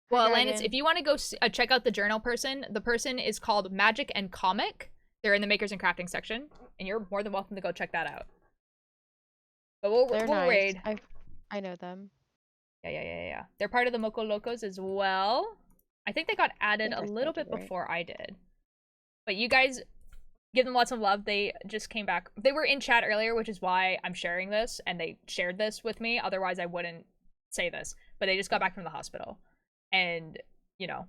Well, Alinus, if you want to go check out the Journal person, the person is called Magic and Comic. They're in the Makers and Crafting section, and you're more than welcome to go check that out. But we'll nice. raid. I know them. Yeah. They're part of the Moco Locos as well. I think they got added a little bit before I did. But you guys give them lots of love. They just came back. They were in chat earlier, which is why I'm sharing this, and they shared this with me. Otherwise, I wouldn't say this. But they just got back from the hospital. And, you know,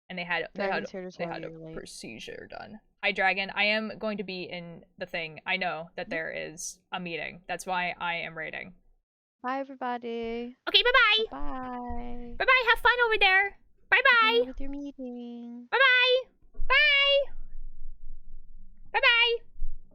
and they had a procedure done. Hi, Dragon. I am going to be in the thing. I know that there is a meeting. That's why I am raiding. Bye, everybody. Okay, bye-bye. Bye. Bye-bye. Have fun over there. Bye-bye. With your meeting. Bye-bye.